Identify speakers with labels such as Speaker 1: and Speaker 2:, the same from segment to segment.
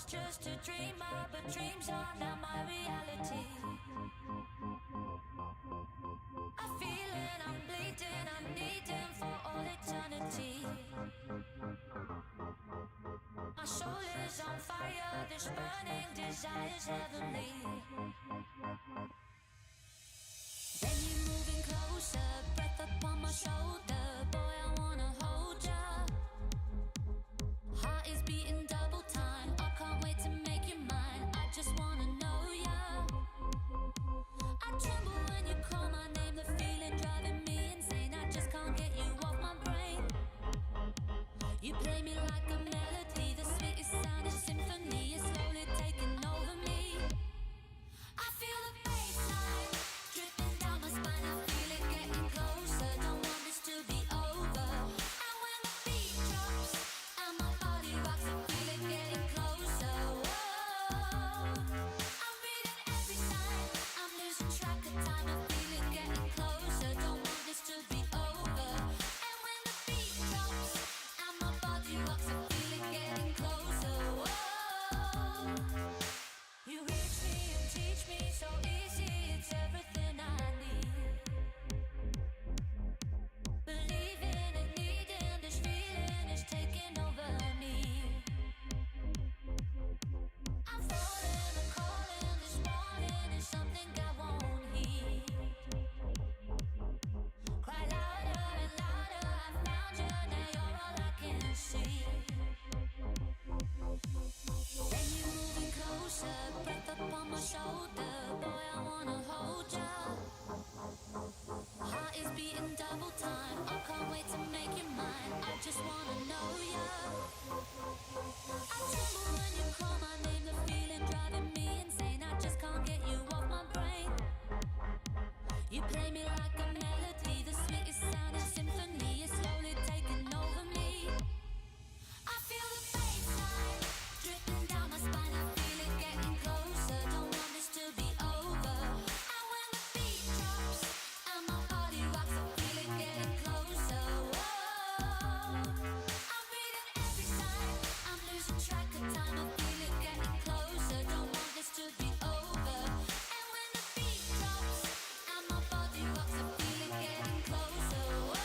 Speaker 1: just a dreamer, but dreams are now my reality. I feel it, I'm bleeding, I'm needing for all eternity. My soul is on fire, this burning desire's heavenly. Then you're moving closer, breath upon my shoulder. Boy, I wanna hold ya. Heart is beating double time, I can't wait to make you mine. I just wanna know ya. I tremble when you call my name, the feeling driving me insane. I just can't get you off my brain. You play me like a melody, the sweetest sound is symphony. It's slowly taking over me. I feel the bassline dripping down my spine. I feel it getting closer, don't want this to be over. And when the beat drops and my body rocks, I feel it getting closer. Whoa. I'm reading every sign, I'm losing track of time. I feel it getting closer, don't want this to be over. And when the beat drops and my body rocks, I feel it getting closer. Whoa. You reach me and teach me so easy, it's everything I need. Believing and needing this feeling is taking over me. I'm falling and calling, this morning is something I won't heed. Cry louder and louder, I found you, now you're all I can see. Then you're moving closer, breath upon my shoulder. Boy, I wanna hold ya. Heart is beating double time, I can't wait to make you mine. I just wanna know ya. I tremble when you call my name, the feeling driving me insane. I just can't get you off my brain. You play me like a melody, the sweetest sound is symphony. It's slowly taking over me. I feel the bassline dripping down my spine. I feel it getting closer, don't want this to be over. And when the beat drops and my body rocks, I feel it getting closer. Whoa. I'm reading every sign, I'm losing track of time. I feel it getting closer, don't want this to be over. And when the beat drops and my body rocks, I feel it getting closer. Whoa.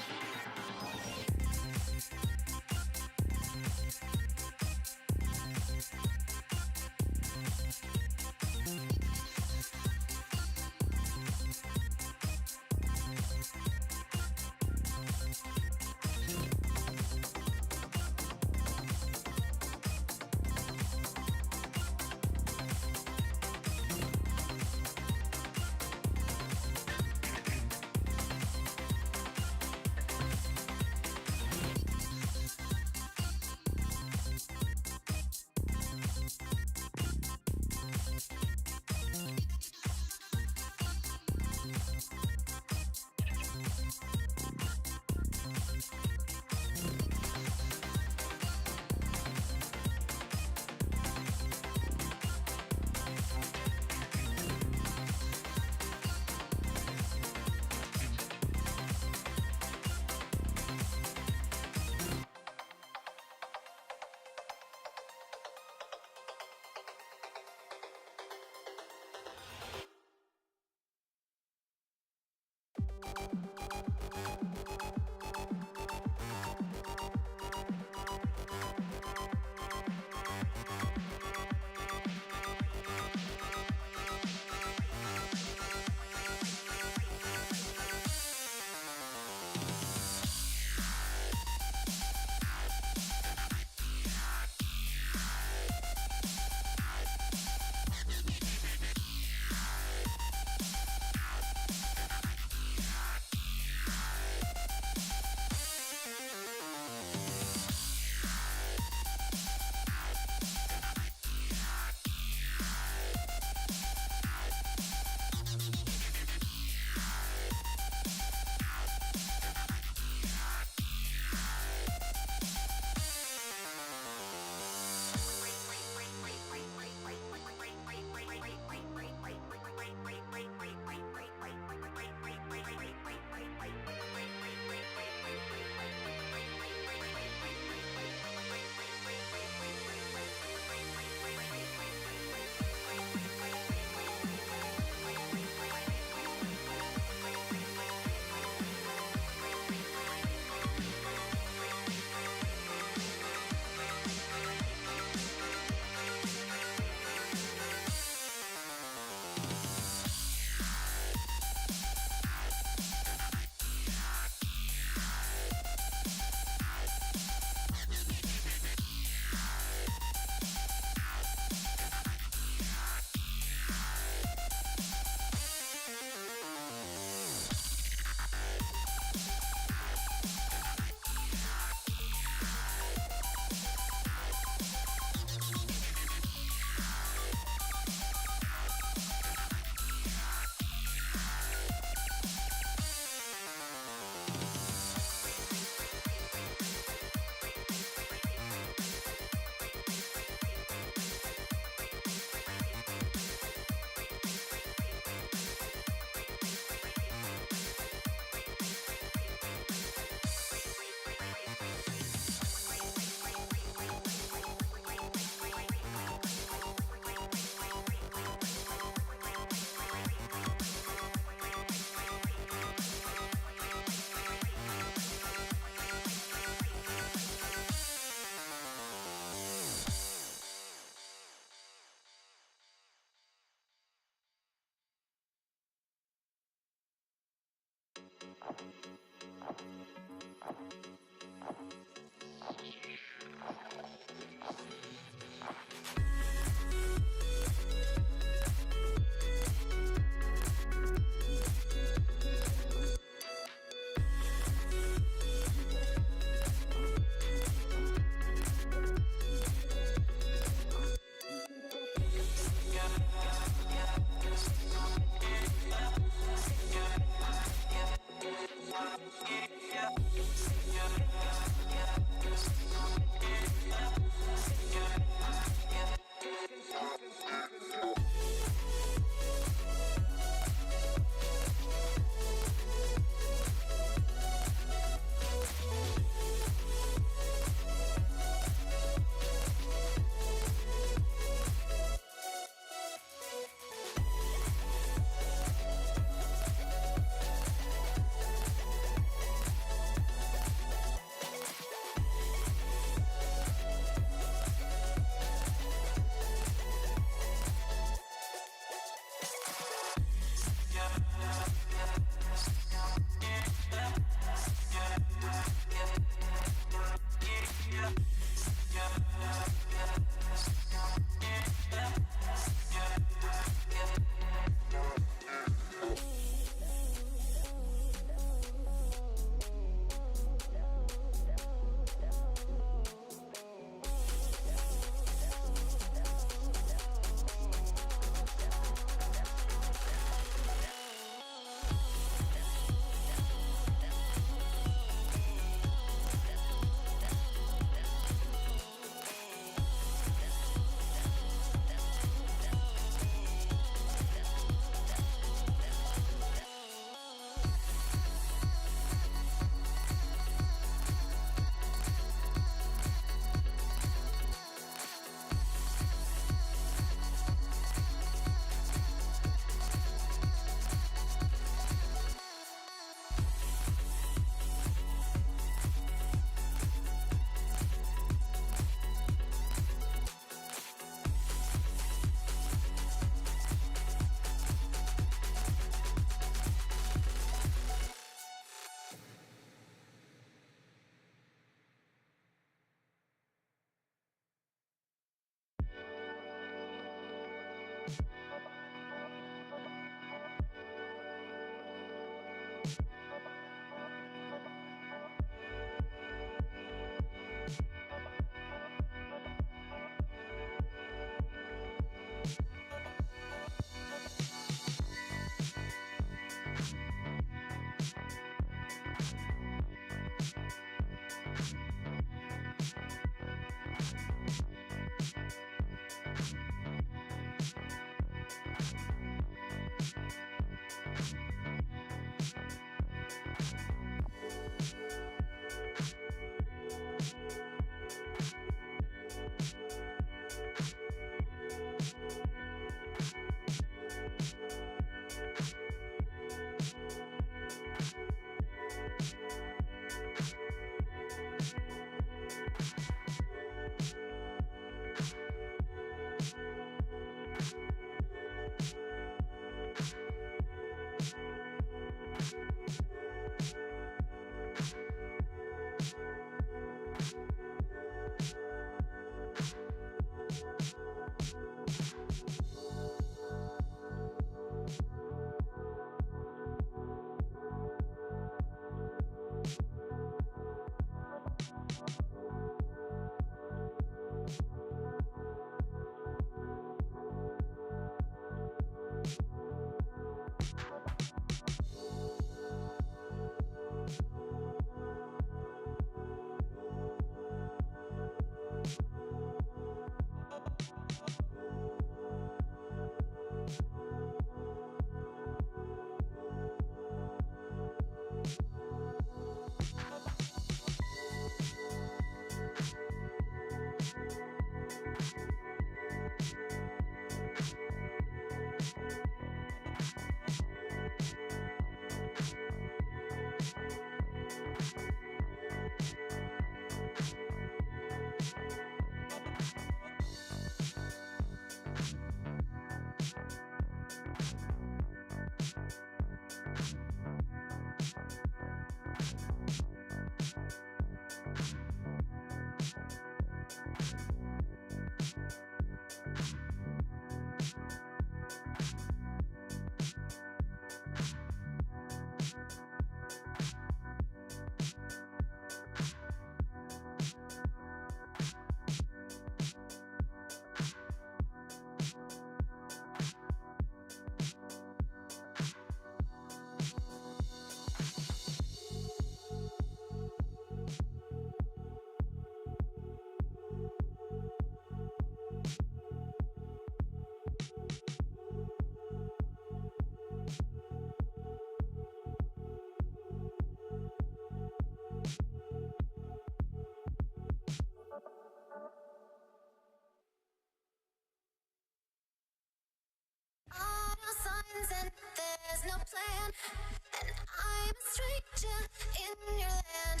Speaker 1: stranger in your land.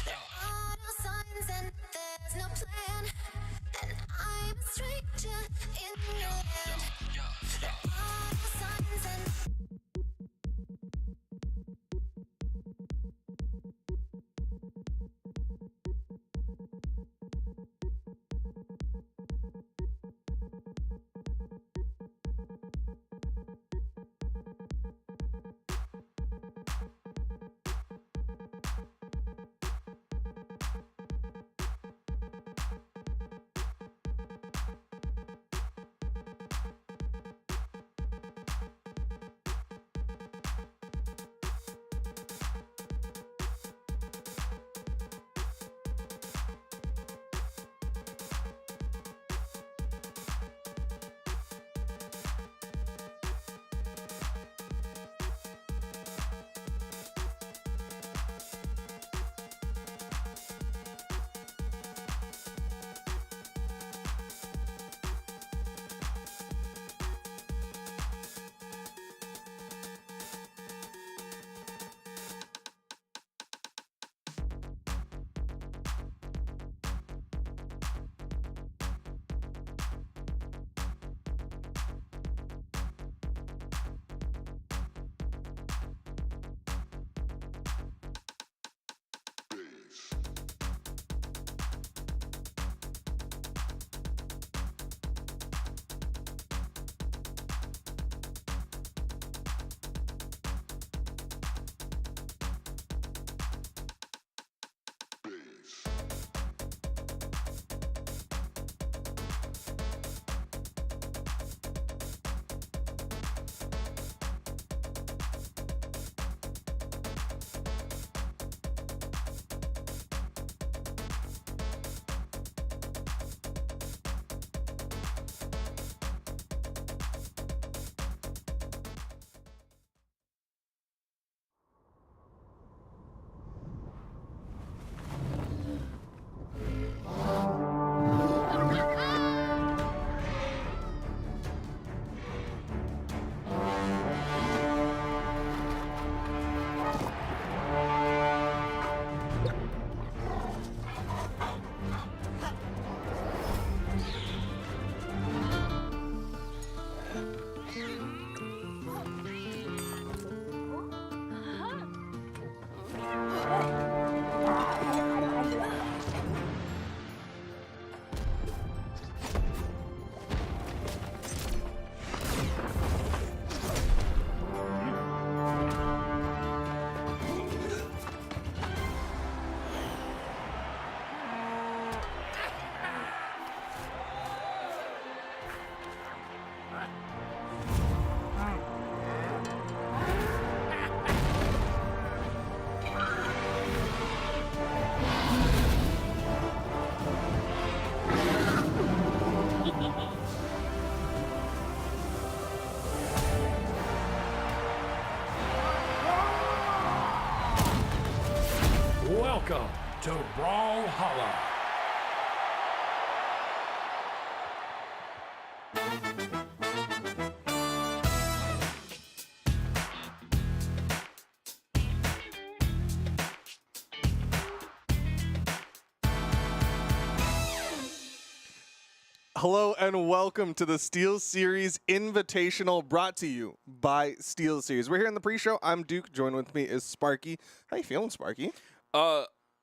Speaker 1: There are no signs and there's no plan. And I'm a stranger in your land. There are no signs and
Speaker 2: Welcome to Brawlhalla.
Speaker 3: Hello and welcome to the SteelSeries Invitational, brought to you by SteelSeries. We're here in the pre-show. I'm Duke. Joined with me is Sparky. How you feeling, Sparky?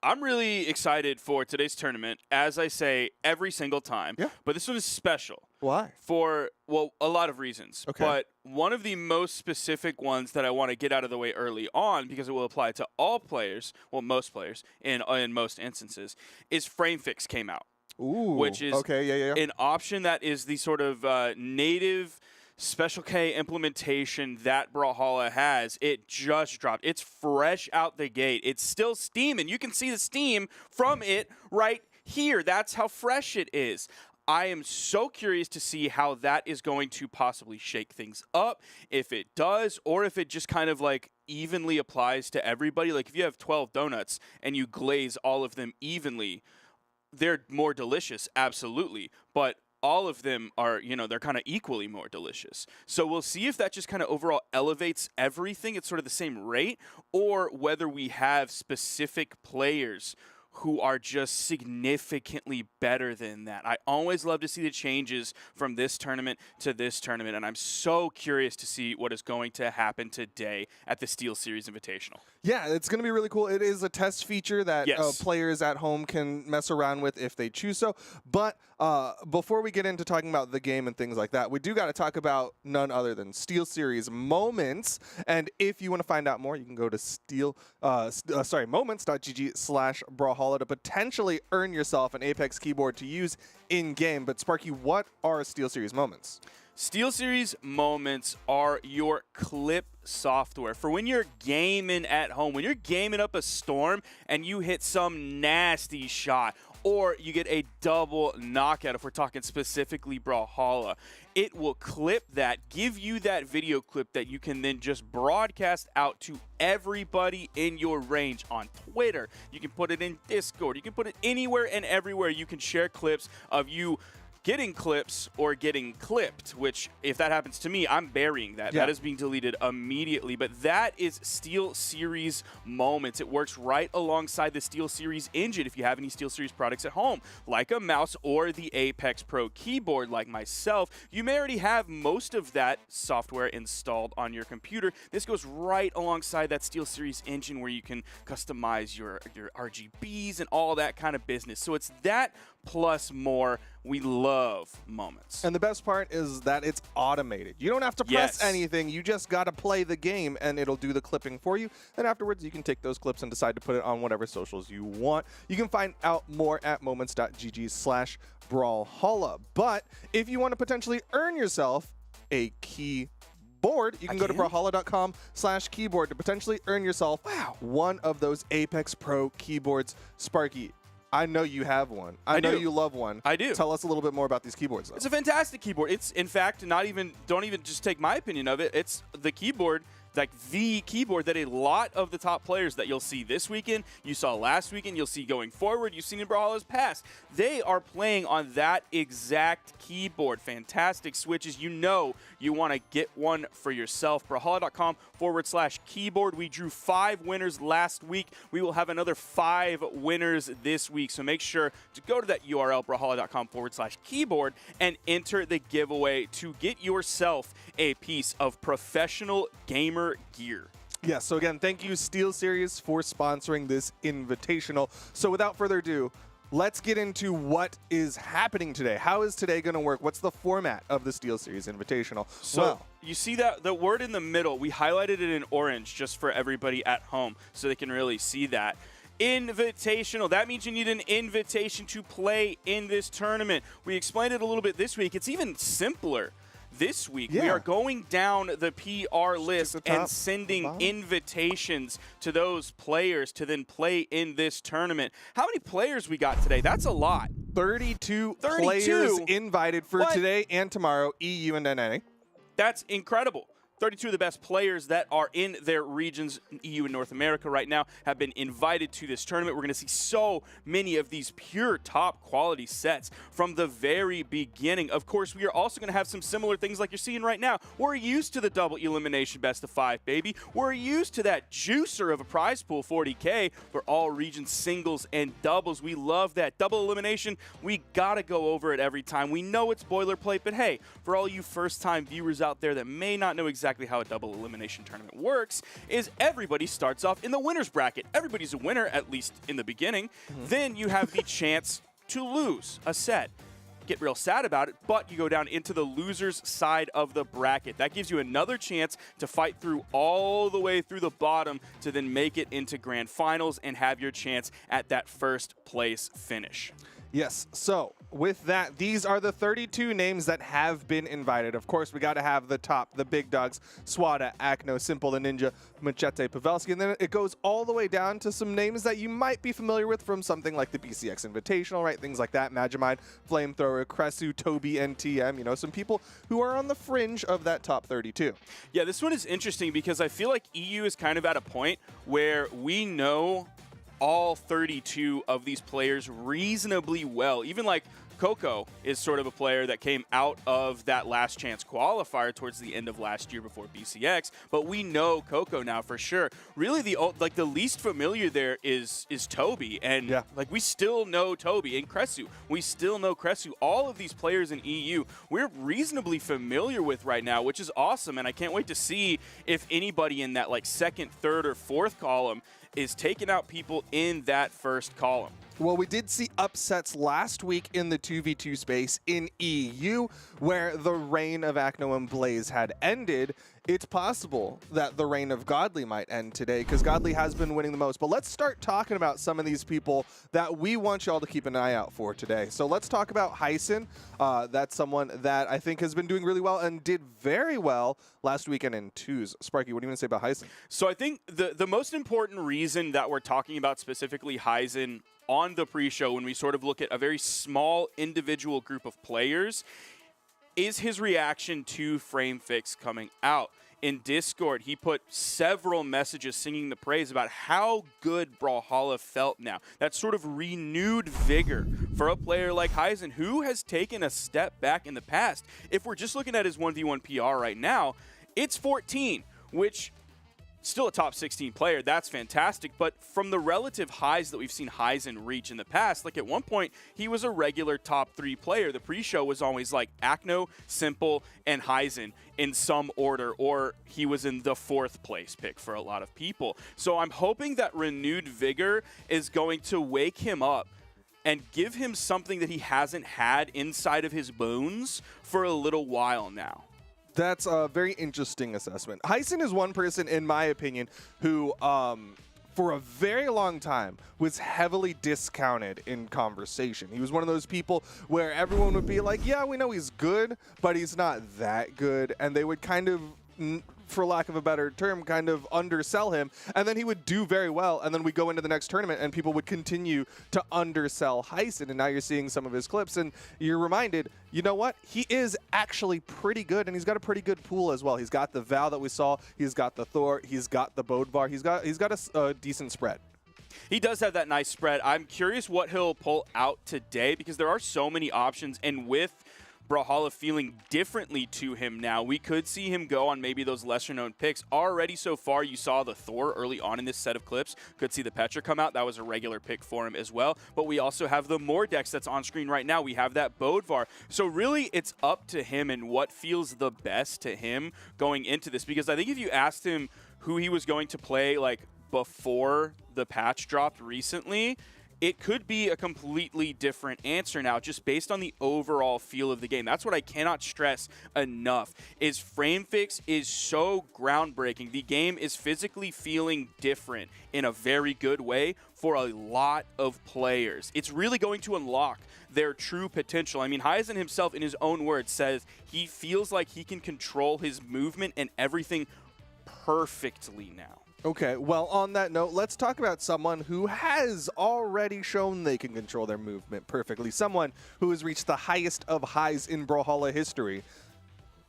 Speaker 4: I'm really excited for today's tournament, as I say every single time.
Speaker 3: Yeah.
Speaker 4: But this one is special.
Speaker 3: Why?
Speaker 4: For, well, a lot of reasons.
Speaker 3: Okay.
Speaker 4: But one of the most specific ones that I want to get out of the way early on, because it will apply to all players, well, most players in most instances, is Frame Fix came out.
Speaker 3: Ooh.
Speaker 4: Which is
Speaker 3: okay,
Speaker 4: an option that is the sort of native Special K implementation that Brawlhalla has. It just dropped. It's fresh out the gate. It's still steaming. You can see the steam from it right here. That's how fresh it is. I am so curious to see how that is going to possibly shake things up, if it does, or if it just kind of like evenly applies to everybody. Like if you have 12 donuts and you glaze all of them evenly, they're more delicious, absolutely. But all of them are, they're kind of equally more delicious. So we'll see if that just kind of overall elevates everything at sort of the same rate, or whether we have specific players who are just significantly better than that. I always love to see the changes from this tournament to this tournament, and I'm so curious to see what is going to happen today at the SteelSeries Invitational.
Speaker 3: Yeah, it's going to be really cool. It is a test feature that
Speaker 4: Yes.
Speaker 3: players at home can mess around with if they choose so. But before we get into talking about the game and things like that, we do got to talk about none other than SteelSeries Moments. And if you want to find out more, you can go to moments.gg/Brawlhalla to potentially earn yourself an Apex keyboard to use in-game. But Sparky, what are SteelSeries Moments?
Speaker 4: SteelSeries Moments are your clip software for when you're gaming at home, when you're gaming up a storm and you hit some nasty shot, or you get a double knockout, if we're talking specifically Brawlhalla. It will clip that, give you that video clip that you can then just broadcast out to everybody in your range on Twitter. You can put it in Discord. You can put it anywhere and everywhere. You can share clips of you getting clips or getting clipped, which if that happens to me, I'm burying that.
Speaker 3: Yeah.
Speaker 4: That is being deleted immediately. But that is SteelSeries Moments. It works right alongside the SteelSeries engine if you have any SteelSeries products at home, like a mouse or the Apex Pro keyboard like myself. You may already have most of that software installed on your computer. This goes right alongside that SteelSeries engine where you can customize your RGBs and all that kind of business. So it's that plus more. We love Moments.
Speaker 3: And the best part is that it's automated. You don't have to press
Speaker 4: Yes.
Speaker 3: anything. You just got to play the game, and it'll do the clipping for you. And afterwards, you can take those clips and decide to put it on whatever socials you want. You can find out more at moments.gg/Brawlhalla. But if you want to potentially earn yourself a keyboard, you can go to brawlhalla.com/keyboard to potentially earn yourself one of those Apex Pro keyboards. Sparky, I know you have one. I know
Speaker 4: do.
Speaker 3: you love one.
Speaker 4: I do.
Speaker 3: Tell us a little bit more about these keyboards, though.
Speaker 4: It's a fantastic keyboard. It's, in fact, don't even just take my opinion of it. It's the keyboard, like the keyboard that a lot of the top players that you'll see this weekend, you saw last weekend, you'll see going forward, you've seen in Brawlhalla's past, they are playing on that exact keyboard. Fantastic switches. You know you want to get one for yourself. Brawlhalla.com/keyboard. We drew 5 winners last week. We will have another 5 winners this week. So make sure to go to that URL, brawlhalla.com/keyboard, and enter the giveaway to get yourself a piece of professional gamer gear.
Speaker 3: Yeah, so again, thank you, SteelSeries, for sponsoring this invitational. So without further ado, let's get into what is happening today. How is today going to work? What's the format of the SteelSeries Invitational?
Speaker 4: So you see that the word in the middle, we highlighted it in orange just for everybody at home so they can really see that. Invitational. That means you need an invitation to play in this tournament. We explained it a little bit this week. It's even simpler. This week, we are going down the PR list and sending invitations to those players to then play in this tournament. How many players we got today? That's a lot.
Speaker 3: 32 players invited for today and tomorrow, EU and NA.
Speaker 4: That's incredible. 32 of the best players that are in their regions, EU and North America right now, have been invited to this tournament. We're going to see so many of these pure top quality sets from the very beginning. Of course, we are also going to have some similar things like you're seeing right now. We're used to the double elimination best of 5, baby. We're used to that juicer of a prize pool, 40K, for all regions, singles and doubles. We love that. Double elimination, we got to go over it every time. We know it's boilerplate, but hey, for all you first-time viewers out there that may not know exactly how a double elimination tournament works, is everybody starts off in the winner's bracket. Everybody's a winner, at least in the beginning. Then you have the chance to lose a set. Get real sad about it, but you go down into the loser's side of the bracket. That gives you another chance to fight through all the way through the bottom to then make it into grand finals and have your chance at that first place finish.
Speaker 3: Yes, so with that, these are the 32 names that have been invited. Of course, we got to have the top, the big dogs, Swada, Acno, Simple the Ninja, Machete, Pavelski, and then it goes all the way down to some names that you might be familiar with from something like the BCX Invitational, right? Things like that, Magimind, Flamethrower, Kresu, Toby, and TM, you know, some people who are on the fringe of that top 32.
Speaker 4: Yeah, this one is interesting because I feel like EU is kind of at a point where we know all 32 of these players reasonably well. Even like Coco is sort of a player that came out of that last chance qualifier towards the end of last year before BCX, but we know Coco now for sure. Really, the least familiar there is Toby, and like we still know Toby and Cresu. We still know Cresu. All of these players in EU we're reasonably familiar with right now, which is awesome, and I can't wait to see if anybody in that like second, third, or fourth column is taking out people in that first column.
Speaker 3: Well, we did see upsets last week in the 2v2 space in EU, where the reign of Acno and Blaze had ended. It's possible that the reign of Godly might end today, because Godly has been winning the most. But let's start talking about some of these people that we want y'all to keep an eye out for today. So let's talk about Hyson. That's someone that I think has been doing really well and did very well last weekend in twos. Sparky, what do you want to say about Hyson?
Speaker 4: So I think the most important reason that we're talking about specifically Hyson on the pre-show, when we sort of look at a very small individual group of players, is his reaction to Frame Fix coming out. In Discord, he put several messages singing the praise about how good Brawlhalla felt now. That sort of renewed vigor for a player like Hyson, who has taken a step back in the past. If we're just looking at his 1v1 PR right now, it's 14, which still a top 16 player. That's fantastic. But from the relative highs that we've seen Hyson reach in the past, like at one point, he was a regular top 3 player. The pre-show was always like Acno, Simple, and Hyson in some order, or he was in the 4th place pick for a lot of people. So I'm hoping that renewed vigor is going to wake him up and give him something that he hasn't had inside of his bones for a little while now.
Speaker 3: That's a very interesting assessment. Hyson is one person, in my opinion, who for a very long time was heavily discounted in conversation. He was one of those people where everyone would be like, yeah, we know he's good, but he's not that good. And they would kind of, for lack of a better term, kind of undersell him. And then he would do very well. And then we go into the next tournament and people would continue to undersell Hyson. And now you're seeing some of his clips and you're reminded, you know what? He is actually pretty good, and he's got a pretty good pool as well. He's got the Val that we saw. He's got the Thor. He's got the Bodvar. He's got a decent spread.
Speaker 4: He does have that nice spread. I'm curious what he'll pull out today, because there are so many options, and with Brawlhalla feeling differently to him now, we could see him go on maybe those lesser-known picks. Already so far, you saw the Thor early on in this set of clips. Could see the Petra come out. That was a regular pick for him as well. But we also have the Mordex that's on screen right now. We have that Bodvar. So really, it's up to him and what feels the best to him going into this. Because I think if you asked him who he was going to play like before the patch dropped recently, it could be a completely different answer now, just based on the overall feel of the game. That's what I cannot stress enough, is Frame Fix is so groundbreaking. The game is physically feeling different in a very good way for a lot of players. It's really going to unlock their true potential. I mean, Hyson himself, in his own words, says he feels like he can control his movement and everything perfectly now.
Speaker 3: Okay, well, on that note, let's talk about someone who has already shown they can control their movement perfectly. Someone who has reached the highest of highs in Brawlhalla history.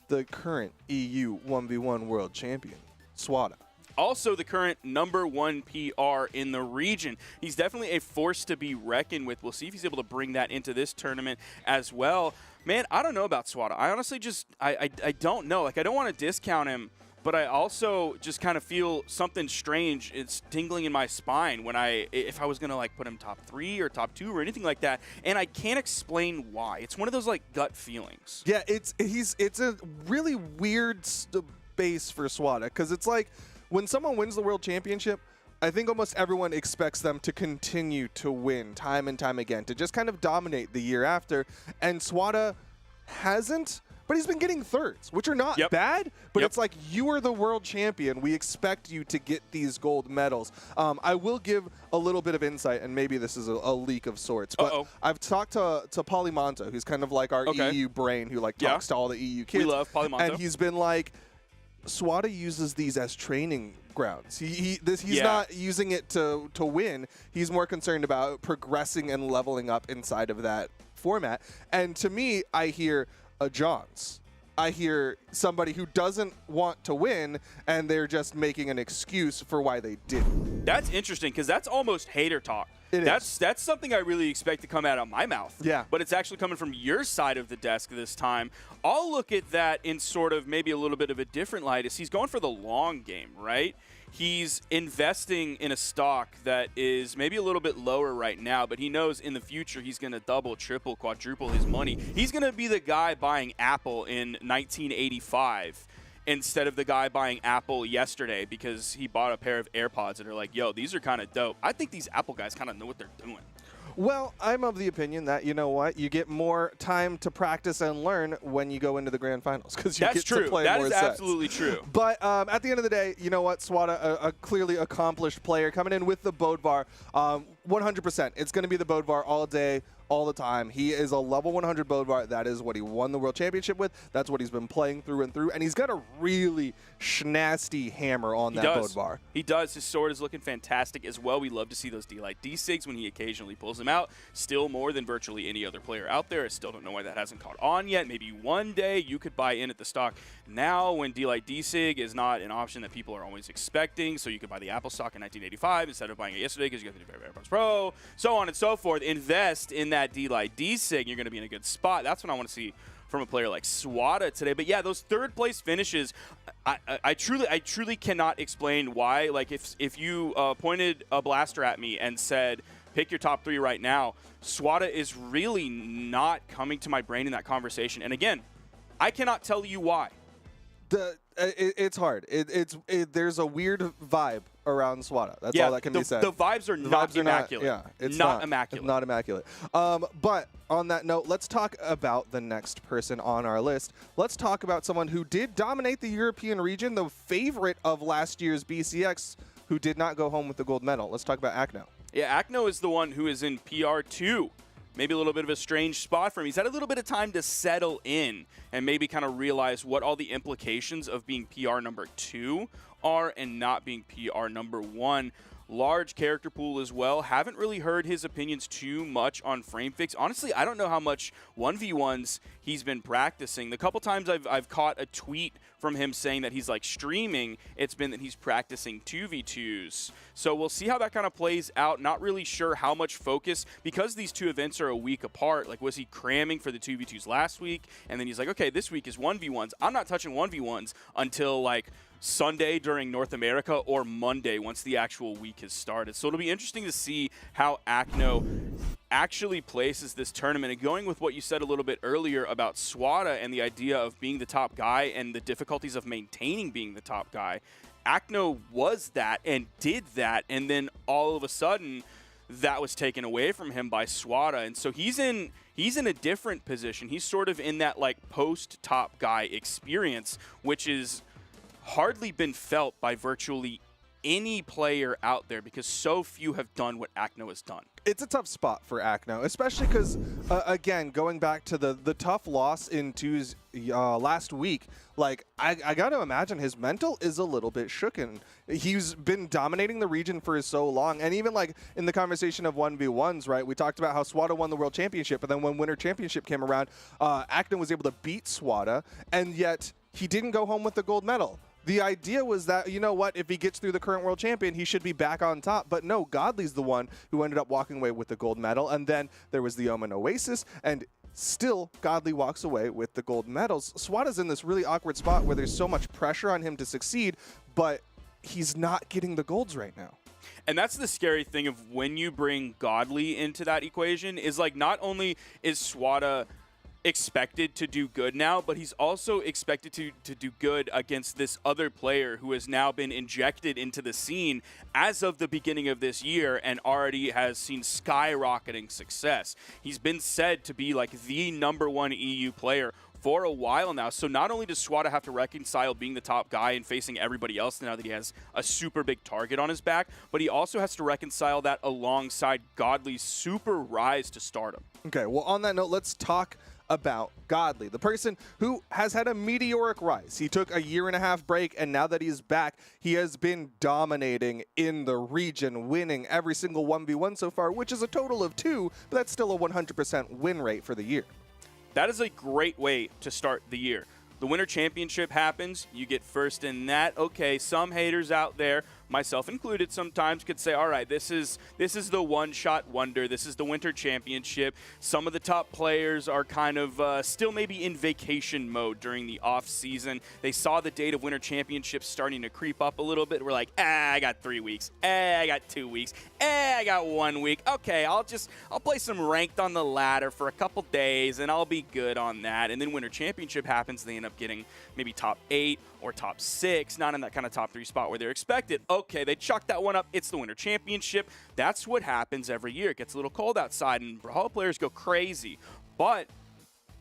Speaker 3: The current EU 1v1 world champion, Swada.
Speaker 4: Also the current #1 PR in the region. He's definitely a force to be reckoned with. We'll see if he's able to bring that into this tournament as well. Man, I don't know about Swada. I honestly just, I don't know. Like, I don't want to discount him, but I also just kind of feel something strange. It's tingling in my spine when if I was going to like put him top 3 or top 2 or anything like that. And I can't explain why. It's one of those like gut feelings.
Speaker 3: Yeah, it's a really weird space for Swada, because it's like when someone wins the world championship, I think almost everyone expects them to continue to win time and time again, to just kind of dominate the year after. And Swada hasn't. But he's been getting thirds, which are not bad, but it's like, you are the world champion. We expect you to get these gold medals. I will give a little bit of insight, and maybe this is a leak of sorts, but I've talked to Polymonto, who's kind of like our EU brain, who like talks to all the EU kids.
Speaker 4: We love Polymonto.
Speaker 3: And he's been like, Swada uses these as training grounds. He's not using it to win. He's more concerned about progressing and leveling up inside of that format. And to me, I hear a Johns. I hear somebody who doesn't want to win, and they're just making an excuse for why they didn't.
Speaker 4: That's interesting, because that's almost hater talk. That's something I really expect to come out of my mouth.
Speaker 3: Yeah.
Speaker 4: But it's actually coming from your side of the desk this time. I'll look at that in sort of maybe a little bit of a different light. Is he's going for the long game, right? He's investing in a stock that is maybe a little bit lower right now, but he knows in the future he's going to double, triple, quadruple his money. He's going to be the guy buying Apple in 1985 instead of the guy buying Apple yesterday because he bought a pair of AirPods and are like, yo, these are kind of dope. I think these Apple guys kind of know what they're doing.
Speaker 3: Well, I'm of the opinion that, you know what, you get more time to practice and learn when you go into the grand finals because you get to play more sets.
Speaker 4: That is absolutely true.
Speaker 3: But at the end of the day, you know what, Swada, a clearly accomplished player coming in with the Bodvar, 100%. It's going to be the Bodvar all day, all the time. He is a level 100 Bodvar. That is what he won the World Championship with. That's what he's been playing through and through. And he's got a really schnasty hammer on that Bodvar.
Speaker 4: He does. His sword is looking fantastic as well. We love to see those D-Light D-Sigs when he occasionally pulls them out. Still more than virtually any other player out there. I still don't know why that hasn't caught on yet. Maybe one day you could buy in at the stock now when D-Light D-Sig is not an option that people are always expecting. So you could buy the Apple stock in 1985 instead of buying it yesterday because you got the new AirPods Pro, so on and so forth. Invest in that D-Light D-Sig, you're going to be in a good spot. That's what I want to see from a player like Swada today. But yeah, those third place finishes, I truly cannot explain why. Like if you pointed a blaster at me and said, pick your top 3 right now, Swada is really not coming to my brain in that conversation. And again, I cannot tell you why.
Speaker 3: It's hard. There's a weird vibe around Swada. That's all that can be said.
Speaker 4: The vibes are not immaculate.
Speaker 3: It's
Speaker 4: not immaculate.
Speaker 3: It's not immaculate. But on that note, let's talk about the next person on our list. Let's talk about someone who did dominate the European region, the favorite of last year's BCX, who did not go home with the gold medal. Let's talk about Akno.
Speaker 4: Yeah, Akno is the one who is in PR2. Maybe a little bit of a strange spot for him. He's had a little bit of time to settle in and maybe kind of realize what all the implications of being PR number 2 are and not being PR number 1. Large character pool as well. Haven't really heard his opinions too much on frame fix. Honestly, I don't know how much 1v1s he's been practicing. The couple times I've caught a tweet from him saying that he's like streaming, it's been that he's practicing 2v2s. So we'll see how that kind of plays out. Not really sure how much focus, because these two events are a week apart. Like, was he cramming for the 2v2s last week? And then he's like, okay, this week is 1v1s. I'm not touching 1v1s until like Sunday during North America or Monday once the actual week has started. So it'll be interesting to see how Akno actually places this tournament. And going with what you said a little bit earlier about Swada and the idea of being the top guy and the difficulties of maintaining being the top guy, Akno was that and did that, and then all of a sudden that was taken away from him by Swada. And so he's in a different position. He's sort of in that like post top guy experience, which is hardly been felt by virtually any player out there because so few have done what Akno has done.
Speaker 3: It's a tough spot for Akno, especially because, again, going back to the tough loss in twos last week, like, I got to imagine his mental is a little bit shooken. He's been dominating the region for so long, and even, like, in the conversation of 1v1s, right, we talked about how Swada won the World Championship, but then when Winter Championship came around, Akno was able to beat Swada, and yet he didn't go home with the gold medal. The idea was that, you know what, if he gets through the current world champion, he should be back on top. But no, Godly's the one who ended up walking away with the gold medal. And then there was the Omen Oasis, and still Godly walks away with the gold medals. Swada's in this really awkward spot where there's so much pressure on him to succeed, but he's not getting the golds right now.
Speaker 4: And that's the scary thing of when you bring Godly into that equation is, like, not only is Swada expected to do good now, but he's also expected to do good against this other player who has now been injected into the scene as of the beginning of this year and already has seen skyrocketing success. He's been said to be like the #1 EU player for a while now. So not only does Swada have to reconcile being the top guy and facing everybody else now that he has a super big target on his back, but he also has to reconcile that alongside Godly's super rise to stardom.
Speaker 3: Okay, well, on that note, let's talk about Godly, the person who has had a meteoric rise. He took a 1.5-year break, and now that he's back, he has been dominating in the region, winning every single 1v1 so far, which is a total of 2, but that's still a 100% win rate for the year.
Speaker 4: That is a great way to start the year. The Winter Championship happens, you get first in that. Okay, some haters out there myself included sometimes, could say, all right, this is the one-shot wonder. This is the Winter Championship. Some of the top players are kind of still maybe in vacation mode during the off-season. They saw the date of Winter Championships starting to creep up a little bit. We're like, I got 3 weeks. I got 2 weeks. I got 1 week. Okay, I'll play some ranked on the ladder for a couple days, and I'll be good on that. And then Winter Championship happens. They end up getting maybe top 8 or top 6, not in that kind of top 3 spot where they're expected. Okay, they chuck that one up. It's the Winter Championship. That's what happens every year. It gets a little cold outside, and Brawlhalla players go crazy. But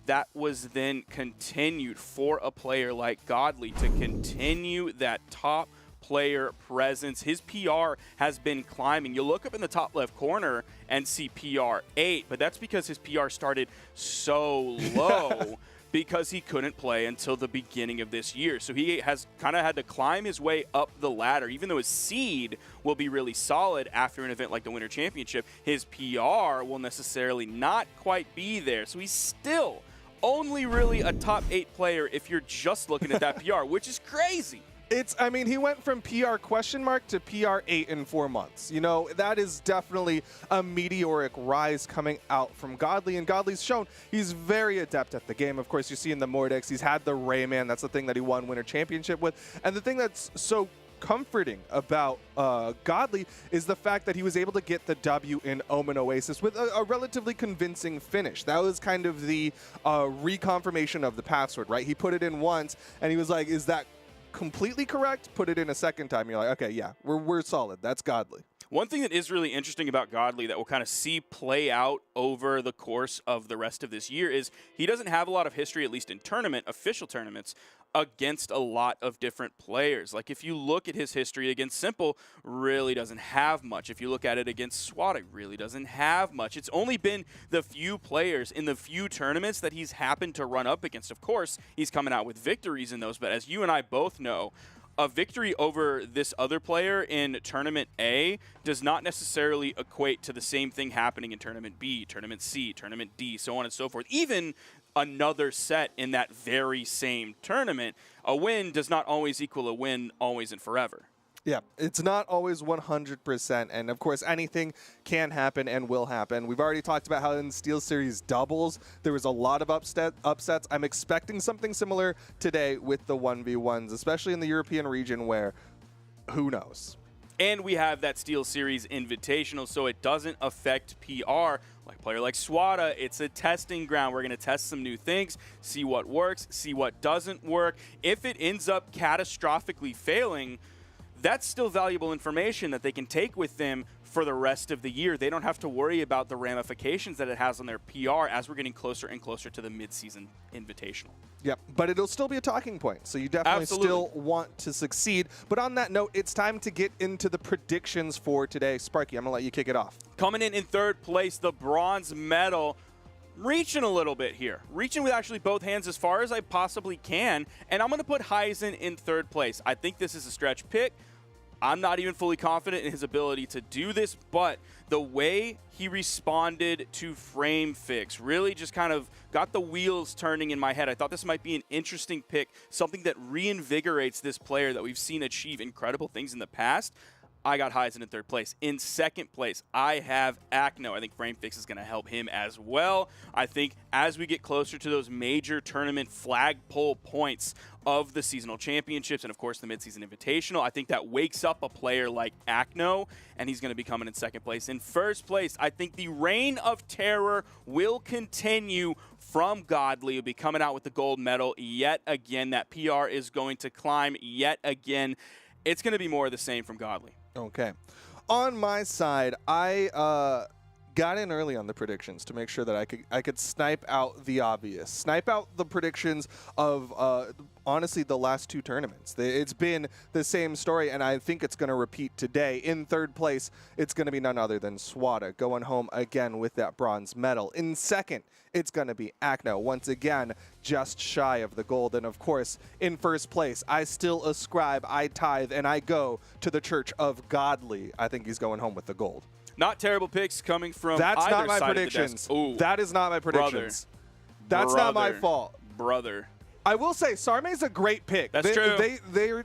Speaker 4: that was then continued for a player like Godly to continue that top player presence. His PR has been climbing. You look up in the top left corner and see PR 8, but that's because his PR started so low because he couldn't play until the beginning of this year. So he has kind of had to climb his way up the ladder. Even though his seed will be really solid after an event like the Winter Championship, his PR will necessarily not quite be there. So he's still only really a top 8 player if you're just looking at that PR, which is crazy.
Speaker 3: I mean, he went from PR question mark to PR 8 in 4 months. You know, that is definitely a meteoric rise coming out from Godly, and Godly's shown he's very adept at the game. Of course, you see in the Mordex, he's had the Rayman. That's the thing that he won Winter Championship with. And the thing that's so comforting about Godly is the fact that he was able to get the W in Omen Oasis with a relatively convincing finish. That was kind of the reconfirmation of the password, right? He put it in once, and he was like, is that completely correct? Put it in a second time. You're like, okay, yeah, we're solid. That's Godly.
Speaker 4: One thing that is really interesting about Godly that we'll kind of see play out over the course of the rest of this year is he doesn't have a lot of history, at least in official tournaments, against a lot of different players. Like if you look at his history against Simple, really doesn't have much. If you look at it against SWAT, it really doesn't have much. It's only been the few players in the few tournaments that he's happened to run up against. Of course, he's coming out with victories in those, but as you and I both know, a victory over this other player in Tournament A does not necessarily equate to the same thing happening in Tournament B, Tournament C, Tournament D, so on and so forth. Even another set in that very same tournament, a win does not always equal a win always and forever.
Speaker 3: Yeah, it's not always 100%, and of course anything can happen and will happen. We've already talked about how in SteelSeries doubles there was a lot of upsets. I'm expecting something similar today with the 1v1s, especially in the European region where who knows.
Speaker 4: And we have that SteelSeries Invitational, so it doesn't affect PR. Like a player like Swada, it's a testing ground. We're going to test some new things, see what works, see what doesn't work. If it ends up catastrophically failing, that's still valuable information that they can take with them for the rest of the year. They don't have to worry about the ramifications that it has on their PR as we're getting closer and closer to the mid-season invitational.
Speaker 3: Yep, but it'll still be a talking point, so you definitely still want to succeed. But on that note, it's time to get into the predictions for today. Sparky, I'm going to let you kick it off.
Speaker 4: Coming in third place, the bronze medal. Reaching a little bit here. Reaching with actually both hands as far as I possibly can, and I'm going to put Heisen in third place. I think this is a stretch pick. I'm not even fully confident in his ability to do this, but the way he responded to Frame Fix really just kind of got the wheels turning in my head. I thought this might be an interesting pick, something that reinvigorates this player that we've seen achieve incredible things in the past. I got Heisen in third place. In second place, I have Acno. I think Frame Fix is going to help him as well. I think as we get closer to those major tournament flagpole points of the seasonal championships and, of course, the midseason invitational, I think that wakes up a player like Acno, and he's going to be coming in second place. In first place, I think the reign of terror will continue from Godly. He'll be coming out with the gold medal yet again. That PR is going to climb yet again. It's going to be more of the same from Godly.
Speaker 3: Okay. On my side, I got in early on the predictions to make sure that I could snipe out the obvious. Snipe out the predictions of, honestly, the last two tournaments. It's been the same story, and I think it's going to repeat today. In third place, it's going to be none other than Swada, going home again with that bronze medal. In second, it's going to be Acno, once again, just shy of the gold. And, of course, in first place, I still ascribe, I tithe, and I go to the Church of Godly. I think he's going home with the gold.
Speaker 4: Not terrible picks coming from
Speaker 3: That's
Speaker 4: either
Speaker 3: not my
Speaker 4: side
Speaker 3: predictions.
Speaker 4: Of the desk. Ooh,
Speaker 3: that is not my predictions. That's not my fault.
Speaker 4: Brother.
Speaker 3: I will say Sarme's a great pick.
Speaker 4: That's true.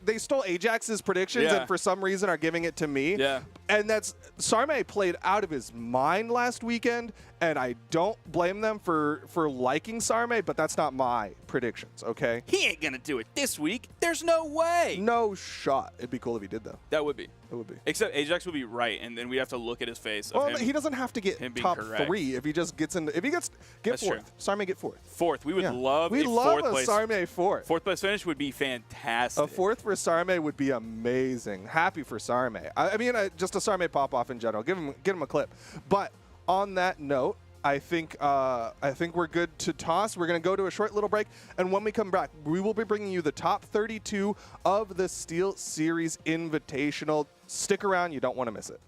Speaker 3: They stole Ajax's predictions
Speaker 4: Yeah.
Speaker 3: and for some reason are giving it to me.
Speaker 4: Yeah.
Speaker 3: And that's Sarme played out of his mind last weekend, and I don't blame them for liking Sarme, but that's not my predictions, okay?
Speaker 4: He ain't going to do it this week. There's no way.
Speaker 3: No shot. It'd be cool if he did though.
Speaker 4: That would be.
Speaker 3: It would be.
Speaker 4: Except Ajax would be right, and then we'd have to look at his face. Of
Speaker 3: Well,
Speaker 4: him.
Speaker 3: he doesn't have to
Speaker 4: him
Speaker 3: get
Speaker 4: being
Speaker 3: top
Speaker 4: correct.
Speaker 3: 3 if he just gets into. If he gets
Speaker 4: That's true.
Speaker 3: fourth, Sarme get fourth.
Speaker 4: Fourth. We would
Speaker 3: Yeah.
Speaker 4: love
Speaker 3: We
Speaker 4: a
Speaker 3: love
Speaker 4: fourth
Speaker 3: a
Speaker 4: place.
Speaker 3: Sarme fourth.
Speaker 4: Fourth place finish would be fantastic.
Speaker 3: A fourth for Sarme would be amazing. Happy for Sarme. I mean, just a Sarme pop off in general. Get him a clip. But on that note, I think we're good to toss. We're going to go to a short little break, and when we come back, we will be bringing you the top 32 of the SteelSeries Invitational. Stick around. You don't want to miss it.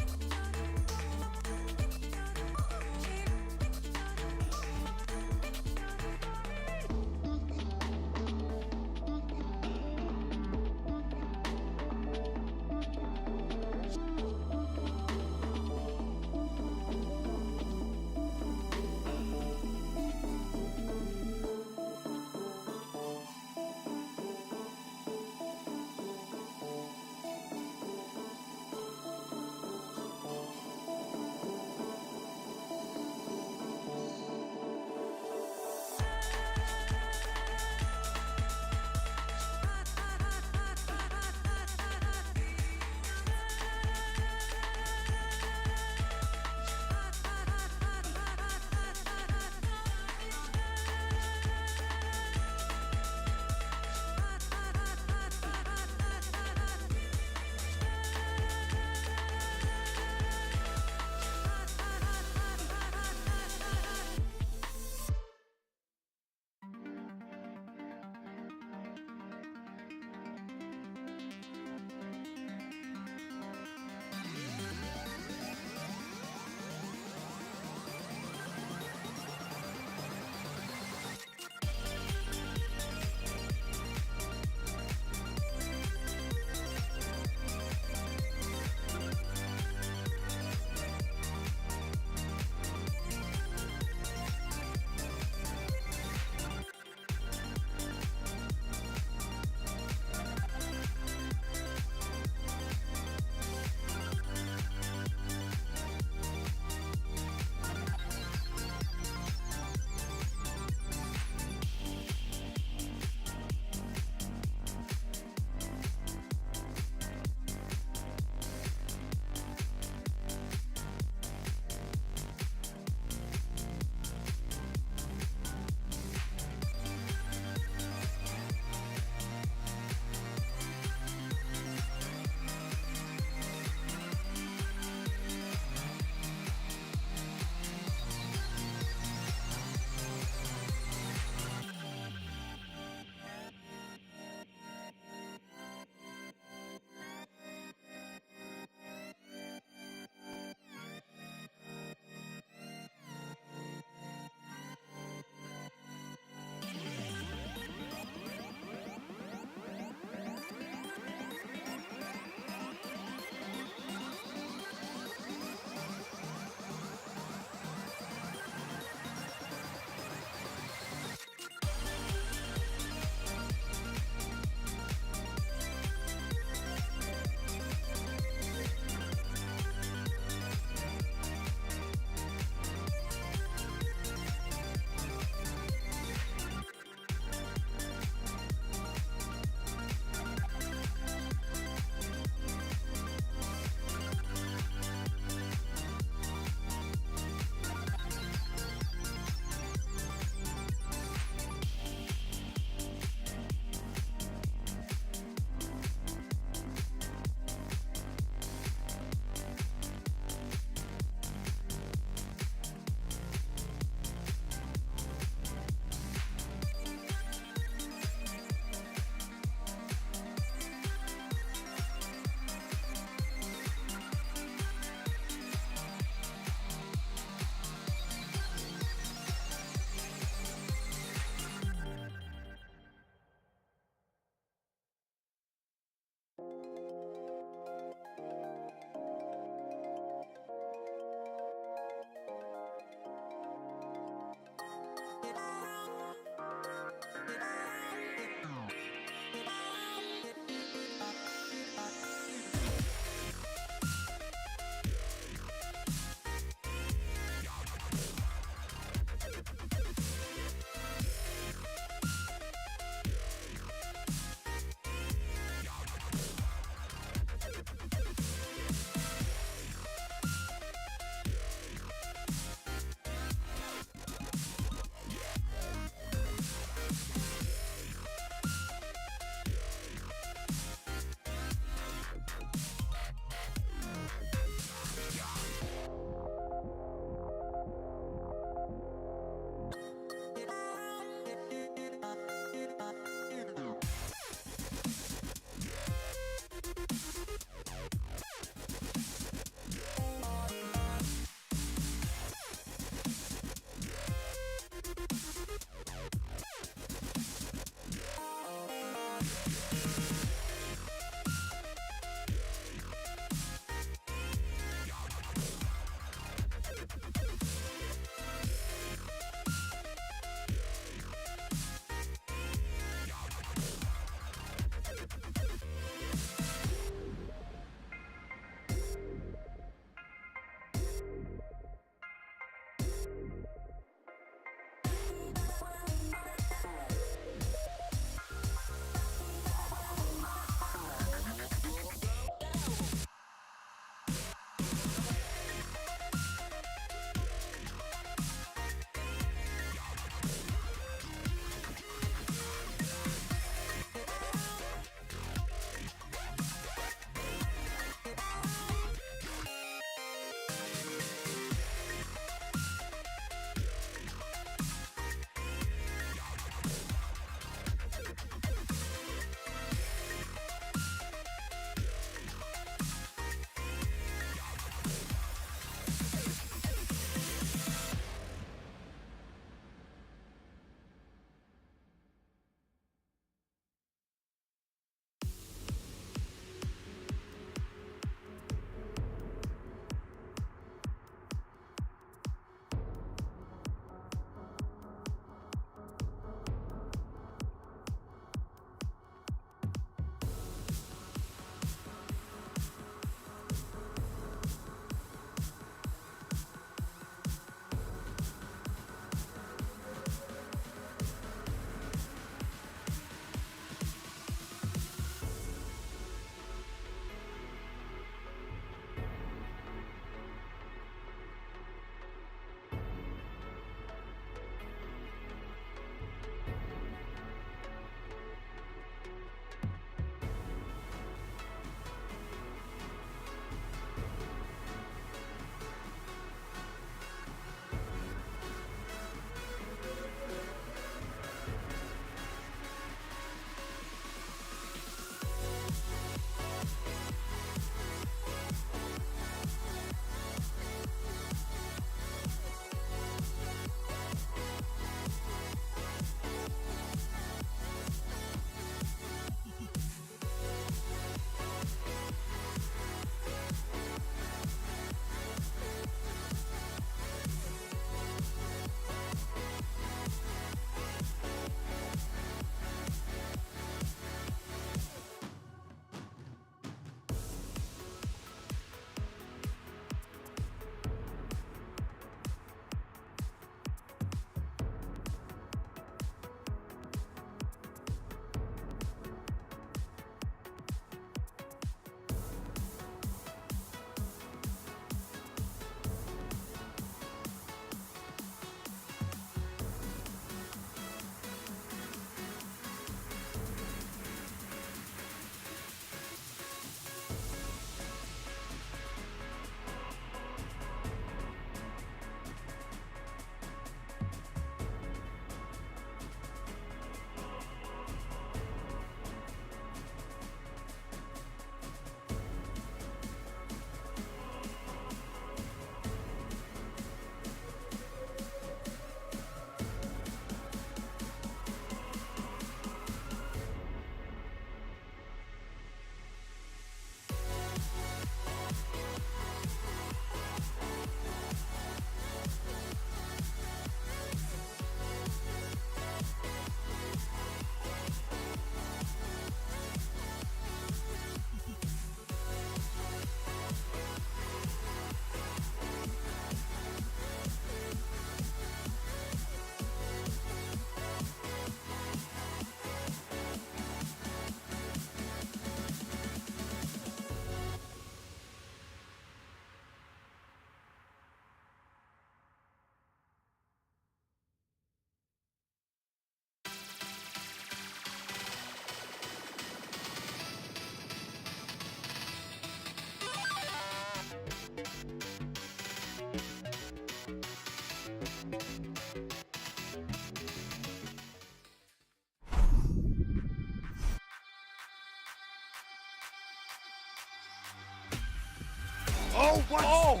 Speaker 5: Oh, what?
Speaker 2: Oh!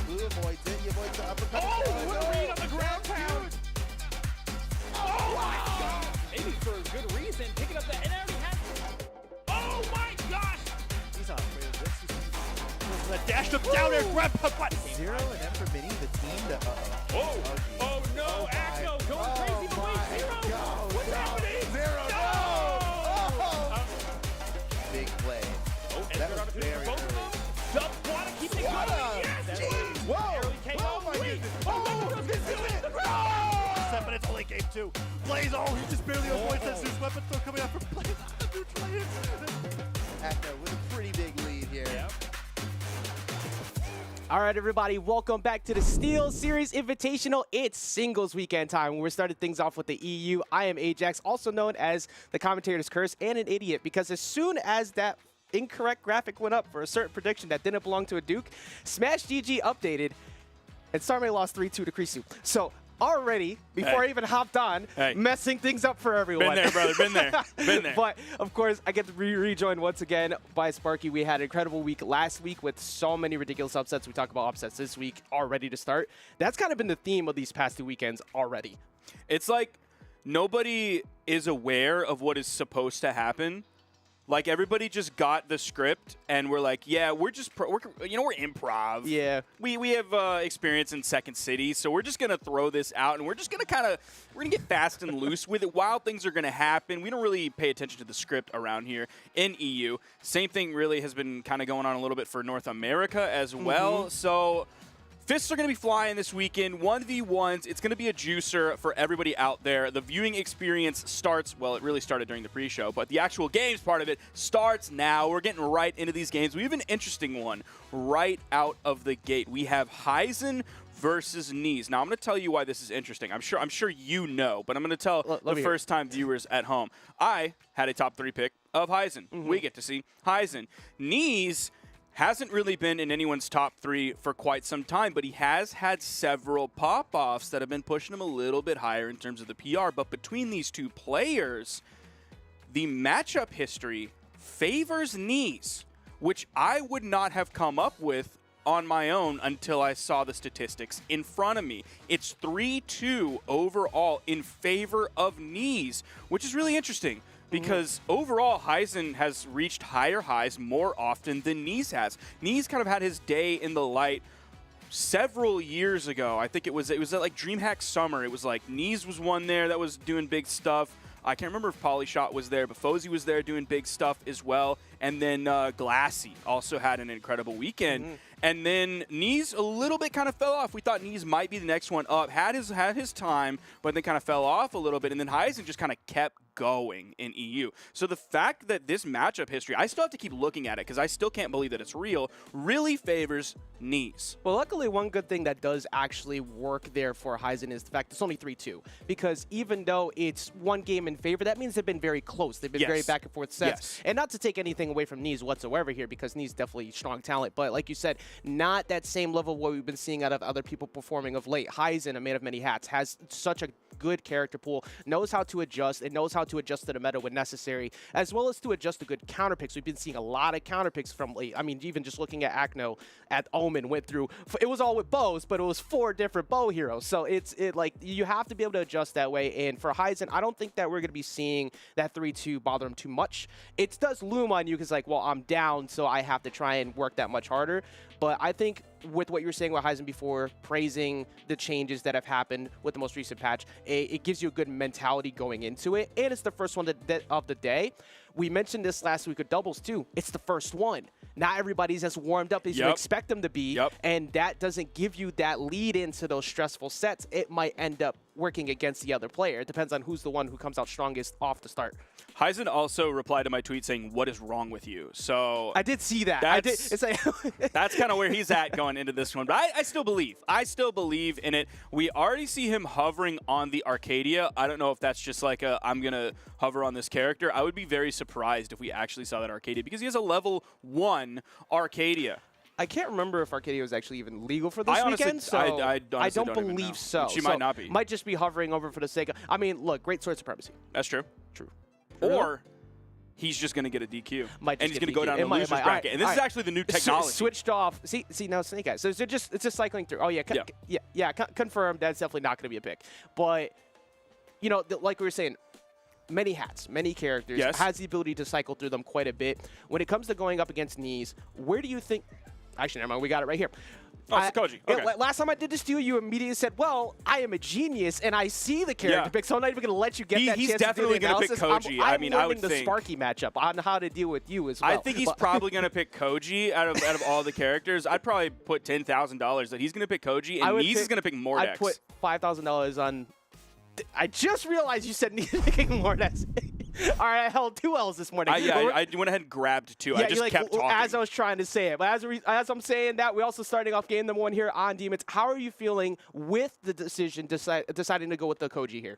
Speaker 5: Blue avoids it. He avoids the uppercut.
Speaker 2: Oh, what a read on the ground pound! Oh, my God!
Speaker 6: Maybe for a good reason, picking up the, and
Speaker 5: Dashed him down there, grabbed the butt.
Speaker 6: 0 and M for Mini, the team that,
Speaker 2: Oh, oh no, Acno going crazy, but wait, Zero.
Speaker 6: God.
Speaker 2: What's happening?
Speaker 6: Zero,
Speaker 2: No!
Speaker 6: Big play.
Speaker 2: Oh, and
Speaker 6: That
Speaker 2: they're
Speaker 6: was
Speaker 2: on a bit
Speaker 6: very
Speaker 2: for both of them. Dub Swada keeping it going. Yes!
Speaker 6: Jeez. Whoa.
Speaker 2: Barely came
Speaker 6: Oh,
Speaker 2: off.
Speaker 6: my
Speaker 2: Wait.
Speaker 6: goodness.
Speaker 2: Oh,
Speaker 6: Oh,
Speaker 2: this is
Speaker 6: this is
Speaker 2: it.
Speaker 6: it.
Speaker 5: But it's only game 2. Blaze, he just barely avoids that Zeus weapon throw coming out from Blaze.
Speaker 6: Acno with a pretty big lead here.
Speaker 2: Yep.
Speaker 7: All right, everybody, welcome back to the SteelSeries Invitational. It's singles weekend time. We're starting things off with the EU. I am Ajax, also known as the commentator's curse and an idiot, because as soon as that incorrect graphic went up for a certain prediction that didn't belong to a Duke, Smash GG updated, and Starmie lost 3-2 to Krisu. So already, before I even hopped on, messing things up for everyone.
Speaker 4: Been there, brother. Been there. Been there.
Speaker 7: But, of course, I get to rejoin once again by Sparky. We had an incredible week last week with so many ridiculous upsets. We talk about upsets this week already to start. That's kind of been the theme of these past 2 weekends already.
Speaker 4: It's like nobody is aware of what is supposed to happen. Like, everybody just got the script, and we're like, yeah, we're just, we're improv.
Speaker 7: Yeah.
Speaker 4: We have experience in Second City, so we're just going to throw this out, and we're just going to we're going to get fast and loose with it. Wild things are going to happen. We don't really pay attention to the script around here in EU. Same thing really has been kind of going on a little bit for North America as well. So fists are going to be flying this weekend, 1v1s. It's going to be a juicer for everybody out there. The viewing experience starts, well, it really started during the pre-show, but the actual games part of it starts now. We're getting right into these games. We have an interesting one right out of the gate. We have Heisen versus Knees. Now, I'm going to tell you why this is interesting. I'm sure you know, but I'm going to tell the first-time viewers at home. I had a top 3 pick of Heisen. We get to see Heisen. Knees hasn't really been in anyone's top 3 for quite some time, but he has had several pop-offs that have been pushing him a little bit higher in terms of the PR. But between these two players, the matchup history favors Knees, which I would not have come up with on my own until I saw the statistics in front of me. It's 3-2 overall in favor of Knees, which is really interesting. Because overall, Heisen has reached higher highs more often than Knees has. Knees kind of had his day in the light several years ago. I think it was at like DreamHack Summer. It was like Knees was one there that was doing big stuff. I can't remember if Polyshot was there, but Fosse was there doing big stuff as well. And then Glassy also had an incredible weekend. And then Knees a little bit kind of fell off. We thought Knees might be the next one up. Had his time, but then kind of fell off a little bit. And then Heisen just kind of kept going in EU. So the fact that this matchup history, I still have to keep looking at it because I still can't believe that it's real, really favors Knees.
Speaker 7: Well, luckily, one good thing that does actually work there for Heisen is the fact it's only 3-2. Because even though it's one game in favor, that means they've been very close. They've been very back and forth sets. And not to take anything away from Knees whatsoever here, because Knees definitely strong talent. But like you said, not that same level of what we've been seeing out of other people performing of late. Heisen, a man of many hats, has such a good character pool, knows how to adjust, and knows how to adjust to the meta when necessary, as well as to adjust to good counter picks. We've been seeing a lot of counter picks from late. I mean, even just looking at Acno at Omen went through, it was all with bows, but it was 4 different bow heroes. So it's like you have to be able to adjust that way. And for Heisen, I don't think that we're going to be seeing that 3-2 bother him too much. It does loom on you because like, well, I'm down, so I have to try and work that much harder. But I think with what you were saying about Heisen before, praising the changes that have happened with the most recent patch, it gives you a good mentality going into it. And it's the first one of the day. We mentioned this last week with doubles too. It's the first one. Not everybody's as warmed up as you expect them to be. And that doesn't give you that lead into those stressful sets. It might end up working against the other player. It depends on who's the one who comes out strongest off the start.
Speaker 4: Heisen also replied to my tweet saying, "What is wrong with you?" So
Speaker 7: I did see that. It's like
Speaker 4: that's kind of where he's at going into this one. But I still believe. I still believe in it. We already see him hovering on the Arcadia. I don't know if that's just like I'm going to hover on this character. I would be very surprised if we actually saw that Arcadia because he has a level 1 Arcadia.
Speaker 7: I can't remember if Arcadia was actually even legal for this weekend, so
Speaker 4: I
Speaker 7: don't believe so.
Speaker 4: She might not be.
Speaker 7: Might just be hovering over for the sake of... I mean, look, great sword supremacy.
Speaker 4: That's true.
Speaker 7: True.
Speaker 4: Or he's just going to get a DQ.
Speaker 7: And
Speaker 4: he's going to go down the loser's bracket. And this is actually the new technology.
Speaker 7: Switched off. See now Snake Eyes. So it's just cycling through. Oh, yeah. Confirmed. That's definitely not going to be a pick. But, you know, like we were saying, many hats, many characters, has the ability to cycle through them quite a bit. When it comes to going up against Knees, where do you think Actually, never mind. We got it right here.
Speaker 4: Oh, it's Koji. Okay.
Speaker 7: Last time I did this to you, you immediately said, well, I am a genius, and I see the character pick, so I'm not even going to let you get that
Speaker 4: He's
Speaker 7: chance to do
Speaker 4: definitely
Speaker 7: the
Speaker 4: going to pick
Speaker 7: analysis.
Speaker 4: Koji.
Speaker 7: I'm
Speaker 4: I mean, I would
Speaker 7: learning the
Speaker 4: think.
Speaker 7: Sparky matchup on how to deal with you as well.
Speaker 4: I think he's probably going to pick Koji out of all the characters. I'd probably put $10,000 that he's going to pick Koji, and Neez is going to pick Mordex.
Speaker 7: I'd put $5,000 on... I just realized you said Neez picking Mordex. All right, I held 2 L's this morning.
Speaker 4: I went ahead and grabbed 2.
Speaker 7: Yeah,
Speaker 4: I just kept talking.
Speaker 7: As I was trying to say it. But as I'm saying that, we're also starting off game number 1 here on Demons. How are you feeling with the decision deciding to go with the Koji here?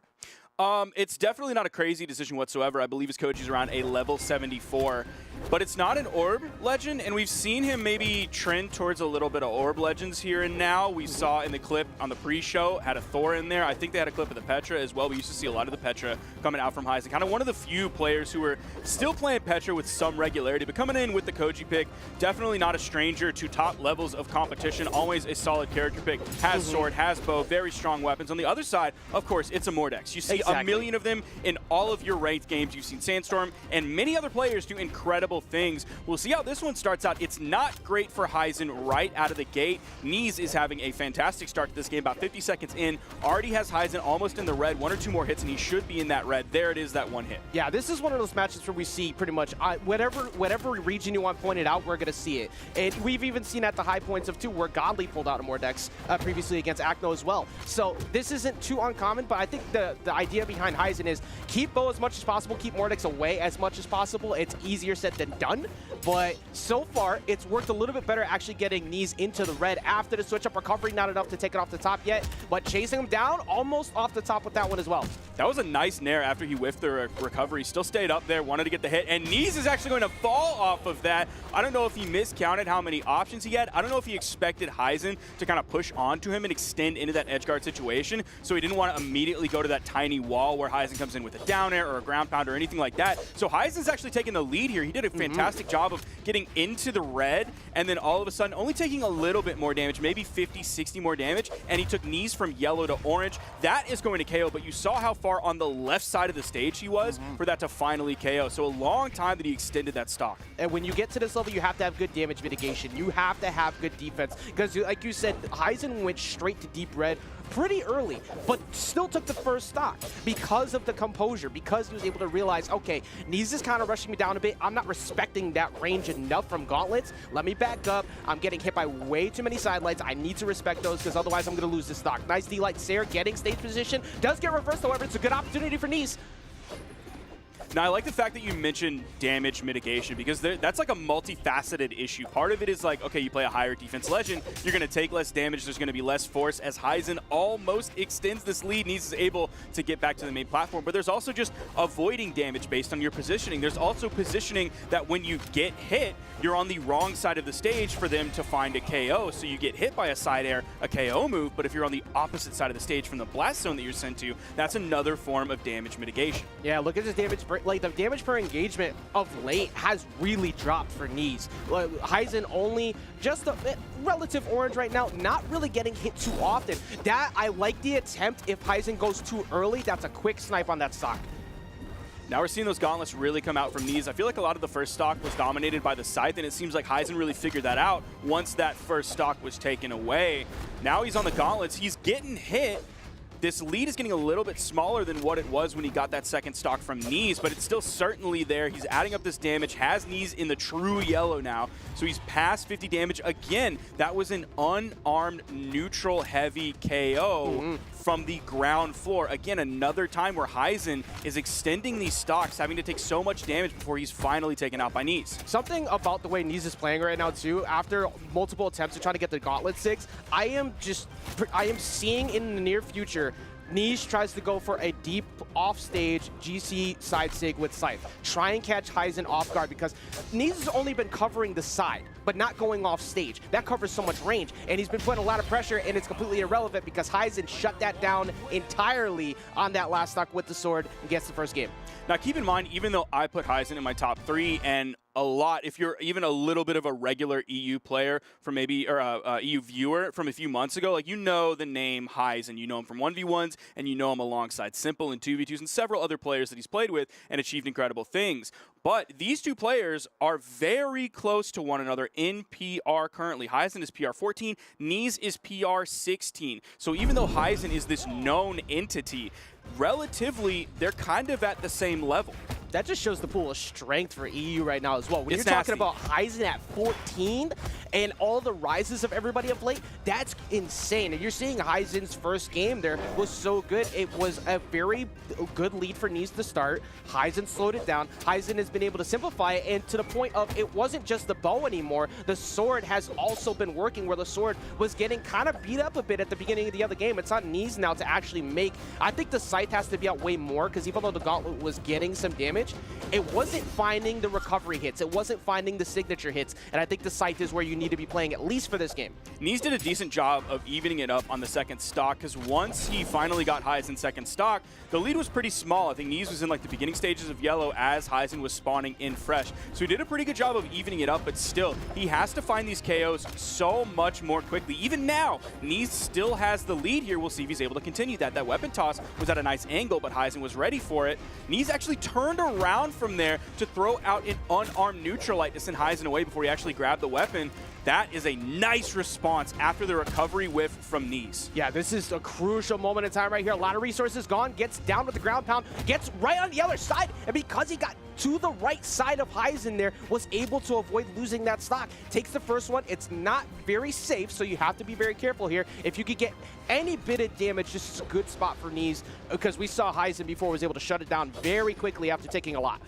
Speaker 4: It's definitely not a crazy decision whatsoever. I believe his Koji's around a level 74. But it's not an Orb Legend, and we've seen him maybe trend towards a little bit of Orb Legends here and now. We saw in the clip on the pre-show, had a Thor in there. I think they had a clip of the Petra as well. We used to see a lot of the Petra coming out from Heisen. Kind of one of the few players who were still playing Petra with some regularity, but coming in with the Koji pick, definitely not a stranger to top levels of competition. Always a solid character pick. Has sword, has bow, very strong weapons. On the other side, of course, it's a Mordex. You see a million of them in all of your ranked games. You've seen Sandstorm and many other players do incredible things. We'll see how this one starts out. It's not great for Heisen right out of the gate. Neez is having a fantastic start to this game. About 50 seconds in, already has Heisen almost in the red. 1 or 2 more hits, and he should be in that red. There it is, that 1 hit.
Speaker 7: Yeah, this is one of those matches where we see pretty much whatever region you want pointed out, we're going to see it. And we've even seen at the high points of 2 where Godly pulled out a Mordex previously against Acno as well. So this isn't too uncommon, but I think the idea behind Heisen is keep bow as much as possible, keep Mordex away as much as possible. It's easier said than done, but so far it's worked a little bit better actually getting Neez into the red after the switch up recovery. Not enough to take it off the top yet, but chasing him down almost off the top with that one as well.
Speaker 4: That was a nice nair after he whiffed the recovery. Still stayed up there, wanted to get the hit, and Neez is actually going to fall off of that. I don't know if he miscounted how many options he had. I don't know if he expected Heisen to kind of push onto him and extend into that edgeguard situation, so he didn't want to immediately go to that tiny wall where Heisen comes in with a down air or a ground pound or anything like that. So Heisen's actually taking the lead here. He did a fantastic job of getting into the red, and then all of a sudden only taking a little bit more damage, maybe 50, 60 more damage, and he took Neez from yellow to orange. That is going to KO, but you saw how far on the left side of the stage he was for that to finally KO. So a long time that he extended that stock.
Speaker 7: And when you get to this level, you have to have good damage mitigation. You have to have good defense, because like you said, Heisen went straight to deep red pretty early, but still took the first stock because of the composure, because he was able to realize, okay, Neez is kind of rushing me down a bit. I'm not respecting that range enough from gauntlets. Let me back up. I'm getting hit by way too many sidelights. I need to respect those, because otherwise I'm going to lose this stock. Nice D-Light Sayer getting stage position. Does get reversed, however. It's a good opportunity for Neez.
Speaker 4: Now, I like the fact that you mentioned damage mitigation, because that's like a multifaceted issue. Part of it is like, okay, you play a higher defense legend, you're going to take less damage, there's going to be less force. As Heisen almost extends this lead, Neez is able to get back to the main platform. But there's also just avoiding damage based on your positioning. There's also positioning that when you get hit, you're on the wrong side of the stage for them to find a KO. So you get hit by a side air, a KO move, but if you're on the opposite side of the stage from the blast zone that you're sent to, that's another form of damage mitigation.
Speaker 7: Yeah, look at this damage. Like, the damage per engagement of late has really dropped for Neez. Heisen only just a relative orange right now, not really getting hit too often. That, I like the attempt. If Heisen goes too early, that's a quick snipe on that stock.
Speaker 4: Now we're seeing those gauntlets really come out from Neez. I feel like a lot of the first stock was dominated by the scythe, and it seems like Heisen really figured that out once that first stock was taken away. Now he's on the gauntlets. He's getting hit. This lead is getting a little bit smaller than what it was when he got that second stock from Neez, but it's still certainly there. He's adding up this damage, has Neez in the true yellow now, so he's past 50 damage. Again, that was an unarmed, neutral, heavy KO from the ground floor. Again, another time where Heisen is extending these stocks, having to take so much damage before he's finally taken out by Neez.
Speaker 7: Something about the way Neez is playing right now, too, after multiple attempts to try to get the Gauntlet 6, I am seeing in the near future Neez tries to go for a deep offstage GC side sig with Scythe. Try and catch Heisen off guard, because Neez has only been covering the side, but not going off stage. That covers so much range, and he's been putting a lot of pressure, and it's completely irrelevant because Heisen shut that down entirely on that last stock with the sword and gets the first game.
Speaker 4: Now keep in mind, even though I put Heisen in my top 3, and a lot, if you're even a little bit of a regular EU player from maybe, or a EU viewer from a few months ago, like, you know the name Heisen. You know him from 1v1s, and you know him alongside Simple and 2v2s and several other players that he's played with and achieved incredible things. But these two players are very close to one another in PR currently. Heisen is PR 14, Knees is PR 16. So even though Heisen is this known entity, relatively, they're kind of at the same level.
Speaker 7: That just shows the pool of strength for EU right now as well. When
Speaker 4: It's
Speaker 7: you're talking
Speaker 4: nasty.
Speaker 7: about Heisen at 14 and all the rises of everybody of late, that's insane. And you're seeing Heisen's first game there was so good. It was a very good lead for Knees to start. Heisen slowed it down. Heisen has been able to simplify it, and to the point of it wasn't just the bow anymore. The sword has also been working, where the sword was getting kind of beat up a bit at the beginning of the other game. It's on Knees now to actually make. I think the scythe has to be out way more, because even though the gauntlet was getting some damage, it wasn't finding the recovery hits. It wasn't finding the signature hits. And I think the scythe is where you need to be playing, at least for this game.
Speaker 4: Knees did a decent job of evening it up on the second stock, because once he finally got Heisen's second stock, the lead was pretty small. I think Knees was in like the beginning stages of yellow as Heisen was spawning in fresh. So he did a pretty good job of evening it up, but still, he has to find these KOs so much more quickly. Even now, Knees still has the lead here. We'll see if he's able to continue that. That weapon toss was at a nice angle, but Heisen was ready for it. Knees actually turned around from there to throw out an unarmed neutral light to send Heisen away before he actually grabbed the weapon. That is a nice response after the recovery whiff from Knees.
Speaker 7: Yeah, this is a crucial moment in time right here. A lot of resources gone, gets down with the ground pound, gets right on the other side, and because he got to the right side of Heisen there, was able to avoid losing that stock. Takes the first one. It's not very safe, so you have to be very careful here. If you could get any bit of damage, this is a good spot for Knees, because we saw Heisen before was able to shut it down very quickly after taking a lot.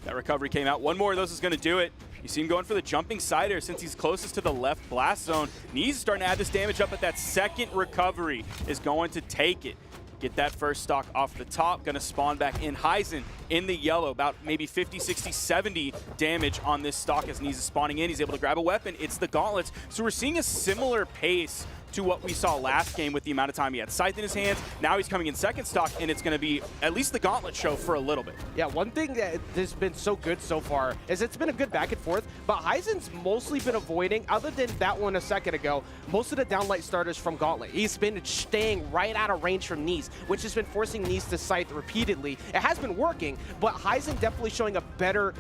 Speaker 4: That recovery came out. One more of those is going to do it. You see him going for the jumping cider since he's closest to the left blast zone. Knees is starting to add this damage up, but that second recovery is going to take it. Get that first stock off the top. Going to spawn back in. Heisen in the yellow, about maybe 50, 60, 70 damage on this stock as Knees is spawning in. He's able to grab a weapon. It's the gauntlets. So we're seeing a similar pace to what we saw last game with the amount of time he had scythe in his hands. Now he's coming in second stock, and it's going to be at least the gauntlet show for a little bit.
Speaker 7: Yeah, one thing that has been so good so far is it's been a good back and forth, but Heisen's mostly been avoiding, other than that one a second ago, most of the downlight starters from Gauntlet. He's been staying right out of range from Knees, which has been forcing Knees to scythe repeatedly. It has been working, but Heisen definitely showing a better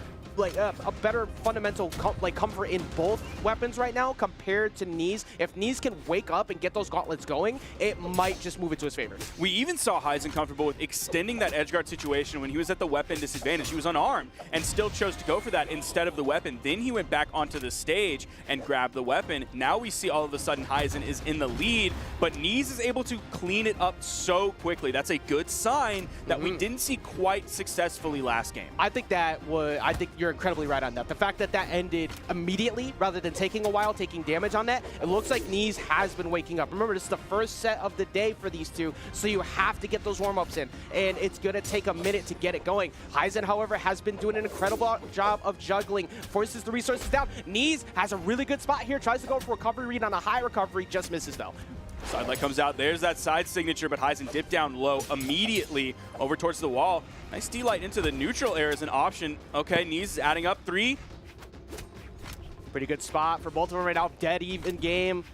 Speaker 7: fundamental comfort in both weapons right now compared to Knees. If Knees can wake up and get those gauntlets going, it might just move it to his favor.
Speaker 4: We even saw Heisen comfortable with extending that edgeguard situation when he was at the weapon disadvantage. He was unarmed and still chose to go for that instead of the weapon. Then he went back onto the stage and grabbed the weapon. Now we see all of a sudden Heisen is in the lead, but Knees is able to clean it up so quickly. That's a good sign that we didn't see quite successfully last game.
Speaker 7: I think you're incredibly right on that. The fact that that ended immediately rather than taking a while, taking damage on that, it looks like Knees has been waking up. Remember, this is the first set of the day for these two, so you have to get those warm-ups in, and it's going to take a minute to get it going. Heisen, however, has been doing an incredible job of juggling, forces the resources down. Knees has a really good spot here, tries to go for recovery read on a high recovery, just misses though.
Speaker 4: Sidelight comes out. There's that side signature, but Heisen dipped down low immediately over towards the wall. Nice D-light into the neutral air is an option. Okay, Knees is adding up 3.
Speaker 7: Pretty good spot for both of them right now. Dead even game.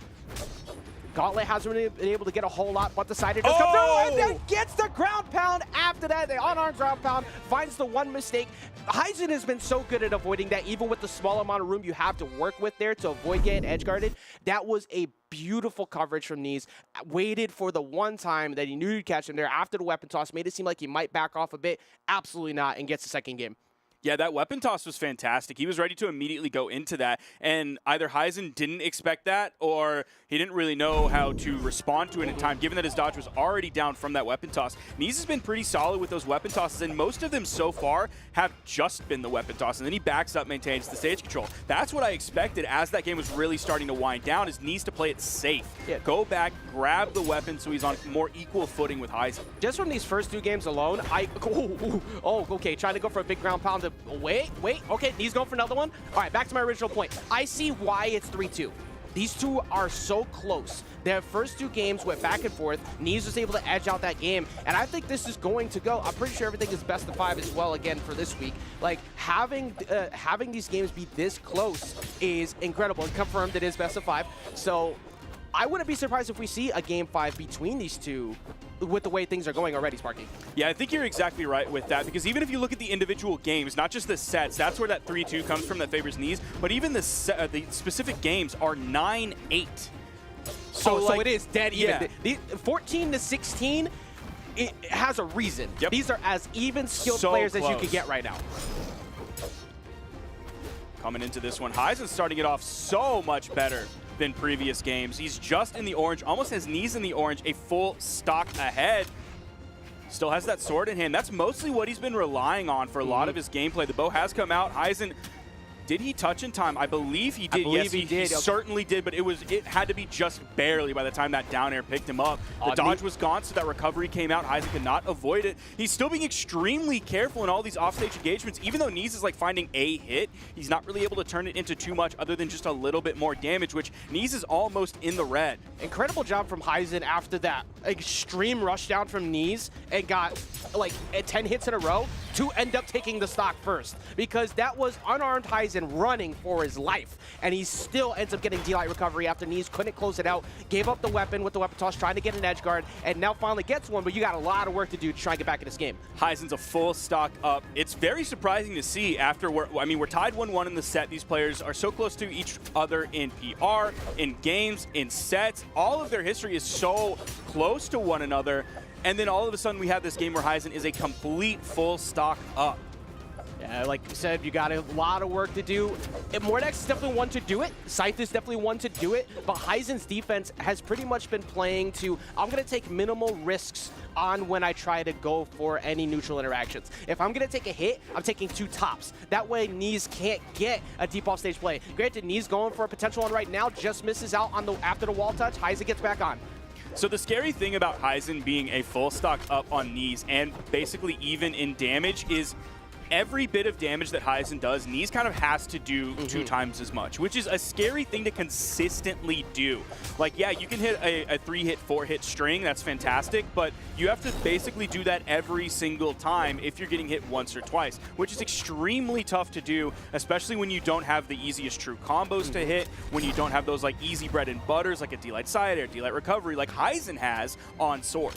Speaker 7: Gauntlet hasn't really been able to get a whole lot, but the cider does come through and then gets the ground pound after that. The unarmed ground pound finds the one mistake. Heisen has been so good at avoiding that, even with the small amount of room you have to work with there to avoid getting edge guarded. That was a beautiful coverage from Knees. Waited for the one time that he knew he'd catch him there after the weapon toss. Made it seem like he might back off a bit. Absolutely not, and gets the second game.
Speaker 4: Yeah, that weapon toss was fantastic. He was ready to immediately go into that, and either Heisen didn't expect that or he didn't really know how to respond to it in time, given that his dodge was already down from that weapon toss. Knees has been pretty solid with those weapon tosses, and most of them so far have just been the weapon toss, and then he backs up, maintains the stage control. That's what I expected as that game was really starting to wind down, is Knees to play it safe. Yeah. Go back, grab the weapon so he's on more equal footing with Heisen.
Speaker 7: Just from these first 2 games alone, okay, trying to go for a big ground pound to wait, okay, Knees going for another one. All right, back to my original point. I see why it's 3-2. These two are so close. Their first 2 games went back and forth. Knees was able to edge out that game, and I think this is going to go. I'm pretty sure everything is best of 5 as well again for this week. Like, having these games be this close is incredible. And confirmed it is best of 5. So I wouldn't be surprised if we see a Game 5 between these two with the way things are going already, Sparky.
Speaker 4: Yeah, I think you're exactly right with that, because even if you look at the individual games, not just the sets, that's where that 3-2 comes from that favors Knees, but even the specific games are 9-8.
Speaker 7: So it is dead even.
Speaker 4: Yeah.
Speaker 7: The 14 to 16, it has a reason.
Speaker 4: Yep.
Speaker 7: These are as even skilled
Speaker 4: So
Speaker 7: players as you
Speaker 4: close.
Speaker 7: could get right now.
Speaker 4: Coming into this one, Heisen starting it off so much better than previous games. He's just in the orange, almost has Knees in the orange, a full stock ahead. Still has that sword in hand. That's mostly what he's been relying on for a lot of his gameplay. The bow has come out. Heisen, did he touch in time? I believe he did.
Speaker 7: I believe
Speaker 4: yes,
Speaker 7: he did.
Speaker 4: He certainly did, but it had to be just barely by the time that down air picked him up. The dodge was gone, so that recovery came out. Heisen could not avoid it. He's still being extremely careful in all these offstage engagements. Even though Knees is like finding a hit, he's not really able to turn it into too much other than just a little bit more damage, which Knees is almost in the red.
Speaker 7: Incredible job from Heisen after that extreme rush down from Knees and got like 10 hits in a row to end up taking the stock first, because that was unarmed Heisen running for his life, and he still ends up getting D-Light recovery after Knees couldn't close it out, gave up the weapon with the weapon toss, trying to get an edge guard, and now finally gets one, but you got a lot of work to do to try and get back in this game.
Speaker 4: Heisen's a full stock up. It's very surprising to see after we're tied 1-1 in the set. These players are so close to each other in PR, in games, in sets. All of their history is so close to one another. And then all of a sudden we have this game where Heisen is a complete full stock up.
Speaker 7: Yeah, like you said, you got a lot of work to do. And Mordex is definitely one to do it. Scythe is definitely one to do it. But Heisen's defense has pretty much been playing to, I'm going to take minimal risks on when I try to go for any neutral interactions. If I'm going to take a hit, I'm taking 2 tops. That way, Knees can't get a deep off-stage play. Granted, Knees going for a potential one right now, just misses out on after the wall touch. Heisen gets back on.
Speaker 4: So the scary thing about Heisen being a full stock up on Knees and basically even in damage is every bit of damage that Heisen does, Knees kind of has to do 2 times as much, which is a scary thing to consistently do. Like, yeah, you can hit a 3-hit, 4-hit string, that's fantastic, but you have to basically do that every single time if you're getting hit once or twice, which is extremely tough to do, especially when you don't have the easiest true combos to hit, when you don't have those like easy bread and butters like a D-Light side or D-Light recovery like Heisen has on sword.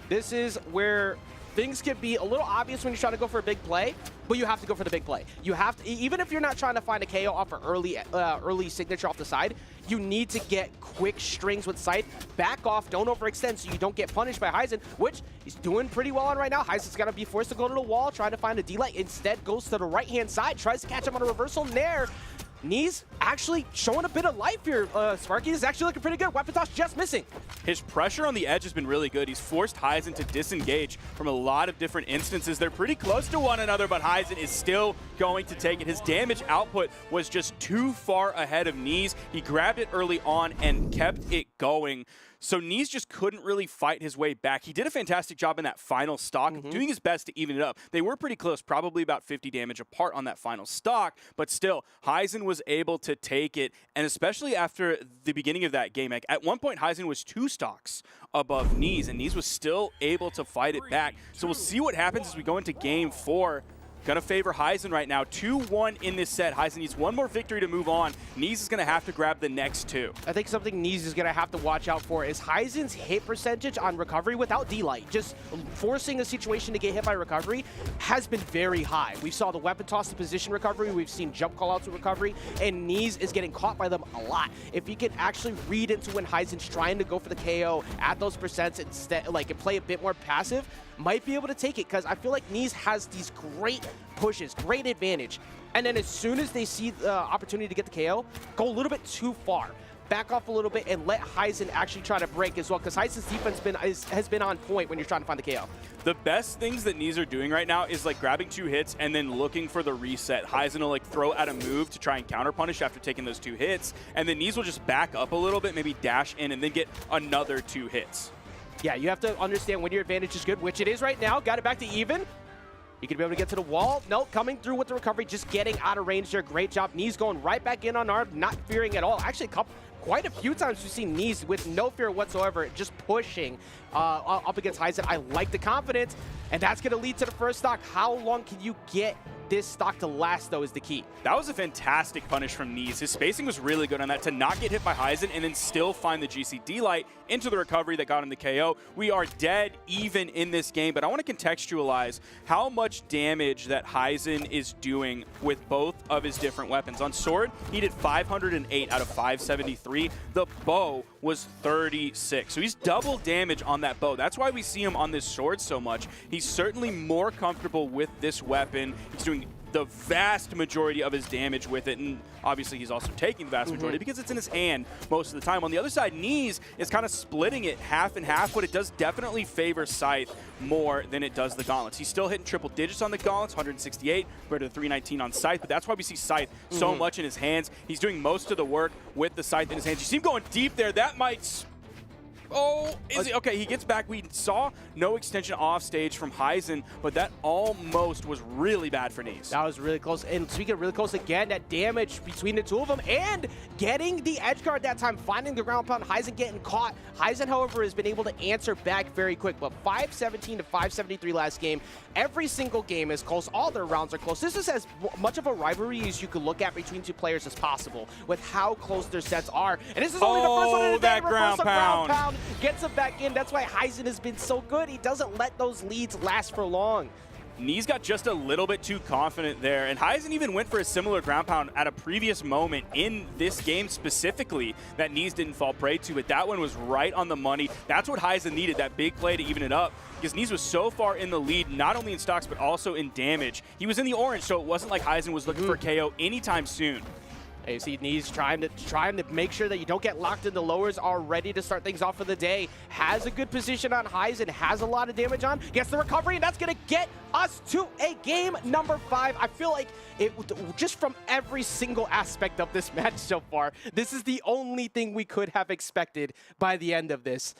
Speaker 7: This is where things can be a little obvious when you're trying to go for a big play, but you have to go for the big play. You have to, even if you're not trying to find a KO off an early signature off the side, you need to get quick strings with Scythe. Back off, don't overextend so you don't get punished by Heisen, which he's doing pretty well on right now. Heisen's going to be forced to go to the wall, trying to find a D-Light. Instead, goes to the right-hand side, tries to catch him on a reversal nair. Knees actually showing a bit of life here. Sparky is actually looking pretty good. Weapon toss just missing.
Speaker 4: His pressure on the edge has been really good. He's forced Heisen to disengage from a lot of different instances. They're pretty close to one another, but Heisen is still going to take it. His damage output was just too far ahead of Knees. He grabbed it early on and kept it going. So Knees just couldn't really fight his way back. He did a fantastic job in that final stock, doing his best to even it up. They were pretty close, probably about 50 damage apart on that final stock, but still, Heisen was able to take it, and especially after the beginning of that game, like at one point, Heisen was 2 stocks above Knees, and Knees was still able to fight it back. So we'll see what happens as we go into game 4. Gonna favor Heisen right now. 2-1 in this set. Heisen needs one more victory to move on. Knees is gonna have to grab the next 2.
Speaker 7: I think something Knees is gonna have to watch out for is Heisen's hit percentage on recovery without D-Light. Just forcing a situation to get hit by recovery has been very high. We saw the weapon toss to position recovery. We've seen jump callouts with recovery, and Knees is getting caught by them a lot. If he can actually read into when Heisen's trying to go for the KO at those percents instead, like, and play a bit more passive, might be able to take it, because I feel like Knees has these great pushes, great advantage. And then as soon as they see the opportunity to get the KO, go a little bit too far. Back off a little bit and let Heisen actually try to break as well, because Heisen's defense has been on point when you're trying to find the KO.
Speaker 4: The best things that Knees are doing right now is like grabbing 2 hits and then looking for the reset. Heisen will like throw out a move to try and counter punish after taking those 2 hits, and then Knees will just back up a little bit, maybe dash in, and then get another 2 hits.
Speaker 7: Yeah, you have to understand when your advantage is good, which it is right now. Got it back to even. You can be able to get to the wall. Nope, coming through with the recovery, just getting out of range there. Great job. Knees going right back in unarmed, not fearing at all. Actually, quite a few times we've seen Knees with no fear whatsoever, just pushing up against Heisen. I like the confidence, and that's going to lead to the first stock. How long can you get this stock to last, though, is the key.
Speaker 4: That was a fantastic punish from Knees. His spacing was really good on that to not get hit by Heisen and then still find the GCD light into the recovery that got him the KO. We are dead even in this game, but I want to contextualize how much damage that Heisen is doing with both of his different weapons. On Sword, he did 508 out of 573. The bow was 36. So he's double damage on that bow. That's why we see him on this sword so much. He's certainly more comfortable with this weapon. He's doing the vast majority of his damage with it, and obviously he's also taking the vast majority because it's in his hand most of the time. On the other side, Knees is kind of splitting it half and half, but it does definitely favor Scythe more than it does the Gauntlets. He's still hitting triple digits on the Gauntlets, 168 compared to the 319 on Scythe, but that's why we see Scythe so much in his hands. He's doing most of the work with the Scythe in his hands. You see him going deep there. That might... Oh, is he? Okay, he gets back. We saw no extension off stage from Heisen, but that almost was really bad for Knees.
Speaker 7: That was really close. And speaking of really close again, that damage between the two of them and getting the edge guard that time, finding the ground pound, Heisen getting caught. Heisen, however, has been able to answer back very quick, but 517 to 573 last game. Every single game is close. All their rounds are close. This is as much of a rivalry as you could look at between two players as possible with how close their sets are. And this is only the first one in the day.
Speaker 4: That ground pound.
Speaker 7: Gets him back in. That's why Heisen has been so good. He doesn't let those leads last for long.
Speaker 4: Knees got just a little bit too confident there, and Heisen even went for a similar ground pound at a previous moment in this game specifically that Knees didn't fall prey to, but that one was right on the money. That's what Heisen needed, that big play to even it up, because Knees was so far in the lead, not only in stocks, but also in damage. He was in the orange, so it wasn't like Heisen was looking for a KO anytime soon.
Speaker 7: You see Knees trying to make sure that you don't get locked into lowers, are ready to start things off for the day. Has a good position on Heisen, has a lot of damage on, gets the recovery, and that's going to get us to a game number 5. I feel like it just from every single aspect of this match so far, this is the only thing we could have expected by the end of this.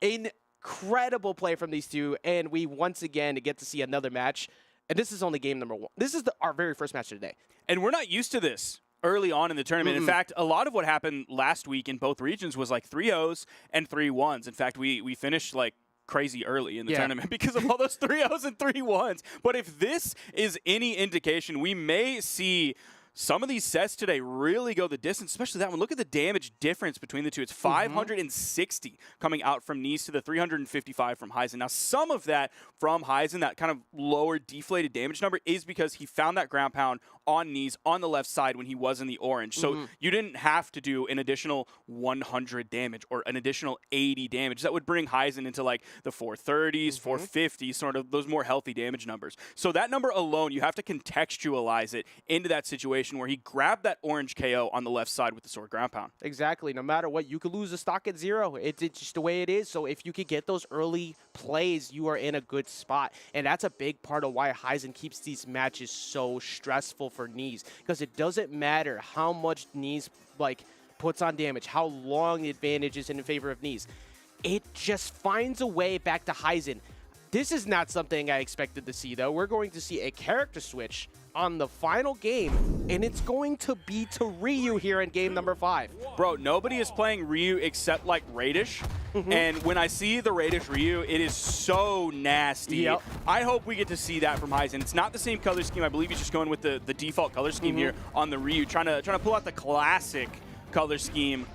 Speaker 7: Incredible play from these two, and we once again get to see another match. And this is only game number 1. This is our very first match of the day.
Speaker 4: And we're not used to this early on in the tournament. In fact, a lot of what happened last week in both regions was like 3-0s and 3-1s. In fact, we finished like crazy early in the tournament because of all those 3-0s and 3-1s. But if this is any indication, we may see some of these sets today really go the distance, especially that one. Look at the damage difference between the two. It's 560 coming out from Knees to the 355 from Heisen. Now, some of that from Heisen, that kind of lower deflated damage number, is because he found that ground pound on Knees on the left side when he was in the orange. So you didn't have to do an additional 100 damage or an additional 80 damage. That would bring Heisen into like the 430s, 450s, sort of those more healthy damage numbers. So that number alone, you have to contextualize it into that situation where he grabbed that orange KO on the left side with the sword ground pound.
Speaker 7: Exactly. No matter what, you could lose a stock at 0. It's just the way it is. So if you could get those early plays, you are in a good spot. And that's a big part of why Heisen keeps these matches so stressful for Knees, because it doesn't matter how much Knees puts on damage, how long the advantage is in favor of Knees. It just finds a way back to Heisen. This is not something I expected to see, though. We're going to see a character switch on the final game, and it's going to be to Ryu here in game number 5.
Speaker 4: Bro, nobody is playing Ryu except like Radish, and when I see the Radish Ryu, it is so nasty. I hope we get to see that from Heisen. It's not the same color scheme. I believe he's just going with the default color scheme here on the Ryu, trying to pull out the classic color scheme.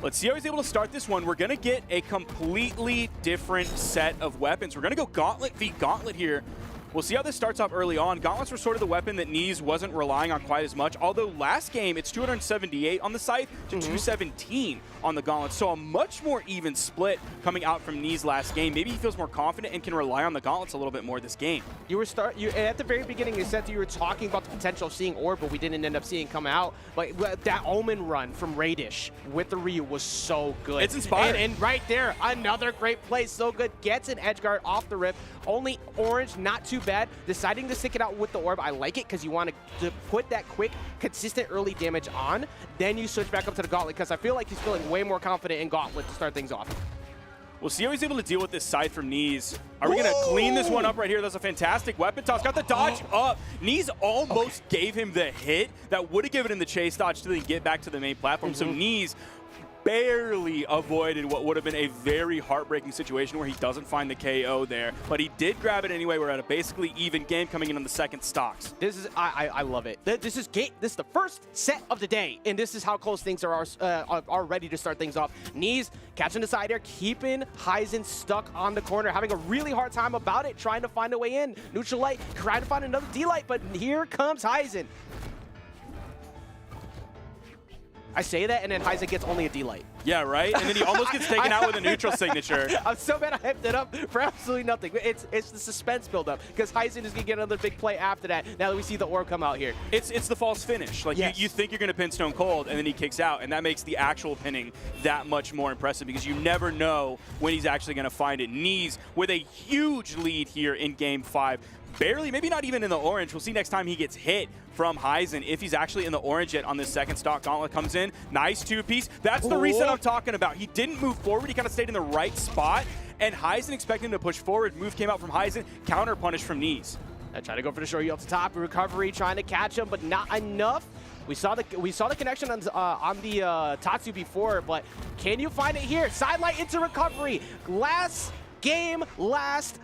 Speaker 4: Let's see how he's able to start this one. We're going to get a completely different set of weapons. We're going to go Gauntlet v. Gauntlet here. We'll see how this starts off early on. Gauntlets were sort of the weapon that Knees wasn't relying on quite as much, although last game it's 278 on the Scythe to 217 on the Gauntlets, so a much more even split coming out from Knees last game. Maybe he feels more confident and can rely on the Gauntlets a little bit more this game.
Speaker 7: At the very beginning, you said that you were talking about the potential of seeing Orb, but we didn't end up seeing come out. But that Omen run from Radish with the Ryu was so good.
Speaker 4: It's inspiring.
Speaker 7: And right there, another great play, so good. Gets an edge guard off the rip. Only orange, not too bad. Deciding to stick it out with the Orb, I like it, because you want to put that quick, consistent early damage on. Then you switch back up to the Gauntlet, because I feel like he's feeling way more confident in Gauntlet to start things off.
Speaker 4: We'll see how he's able to deal with this Scythe from Knees. Are we going to clean this one up right here? That's a fantastic weapon toss. Got the dodge up. Knees almost gave him the hit that would have given him the chase dodge to then get back to the main platform. So Knees barely avoided what would have been a very heartbreaking situation where he doesn't find the KO there, but he did grab it anyway. We're at a basically even game coming in on the second stocks.
Speaker 7: This is I love it. This is the first set of the day, and this is how close things are ready to start things off. Knees catching the side air, keeping Heisen stuck on the corner, having a really hard time about it, trying to find a way in. Neutral light, trying to find another D-light, but here comes Heisen. I say that, and then Heisen gets only a D-light.
Speaker 4: Yeah, right? And then he almost gets taken out with a neutral signature.
Speaker 7: I'm so mad I hyped it up for absolutely nothing. It's the suspense buildup, because Heisen is going to get another big play after that, now that we see the orb come out here.
Speaker 4: It's the false finish. Like,
Speaker 7: yes.
Speaker 4: you think you're going to pin Stone Cold, and then he kicks out, and that makes the actual pinning that much more impressive, because you never know when he's actually going to find it. Knees with a huge lead here in Game 5. Barely, maybe not even in the orange. We'll see next time he gets hit from Heisen if he's actually in the orange yet on this second stock. Gauntlet comes in. Nice two-piece. That's the reset I'm talking about. He didn't move forward. He kind of stayed in the right spot. And Heisen expected him to push forward. Move came out from Heisen. Counter punish from Knees.
Speaker 7: I try to go for the short up the top. Recovery trying to catch him, but not enough. We saw the connection on the Tatsu before, but can you find it here? Sidelight into recovery. Last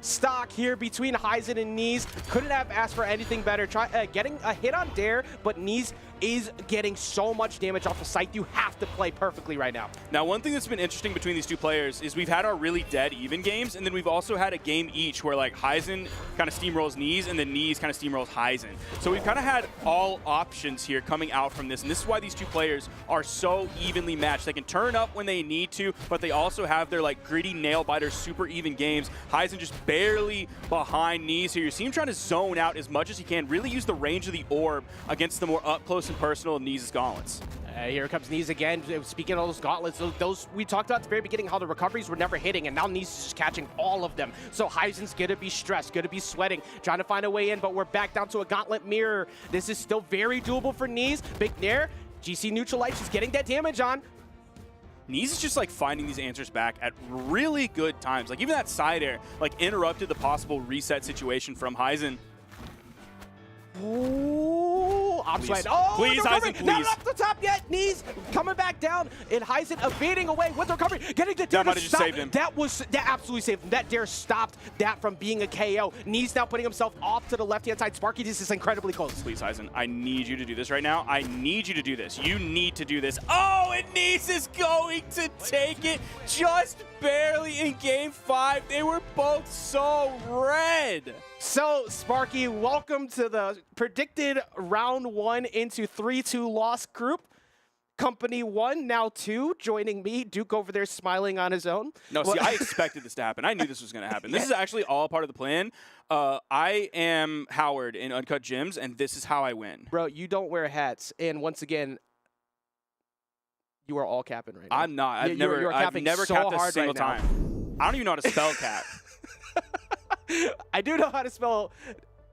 Speaker 7: stock here between Heisen and Knees. Couldn't have asked for anything better. Getting a hit on Dare, but Knees is getting so much damage off the site. You have to play perfectly right now.
Speaker 4: Now, one thing that's been interesting between these two players is we've had our really dead even games, and then we've also had a game each where like Heisen kind of steamrolls Knees, and then Knees kind of steamrolls Heisen. So we've kind of had all options here coming out from this, and this is why these two players are so evenly matched. They can turn up when they need to, but they also have their like gritty nail biter, super even games. Heisen just barely behind Knees here. You see him trying to zone out as much as he can, really use the range of the orb against the more up close and personal Knees' gauntlets.
Speaker 7: Here comes Knees again. Speaking of those gauntlets, those we talked about at the very beginning how the recoveries were never hitting, and now Knees is just catching all of them. So Heisen's gonna be stressed, gonna be sweating, trying to find a way in, but we're back down to a gauntlet mirror. This is still very doable for Knees. Big Nair, GC neutral light, she's getting that damage on.
Speaker 4: Knees is just like finding these answers back at really good times. Like even that side air like interrupted the possible reset situation from Heisen.
Speaker 7: Ooh, I'm sweating. Oh,
Speaker 4: please, Heisen, please.
Speaker 7: Not off the top yet. Knees coming back down, and Heisen evading away with the recovery, getting the dare
Speaker 4: that might
Speaker 7: to
Speaker 4: have just
Speaker 7: stop.
Speaker 4: saved him.
Speaker 7: That absolutely saved him. That dare stopped that from being a KO. Knees now putting himself off to the left-hand side. Sparky, this is incredibly close.
Speaker 4: Please, Heisen, I need you to do this right now. I need you to do this. You need to do this. Oh, and Knees is going to take it just barely in Game 5. They were both so red.
Speaker 7: So, Sparky, welcome to the predicted round 1 into 3-2 loss group. Company 1, now 2, joining me. Duke over there smiling on his own.
Speaker 4: No, see, I expected this to happen. I knew this was going to happen. This is actually all part of the plan. I am Howard in Uncut Gems, and this is how I win.
Speaker 7: Bro, you don't wear hats. And once again, you are all capping right now.
Speaker 4: I'm not. I've
Speaker 7: You're
Speaker 4: never
Speaker 7: capping
Speaker 4: capped
Speaker 7: so
Speaker 4: a
Speaker 7: hard
Speaker 4: single
Speaker 7: right now.
Speaker 4: time. I don't even know how to spell cap.
Speaker 7: I do know how to spell.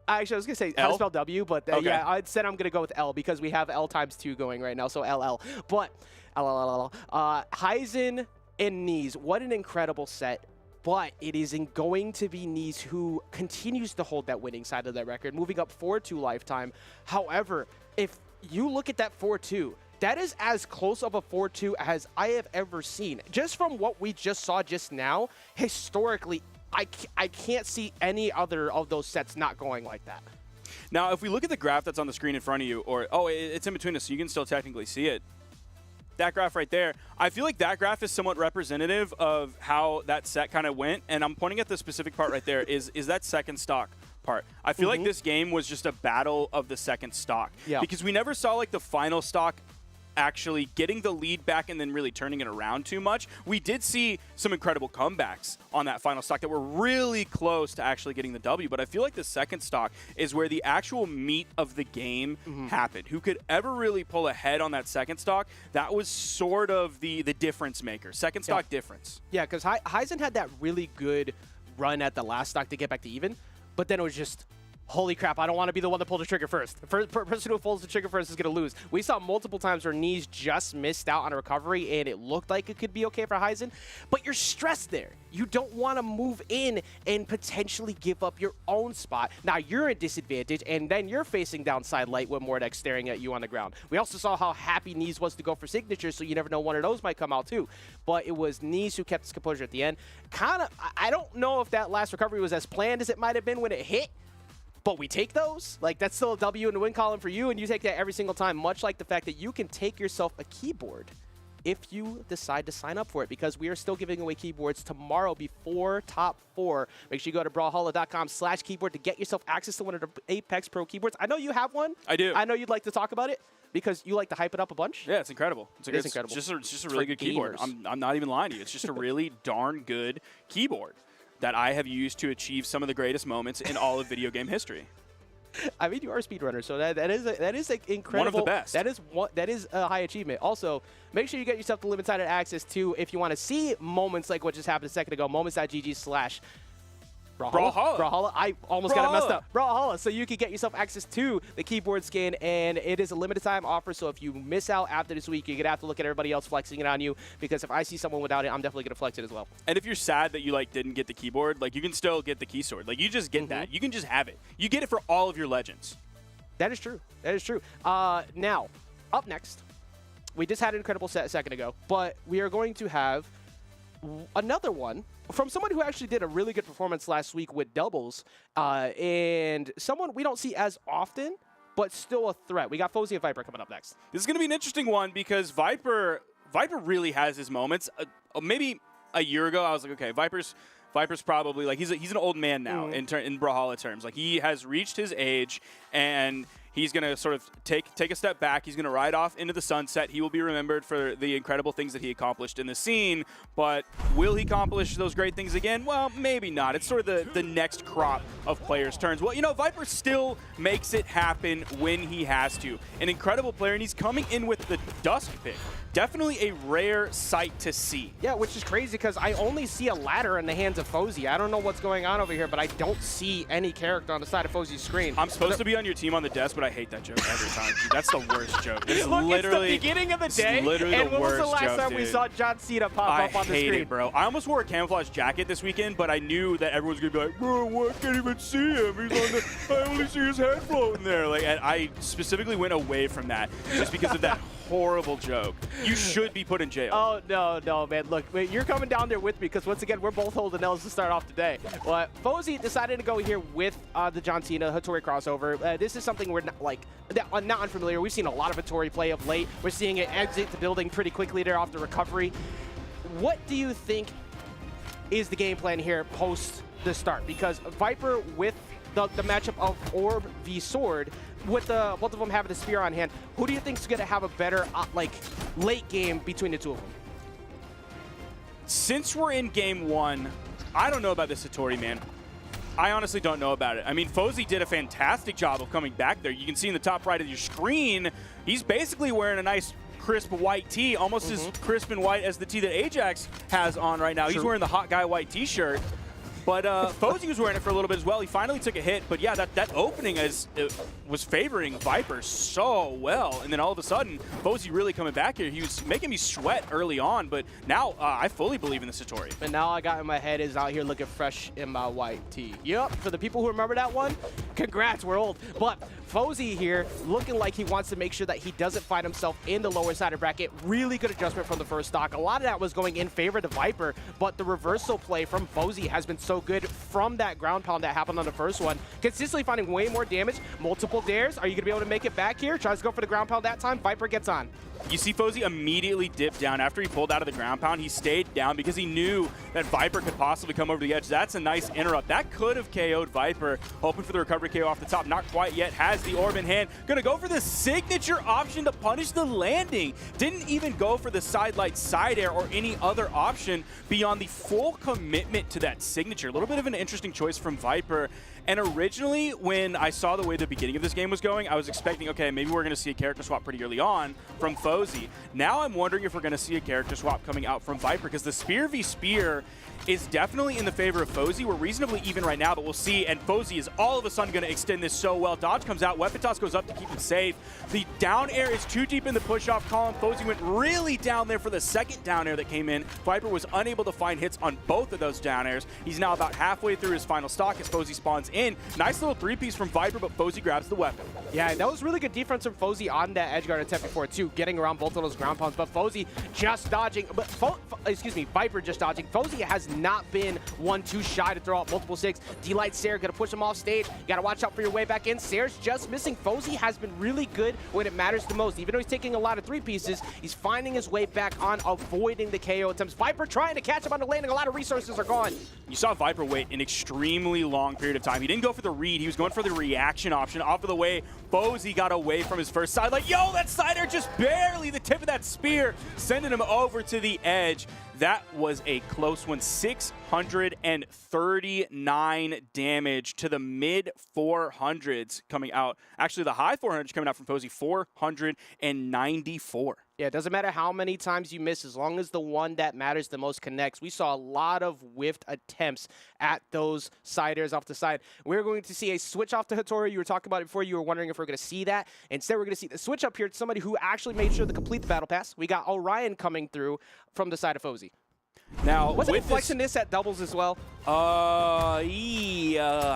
Speaker 7: Actually, I was gonna say how to
Speaker 4: L?
Speaker 7: spell W, but
Speaker 4: Okay.
Speaker 7: yeah, I said I'm gonna go with L because we have L times 2 going right now, so LL. But Heisen and Knees, what an incredible set. But it is going to be Knees who continues to hold that winning side of that record, moving up 4-2 lifetime. However, if you look at that 4-2, that is as close of a 4-2 as I have ever seen. Just from what we just saw just now, historically, I can't see any other of those sets not going like that.
Speaker 4: Now, if we look at the graph that's on the screen in front of you, or, oh, it's in between us, so you can still technically see it. That graph right there, I feel like that graph is somewhat representative of how that set kind of went, and I'm pointing at the specific part right there, is that second stock part. I feel like this game was just a battle of the second stock.
Speaker 7: Yeah.
Speaker 4: Because we never saw like the final stock actually getting the lead back and then really turning it around too much. We did see some incredible comebacks on that final stock that were really close to actually getting the W, but I feel like the second stock is where the actual meat of the game happened. Who could ever really pull ahead on that second stock? That was sort of the difference maker. Second stock difference.
Speaker 7: Yeah, because Heisen had that really good run at the last stock to get back to even, but then it was just holy crap, I don't want to be the one to pull the trigger first. The person who pulls the trigger first is going to lose. We saw multiple times where Knees just missed out on a recovery, and it looked like it could be okay for Heisen, but you're stressed there. You don't want to move in and potentially give up your own spot. Now you're at disadvantage, and then you're facing down side light with Mordex staring at you on the ground. We also saw how happy Knees was to go for signatures, so you never know, one of those might come out too. But it was Knees who kept his composure at the end. I don't know if that last recovery was as planned as it might have been when it hit, but we take those. Like, that's still a W in the win column for you, and you take that every single time, much like the fact that you can take yourself a keyboard if you decide to sign up for it, because we are still giving away keyboards tomorrow before top 4. Make sure you go to brawlhalla.com/keyboard to get yourself access to one of the Apex Pro keyboards. I know you have one.
Speaker 4: I do.
Speaker 7: I know you'd like to talk about it because you like to hype it up a bunch.
Speaker 4: Yeah, it's incredible.
Speaker 7: It is incredible.
Speaker 4: It's just a really good keyboard. I'm not even lying to you. It's just a really darn good keyboard that I have used to achieve some of the greatest moments in all of video game history.
Speaker 7: I mean, you are a speedrunner, so that is like incredible.
Speaker 4: One of the best.
Speaker 7: That is a high achievement. Also, make sure you get yourself the limited access to, if you want to see moments like what just happened a second ago, moments.gg/Brawlhalla. Brawlhalla. I almost got it messed up. Brawlhalla. So you can get yourself access to the keyboard skin, and it is a limited time offer. So if you miss out after this week, you're going to have to look at everybody else flexing it on you, because if I see someone without it, I'm definitely going to flex it as well.
Speaker 4: And if you're sad that you didn't get the keyboard, you can still get the key sword. You just get that. You can just have it. You get it for all of your legends.
Speaker 7: That is true. That is true. Now, up next, we just had an incredible set a second ago, but we are going to have another one from someone who actually did a really good performance last week with doubles, and someone we don't see as often, but still a threat. We got Fosse and Viper coming up next.
Speaker 4: This is going to be an interesting one because Viper really has his moments. Maybe a year ago, I was like, okay, Viper's probably he's an old man now in Brawlhalla terms. He has reached his age, and he's going to sort of take a step back. He's going to ride off into the sunset. He will be remembered for the incredible things that he accomplished in the scene, but will he accomplish those great things again? Well, maybe not. It's sort of the next crop of players' turns. Well, Viper still makes it happen when he has to. An incredible player, and he's coming in with the Dusk pick. Definitely a rare sight to see.
Speaker 7: Yeah, which is crazy because I only see a ladder in the hands of Fosse. I don't know what's going on over here, but I don't see any character on the side of Fosse's screen.
Speaker 4: I'm supposed to be on your team on the desk, but I hate that joke every time. Dude, that's the worst joke. It's
Speaker 7: Look,
Speaker 4: literally
Speaker 7: it's the beginning of the day,
Speaker 4: literally
Speaker 7: and when was the last
Speaker 4: joke,
Speaker 7: time we
Speaker 4: dude.
Speaker 7: saw John Cena pop up on the screen?
Speaker 4: I hate it, bro. I almost wore a camouflage jacket this weekend, but I knew that everyone's going to be like, bro, I can't even see him. I only see his head floating there. And I specifically went away from that just because of that horrible joke. You should be put in jail.
Speaker 7: Oh, no, man. Look, you're coming down there with me because, once again, we're both holding L's to start off today. But Fosse decided to go here with the John Cena Hattori crossover. This is something we're not unfamiliar. We've seen a lot of Hattori play of late. We're seeing it exit the building pretty quickly there off the recovery. What do you think is the game plan here post the start? Because Viper with the matchup of Orb v Sword, with both of them having the spear on hand, who do you think is going to have a better late game between the two of them?
Speaker 4: Since we're in game 1, I don't know about this Hattori, man. I honestly don't know about it. I mean, Fosse did a fantastic job of coming back there. You can see in the top right of your screen, he's basically wearing a nice crisp white tee, almost as crisp and white as the tee that Ajax has on right now. True. He's wearing the hot guy white t-shirt. But Fosse was wearing it for a little bit as well. He finally took a hit. But yeah, that opening was favoring Viper so well. And then all of a sudden, Fosse really coming back here. He was making me sweat early on. But now I fully believe in the Hattori.
Speaker 7: And now I got in my head is out here looking fresh in my white tee. Yep, for the people who remember that one, congrats, we're old. But Fosse here looking like he wants to make sure that he doesn't find himself in the lower side of bracket. Really good adjustment from the first stock. A lot of that was going in favor to Viper, but the reversal play from Fosse has been so good from that ground pound that happened on the first one. Consistently finding way more damage, multiple dares. Are you going to be able to make it back here? Tries to go for the ground pound that time. Viper gets on.
Speaker 4: You see Fosse immediately dip down. After he pulled out of the ground pound, he stayed down because he knew that Viper could possibly come over the edge. That's a nice interrupt. That could have KO'd Viper. Hoping for the recovery KO off the top. Not quite yet. Has the orb in hand. Gonna go for the signature option to punish the landing. Didn't even go for the side light side air or any other option beyond the full commitment to that signature. A little bit of an interesting choice from Viper. And originally, when I saw the way the beginning of this game was going, I was expecting, okay, maybe we're going to see a character swap pretty early on from Fosse. Now I'm wondering if we're going to see a character swap coming out from Viper, because the Spear v Spear is definitely in the favor of Fosse. We're reasonably even right now, but we'll see. And Fosse is all of a sudden going to extend this so well. Dodge comes out. Weapon toss goes up to keep him safe. The down air is too deep in the push-off column. Fosse went really down there for the second down air that came in. Viper was unable to find hits on both of those down airs. He's now about halfway through his final stock as Fosse spawns in. Nice little three-piece from Viper, but Fosse grabs the weapon.
Speaker 7: Yeah, that was really good defense from Fosse on that edge guard attempt before, too, getting around both of those ground pounds. But Fosse just dodging, but Viper just dodging. Fosse has not been 1-2 shy to throw out multiple 6. D-Light Sarah gonna push him off stage. Gotta watch out for your way back in. Sarah's just missing. Fosse has been really good when it matters the most. Even though he's taking a lot of three pieces, he's finding his way back on, avoiding the KO attempts. Viper trying to catch him on the landing. A lot of resources are gone.
Speaker 4: You saw Viper wait an extremely long period of time. He didn't go for the read. He was going for the reaction option. Off of the way, Fosse got away from his first side. Like, yo, that side air just barely the tip of that spear, sending him over to the edge. That was a close one. 639 damage to the mid 400s coming out. Actually, the high 400s coming out from Fosse, 494.
Speaker 7: Yeah, it doesn't matter how many times you miss, as long as the one that matters the most connects. We saw a lot of whiffed attempts at those side airs off the side. We're going to see a switch off to Hattori. You were talking about it before. You were wondering if we're going to see that. Instead, we're going to see the switch up here to somebody who actually made sure to complete the battle pass. We got Orion coming through from the side of Fosse.
Speaker 4: Now,
Speaker 7: was it flexing this at doubles as well?
Speaker 4: Yeah,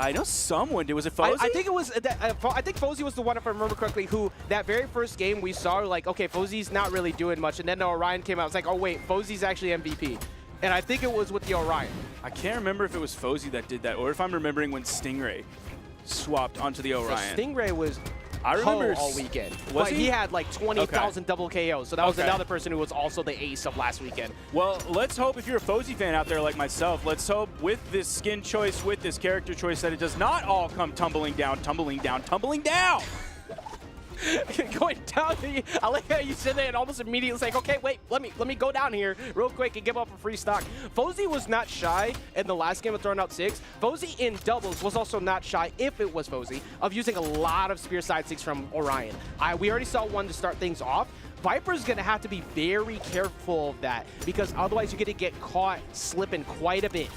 Speaker 4: I know someone did. Was it Fosse?
Speaker 7: I think it was. I think Fosse was the one, if I remember correctly, who that very first game we saw, like, okay, Fosse's not really doing much, and then the Orion came out. It's like, oh wait, Fosse's actually MVP, and I think it was with the Orion.
Speaker 4: I can't remember if it was Fosse that did that, or if I'm remembering when Stingray swapped onto the Orion.
Speaker 7: So Stingray was.
Speaker 4: I remember
Speaker 7: all weekend.
Speaker 4: Was
Speaker 7: he had like 20,000 double KOs, so that was
Speaker 4: Okay.
Speaker 7: another person who was also the ace of last weekend.
Speaker 4: Well, let's hope, if you're a Fosse fan out there like myself, let's hope with this skin choice, with this character choice, that it does not all come tumbling down, tumbling down, tumbling down.
Speaker 7: Going down, I like how you said that and almost immediately saying, okay, wait, let me go down here real quick and give up a free stock. Fosse was not shy in the last game of throwing out 6. Fosse in doubles was also not shy, if it was Fosse, of using a lot of spear side 6 from Orion. We already saw one to start things off. Viper's going to have to be very careful of that, because otherwise you're going to get caught slipping quite a bit.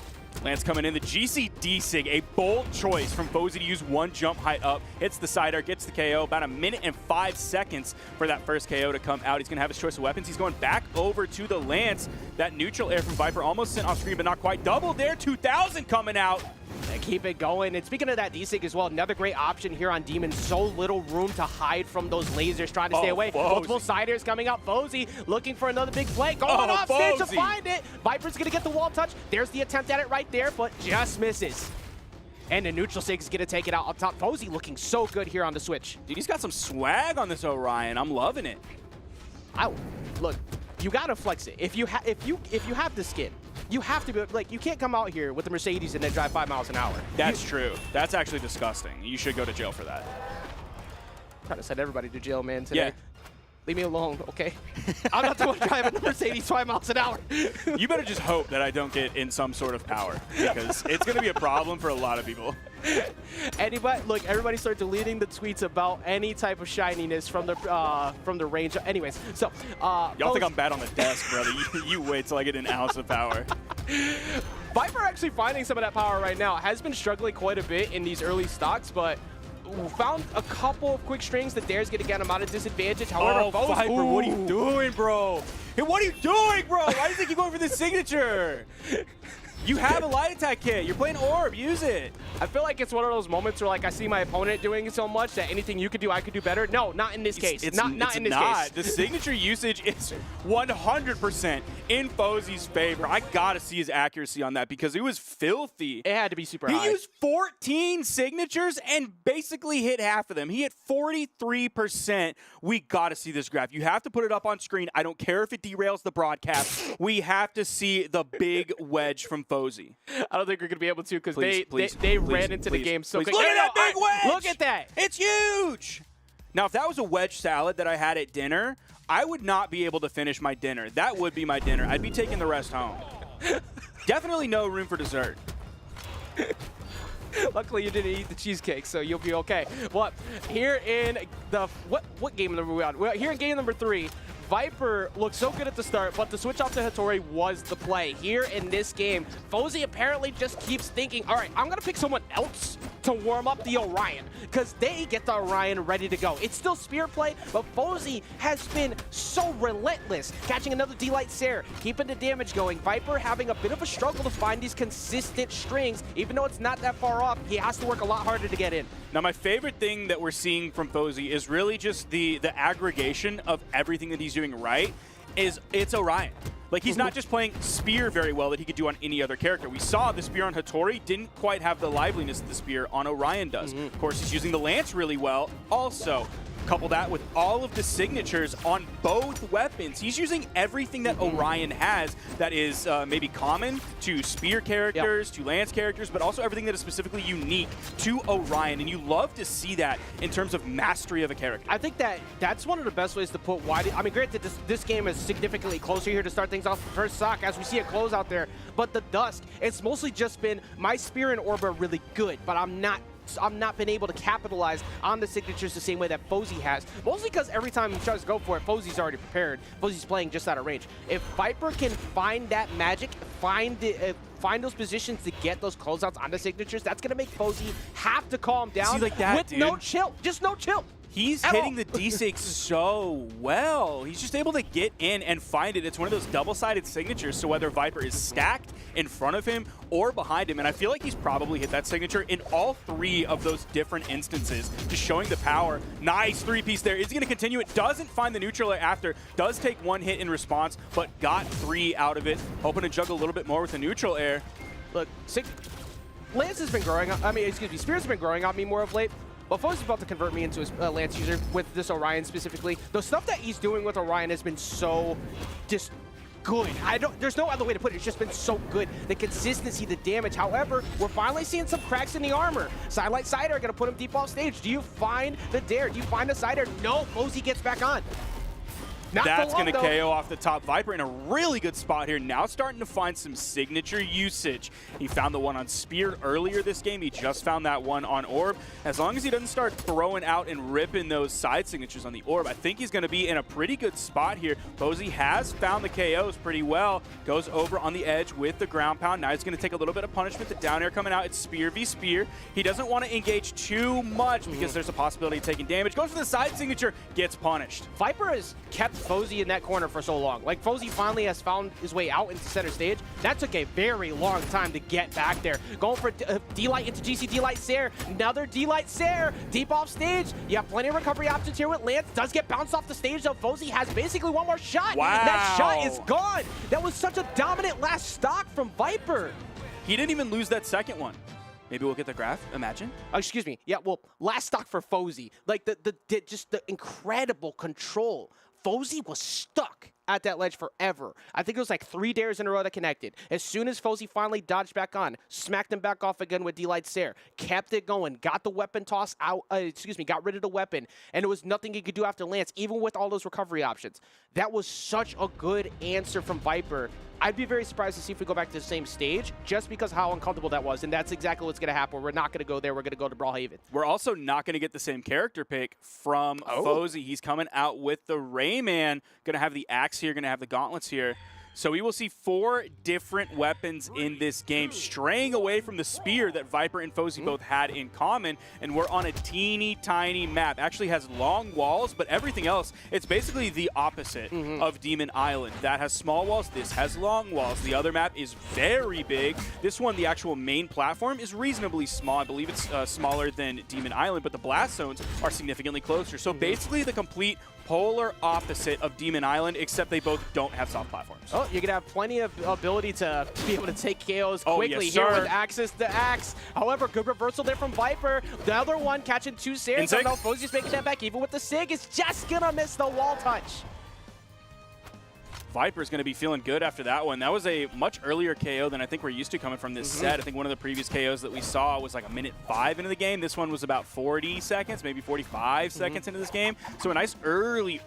Speaker 4: Lance coming in, the GCD sig, a bold choice from Fosse to use one jump height up, hits the side air, gets the KO, about 1 minute and 5 seconds for that first KO to come out. He's going to have his choice of weapons. He's going back over to the Lance. That neutral air from Viper almost sent off screen, but not quite. Double there, 2,000 coming out.
Speaker 7: And keep it going. And speaking of that D-Sig as well, another great option here on Demon. So little room to hide from those lasers, trying to stay away.
Speaker 4: Fosse.
Speaker 7: Multiple side airs coming out. Fosse looking for another big play. Going off stage to find it. Viper's going to get the wall touch. There's the attempt at it right there, but just misses. And the neutral sig is going to take it out up top. Fosse looking so good here on the switch.
Speaker 4: Dude, he's got some swag on this Orion. I'm loving it.
Speaker 7: Look, you got to flex it. If you have the skin, you have to be like, you can't come out here with the Mercedes and then drive 5 miles an hour.
Speaker 4: That's true. That's actually disgusting. You should go to jail for that.
Speaker 7: I'm trying to send everybody to jail, man, today.
Speaker 4: Yeah.
Speaker 7: Leave me alone, okay? I'm not the one driving a Mercedes 5 miles an hour.
Speaker 4: You better just hope that I don't get in some sort of power, because it's going to be a problem for a lot of people.
Speaker 7: Everybody start deleting the tweets about any type of shininess from the range. Anyways, so
Speaker 4: y'all think I'm bad on the desk, brother. You wait till I get an ounce of power.
Speaker 7: Viper actually finding some of that power right now. Has been struggling quite a bit in these early stocks, but found a couple of quick strings that dares going to get him out of disadvantage. However,
Speaker 4: Viper, what are you doing, bro? Hey, what are you doing, bro? Why does he keep going for the signature? You have a light attack kit. You're playing Orb. Use it.
Speaker 7: I feel like it's one of those moments where, like, I see my opponent doing so much that anything you could do, I could do better. No, not in this case. Not in this case.
Speaker 4: The signature usage is 100% in Fosse's favor. I got to see his accuracy on that, because it was filthy.
Speaker 7: It had to be super high.
Speaker 4: He used 14 signatures and basically hit half of them. He hit 43%. We got to see this graph. You have to put it up on screen. I don't care if it derails the broadcast. We have to see the big wedge from Fosse.
Speaker 7: I don't think we're going to be able to, because they ran into the game so quick.
Speaker 4: Look at that big wedge!
Speaker 7: Look at that!
Speaker 4: It's huge! Now, if that was a wedge salad that I had at dinner, I would not be able to finish my dinner. That would be my dinner. I'd be taking the rest home. Definitely no room for dessert.
Speaker 7: Luckily, you didn't eat the cheesecake, so you'll be okay. But here in the what game number are we on? Well, here in game number 3, Viper looked so good at the start, but the switch off to Hattori was the play. Here in this game, Fosse apparently just keeps thinking, all right, I'm going to pick someone else to warm up the Orion, because they get the Orion ready to go. It's still spear play, but Fosse has been so relentless, catching another D-Light Sair, keeping the damage going. Viper having a bit of a struggle to find these consistent strings. Even though it's not that far off, he has to work a lot harder to get in.
Speaker 4: Now, my favorite thing that we're seeing from Fosse is really just the aggregation of everything that he's doing right. It's Orion. Like, he's not just playing Spear very well that he could do on any other character. We saw the Spear on Hattori didn't quite have the liveliness that the Spear on Orion does. Of course, he's using the Lance really well also. Couple that with all of the signatures on both weapons. He's using everything that Orion has that is maybe common to Spear characters, to Lance characters, but also everything that is specifically unique to Orion. And you love to see that in terms of mastery of a character.
Speaker 7: I think that's one of the best ways to put why. I mean, granted, this game is significantly closer here to start things off. First sock, as we see a close out there, but the Dusk, it's mostly just been my Spear and Orb are really good, but I'm not been able to capitalize on the signatures the same way that Fosse has. Mostly because every time he tries to go for it, Fosse's already prepared. Fosse's playing just out of range. If Viper can find that magic, find those positions to get those closeouts on the signatures, that's going to make Fosse have to calm down
Speaker 4: like that,
Speaker 7: with
Speaker 4: dude.
Speaker 7: no chill. Just no chill.
Speaker 4: He's hitting the D6 so well. He's just able to get in and find it. It's one of those double-sided signatures, so whether Viper is stacked in front of him or behind him, and I feel like he's probably hit that signature in all 3 of those different instances, just showing the power. Nice 3-piece there. Is he going to continue it? Doesn't find the neutral air after. Does take 1 hit in response, but got 3 out of it. Hoping to juggle a little bit more with the neutral air.
Speaker 7: Look, Lance has been growing on, Spear's been growing on me more of late. Well, Fosse is about to convert me into a Lance user with this Orion specifically. The stuff that he's doing with Orion has been so just good. There's no other way to put it. It's just been so good. The consistency, the damage. However, we're finally seeing some cracks in the armor. Sidelight Cider going to put him deep off stage. Do you find the dare? Do you find the Cider? No, Fosse gets back on.
Speaker 4: That's going to KO off the top. Viper in a really good spot here. Now starting to find some signature usage. He found the one on Spear earlier this game. He just found that one on Orb. As long as he doesn't start throwing out and ripping those side signatures on the Orb, I think he's going to be in a pretty good spot here. Fosse has found the KOs pretty well. Goes over on the edge with the ground pound. Now he's going to take a little bit of punishment. The down air coming out. It's Spear v Spear. He doesn't want to engage too much because there's a possibility of taking damage. Goes for the side signature. Gets punished.
Speaker 7: Viper has kept Fosse in that corner for so long. Like, Fosse finally has found his way out into center stage. That took a very long time to get back there. Going for D-Light into GC D-Light Sair. Another D-Light Sair. Deep off stage. You have plenty of recovery options here with Lance. Does get bounced off the stage, though. Fosse has basically one more shot.
Speaker 4: Wow.
Speaker 7: That shot is gone. That was such a dominant last stock from Viper.
Speaker 4: He didn't even lose that second one. Maybe we'll get the graph, imagine.
Speaker 7: Oh, excuse me. Yeah, well, last stock for Fosse. Like, just the incredible control. Fosse was stuck at that ledge forever. I think it was like 3 dares in a row that connected. As soon as Fosse finally dodged back on, smacked him back off again with D-Light Sair, kept it going, got the weapon toss out, got rid of the weapon, and there was nothing he could do after Lance, even with all those recovery options. That was such a good answer from Viper. I'd be very surprised to see if we go back to the same stage, just because of how uncomfortable that was, and that's exactly what's going to happen. We're not going to go there. We're going to go to Brawlhaven.
Speaker 4: We're also not going to get the same character pick from Fosse. He's coming out with the Rayman. Going to have the axe here, going to have the gauntlets here. So we will see 4 different weapons in this game, straying away from the Spear that Viper and Fosse both had in common, and we're on a teeny tiny map. Actually has long walls, but everything else, it's basically the opposite of Demon Island. That has small walls, this has long walls. The other map is very big. This one, the actual main platform, is reasonably small. I believe it's smaller than Demon Island, but the blast zones are significantly closer. So basically the complete polar opposite of Demon Island, except they both don't have soft platforms.
Speaker 7: Oh, you're going to have plenty of ability to be able to take KOs quickly
Speaker 4: yes,
Speaker 7: here
Speaker 4: sir.
Speaker 7: with access to axe. However, good reversal there from Viper. The other one catching 2 Sairs. I don't know if Fosse's making that back, even with the Sig. Is just going to miss the wall touch.
Speaker 4: Viper's going to be feeling good after that one. That was a much earlier KO than I think we're used to coming from this set. I think one of the previous KOs that we saw was like a minute 5 into the game. This one was about 40 seconds, maybe 45 seconds into this game. So a nice early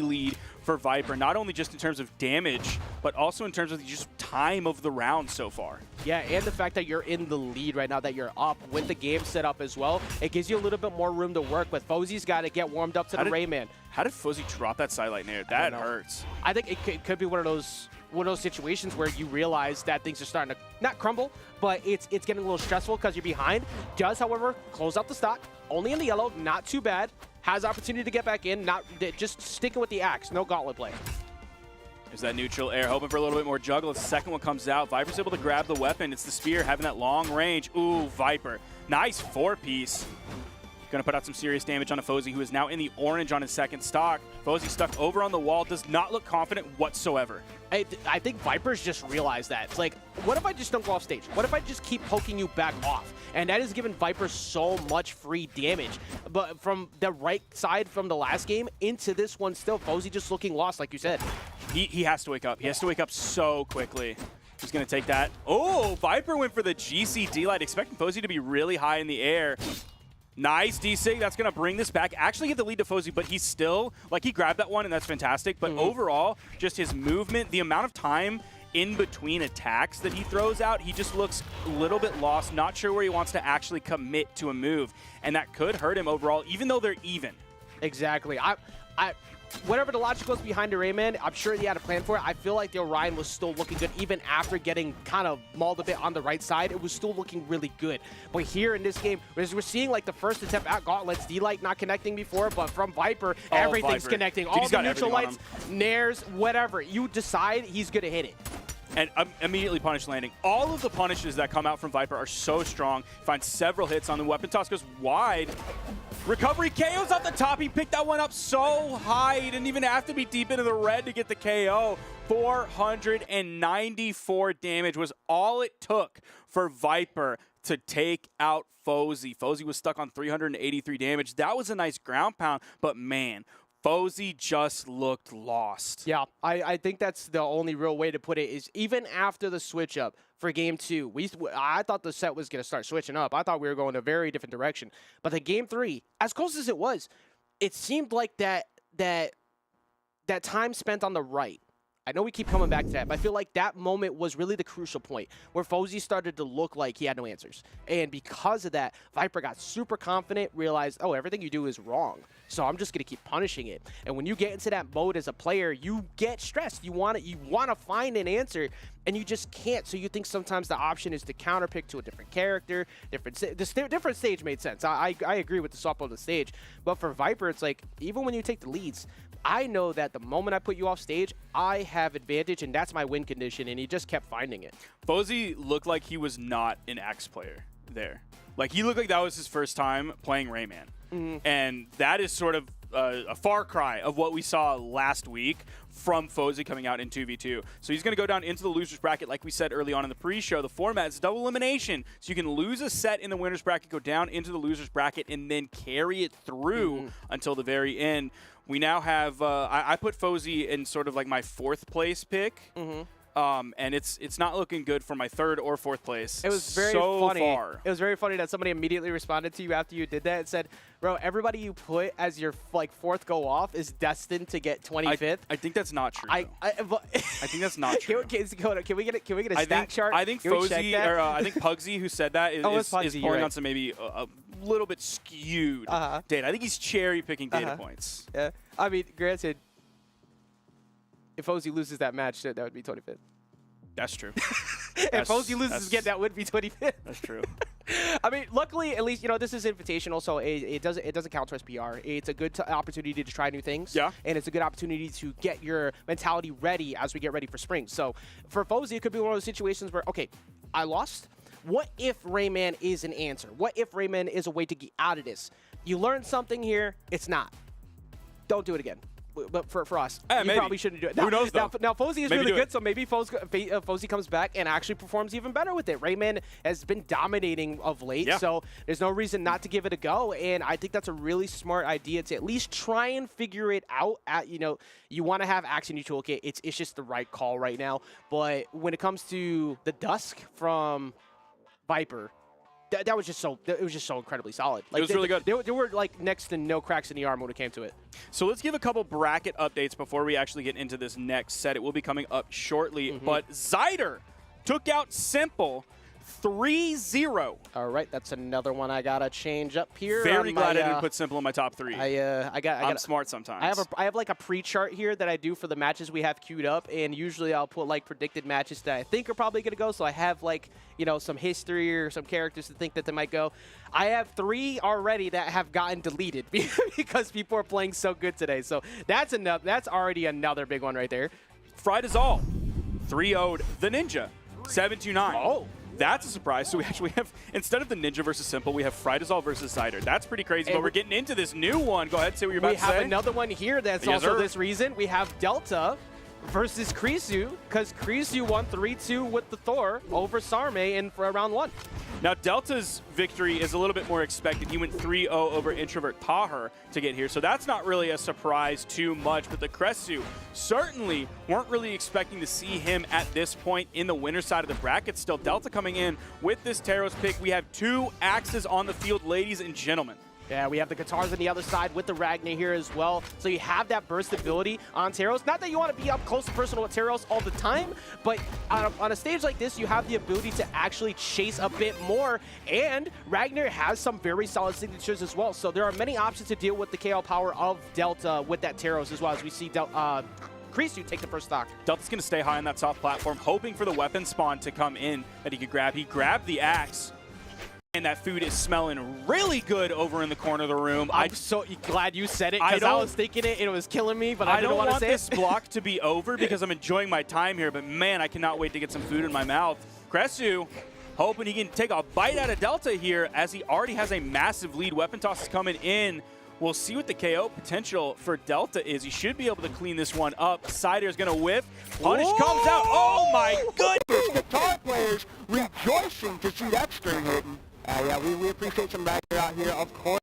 Speaker 4: lead for Viper, not only just in terms of damage, but also in terms of just time of the round so far.
Speaker 7: Yeah, and the fact that you're in the lead right now, that you're up with the game set up as well, it gives you a little bit more room to work with. Fosse's got to get warmed up to the Rayman.
Speaker 4: How did Fosse drop that sidelight nair? That hurts.
Speaker 7: I think it could be one of those situations where you realize that things are starting to not crumble, but it's getting a little stressful because you're behind. Does, however, close out the stock. Only in the yellow, not too bad. Has opportunity to get back in, not just sticking with the axe, no gauntlet play.
Speaker 4: There's that neutral air, hoping for a little bit more juggle. The second one comes out. Viper's able to grab the weapon. It's the spear, having that long range. Ooh, Viper. Nice 4-piece. Going to put out some serious damage on a Fosse, who is now in the orange on his second stock. Fosse stuck over on the wall, does not look confident whatsoever.
Speaker 7: I think Viper's just realized that. It's like, what if I just don't go off stage? What if I just keep poking you back off? And that has given Viper so much free damage. But from the right side from the last game into this one still, Fosse just looking lost, like you said.
Speaker 4: He has to wake up. He has to wake up so quickly. He's going to take that. Oh, Viper went for the GC light, expecting Fosse to be really high in the air. Nice D-Sig. That's going to bring this back. Actually get the lead to Fosse, but he's still, like, he grabbed that one, and that's fantastic. But overall, just his movement, the amount of time in between attacks that he throws out, he just looks a little bit lost, not sure where he wants to actually commit to a move. And that could hurt him overall, even though they're even.
Speaker 7: Exactly. Whatever the logic was behind the Rayman, I'm sure he had a plan for it. I feel like the Orion was still looking good. Even after getting kind of mauled a bit on the right side, it was still looking really good. But here in this game, as we're seeing like the first attempt at Gauntlets, D-Light not connecting before, but from Viper, everything's
Speaker 4: Viper.
Speaker 7: connecting.
Speaker 4: Dude,
Speaker 7: All
Speaker 4: he's
Speaker 7: the
Speaker 4: got
Speaker 7: neutral
Speaker 4: everything
Speaker 7: lights, nairs, whatever. You decide, he's going to hit it.
Speaker 4: And immediately punish landing. All of the punishes that come out from Viper are so strong. Finds several hits on the weapon toss, goes wide. Recovery KO's off the top. He picked that one up so high. He didn't even have to be deep into the red to get the KO. 494 damage was all it took for Viper to take out Fosse. Fosse was stuck on 383 damage. That was a nice ground pound, but man, Fosse just looked lost.
Speaker 7: Yeah, I think that's the only real way to put it is even after the switch up for game 2, I thought the set was going to start switching up. I thought we were going a very different direction. But the game 3, as close as it was, it seemed like that time spent on the right. I know we keep coming back to that, but I feel like that moment was really the crucial point where Fosse started to look like he had no answers. And because of that, Viper got super confident, realized, oh, everything you do is wrong. So I'm just going to keep punishing it. And when you get into that mode as a player, you get stressed. You want to find an answer, and you just can't. So you think sometimes the option is to counterpick to a different character, different stage made sense. I agree with the swap on the stage. But for Viper, it's like, even when you take the leads, I know that the moment I put you off stage, I have advantage, and that's my win condition, and he just kept finding it.
Speaker 4: Fosse looked like he was not an Axe player there. Like, he looked like that was his first time playing Rayman. And that is sort of a far cry of what we saw last week from Fosse coming out in 2v2. So he's going to go down into the loser's bracket. Like we said early on in the pre-show, the format is double elimination. So you can lose a set in the winner's bracket, go down into the loser's bracket, and then carry it through until the very end. We now have, I put Fosse in sort of like my 4th place pick. And it's not looking good for my 3rd or 4th place.
Speaker 7: It was very funny. It was very funny that somebody immediately responded to you after you did that and said, "Bro, everybody you put as your 4th go off is destined to get 25th."
Speaker 4: I think that's not true.
Speaker 7: I
Speaker 4: think that's not true.
Speaker 7: Can we get a stat chart?
Speaker 4: I think Fosse, or I think Pugsy, who said that, is pulling on some maybe a little bit skewed data. I think he's cherry picking data points.
Speaker 7: Yeah, I mean, granted, if Fosse loses that match, that would be 25th.
Speaker 4: That's true.
Speaker 7: If Fosse loses again, that would be 25th.
Speaker 4: That's true.
Speaker 7: I mean, luckily, at least, this is invitational, so it doesn't count towards PR. It's a good opportunity to try new things.
Speaker 4: Yeah.
Speaker 7: And it's a good opportunity to get your mentality ready as we get ready for spring. So for Fosse, it could be one of those situations where, okay, I lost. What if Rayman is an answer? What if Rayman is a way to get out of this? You learned something here. It's not. Don't do it again. But for us, you probably shouldn't do it. Now,
Speaker 4: who knows, though?
Speaker 7: Now Fosse is really good, so maybe Fosse comes back and actually performs even better with it. Rayman has been dominating of late, so there's no reason not to give it a go, and I think that's a really smart idea to at least try and figure it out. You want to have Axe in your toolkit. It's just the right call right now. But when it comes to the Dusk from Viper, that was just so it was just so incredibly solid. Like,
Speaker 4: it was really good.
Speaker 7: There were like next to no cracks in the armor when it came to it.
Speaker 4: So let's give a couple bracket updates before we actually get into this next set. It will be coming up shortly. But Zyder took out Simple 3-0.
Speaker 7: All right, that's another one I gotta change up here.
Speaker 4: Very glad I didn't put Simple in my top 3. I'm smart sometimes.
Speaker 7: I have like a pre-chart here that I do for the matches we have queued up, and usually I'll put like predicted matches that I think are probably gonna go. So I have like, you know, some history or some characters to think that they might go. I have 3 already that have gotten deleted because people are playing so good today. So that's enough. That's already another big one right there.
Speaker 4: Frydazol 3-0'd the Ninja 7-9.
Speaker 7: Oh.
Speaker 4: That's a surprise. So we actually have, instead of the Ninja versus Simple, we have Frydazol versus Zyder. That's pretty crazy, but we're getting into this new one. Go ahead, say what you're about to say.
Speaker 7: We have another one here that's
Speaker 4: Yes,
Speaker 7: also
Speaker 4: sir.
Speaker 7: this reason. We have Delta versus Krisu, because Krisu won 3-2 with the Thor over Sarme in for round 1.
Speaker 4: Now, Delta's victory is a little bit more expected. He went 3-0 over Introvert Taher to get here, so that's not really a surprise too much. But the Kresu certainly weren't really expecting to see him at this point in the winner's side of the bracket. Still, Delta coming in with this Taros pick. We have 2 axes on the field, ladies and gentlemen.
Speaker 7: Yeah, we have the guitars on the other side with the Ragnar here as well. So you have that burst ability on Taros. Not that you want to be up close and personal with Taros all the time, but on a stage like this, you have the ability to actually chase a bit more. And Ragnar has some very solid signatures as well. So there are many options to deal with the KO power of Delta with that Taros as well, as we see Krisu take the first stock.
Speaker 4: Delta's going to stay high on that soft platform, hoping for the weapon spawn to come in that he could grab. He grabbed the axe. And that food is smelling really good over in the corner of the room.
Speaker 7: I'm so glad you said it, because I was thinking it and it was killing me, but I didn't want to say it.
Speaker 4: I don't want this block to be over because I'm enjoying my time here, but man, I cannot wait to get some food in my mouth. Kresu hoping he can take a bite out of Delta here as he already has a massive lead. Weapon toss is coming in. We'll see what the KO potential for Delta is. He should be able to clean this one up. Sider's going to whiff. Punish comes out. Oh my goodness!
Speaker 8: Guitar players rejoicing to see that string hitting. Yeah, we appreciate some Ragnar out here, of course.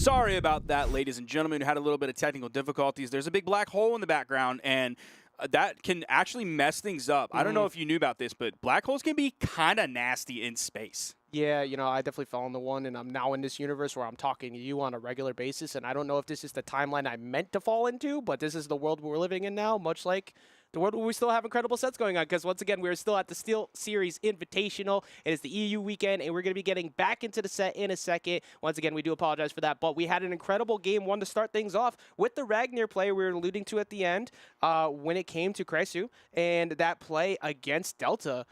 Speaker 4: Sorry about that, ladies and gentlemen, who had a little bit of technical difficulties. There's a big black hole in the background, and that can actually mess things up. I don't know if you knew about this, but black holes can be kind of nasty in space.
Speaker 7: Yeah, you know, I definitely fell into one, and I'm now in this universe where I'm talking to you on a regular basis, and I don't know if this is the timeline I meant to fall into, but this is the world we're living in now, much like the world where we still have incredible sets going on, because once again, we're still at the SteelSeries Invitational. It is the EU weekend, and we're going to be getting back into the set in a second. Once again, we do apologize for that, but we had an incredible game one to start things off with the Ragnar play we were alluding to at the end when it came to Kresu, and that play against Delta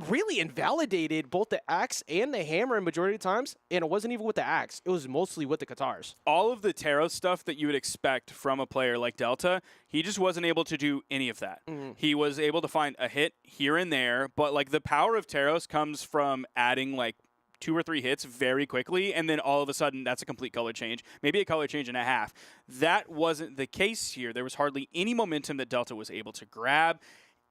Speaker 7: really invalidated both the axe and the hammer in majority of times, and it wasn't even with the axe. It was mostly with the Katars.
Speaker 4: All of the Taro stuff that you would expect from a player like Delta, he just wasn't able to do any of that. He was able to find a hit here and there, but like the power of Taros comes from adding like 2 or 3 hits very quickly, and then all of a sudden that's a complete color change, maybe a color change and a half. That wasn't the case here. There was hardly any momentum that Delta was able to grab.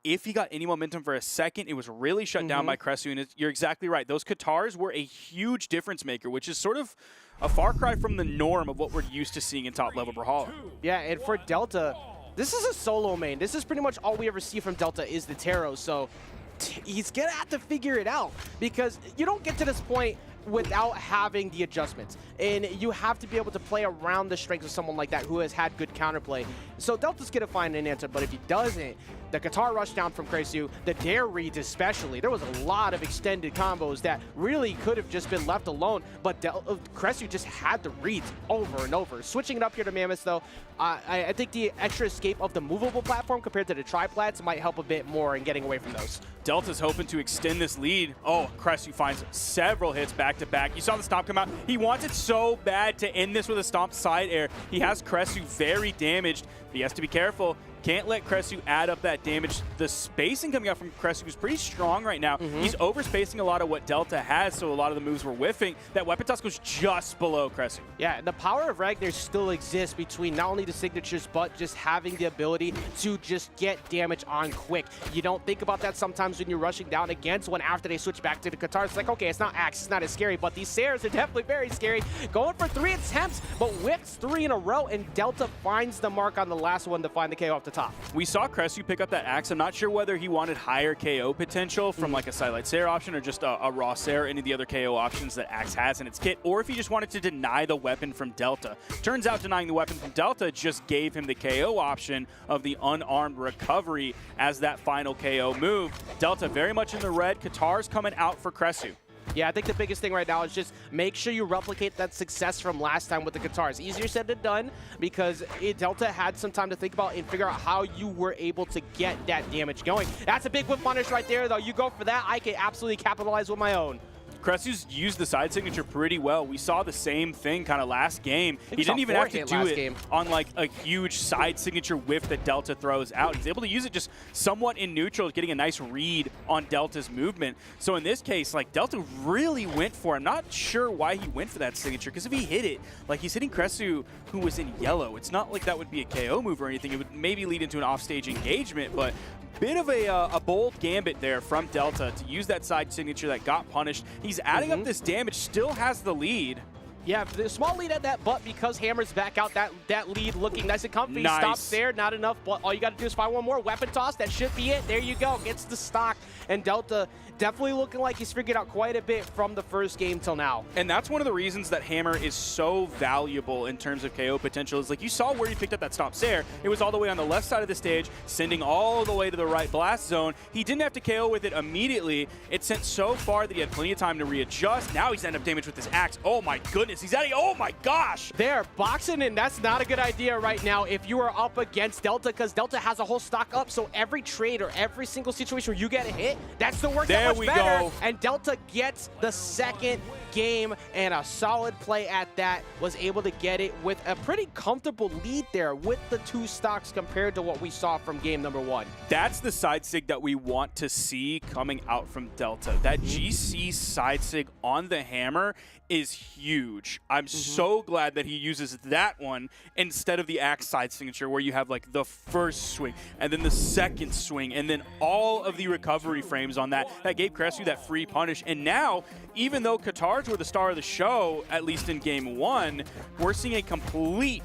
Speaker 4: If he got any momentum for a second, it was really shut down by Kresu, and you're exactly right. Those Katars were a huge difference maker, which is sort of a far cry from the norm of what we're used to seeing in top-level Brawlhalla.
Speaker 7: Yeah, and for Delta, this is a solo main. This is pretty much all we ever see from Delta is the Taro, so he's going to have to figure it out, because you don't get to this point without having the adjustments, and you have to be able to play around the strengths of someone like that who has had good counterplay. So Delta's going to find an answer, but if he doesn't, the Qatar rush down from Kresu, the dare reads especially. There was a lot of extended combos that really could have just been left alone, but Kresu just had the reads over and over. Switching it up here to Mammoth, though, I think the extra escape of the movable platform compared to the triplats might help a bit more in getting away from those.
Speaker 4: Delta's hoping to extend this lead. Oh, Kresu finds several hits back-to-back. You saw the stomp come out. He wants it so bad to end this with a stomp side air. He has Kresu very damaged. He has to be careful. Can't let Kresu add up that damage. The spacing coming out from Kresu is pretty strong right now. He's overspacing a lot of what Delta has, so a lot of the moves were whiffing. That weapon toss goes just below Kresu.
Speaker 7: Yeah, the power of Ragnar still exists between not only the signatures, but just having the ability to just get damage on quick. You don't think about that sometimes when you're rushing down against one after they switch back to the Qatar. It's like, okay, it's not axe, it's not as scary, but these Sares are definitely very scary. Going for 3 attempts, but whips 3 in a row, and Delta finds the mark on the last one to find the KO off the top.
Speaker 4: We saw Kresu pick up that axe. I'm not sure whether he wanted higher KO potential from like a Sidelight Sair option or just a raw Sair, any of the other KO options that Axe has in its kit, or if he just wanted to deny the weapon from Delta. Turns out denying the weapon from Delta just gave him the KO option of the unarmed recovery as that final KO move. Delta very much in the red. Qatar's coming out for Kresu.
Speaker 7: Yeah, I think the biggest thing right now is just make sure you replicate that success from last time with the Qatars. Easier said than done, because Delta had some time to think about and figure out how you were able to get that damage going. That's a big whip punish right there, though. You go for that, I can absolutely capitalize with my own.
Speaker 4: Kresu's used the side signature pretty well. We saw the same thing kind of last game. He didn't even have to do it on like a huge side signature whiff that Delta throws out. He's able to use it just somewhat in neutral, getting a nice read on Delta's movement. So in this case, like Delta really went for it. I'm not sure why he went for that signature, because if he hit it, like he's hitting Kresu, who was in yellow. It's not like that would be a KO move or anything. It would maybe lead into an offstage engagement, but bit of a bold gambit there from Delta to use that side signature that got punished. He's adding up this damage, still has the lead.
Speaker 7: Yeah, the small lead at that, but because Hammer's back out, that lead looking nice and comfy.
Speaker 4: Nice.
Speaker 7: Stops there, not enough, but all you got to do is find one more weapon toss. That should be it. There you go. Gets the stock, and Delta definitely looking like he's figured out quite a bit from the first game till now.
Speaker 4: And that's one of the reasons that Hammer is so valuable in terms of KO potential. Is like you saw where he picked up that stomp Sair. It was all the way on the left side of the stage, sending all the way to the right blast zone. He didn't have to KO with it immediately. It sent so far that he had plenty of time to readjust. Now he's ended up damage with his axe. Oh my goodness, he's adding, oh my gosh!
Speaker 7: They're boxing, and that's not a good idea right now if you are up against Delta, because Delta has a whole stock up, so every trade or every single situation where you get a hit, that's the work that much better. Go. And Delta gets the second game, and a solid play at that. Was able to get it with a pretty comfortable lead there with the 2 stocks compared to what we saw from game number 1.
Speaker 4: That's the side sig that we want to see coming out from Delta. That GC side sig on the Hammer is huge. huge. I'm so glad that he uses that one instead of the axe side signature where you have like the first swing and then the second swing and then all of the recovery frames on that. That gave Cressy that free punish. And now, even though Qatars were the star of the show, at least in game 1, we're seeing a complete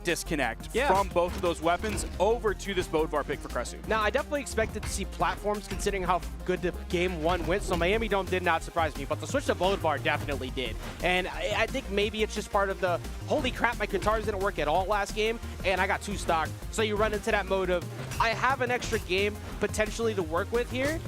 Speaker 4: disconnect from both of those weapons over to this Bodvar pick for Cressy.
Speaker 7: Now, I definitely expected to see platforms considering how good the game 1 went, so Miami Dome did not surprise me, but the switch to Bodvar definitely did. And I think maybe it's just part of the, holy crap, my Qatars didn't work at all last game, and I got 2 stock. So you run into that mode of, I have an extra game potentially to work with here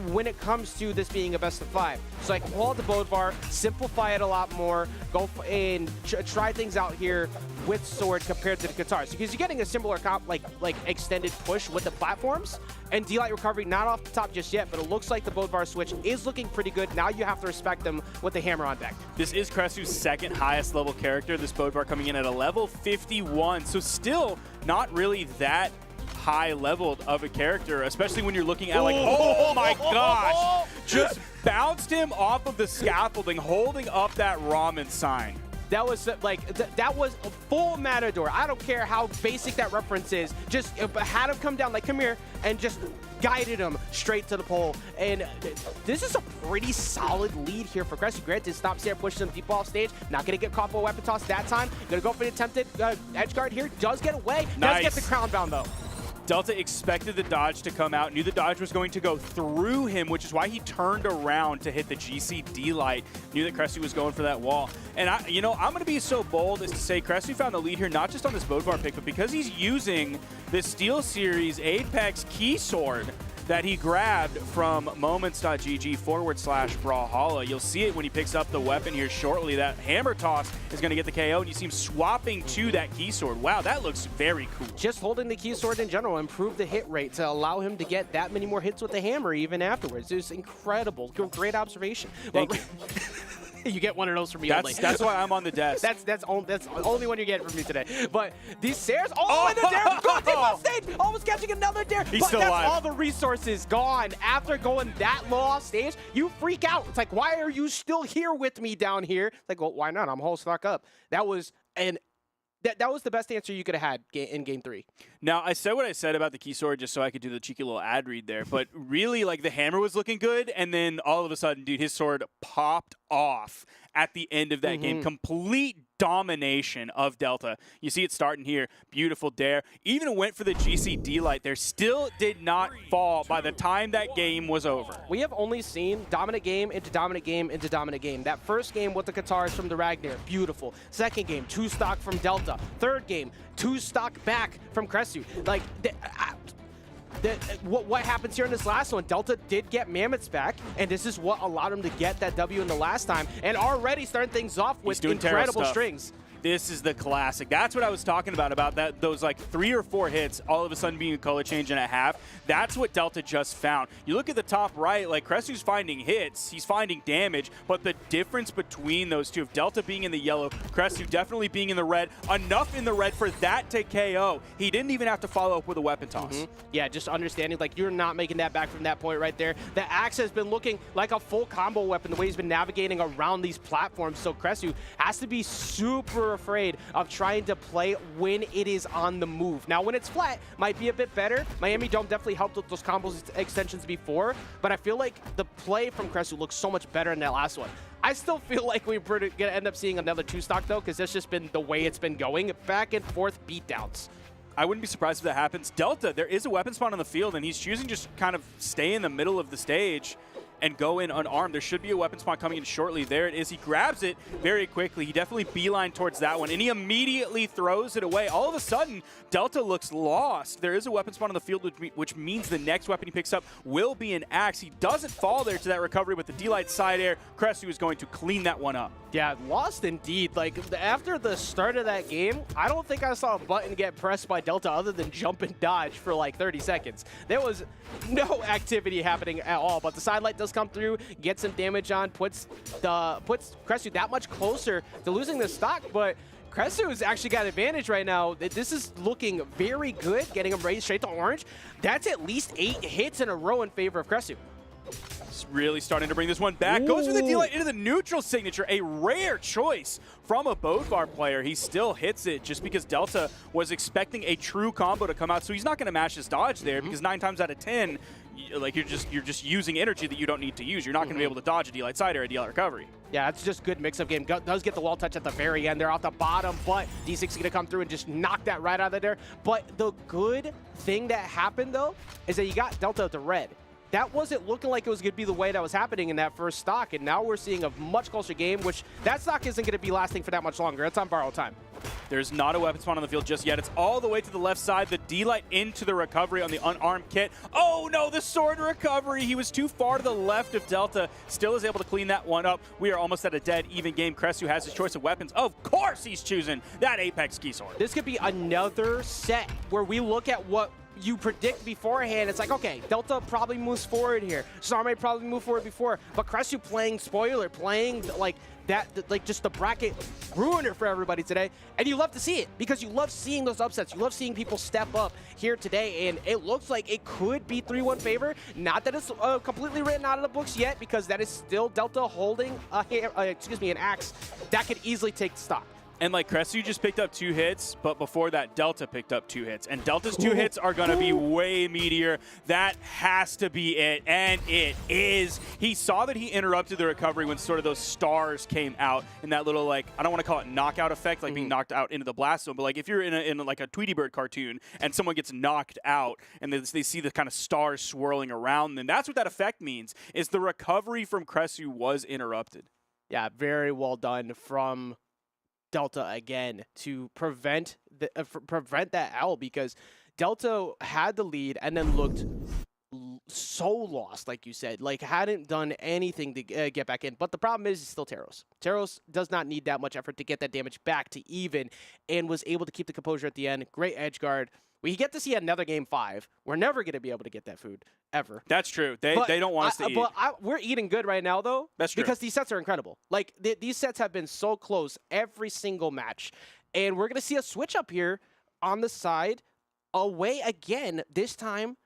Speaker 7: when it comes to this being a best of 5. So I can call it the Bodvar, simplify it a lot more, go and try things out here with Sword compared to the Qatars. Because you're getting a similar like extended push with the platforms, and D-Light recovery not off the top just yet, but it looks like the Bodvar switch is looking pretty good. Now you have to respect them with the hammer on deck.
Speaker 4: This is Cressy's second highest level character, this Bodvar coming in at a level 51, so still not really that high leveled of a character, especially when you're looking at like, oh my gosh, just bounced him off of the scaffolding, holding up that ramen sign.
Speaker 7: That was like, that was a full Matador. I don't care how basic that reference is. Just had him come down, like, come here, and just guided him straight to the pole. And this is a pretty solid lead here for Cressy. Granted, stops there, pushes him deep off stage. Not going to get caught by a weapon toss that time. Going to go for the attempted edge guard here. Does get away.
Speaker 4: Nice.
Speaker 7: Does get the crown bound, though.
Speaker 4: Delta expected the dodge to come out, knew the dodge was going to go through him, which is why he turned around to hit the GCD light, knew that Cressy was going for that wall. And I'm going to be so bold as to say Cressy found the lead here, not just on this Bodvar pick, but because he's using this SteelSeries Apex key sword that he grabbed from moments.gg/Brawlhalla. You'll see it when he picks up the weapon here shortly. That hammer toss is going to get the KO, and you see him swapping to that key sword. Wow, that looks very cool.
Speaker 7: Just holding the key sword in general improved the hit rate to allow him to get that many more hits with the hammer even afterwards. It was incredible. Great observation.
Speaker 4: Thank you.
Speaker 7: You get one of those from me only.
Speaker 4: That's why I'm on the desk.
Speaker 7: That's the only one you're getting from me today. But these stairs, and the dare, go deep on stage, almost catching another dare.
Speaker 4: He's
Speaker 7: but
Speaker 4: still
Speaker 7: that's
Speaker 4: alive.
Speaker 7: all the resources gone. After going that low off stage, you freak out. It's like, why are you still here with me down here? It's like, well, why not? I'm whole stock up. That was that was the best answer you could have had in game 3.
Speaker 4: Now, I said what I said about the key sword just so I could do the cheeky little ad read there, but really, like, the hammer was looking good, and then all of a sudden, dude, his sword popped off at the end of that game. Complete domination of Delta. You see it starting here. Beautiful dare. Even went for the GCD light there. Still did not fall by the time that game was over.
Speaker 7: We have only seen dominant game into dominant game into dominant game. That first game with the Qatars from the Ragnar, beautiful. Second game, 2 stock from Delta. Third game, 2 stock back from Cressy. Like, what happens here in this last one? Delta did get Mammoths back, and this is what allowed him to get that W in the last time, and already starting things off with incredible strings.
Speaker 4: This is the classic. That's what I was talking about that those like 3 or 4 hits all of a sudden being a color change and a half. That's what Delta just found. You look at the top right, like Cressy's finding hits, he's finding damage, but the difference between those two, of Delta being in the yellow, Cressy definitely being in the red, enough in the red for that to KO. He didn't even have to follow up with a weapon toss.
Speaker 7: Yeah, just understanding, like, you're not making that back from that point right there. The axe has been looking like a full combo weapon, the way he's been navigating around these platforms, so Cressy has to be super afraid of trying to play when it is on the move. Now, when it's flat, might be a bit better. Miami Dome definitely helped with those combos extensions before, but I feel like the play from Cressy looks so much better in that last one. I still feel like we're going to end up seeing another 2 stock, though, because that's just been the way it's been going. Back and forth beatdowns.
Speaker 4: I wouldn't be surprised if that happens. Delta, there is a weapon spawn on the field, and he's choosing just kind of stay in the middle of the stage and go in unarmed. There should be a weapon spawn coming in shortly. There it is. He grabs it very quickly. He definitely beeline towards that one, and he immediately throws it away. All of a sudden, Delta looks lost. There is a weapon spawn on the field, which means the next weapon he picks up will be an axe. He doesn't fall there to that recovery with the D-Light side air. Cressy was going to clean that one up.
Speaker 7: Yeah, lost indeed. Like, after the start of that game, I don't think I saw a button get pressed by Delta other than jump and dodge for like 30 seconds. There was no activity happening at all, but the side light does come through, gets some damage on, puts Cressy that much closer to losing the stock, but Cressy's actually got advantage right now. This is looking very good, getting him raised straight to orange. That's at least 8 hits in a row in favor of Cressy.
Speaker 4: He's really starting to bring this one back. Goes for the D-Light into the neutral signature. A rare choice from a Bodvar player. He still hits it just because Delta was expecting a true combo to come out. So he's not going to mash his dodge there because 9 times out of 10, like you're just using energy that you don't need to use. You're not going to be able to dodge a D-Light side or a D-Light recovery.
Speaker 7: Yeah, it's just good mix-up game. Does get the wall touch at the very end. They're off the bottom, but D6 is going to come through and just knock that right out of there. But the good thing that happened, though, is that you got Delta with the red. That wasn't looking like it was going to be the way that was happening in that first stock, and now we're seeing a much closer game, which that stock isn't going to be lasting for that much longer. It's on borrowed time.
Speaker 4: There's not a weapon spawn on the field just yet. It's all the way to the left side. The D-Light into the recovery on the unarmed kit. Oh no, the sword recovery. He was too far to the left of Delta. Still is able to clean that one up. We are almost at a dead even game. Kresu has his choice of weapons. Of course he's choosing that Apex key sword.
Speaker 7: This could be another set where we look at what you predict beforehand. It's like, okay, Delta probably moves forward here. Sarme probably moved forward before, but Kresu playing spoiler, playing like that, like just the bracket ruiner for everybody today. And you love to see it because you love seeing those upsets. You love seeing people step up here today, and it looks like it could be 3-1 favor. Not that it's completely written out of the books yet, because that is still Delta holding an axe that could easily take the stock.
Speaker 4: And like Kresu just picked up 2 hits, but before that, Delta picked up 2 hits. And Delta's 2 hits are going to be way meatier. That has to be it, and it is. He saw that he interrupted the recovery when sort of those stars came out in that little, like, I don't want to call it knockout effect, like being knocked out into the blast zone, but like if you're in like a Tweety Bird cartoon and someone gets knocked out and they see the kind of stars swirling around them, that's what that effect means, is the recovery from Kresu was interrupted.
Speaker 7: Yeah, very well done from Delta again to prevent that L, because Delta had the lead and then looked so lost, like you said, like hadn't done anything to get back in. But the problem is still Taros. Taros does not need that much effort to get that damage back to even, and was able to keep the composure at the end. Great edge guard. We get to see another game 5. We're never going to be able to get that food, ever.
Speaker 4: That's true. They don't want us to eat.
Speaker 7: But we're eating good right now, though.
Speaker 4: That's true.
Speaker 7: Because these sets are incredible. Like, these sets have been so close every single match. And we're going to see a switch up here on the side, away again, this time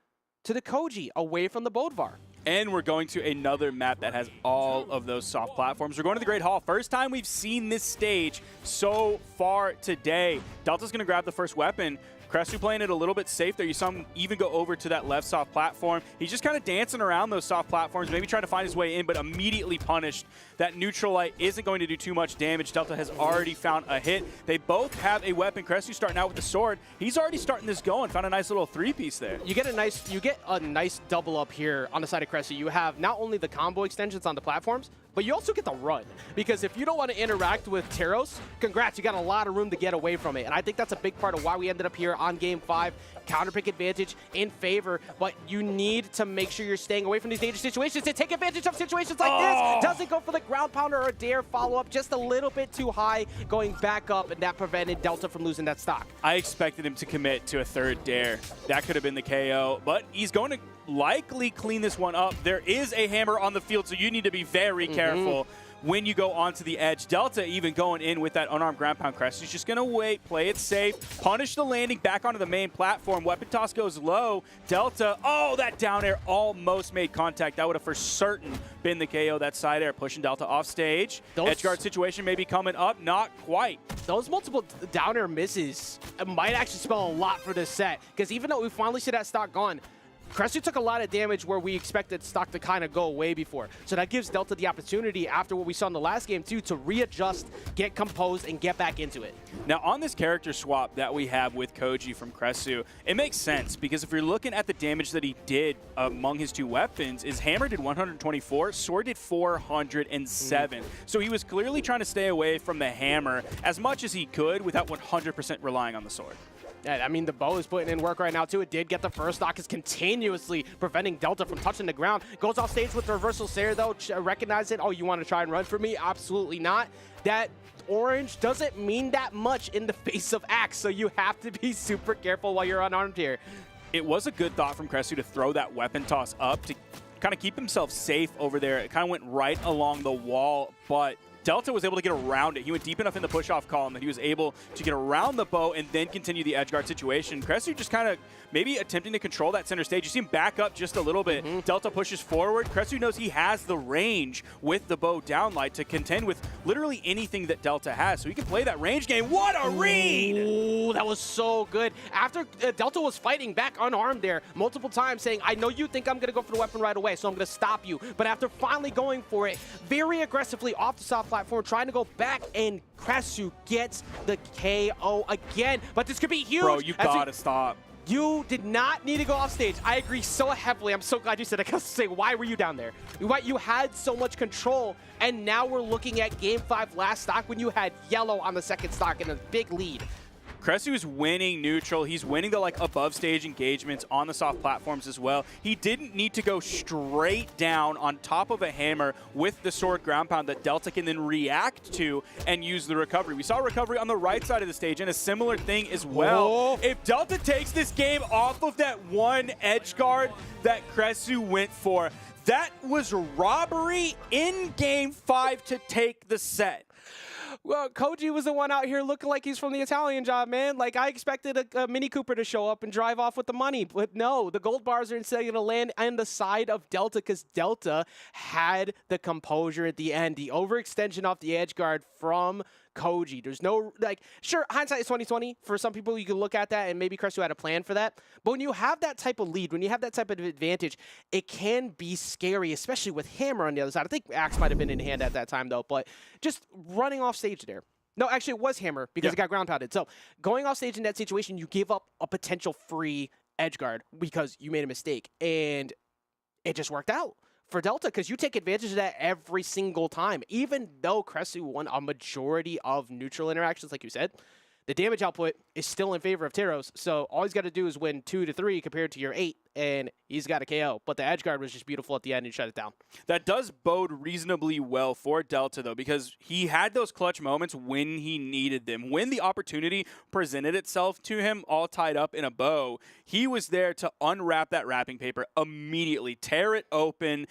Speaker 7: to the Koji, away from the Bodvar.
Speaker 4: And we're going to another map that has all of those soft platforms. We're going to the Great Hall. First time we've seen this stage so far today. Delta's going to grab the first weapon. Kresu playing it a little bit safe there. You saw him even go over to that left soft platform. He's just kind of dancing around those soft platforms, maybe trying to find his way in, but immediately punished. That neutral light isn't going to do too much damage. Delta has already found a hit. They both have a weapon. Kresu starting out with the sword. He's already starting this going. Found a nice little 3-piece there.
Speaker 7: You get a nice double up here on the side of Kresu. You have not only the combo extensions on the platforms, but you also get the run. Because if you don't want to interact with Taros, congrats, you got a lot of room to get away from it. And I think that's a big part of why we ended up here on Game 5. Counterpick advantage in favor, but you need to make sure you're staying away from these dangerous situations to take advantage of situations like this. Doesn't go for the ground pounder or a dare follow-up, just a little bit too high, going back up, and that prevented Delta from losing that stock.
Speaker 4: I expected him to commit to a third dare. That could have been the KO, but he's going to likely clean this one up. There is a hammer on the field, so you need to be very careful when you go onto the edge. Delta even going in with that unarmed ground pound. Crest. He's just going to wait, play it safe, punish the landing back onto the main platform. Weapon toss goes low. Delta, oh, that down air almost made contact. That would have for certain been the KO. That side air pushing Delta off stage. Edge guard situation may be coming up. Not quite.
Speaker 7: Those multiple down air misses might actually spell a lot for this set, because even though we finally see that stock gone, Kresu took a lot of damage where we expected stock to kind of go away before. So that gives Delta the opportunity, after what we saw in the last game too, to readjust, get composed, and get back into it.
Speaker 4: Now on this character swap that we have with Koji from Kresu, it makes sense, because if you're looking at the damage that he did among his two weapons, is Hammer did 124, Sword did 407. So he was clearly trying to stay away from the Hammer as much as he could without 100% relying on the Sword.
Speaker 7: Yeah, I mean, the bow is putting in work right now, too. It did get the first stock. Is continuously preventing Delta from touching the ground. Goes off stage with the reversal Sayer, though. Recognize it. Oh, you want to try and run for me? Absolutely not. That orange doesn't mean that much in the face of Axe, so you have to be super careful while you're unarmed here.
Speaker 4: It was a good thought from Kresu to throw that weapon toss up to kind of keep himself safe over there. It kind of went right along the wall, but Delta was able to get around it. He went deep enough in the push-off column that he was able to get around the bow and then continue the edge guard situation. Kresu just kind of maybe attempting to control that center stage. You see him back up just a little bit. Delta pushes forward. Kresu knows he has the range with the bow downlight to contend with literally anything that Delta has, so he can play that range game. What a read!
Speaker 7: Ooh, that was so good. After Delta was fighting back unarmed there multiple times, saying, I know you think I'm going to go for the weapon right away, so I'm going to stop you. But after finally going for it, very aggressively off the soft platform, trying to go back, and Kresu gets the KO again. But this could be huge.
Speaker 4: Bro, you gotta stop.
Speaker 7: You did not need to go off stage. I agree so heavily. I'm so glad you said it. I was say, why were you down there? You had so much control, and now we're looking at Game 5 last stock when you had yellow on the second stock and a big lead.
Speaker 4: Kresu is winning neutral. He's winning the above stage engagements on the soft platforms as well. He didn't need to go straight down on top of a hammer with the sword ground pound that Delta can then react to and use the recovery. We saw recovery on the right side of the stage and a similar thing as well.
Speaker 7: Whoa.
Speaker 4: If Delta takes this game off of that one edge guard that Kresu went for, that was robbery in Game 5 to take the set.
Speaker 7: Well, Koji was the one out here looking like he's from the Italian Job, man. Like, I expected a Mini Cooper to show up and drive off with the money. But no, the gold bars are instead going to land on the side of Delta because Delta had the composure at the end. The overextension off the edge guard from Koji. There's no, sure, hindsight is 20/20. For some people, you can look at that and maybe Kresu had a plan for that. But when you have that type of lead, when you have that type of advantage, it can be scary, especially with Hammer on the other side. I think Axe might have been in hand at that time, though. But just running off stage there. No, actually, it was Hammer because it got ground pounded. So going off stage in that situation, you give up a potential free edge guard because you made a mistake. And it just worked out for Delta, because you take advantage of that every single time. Even though Kresu won a majority of neutral interactions, like you said, the damage output is still in favor of Teros. So all he's got to do is win 2 to 3 compared to your 8, and he's got a KO. But the edge guard was just beautiful at the end and shut it down.
Speaker 4: That does bode reasonably well for Delta, though, because he had those clutch moments when he needed them. When the opportunity presented itself to him all tied up in a bow, he was there to unwrap that wrapping paper immediately, tear it open,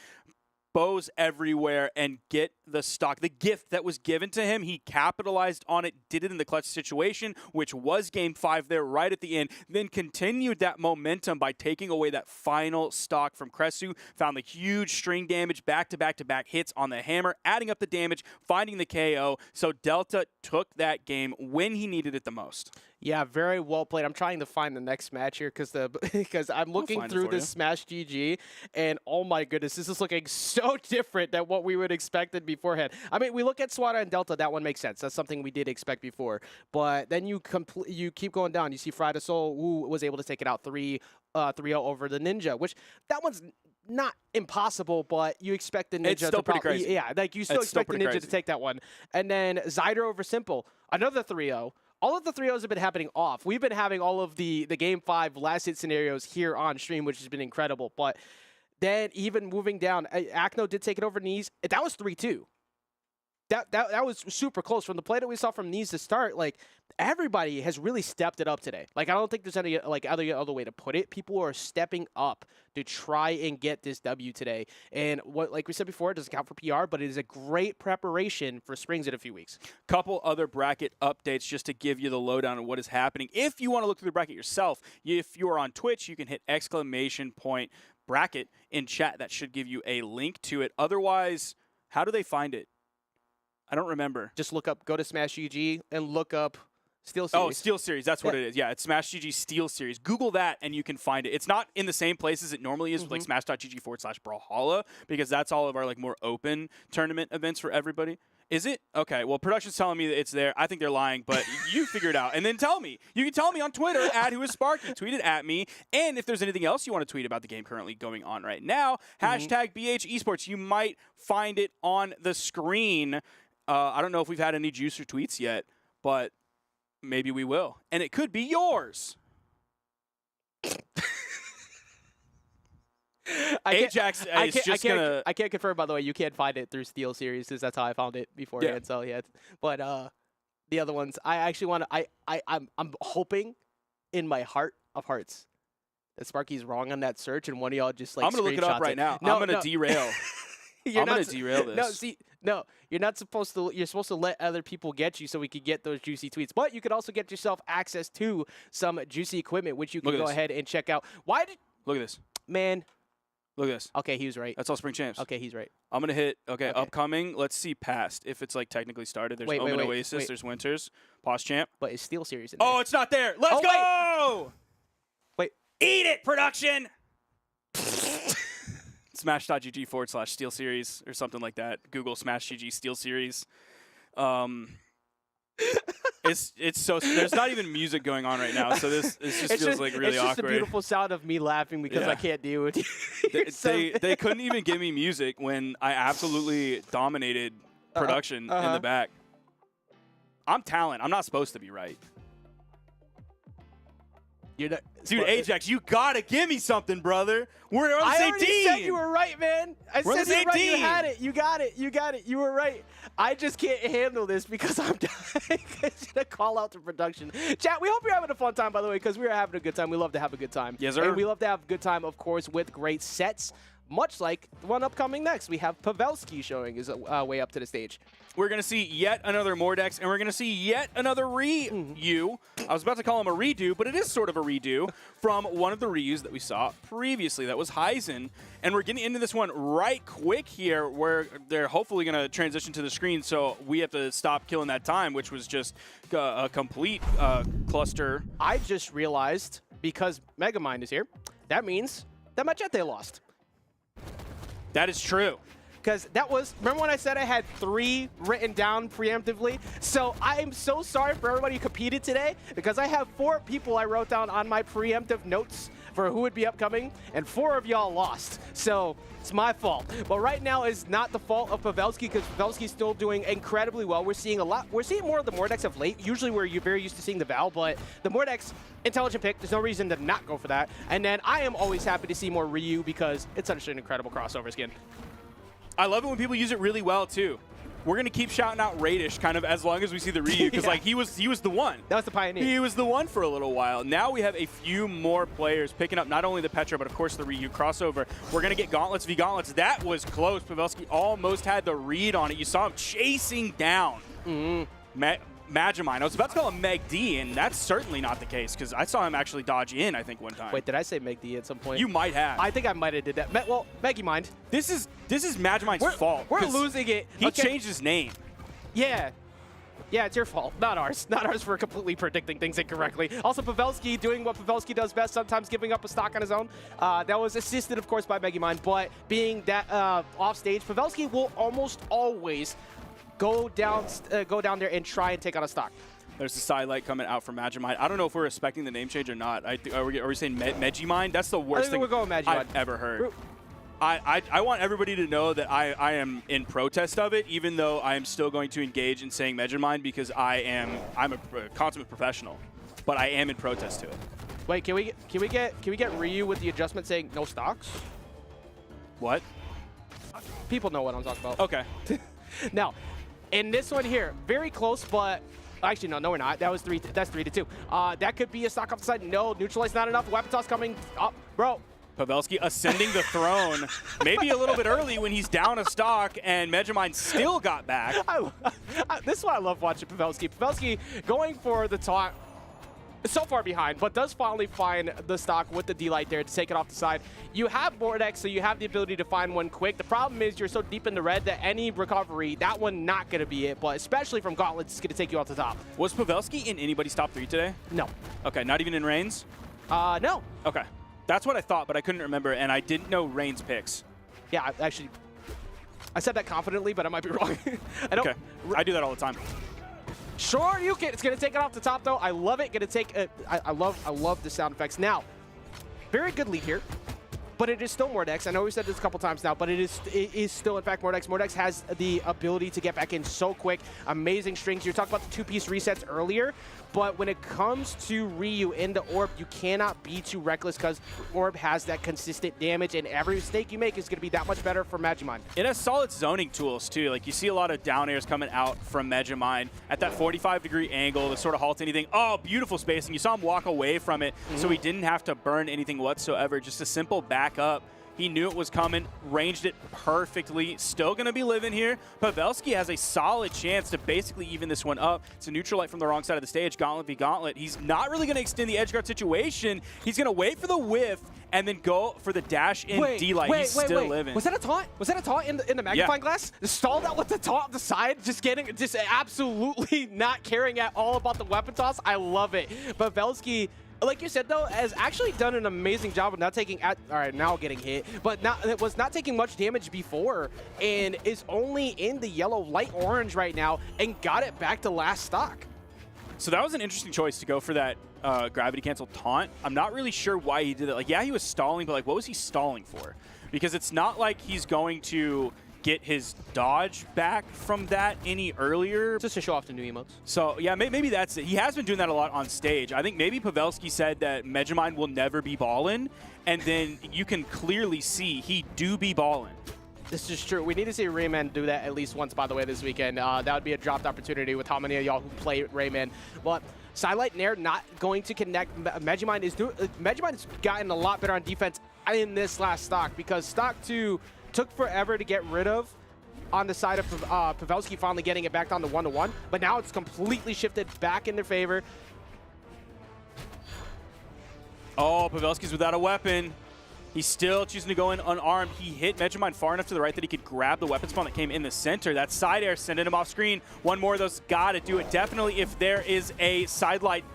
Speaker 4: bows everywhere, and get the stock. The gift that was given to him, he capitalized on it, did it in the clutch situation, which was Game 5 there right at the end, then continued that momentum by taking away that final stock from Kresu, found the huge string damage, back-to-back-to-back hits on the hammer, adding up the damage, finding the KO. So Delta took that game when he needed it the most.
Speaker 7: Yeah, very well played. I'm trying to find the next match here because I'm looking through this Smash GG, and oh my goodness, this is looking so different than what we would expected beforehand. I mean, we look at Swada and Delta, that one makes sense. That's something we did expect before. But then you keep going down. You see Friday Soul, who was able to take it out 3-0 over the Ninja, which that one's not impossible, but you expect the Ninja
Speaker 4: it's still
Speaker 7: to
Speaker 4: pretty crazy.
Speaker 7: Yeah, like you still expect the Ninja to take that one. And then Zyder over Simple, another 3-0. All of the 3-0s have been happening off. We've been having all of the Game 5 last hit scenarios here on stream, which has been incredible. But then even moving down, Akno did take it over Knees. That was 3-2. That was super close. From the play that we saw from Knees to start, like, everybody has really stepped it up today. Like, I don't think there's any other way to put it. People are stepping up to try and get this W today. And what, like we said before, it doesn't count for PR, but it is a great preparation for Springs in a few weeks.
Speaker 4: Couple other bracket updates just to give you the lowdown on what is happening. If you want to look through the bracket yourself, if you are on Twitch, you can hit !bracket in chat. That should give you a link to it. Otherwise, how do they find it? I don't remember.
Speaker 7: Just go to Smash GG and look up SteelSeries.
Speaker 4: Oh, SteelSeries. That's what it is. Yeah, it's Smash GG SteelSeries. Google that and you can find it. It's not in the same place as it normally is, like smash.gg/Brawlhalla, because that's all of our more open tournament events for everybody. Is it? Okay, well, production's telling me that it's there. I think they're lying, but you figure it out. And then tell me. You can tell me on Twitter, @whoissparky. Tweet it at me. And if there's anything else you want to tweet about the game currently going on right now, #BH Esports. You might find it on the screen. I don't know if we've had any juicer tweets yet, but maybe we will. And it could be yours. Ajax is just going to...
Speaker 7: I can't confirm, by the way. You can't find it through SteelSeries because that's how I found it beforehand.
Speaker 4: Yeah.
Speaker 7: So, yeah. But the other ones, I actually want to... I'm hoping in my heart of hearts that Sparky's wrong on that search and one of y'all just,
Speaker 4: I'm going to look it up right now. I'm going to derail.
Speaker 7: You're
Speaker 4: I'm
Speaker 7: not
Speaker 4: gonna
Speaker 7: s-
Speaker 4: derail this.
Speaker 7: No, see, no, you're not supposed to. You're supposed to let other people get you so we could get those juicy tweets. But you could also get yourself access to some juicy equipment, which you can
Speaker 4: Look at
Speaker 7: go
Speaker 4: this.
Speaker 7: ahead and check out. Why did
Speaker 4: Look at this.
Speaker 7: man?
Speaker 4: Look at this.
Speaker 7: Okay, he was right.
Speaker 4: That's all spring champs.
Speaker 7: Okay, he's right.
Speaker 4: I'm gonna hit. Okay,
Speaker 7: Okay.
Speaker 4: upcoming. Let's see past if it's like technically started. There's
Speaker 7: Wait,
Speaker 4: Omen
Speaker 7: wait,
Speaker 4: Oasis.
Speaker 7: wait.
Speaker 4: There's Winters. Pause champ.
Speaker 7: But it's SteelSeries in there.
Speaker 4: Oh, it's not there. Let's
Speaker 7: Oh,
Speaker 4: go.
Speaker 7: Wait.
Speaker 4: Eat it, production. Smash.gg/SteelSeries or something like that. Google Smash.gg SteelSeries. It's so there's not even music going on right now, so this just feels like really
Speaker 7: it's just
Speaker 4: awkward.
Speaker 7: the beautiful sound of me laughing because
Speaker 4: Yeah.
Speaker 7: I can't deal with you.
Speaker 4: They couldn't even give me music when I absolutely dominated production in the back. I'm talent. I'm not supposed to be right.
Speaker 7: You're not,
Speaker 4: Dude, Ajax, you gotta give me something, brother. We're on the
Speaker 7: I
Speaker 4: same
Speaker 7: already
Speaker 4: team.
Speaker 7: said you were right, man. I
Speaker 4: We're on
Speaker 7: said
Speaker 4: the
Speaker 7: you
Speaker 4: same
Speaker 7: were right. You
Speaker 4: team.
Speaker 7: had it. You got it. You got it. You were right. I just can't handle this because I'm dying. I'm gonna call out to production. Chat, we hope you're having a fun time, by the way, because we are having a good time. We love to have a good time.
Speaker 4: Yes, sir.
Speaker 7: And we love to have a good time, of course, with great sets. Much like the one upcoming next. We have Pavelski showing his way up to the stage.
Speaker 4: We're going to see yet another Mordex, and we're going to see yet another Ryu. I was about to call him a redo, but it is sort of a redo from one of the Ryus that we saw previously. That was Heisen. And we're getting into this one right quick here, where they're hopefully going to transition to the screen, so we have to stop killing that time, which was just a complete cluster.
Speaker 7: I just realized, because Megamind is here, that means that Machete lost.
Speaker 4: That is true.
Speaker 7: Because that was, remember when I said I had 3 written down preemptively? So I am so sorry for everybody who competed today, because I have 4 people I wrote down on my preemptive notes for who would be upcoming, and 4 of y'all lost. So it's my fault. But right now is not the fault of Pavelski, because Pavelski's still doing incredibly well. We're seeing more of the Mordex of late. Usually we're very used to seeing the Val, but the Mordex, intelligent pick. There's no reason to not go for that. And then I am always happy to see more Ryu, because it's such an incredible crossover skin.
Speaker 4: I love it when people use it really well, too. We're going to keep shouting out Radish kind of as long as we see the Ryu, because like he was the one.
Speaker 7: That was the pioneer.
Speaker 4: He was the one for a little while. Now we have a few more players picking up not only the Petra, but of course the Ryu crossover. We're going to get Gauntlets v Gauntlets. That was close. Pavelski almost had the read on it. You saw him chasing down Magimine. I was about to call him Meg D, and that's certainly not the case, because I saw him actually dodge in, I think, one time.
Speaker 7: Wait, did I say Meg D at some point?
Speaker 4: You might have.
Speaker 7: I think I might have did that. Well, Meggy mind.
Speaker 4: This is Magimine's fault.
Speaker 7: We're
Speaker 4: 'cause
Speaker 7: losing it.
Speaker 4: He
Speaker 7: Okay.
Speaker 4: changed his name.
Speaker 7: Yeah. Yeah, it's your fault, not ours. Not ours for completely predicting things incorrectly. Also, Pavelski doing what Pavelski does best, sometimes giving up a stock on his own. That was assisted, of course, by Megamind, but being that off stage, Pavelski will almost always go down there and try and take out a stock.
Speaker 4: There's the sidelight coming out from Magimind. I don't know if we're respecting the name change or not. Are we saying Megimind? That's the worst thing
Speaker 7: we're going Magimind.
Speaker 4: I've ever heard. I want everybody to know that I am in protest of it, even though I am still going to engage in saying Megimind, because I'm a consummate professional, but I am in protest to it.
Speaker 7: Wait, can we get Ryu with the adjustment saying no stocks?
Speaker 4: What?
Speaker 7: People know what I'm talking about.
Speaker 4: Okay.
Speaker 7: Now, in this one here, very close, but actually no, we're not. That's 3-2. That could be a stock off the side. No, neutralize not enough. Weapon toss coming up, bro.
Speaker 4: Pavelski ascending the throne, maybe a little bit early when he's down a stock, and Megamind still got back.
Speaker 7: This is why I love watching Pavelski. Pavelski going for the taunt. So far behind, but does finally find the stock with the D-Light there to take it off the side. You have Mordex, so you have the ability to find one quick. The problem is you're so deep in the red that any recovery, that one not going to be it, but especially from Gauntlets, it's going to take you off the top.
Speaker 4: Was Pavelski in anybody's top 3 today?
Speaker 7: No.
Speaker 4: Okay, not even in Reigns?
Speaker 7: No.
Speaker 4: Okay. That's what I thought, but I couldn't remember, and I didn't know Reigns picks.
Speaker 7: Yeah, actually, I said that confidently, but I might be wrong.
Speaker 4: Okay. I do that all the time.
Speaker 7: Sure, you can. It's going to take it off the top, though. I love it. Going to take. I love the sound effects. Now, very good lead here, but it is still Mordex. I know we said this a couple times now, but it is still, in fact, Mordex. Mordex has the ability to get back in so quick. Amazing strings. You talked about the 2-piece resets earlier, but when it comes to Ryu in the Orb, you cannot be too reckless, because Orb has that consistent damage, and every mistake you make is going to be that much better for Magimind.
Speaker 4: It has solid zoning tools, too. Like, you see a lot of down airs coming out from Megamind at that 45-degree angle to sort of halt anything. Oh, beautiful spacing. You saw him walk away from it, so he didn't have to burn anything whatsoever. Just a simple back up, He knew it was coming, ranged it perfectly. Still going to be living here. Pavelski has a solid chance to basically even this one up. It's a neutral light from the wrong side of the stage, gauntlet v gauntlet. He's not really going to extend the edge guard situation. He's going to wait for the whiff and then go for the dash in D-light. He's still living.
Speaker 7: Was that a taunt? Was that a taunt in the magnifying glass? Stalled out with the taunt on the side, just absolutely not caring at all about the weapon toss. I love it. Pavelski, like you said, though, has actually done an amazing job of not taking, all right, now getting hit, but was not taking much damage before, and is only in the yellow, light orange right now, and got it back to last stock.
Speaker 4: So that was an interesting choice to go for that gravity cancel taunt. I'm not really sure why he did it. Like, yeah, he was stalling, but like, what was he stalling for? Because it's not like he's going to get his dodge back from that any earlier.
Speaker 7: Just to show off the new emotes.
Speaker 4: So, yeah, maybe that's it. He has been doing that a lot on stage. I think maybe Pavelski said that Megamind will never be ballin', and then you can clearly see he do be ballin'.
Speaker 7: This is true. We need to see Rayman do that at least once, by the way, this weekend. That would be a dropped opportunity with how many of y'all who play Rayman. But Sidelight Nair not going to connect. Megamind has gotten a lot better on defense in this last stock, because stock 2 took forever to get rid of on the side of Pavelski finally getting it back down to 1-1, but now it's completely shifted back in their favor.
Speaker 4: Oh, Pavelski's without a weapon. He's still choosing to go in unarmed. He hit Megamind far enough to the right that he could grab the weapon spawn that came in the center. That side air sending him off screen. One more of those, gotta do it. Definitely if there is a sidelight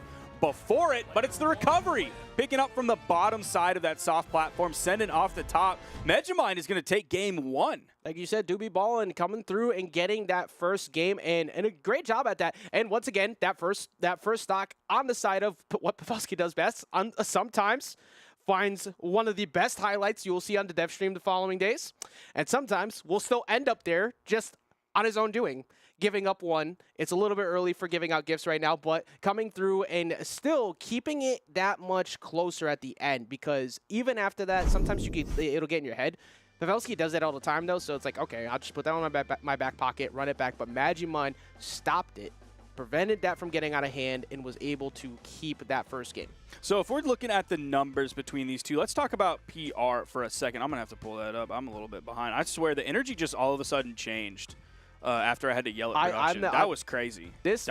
Speaker 4: before it, but it's the recovery. Picking up from the bottom side of that soft platform, sending off the top. Megamind is going to take game 1.
Speaker 7: Like you said, Doobie Ballin coming through and getting that first game, and a great job at that. And once again, that first stock on the side of what Pavelski does best, sometimes finds one of the best highlights you will see on the dev stream the following days, and sometimes will still end up there just on his own doing. Giving up one. It's a little bit early for giving out gifts right now, but coming through and still keeping it that much closer at the end, because even after that, sometimes it'll get in your head. Pavelski does that all the time, though, so it's like, okay, I'll just put that on my back pocket, run it back, but Megamind stopped it, prevented that from getting out of hand, and was able to keep that first game.
Speaker 4: So if we're looking at the numbers between these two, let's talk about PR for a second. I'm going to have to pull that up. I'm a little bit behind. I swear the energy just all of a sudden changed. After I had to yell at production. That was crazy.
Speaker 7: This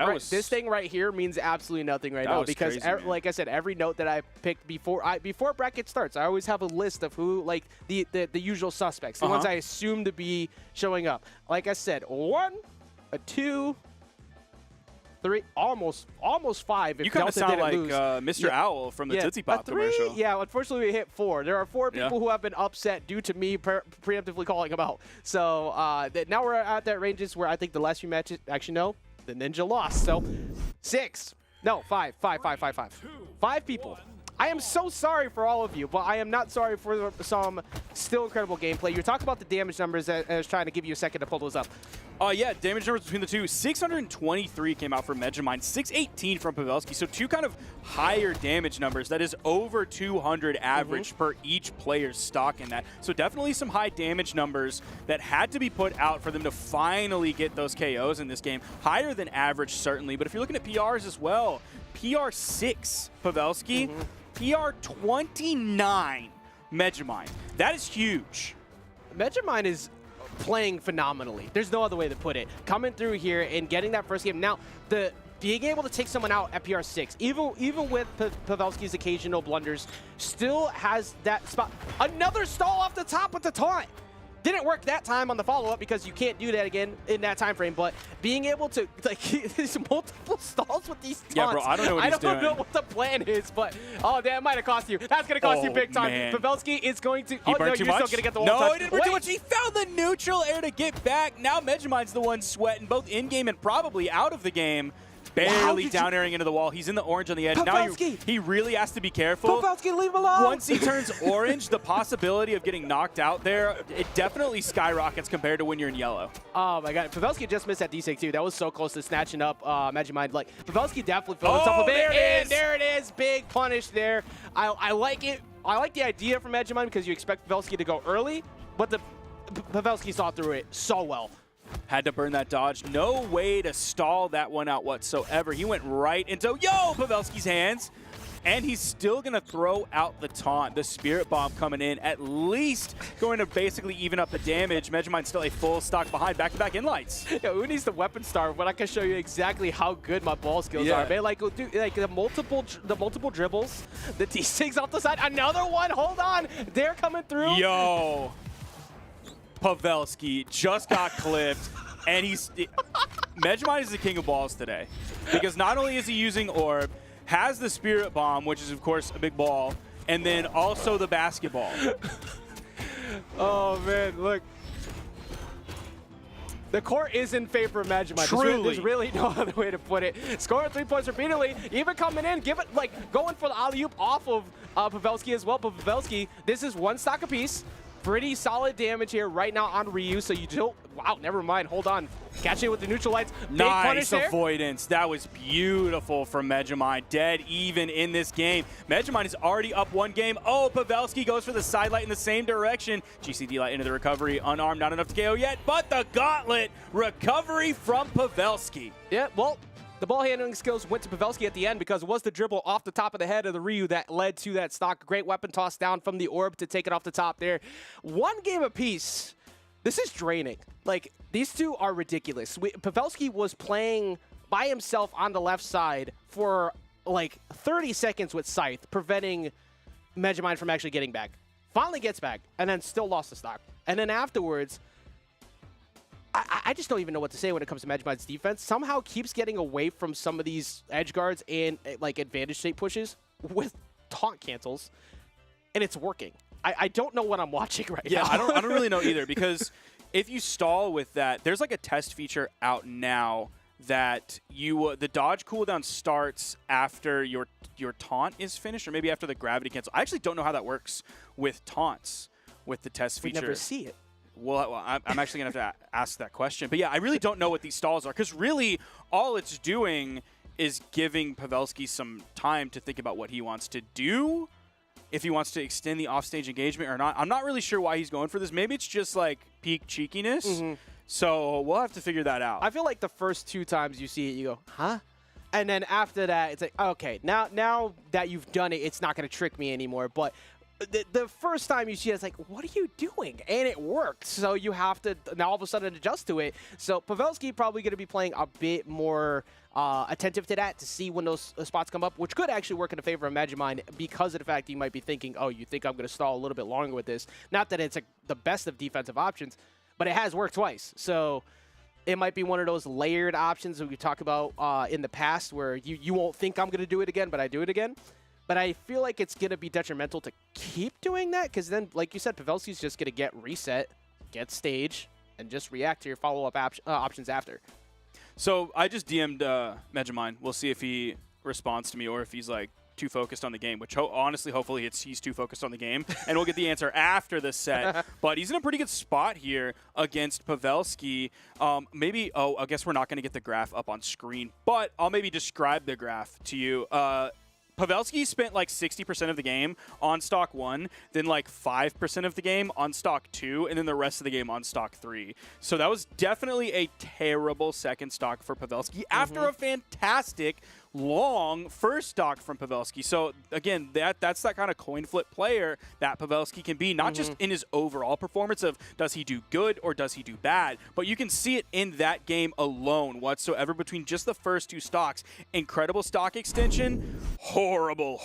Speaker 7: thing right here means absolutely nothing right now, because
Speaker 4: crazy,
Speaker 7: like I said, every note that I picked before bracket starts, I always have a list of who, like the usual suspects, the ones I assume to be showing up. Like I said, 1, 2, 3, almost 5. If
Speaker 4: you kind of sound like Mr.
Speaker 7: Yeah.
Speaker 4: Owl from the Tootsie Pop
Speaker 7: 3,
Speaker 4: commercial.
Speaker 7: Yeah, unfortunately we hit 4. There are 4 people who have been upset due to me preemptively calling them out. So now we're at that ranges where I think the last few matches, actually no, the Ninja lost. So 5 people. I am so sorry for all of you, but I am not sorry for some still incredible gameplay. You're talking about the damage numbers, and I was trying to give you a second to pull those up.
Speaker 4: Yeah, damage numbers between the two. 623 came out from Megamind, 618 from Pavelski. So 2 kind of higher damage numbers. That is over 200 average per each player's stock in that. So definitely some high damage numbers that had to be put out for them to finally get those KOs in this game. Higher than average, certainly. But if you're looking at PRs as well, PR 6 Pavelski, PR 29 Megamind. That is huge.
Speaker 7: Megamind is playing phenomenally. There's no other way to put it. Coming through here and getting that first game. Now, being able to take someone out at PR 6, even with Pavelski's occasional blunders, still has that spot. Another stall off the top with the taunt. Didn't work that time on the follow-up because you can't do that again in that time frame, but being able to, like, there's multiple stalls with these taunts.
Speaker 4: Yeah, bro, I don't know what he's doing.
Speaker 7: I don't know what the plan is, but, oh, that might have cost you. That's going to cost you big time.
Speaker 4: Man.
Speaker 7: Pavelski is going to,
Speaker 4: He burned too much?
Speaker 7: Still going to get the wall
Speaker 4: No,
Speaker 7: touch.
Speaker 4: he didn't burn too much. He found the neutral air to get back. Now Megamind's the one sweating, both in-game and probably out of the game. Barely down airing into the wall. He's in the orange on the edge.
Speaker 7: Pavelski.
Speaker 4: Now he really has to be careful.
Speaker 7: Pavelski, leave him alone.
Speaker 4: Once he turns orange, the possibility of getting knocked out there, it definitely skyrockets compared to when you're in yellow.
Speaker 7: Oh my god, Pavelski just missed that D6 too. That was so close to snatching up Megamind. Like, Pavelski definitely filled himself a bit.
Speaker 4: There it is.
Speaker 7: There it is. Big punish there. I like it. I like the idea from Megamind because you expect Pavelski to go early, but Pavelski saw through it so well.
Speaker 4: Had to burn that dodge. No way to stall that one out whatsoever. He went right into, Pavelski's hands. and he's still going to throw out the taunt. The Spirit Bomb coming in, at least going to basically even up the damage. Megamind still a full stock behind, back-to-back inlights.
Speaker 7: Yeah, who needs the weapon star when I can show you exactly how good my ball skills are, man? Like, dude, like the multiple dribbles, the D6 off the side, another one. Hold on, they're coming through.
Speaker 4: Yo, Pavelski just got clipped, and Megamind is the king of balls today, because not only is he using Orb, has the Spirit Bomb, which is of course a big ball, and then also the basketball.
Speaker 7: Oh man, look. The court is in favor of Magimite.
Speaker 4: Truly.
Speaker 7: There's really no other way to put it. Scoring 3 points repeatedly, even coming in, going for the alley-oop off of Pavelski as well. But Pavelski, this is one stock apiece. Pretty solid damage here right now on Ryu, so you don't, wow, never mind, hold on. Catching it with the neutral lights.
Speaker 4: Nice avoidance. That was beautiful from Megamind. Dead even in this game. Megamind is already up 1 game. Oh, Pavelski goes for the side light in the same direction. GCD light into the recovery. Unarmed, not enough to KO yet, but the gauntlet recovery from Pavelski.
Speaker 7: Yeah, well, the ball handling skills went to Pavelski at the end because it was the dribble off the top of the head of the Ryu that led to that stock. Great weapon toss down from the Orb to take it off the top there. 1 game apiece. This is draining. Like, these two are ridiculous. Pavelski was playing by himself on the left side for like 30 seconds with Scythe, preventing Megamind from actually getting back. Finally gets back, and then still lost the stock. And then afterwards, I just don't even know what to say when it comes to Magimind's defense. Somehow keeps getting away from some of these edge guards and like advantage state pushes with taunt cancels, and it's working. I don't know what I'm watching right now.
Speaker 4: Yeah, I don't really know either, because if you stall with that, there's like a test feature out now that the dodge cooldown starts after your taunt is finished, or maybe after the gravity cancel. I actually don't know how that works with taunts with the test feature.
Speaker 7: We never see it.
Speaker 4: Well, I'm actually going to have to ask that question. But yeah, I really don't know what these stalls are, because really all it's doing is giving Pavelski some time to think about what he wants to do, if he wants to extend the offstage engagement or not. I'm not really sure why he's going for this. Maybe it's just like peak cheekiness. So we'll have to figure that out.
Speaker 7: I feel like the first 2 times you see it, you go, huh? And then after that, it's like, okay, now that you've done it, it's not going to trick me anymore. But the first time you see it, it's like, what are you doing? And it worked. So you have to now all of a sudden adjust to it. So Pavelski probably going to be playing a bit more attentive to that to see when those spots come up, which could actually work in the favor of Megamind because of the fact you might be thinking, oh, you think I'm going to stall a little bit longer with this. Not that it's the best of defensive options, but it has worked twice. So it might be one of those layered options that we talked about in the past where you won't think I'm going to do it again, but I do it again. But I feel like it's going to be detrimental to keep doing that because then, like you said, Pavelski's just going to get reset, get stage, and just react to your follow-up options after.
Speaker 4: So I just DM'd Megamind. We'll see if he responds to me or if he's like too focused on the game, which honestly, hopefully he's too focused on the game, and we'll get the answer after the set. But he's in a pretty good spot here against Pavelski. Maybe, I guess we're not going to get the graph up on screen, but I'll maybe describe the graph to you. Pavelski spent like 60% of the game on stock 1, then like 5% of the game on stock 2, and then the rest of the game on stock 3. So that was definitely a terrible second stock for Pavelski after a fantastic long first stock from Pavelski. So again, that's that kind of coin flip player that Pavelski can be, not just in his overall performance of does he do good or does he do bad, but you can see it in that game alone whatsoever between just the first 2 stocks. Incredible stock extension, horrible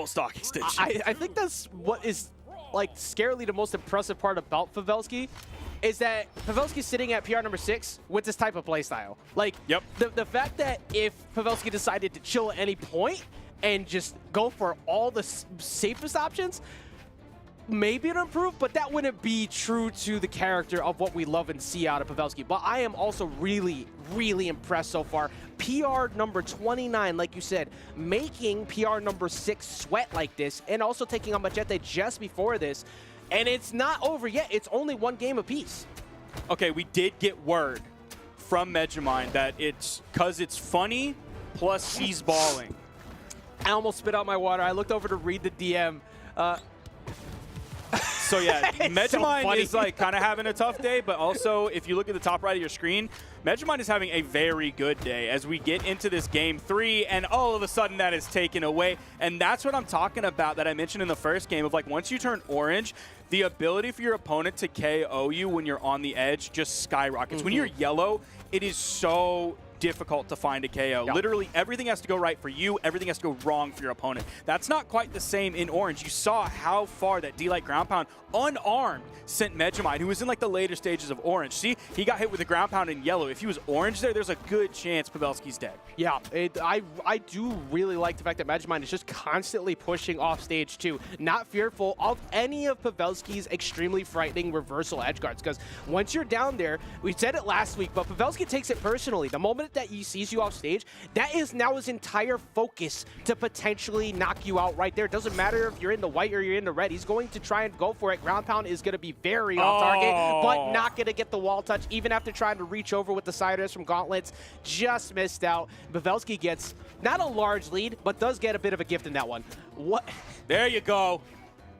Speaker 4: stock extension.
Speaker 7: I think that's what is like scarily the most impressive part about Pavelski is that Pavelski's sitting at PR number 6 with this type of playstyle. Like, the fact that if Pavelski decided to chill at any point and just go for all the safest options, maybe it'll improve, but that wouldn't be true to the character of what we love and see out of Pavelski. But I am also really, really impressed so far. PR number 29, like you said, making PR number 6 sweat like this, and also taking on Machete just before this. And it's not over yet. It's only 1 game apiece.
Speaker 4: Okay, we did get word from Megamind that it's because it's funny, plus he's balling.
Speaker 7: I almost spit out my water. I looked over to read the DM.
Speaker 4: So yeah,
Speaker 7: It's so
Speaker 4: Megamind
Speaker 7: funny.
Speaker 4: is like kind of having a tough day, but also if you look at the top right of your screen, Megamind is having a very good day as we get into this game 3, and all of a sudden that is taken away. And that's what I'm talking about that I mentioned in the first game of like once you turn orange, the ability for your opponent to KO you when you're on the edge just skyrockets. When you're yellow, it is so difficult to find a KO.
Speaker 7: Yep.
Speaker 4: Literally everything has to go right for you, everything has to go wrong for your opponent. That's not quite the same in orange. You saw how far that D-Light ground pound unarmed sent Megamind, who was in like the later stages of orange. See, he got hit with a ground pound in yellow. If he was orange there's a good chance Pavelski's dead.
Speaker 7: Yeah, I do really like the fact that Megamind is just constantly pushing off stage too, not fearful of any of Pavelski's extremely frightening reversal edge guards, because once you're down there, we said it last week, but Pavelski takes it personally. The moment that he sees you off stage, that is now his entire focus to potentially knock you out right there. It doesn't matter if you're in the white or you're in the red, he's going to try and go for it. Ground pound is going to be very off target, but not going to get the wall touch, even after trying to reach over with the siders from Gauntlets. Just missed out. Pavelski gets not a large lead, but does get a bit of a gift in that one. What?
Speaker 4: There you go.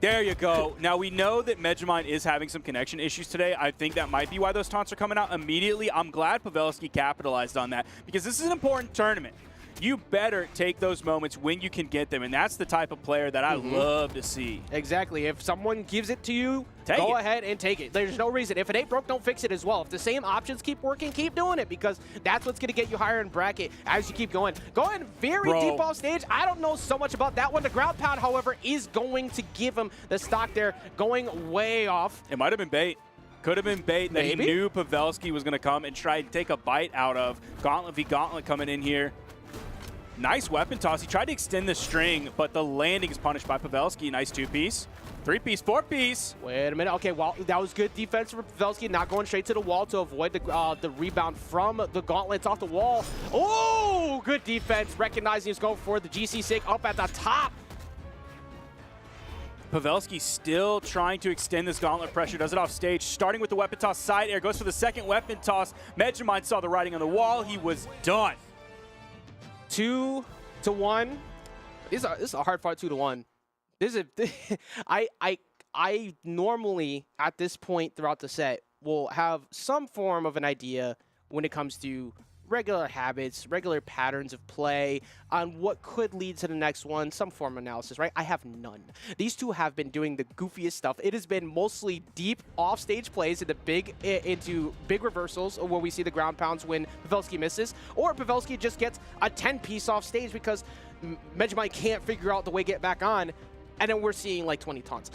Speaker 4: There you go. Now, we know that Megamind is having some connection issues today. I think that might be why those taunts are coming out immediately. I'm glad Pavelski capitalized on that because this is an important tournament. You better take those moments when you can get them, and that's the type of player that I love to see.
Speaker 7: Exactly. If someone gives it to you,
Speaker 4: Take
Speaker 7: go
Speaker 4: it.
Speaker 7: ahead and take it. There's no reason. If it ain't broke, don't fix it as well. If the same options keep working, keep doing it, because that's what's going to get you higher in bracket as you keep going. Going very deep off stage. I don't know so much about that one. The ground pound, however, is going to give him the stock there, going way off.
Speaker 4: It might have been bait. Could have been bait that he
Speaker 7: Maybe.
Speaker 4: knew Pavelski was going to come and try and take a bite out of. Gauntlet v Gauntlet coming in here. Nice weapon toss. He tried to extend the string, but the landing is punished by Pavelski. Nice 2-piece. 3-piece, 4-piece.
Speaker 7: Wait a minute. Okay, well, that was good defense from Pavelski, not going straight to the wall to avoid the rebound from the Gauntlets off the wall. Oh, good defense. Recognizing he's going for the GC sig up at the top.
Speaker 4: Pavelski still trying to extend this gauntlet pressure, does it off stage, starting with the weapon toss side air, goes for the second weapon toss. Megamind saw the writing on the wall. He was done.
Speaker 7: 2-1. This is a hard fight. 2-1. This is I normally at this point throughout the set will have some form of an idea when it comes to regular habits, regular patterns of play, on what could lead to the next one, some form of analysis, right? I have none. These two have been doing the goofiest stuff. It has been mostly deep off-stage plays into big reversals where we see the ground pounds when Pavelski misses, or Pavelski just gets a 10-piece off stage because Megamind can't figure out the way to get back on, and then we're seeing like 20 taunts.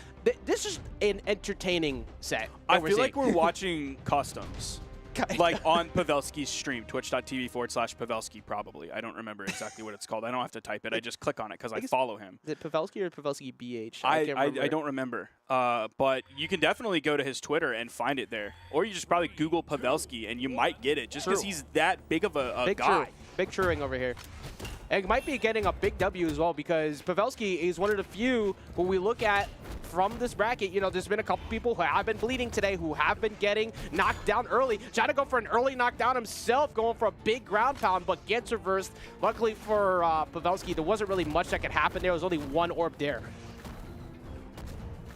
Speaker 7: This is an entertaining set.
Speaker 4: I feel like we're watching customs. Like on Pavelski's stream, twitch.tv/Pavelski probably. I don't remember exactly what it's called. I don't have to type it. I just click on it because I follow him.
Speaker 7: Is it Pavelski or Pavelski BH?
Speaker 4: I don't remember. But you can definitely go to his Twitter and find it there. Or you just probably Google Pavelski and you might get it just because he's that big of a guy.
Speaker 7: Big truing over here. And might be getting a big W as well because Pavelski is one of the few who we look at from this bracket. You know, there's been a couple people who have been bleeding today, who have been getting knocked down early. Trying to go for an early knockdown himself, going for a big ground pound, but gets reversed. Luckily for Pavelski, there wasn't really much that could happen. There was only one orb there.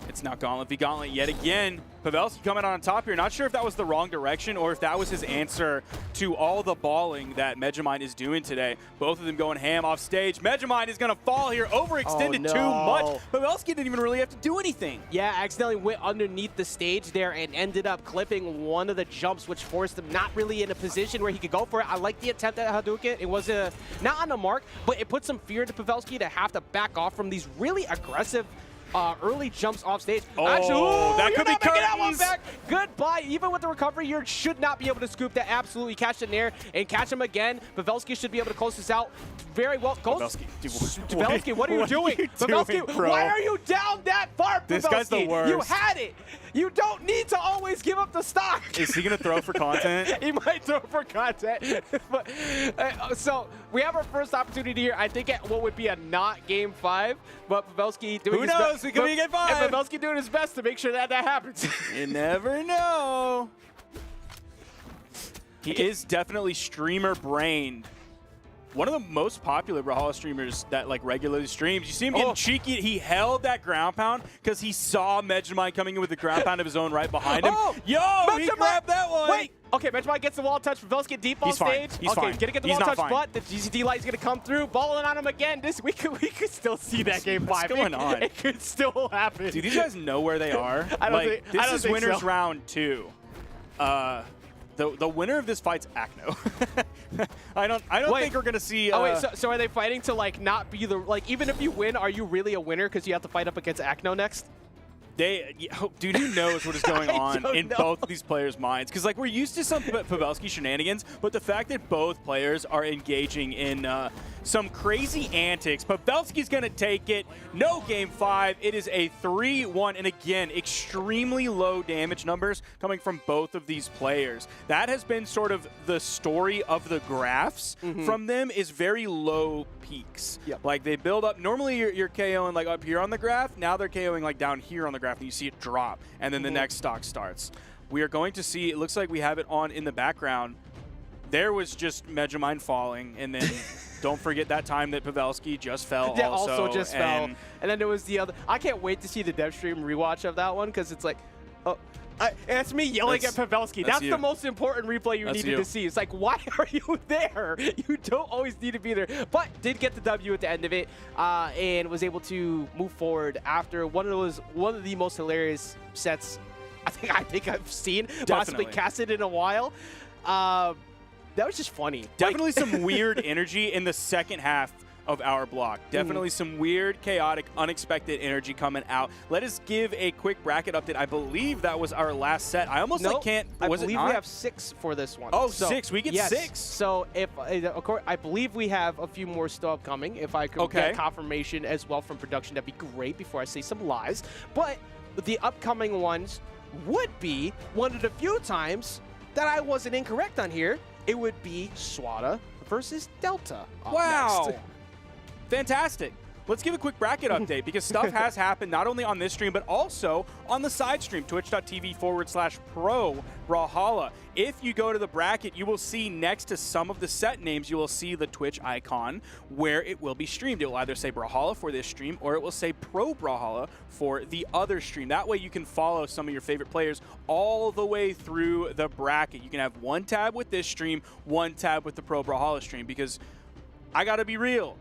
Speaker 4: It's now Gauntlet v Gauntlet yet again. Pavelski coming on top here. Not sure if that was the wrong direction or if that was his answer to all the balling that Megamind is doing today. Both of them going ham off stage. Megamind is going to fall here, overextended too much. Pavelski didn't even really have to do anything.
Speaker 7: Yeah, accidentally went underneath the stage there and ended up clipping one of the jumps, which forced him not really in a position where he could go for it. I like the attempt at Hadouken. It was not on the mark, but it put some fear into Pavelski to have to back off from these really aggressive early jumps off stage.
Speaker 4: Oh,
Speaker 7: actually,
Speaker 4: that could be
Speaker 7: that one
Speaker 4: curtains.
Speaker 7: back. Goodbye. Even with the recovery, you should not be able to scoop that. Absolutely catch it in there and catch him again. Pavelski should be able to close this out very well. Pavelski, what are you doing? Pavelski, why are you down that far, Pavelski?
Speaker 4: This guy's the worst.
Speaker 7: You had it. You don't need to always give up the stock.
Speaker 4: Is he going to throw for content?
Speaker 7: He might throw for content. But, so we have our first opportunity here. I think at what would be a not game 5, but Pavelski doing
Speaker 4: Who
Speaker 7: his
Speaker 4: knows?
Speaker 7: best.
Speaker 4: We could be game 5.
Speaker 7: And Pavelski doing his best to make sure that happens.
Speaker 4: You never know. He is definitely streamer-brained. one of the most popular Brawlhalla streamers that like regularly streams. You see him getting cheeky. He held that ground pound because he saw Megamind coming in with the ground pound of his own right behind him. Yo, he grabbed that one.
Speaker 7: Wait. Okay, Megamind gets the wall touch. Pavelski deep on stage.
Speaker 4: He's fine.
Speaker 7: Gonna get the
Speaker 4: He's
Speaker 7: wall
Speaker 4: not
Speaker 7: touch,
Speaker 4: fine.
Speaker 7: but the GCD light is gonna come through, balling on him again. We could still see that game 5.
Speaker 4: What's going on?
Speaker 7: It could still happen.
Speaker 4: Do these guys know where they are?
Speaker 7: I don't
Speaker 4: This is
Speaker 7: think
Speaker 4: winners
Speaker 7: so.
Speaker 4: round 2. The winner of this fight's Acno. I don't think we're gonna see.
Speaker 7: Oh wait, so are they fighting to like not be the even if you win, are you really a winner because you have to fight up against Acno next?
Speaker 4: Dude, who knows what is going on in both of these players' minds? Because like we're used to some Pavelski shenanigans, but the fact that both players are engaging in some crazy antics, Pavelski's gonna take it. No game 5. It is a 3-1, and again, extremely low damage numbers coming from both of these players. That has been sort of the story of the graphs from them, is very low peaks.
Speaker 7: Yep.
Speaker 4: Like they build up. Normally you're KOing like up here on the graph. Now they're KOing like down here on the graph, and you see it drop, and then the next stock starts. We are going to see, it looks like we have it on in the background. There was just Megamind falling, and then don't forget that time that Pavelski just fell
Speaker 7: also just fell. And then there was the other. I can't wait to see the dev stream rewatch of that one because it's like, it's me yelling at Pavelski. That's the most important replay you needed to see. It's like, why are you there? You don't always need to be there. But did get the W at the end of it, and was able to move forward after one of the most hilarious sets I think I've seen, possibly casted in a while. That was just funny.
Speaker 4: Definitely some weird energy in the second half of our block. Definitely some weird, chaotic, unexpected energy coming out. Let us give a quick bracket update. I believe that was our last set. I almost can't.
Speaker 7: I believe we have 6 for this one.
Speaker 4: Oh, so, 6. We get 6.
Speaker 7: So if of course, I believe we have a few more still upcoming. If I could get confirmation as well from production, that'd be great before I say some lies. But the upcoming ones would be one of the few times that I wasn't incorrect on here. It would be Swada versus Delta.
Speaker 4: Wow.
Speaker 7: Next.
Speaker 4: Fantastic. Let's give a quick bracket update because stuff has happened not only on this stream, but also on the side stream, twitch.tv/pro Brawlhalla. If you go to the bracket, you will see next to some of the set names, you will see the Twitch icon where it will be streamed. It will either say Brawlhalla for this stream or it will say Pro Brawlhalla for the other stream. That way you can follow some of your favorite players all the way through the bracket. You can have one tab with this stream, one tab with the Pro Brawlhalla stream, because I gotta be real.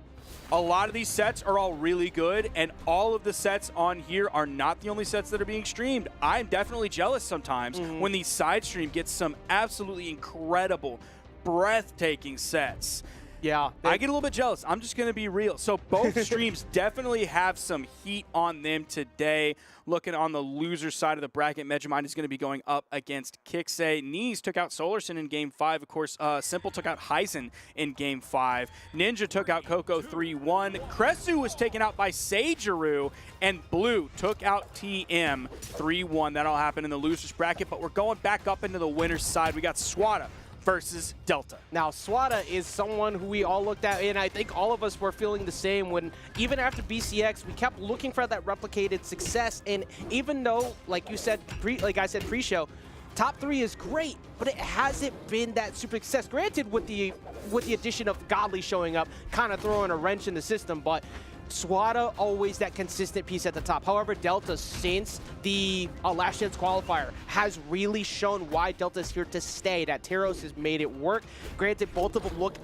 Speaker 4: A lot of these sets are all really good, and all of the sets on here are not the only sets that are being streamed. I'm definitely jealous sometimes when the side stream gets some absolutely incredible, breathtaking sets.
Speaker 7: Yeah.
Speaker 4: I get a little bit jealous. I'm just going to be real. So both streams definitely have some heat on them today. Looking on the loser side of the bracket, Megamind is going to be going up against Kixay. Knees took out Solarson in Game 5. Of course, Simple took out Heisen in Game 5. Ninja took out Coco 3-1. Kresu was taken out by Sageru. And Blue took out TM 3-1. That all happened in the losers bracket. But we're going back up into the winner's side. We got Swada versus Delta.
Speaker 7: Now, Swada is someone who we all looked at, and I think all of us were feeling the same when, even after BCX, we kept looking for that replicated success. And even though, like you said, like I said pre-show, top 3 is great, but it hasn't been that super success. Granted, with the addition of Godly showing up, kind of throwing a wrench in the system, but Swada always that consistent piece at the top. However, Delta, since the last chance qualifier, has really shown why Delta's here to stay. That Teros has made it work. Granted, both of them look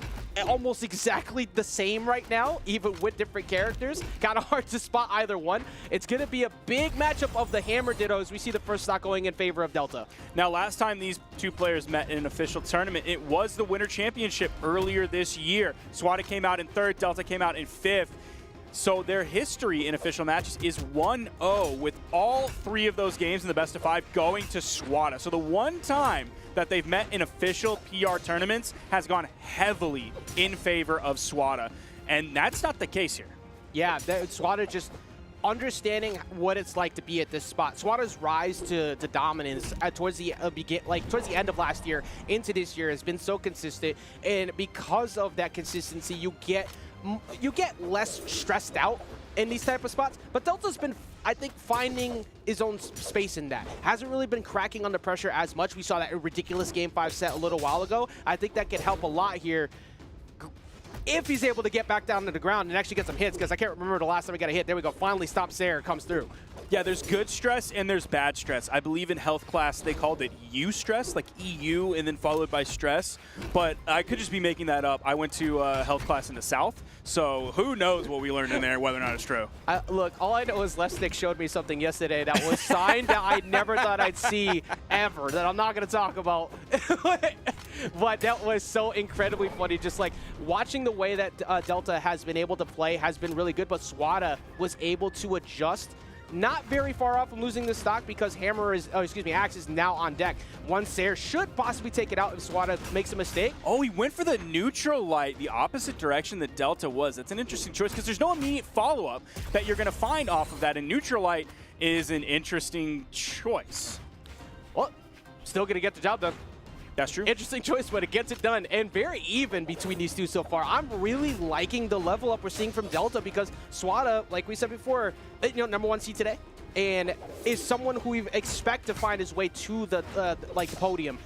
Speaker 7: almost exactly the same right now, even with different characters. Kind of hard to spot either one. It's going to be a big matchup of the Hammer Dittos. We see the first stock going in favor of Delta.
Speaker 4: Now, last time these two players met in an official tournament, it was the Winter Championship earlier this year. Swada came out in 3rd, Delta came out in 5th. So their history in official matches is 1-0, with all 3 of those games in the best of 5 going to Swada. So the one time that they've met in official PR tournaments has gone heavily in favor of Swada. And that's not the case here.
Speaker 7: Yeah, Swada just understanding what it's like to be at this spot. Swada's rise to dominance towards the end of last year into this year has been so consistent, and because of that consistency, you get less stressed out in these type of spots. But Delta's been, I think, finding his own space in that. Hasn't really been cracking under pressure as much. We saw that ridiculous Game 5 set a little while ago. I think that could help a lot here. if he's able to get back down to the ground and actually get some hits, because I can't remember the last time he got a hit. There we go. Finally, Stomp Sayer comes through.
Speaker 4: Yeah, there's good stress and there's bad stress. I believe in health class they called it U stress, like EU and then followed by stress. But I could just be making that up. I went to health class in the South, so who knows what we learned in there, whether or not it's true.
Speaker 7: Look, all I know is Left Stick showed me something yesterday that was signed that I never thought I'd see ever, that I'm not going to talk about. But that was so incredibly funny. Just like watching the way that Delta has been able to play has been really good, but Swada was able to adjust. Not very far off from losing this stock because Axe is now on deck. One Sayer should possibly take it out if Swada makes a mistake.
Speaker 4: Oh, he went for the neutral light, the opposite direction that Delta was. That's an interesting choice because there's no immediate follow-up that you're going to find off of that, and neutral light is an interesting choice.
Speaker 7: Well, still going to get the job done.
Speaker 4: That's true.
Speaker 7: Interesting choice, but it gets it done. And very even between these two so far. I'm really liking the level up we're seeing from Delta because Swada, like we said before, #1 seed today, and is someone who we expect to find his way to the podium,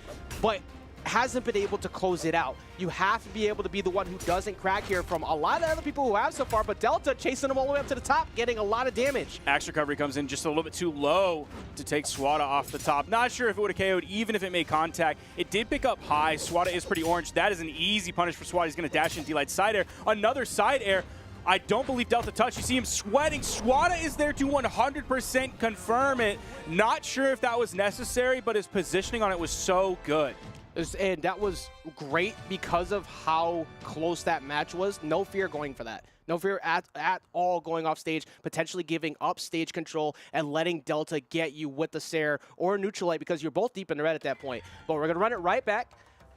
Speaker 7: but hasn't been able to close it out. You have to be able to be the one who doesn't crack here from a lot of other people who have so far, but Delta chasing them all the way up to the top, getting a lot of damage.
Speaker 4: Axe recovery comes in just a little bit too low to take Swada off the top. Not sure if it would have KO'd even if it made contact. It did pick up high. Swada is pretty orange. That is an easy punish for Swada. He's going to dash in D-Light side air. Another side air. I don't believe Delta touched. You see him sweating. Swada is there to 100% confirm it. Not sure if that was necessary, but his positioning on it was so good.
Speaker 7: And that was great because of how close that match was. No fear going for that. No fear at all going off stage, potentially giving up stage control and letting Delta get you with the Sayer or neutral light because you're both deep in the red at that point. But we're going to run it right back.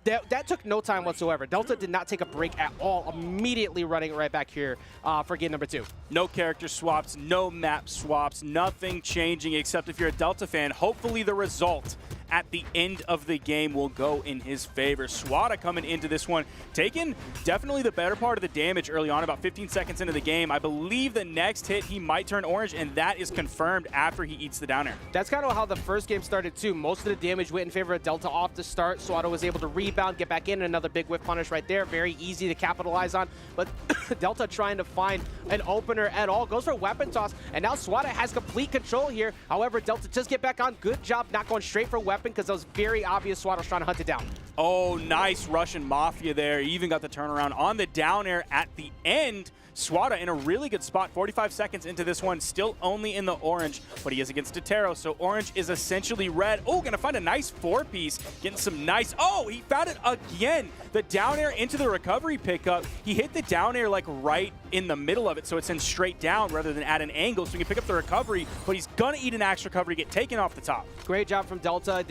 Speaker 7: That took no time whatsoever. Delta did not take a break at all, immediately running it right back here for game number 2.
Speaker 4: No character swaps, no map swaps, nothing changing except if you're a Delta fan, hopefully the result at the end of the game will go in his favor. Swada coming into this one, taking definitely the better part of the damage early on, about 15 seconds into the game. I believe the next hit he might turn orange, and that is confirmed after he eats the down air.
Speaker 7: That's kind of how the first game started too. Most of the damage went in favor of Delta off the start. Swada was able to rebound, get back in, another big whiff punish right there. Very easy to capitalize on, but Delta trying to find an opener at all. Goes for a weapon toss, and now Swada has complete control here. However, Delta just get back on. Good job not going straight for weapon because that was very obvious Swada was trying to hunt it down.
Speaker 4: Oh, nice Russian Mafia there. He even got the turnaround on the down air at the end. Swada in a really good spot, 45 seconds into this one, still only in the orange, but he is against Totero, so orange is essentially red. Oh, gonna find a nice 4-piece, getting some nice, oh, he found it again. The down air into the recovery pickup. He hit the down air like right in the middle of it, so it sends straight down rather than at an angle, so he can pick up the recovery, but he's gonna eat an axe recovery, get taken off the top.
Speaker 7: Great job from Delta.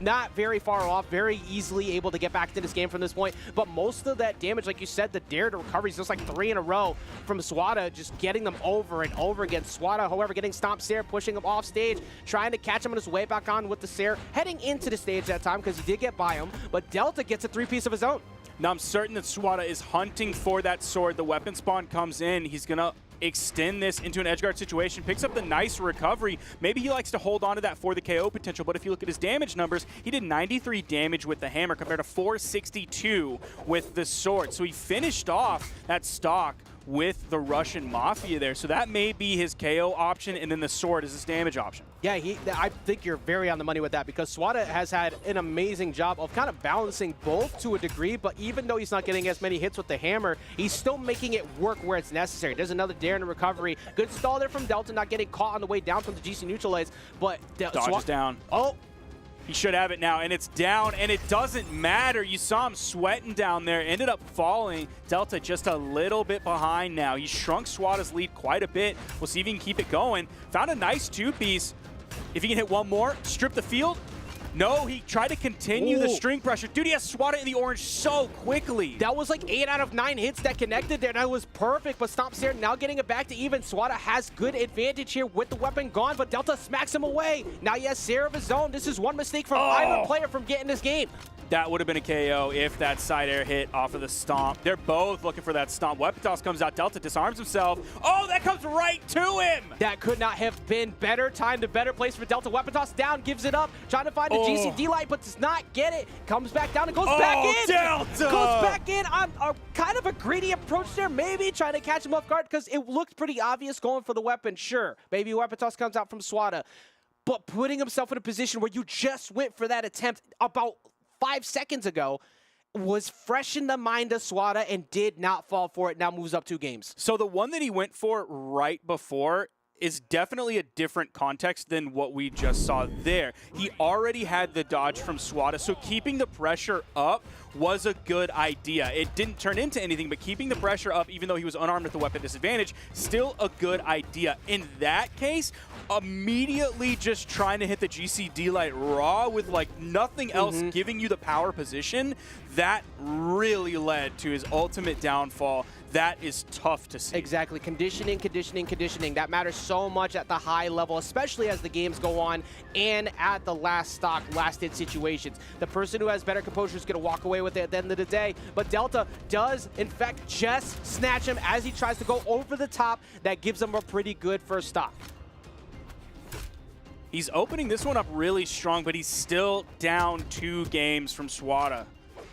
Speaker 7: Not very far off, very easily able to get back to this game from this point. But most of that damage, like you said, the dare to recovery is just like 3 in a row from Swada, just getting them over and over again. Swada, however, getting Stomp Sayer, pushing him off stage, trying to catch him on his way back on with the Sayer, heading into the stage that time because he did get by him. But Delta gets a 3-piece of his own.
Speaker 4: Now I'm certain that Swada is hunting for that sword. The weapon spawn comes in. He's gonna extend this into an edgeguard situation, picks up the nice recovery. Maybe he likes to hold on to that for the KO potential, but if you look at his damage numbers, he did 93 damage with the hammer compared to 462 with the sword. So he finished off that stock with the Russian Mafia there. So that may be his KO option, and then the sword is his damage option.
Speaker 7: Yeah, I think you're very on the money with that because Swada has had an amazing job of kind of balancing both to a degree, but even though he's not getting as many hits with the hammer, he's still making it work where it's necessary. There's another dare in the recovery. Good stall there from Delta, not getting caught on the way down from the GC neutralize, but
Speaker 4: dodges down.
Speaker 7: Oh,
Speaker 4: he should have it now, and it's down, and it doesn't matter. You saw him sweating down there, ended up falling. Delta just a little bit behind now. He shrunk Swada's lead quite a bit. We'll see if he can keep it going. Found a nice 2-piece. If he can hit one more, strip the field. No, he tried to continue the string pressure. Dude, he has Swada in the orange so quickly.
Speaker 7: That was like 8 out of 9 hits that connected there. That was perfect, but Stomp Sayer now getting it back to even. Swada has good advantage here with the weapon gone, but Delta smacks him away. Now he has Sayer of his own. This is one mistake from either player from getting this game.
Speaker 4: That would have been a KO if that side air hit off of the stomp. They're both looking for that stomp. Weapon toss comes out. Delta disarms himself. Oh, that comes right to him.
Speaker 7: That could not have been better time, the better place for Delta. Weapon toss down, gives it up, trying to find the GC D-Light, but does not get it. Comes back down and goes back in.
Speaker 4: Delta!
Speaker 7: Goes back in on a kind of a greedy approach there, maybe trying to catch him off guard because it looked pretty obvious going for the weapon. Sure, maybe weapon toss comes out from Swada, but putting himself in a position where you just went for that attempt about 5 seconds ago was fresh in the mind of Swada and did not fall for it. Now moves up 2 games.
Speaker 4: So the one that he went for right before is definitely a different context than what we just saw there. He already had the dodge from Swada, so keeping the pressure up was a good idea. It didn't turn into anything, but keeping the pressure up, even though he was unarmed with the weapon disadvantage, still a good idea. In that case, immediately just trying to hit the GC D-Light raw with like nothing else giving you the power position, that really led to his ultimate downfall. That is tough to see.
Speaker 7: Exactly. Conditioning. That matters so much at the high level, especially as the games go on and at the last stock, last hit situations. The person who has better composure is going to walk away with it at the end of the day. But Delta does, in fact, just snatch him as he tries to go over the top. That gives him a pretty good first stock.
Speaker 4: He's opening this one up really strong, but he's still down 2 games from Swada.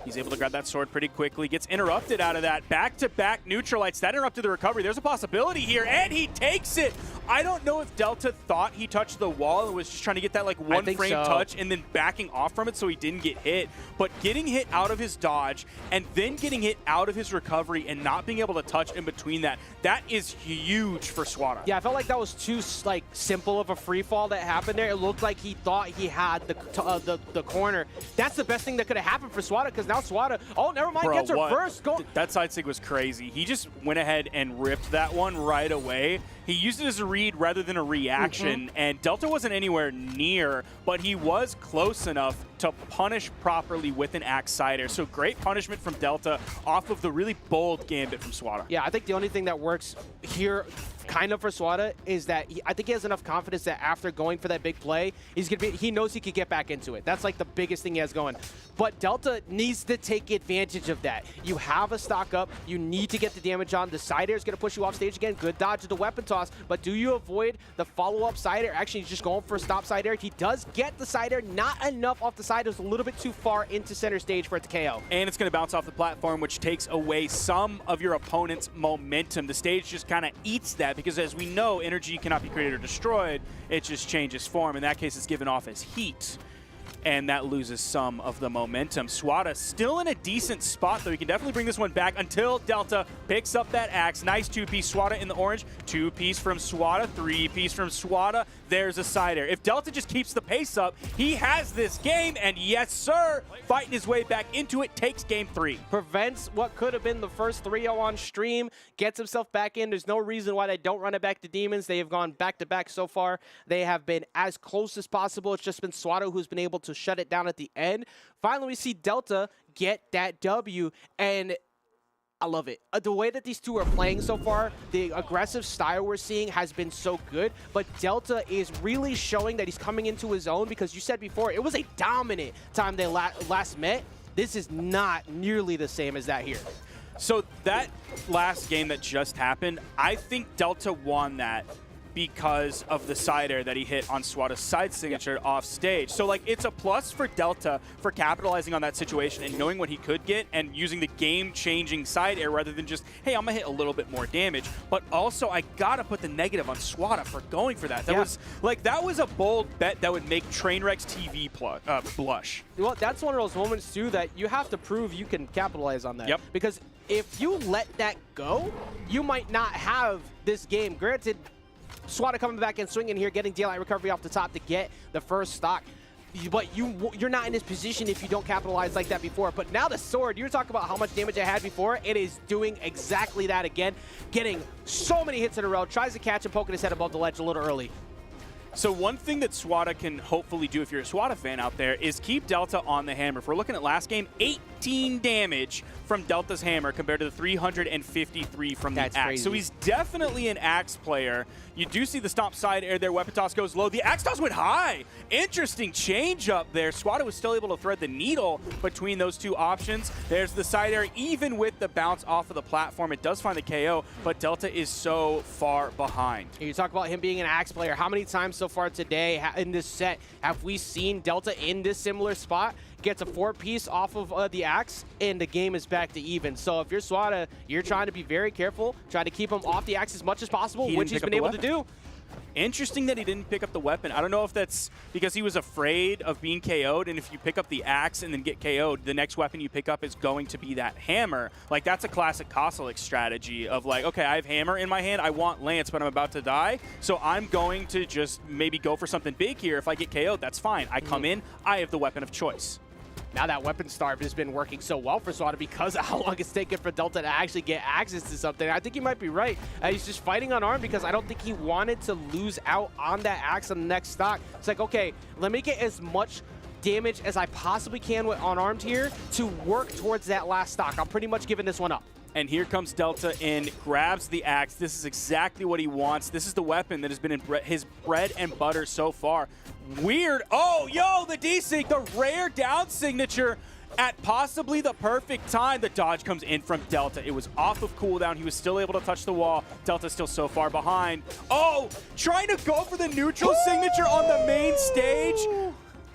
Speaker 4: He's able to grab that sword pretty quickly, gets interrupted out of that. Back-to-back neutralites. That interrupted the recovery. There's a possibility here, and he takes it. I don't know if Delta thought he touched the wall and was just trying to get that like one frame touch and then backing off from it so he didn't get hit. But getting hit out of his dodge and then getting hit out of his recovery and not being able to touch in between that is huge for Swada.
Speaker 7: Yeah, I felt like that was too like simple of a free fall that happened there. It looked like he thought he had the corner. That's the best thing that could have happened for Swada, because now Swada, oh, never mind, gets reversed.
Speaker 4: That side sig was crazy. He just went ahead and ripped that one right away. He used it as a read rather than a reaction, and Delta wasn't anywhere near, but he was close enough to punish properly with an axe side air. So great punishment from Delta off of the really bold gambit from Swada.
Speaker 7: Yeah, I think the only thing that works here kind of for Swada is that I think he has enough confidence that after going for that big play, he knows he could get back into it. That's like the biggest thing he has going. But Delta needs to take advantage of that. You have a stock up. You need to get the damage on. The side air is going to push you off stage again. Good dodge of the weapon toss. But do you avoid the follow-up side air? Actually, he's just going for a stop side air. He does get the side air. Not enough off the side. It was a little bit too far into center stage for it to KO.
Speaker 4: And it's going to bounce off the platform, which takes away some of your opponent's momentum. The stage just kind of eats that because, as we know, energy cannot be created or destroyed. It just changes form. In that case, it's given off as heat, and that loses some of the momentum. Swada still in a decent spot, though. He can definitely bring this one back until Delta picks up that axe. Nice 2-piece. Swada in the orange. 2-piece from Swada. 3-piece from Swada. There's a side air. If Delta just keeps the pace up, he has this game, and yes, sir, fighting his way back into it, takes game 3.
Speaker 7: Prevents what could have been the first 3-0 on stream, gets himself back in. There's no reason why they don't run it back to Demons. They have gone back-to-back so far. They have been as close as possible. It's just been Swada who's been able to shut it down at the end. Finally, we see Delta get that W, and I love it. The way that these two are playing so far, the aggressive style we're seeing has been so good, but Delta is really showing that he's coming into his own, because you said before, it was a dominant time they last met. This is not nearly the same as that here.
Speaker 4: So that last game that just happened, I think Delta won that because of the side air that he hit on Swada's side signature off stage. So like, it's a plus for Delta for capitalizing on that situation and knowing what he could get and using the game-changing side air rather than just, hey, I'm gonna hit a little bit more damage. But also, I gotta put the negative on Swada for going for that. That was like, that was a bold bet that would make Trainwreck's TV blush.
Speaker 7: Well, that's one of those moments too that you have to prove you can capitalize on that.
Speaker 4: Yep.
Speaker 7: Because if you let that go, you might not have this game. Granted, Swada coming back and swinging here, getting daylight recovery off the top to get the first stock. But you're not in this position if you don't capitalize like that before. But now the sword, you were talking about how much damage it had before. It is doing exactly that again. Getting so many hits in a row. Tries to catch him, poking his head above the ledge a little early.
Speaker 4: So one thing that Swada can hopefully do if you're a Swada fan out there is keep Delta on the hammer. If we're looking at last game, 18 damage from Delta's hammer compared to the 353 from the axe.
Speaker 7: Crazy.
Speaker 4: So he's definitely an axe player. You do see the stomp side air there. Weapon toss goes low. The axe toss went high. Interesting change up there. Swada was still able to thread the needle between those two options. There's the side air. Even with the bounce off of the platform, it does find the KO, but Delta is so far behind.
Speaker 7: You talk about him being an axe player. How many times so so far today in this set. Have we seen Delta in this similar spot? Gets a 4-piece off of the axe, and the game is back to even. So if you're Swada, you're trying to be very careful, try to keep him off the axe as much as possible, which he's been able to do.
Speaker 4: Interesting that he didn't pick up the weapon. I don't know if that's because he was afraid of being KO'd, and if you pick up the axe and then get KO'd, the next weapon you pick up is going to be that hammer. Like, that's a classic Kosalek strategy of like, okay, I have hammer in my hand, I want lance, but I'm about to die, so I'm going to just maybe go for something big here. If I get KO'd, that's fine. I come in, I have the weapon of choice.
Speaker 7: Now that weapon starve has been working so well for Swada because of how long it's taken for Delta to actually get access to something. I think he might be right. He's just fighting unarmed because I don't think he wanted to lose out on that axe on the next stock. It's like, okay, let me get as much damage as I possibly can with unarmed here to work towards that last stock. I'm pretty much giving this one up.
Speaker 4: And here comes Delta in, grabs the axe. This is exactly what he wants. This is the weapon that has been in his bread and butter so far. Weird. Oh, yo, the D-Sync, the rare down signature at possibly the perfect time. The dodge comes in from Delta. It was off of cooldown. He was still able to touch the wall. Delta's still so far behind. Oh, trying to go for the neutral signature on the main stage.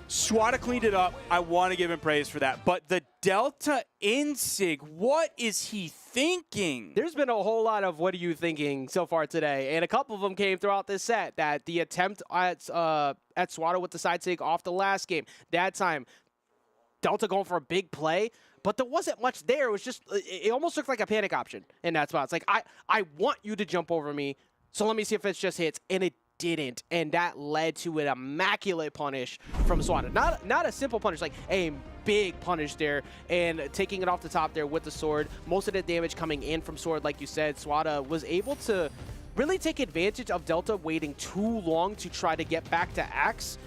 Speaker 4: Swada cleaned it up. I want to give him praise for that. But the Delta Insig, what is he thinking?
Speaker 7: There's been a whole lot of what are you thinking so far today, and a couple of them came throughout this set. That the attempt at Swada with the side sig off the last game, that time Delta going for a big play, but there wasn't much there. It was just, it almost looked like a panic option in that spot. It's like, I want you to jump over me, so let me see if it just hits, and it didn't, and that led to an immaculate punish from Swada. Not a simple punish, like a big punish there, and taking it off the top there with the sword. Most of the damage coming in from sword, like you said. Swada was able to really take advantage of Delta waiting too long to try to get back to axe.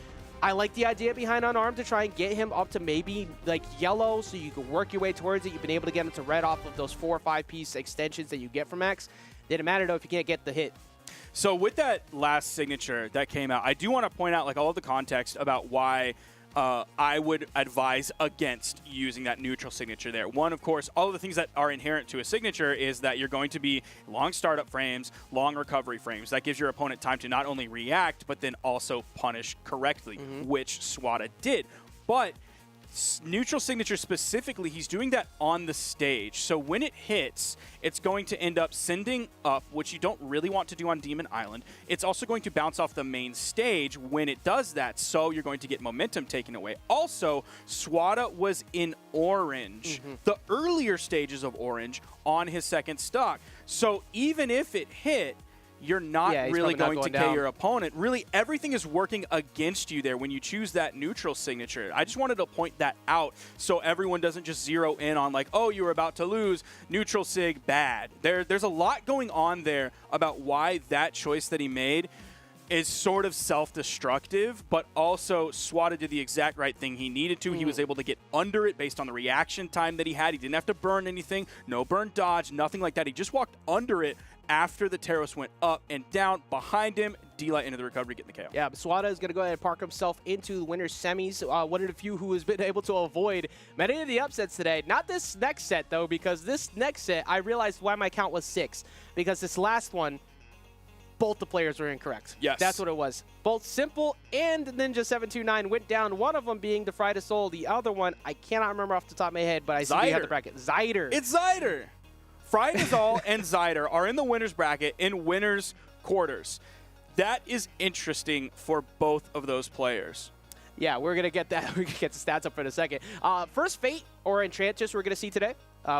Speaker 7: I like the idea behind unarmed to try and get him up to maybe like yellow so you can work your way towards it. You've been able to get him to red off of those 4 or 5 piece extensions that you get from axe. Didn't matter though if you can't get the hit.
Speaker 4: So with that last signature that came out, I do want to point out like all of the context about why I would advise against using that neutral signature there. One, of course, all of the things that are inherent to a signature is that you're going to be long startup frames, long recovery frames. That gives your opponent time to not only react, but then also punish correctly, which Swada did. But neutral signature specifically, he's doing that on the stage. So when it hits, it's going to end up sending up, which you don't really want to do on Demon Island. It's also going to bounce off the main stage when it does that, so you're going to get momentum taken away. Also, Swada was in orange, the earlier stages of orange on his second stock. So even if it hit, you're not really going to KO your opponent. Really, everything is working against you there when you choose that neutral signature. I just wanted to point that out so everyone doesn't just zero in on like, oh, you were about to lose, neutral sig, bad. There's a lot going on there about why that choice that he made is sort of self-destructive, but also Swada did the exact right thing he needed to. He was able to get under it based on the reaction time that he had. He didn't have to burn anything, no burn dodge, nothing like that. He just walked under it after the Teros went up and down. Behind him, D-Light into the recovery, getting the KO.
Speaker 7: Yeah, but Swada is going to go ahead and park himself into the winner's semis. One of the few who has been able to avoid many of the upsets today. Not this next set, though, because this next set, I realized why my count was 6. Because this last one, both the players were incorrect.
Speaker 4: Yes.
Speaker 7: That's what it was. Both Simple and Ninja729 went down, one of them being the Fried Soul. The other one, I cannot remember off the top of my head, but I see you have the bracket. Zyder.
Speaker 4: It's Zyder. Friedazol and Zyder are in the winner's bracket in winner's quarters. That is interesting for both of those players.
Speaker 7: Yeah, we're going to get that. We're going to get the stats up for in a second. First Fate or Enchantress we're going to see today.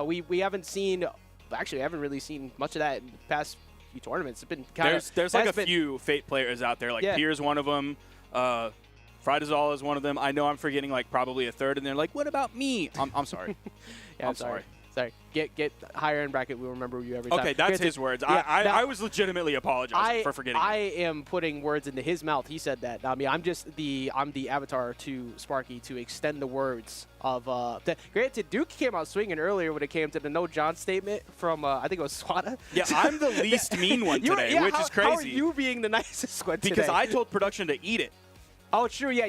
Speaker 7: We haven't seen, actually, I haven't really seen much of that in the past few tournaments. It's been kind of,
Speaker 4: there's like a few Fate players out there. Like Pierre's one of them. Friedazol is one of them. I know I'm forgetting like probably a third, and they're like, what about me? I'm sorry.
Speaker 7: Yeah,
Speaker 4: I'm sorry.
Speaker 7: Sorry. Get higher end bracket. We'll remember you every time.
Speaker 4: Okay, that's his words.
Speaker 7: Yeah,
Speaker 4: I was legitimately apologizing for forgetting.
Speaker 7: I am putting words into his mouth. He said that. I mean, I'm the avatar to Sparky to extend the words of. Granted, Duke came out swinging earlier when it came to the no John statement from I think it was Swada.
Speaker 4: Yeah, I'm the least mean one today, which is crazy.
Speaker 7: How are you being the nicest one today?
Speaker 4: Because I told production to eat it.
Speaker 7: Oh, true. Yeah,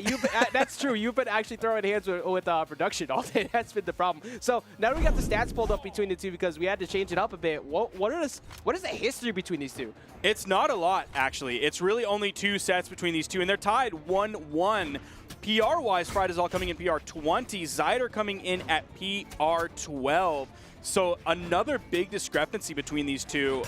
Speaker 7: that's true. You've been actually throwing hands with production all day. That's been the problem. So now we got the stats pulled up between the two because we had to change it up a bit. What is the history between these two?
Speaker 4: It's not a lot, actually. It's really only 2 sets between these two, and they're tied 1-1. PR-wise, Frida's all coming in PR 20. Zyder coming in at PR 12. So another big discrepancy between these two.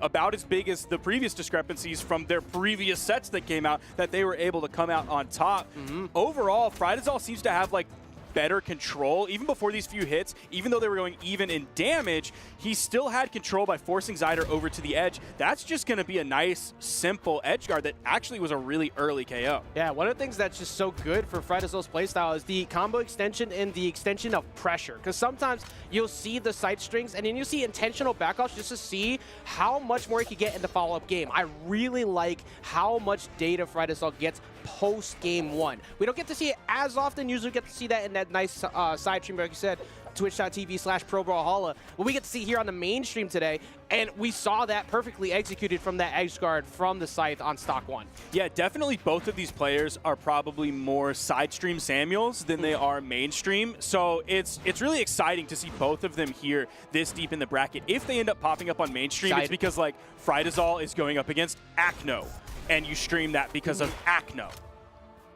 Speaker 4: About as big as the previous discrepancies from their previous sets that came out, that they were able to come out on top. Overall, Frydazol seems to have like better control. Even before these few hits, even though they were going even in damage, he still had control by forcing Zyder over to the edge. That's just going to be a nice, simple edge guard that actually was a really early KO.
Speaker 7: Yeah, one of the things that's just so good for Frydazol's playstyle is the combo extension and the extension of pressure. Because sometimes you'll see the side strings and then you see intentional backoffs just to see how much more he can get in the follow-up game. I really like how much data Frydazol gets post game 1. We don't get to see it as often. Usually get to see that in that nice side stream, like you said, twitch.tv/ProBrawlhalla. What we get to see here on the main stream today, and we saw that perfectly executed from that edge guard from the Scythe on stock 1.
Speaker 4: Yeah, definitely both of these players are probably more side stream Samuels than they are mainstream. So it's really exciting to see both of them here this deep in the bracket. If they end up popping up on mainstream, it's because like Frydazol is going up against Acno, and you stream that because of Acno.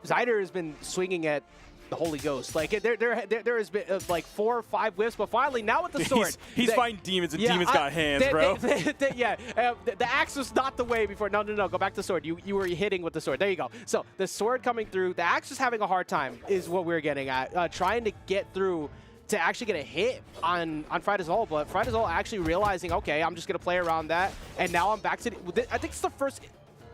Speaker 7: Zyder has been swinging at the Holy Ghost. Like there has been like 4 or 5 whiffs, but finally now with the sword,
Speaker 4: he's fighting demons, and demons got hands, bro.
Speaker 7: The axe was not the way before. No, go back to the sword. You were hitting with the sword. There you go. So the sword coming through, the axe is having a hard time, is what we're getting at. Trying to get through to actually get a hit on Frydazol, but Frydazol actually realizing, okay, I'm just gonna play around that, and now I'm back to I think it's the first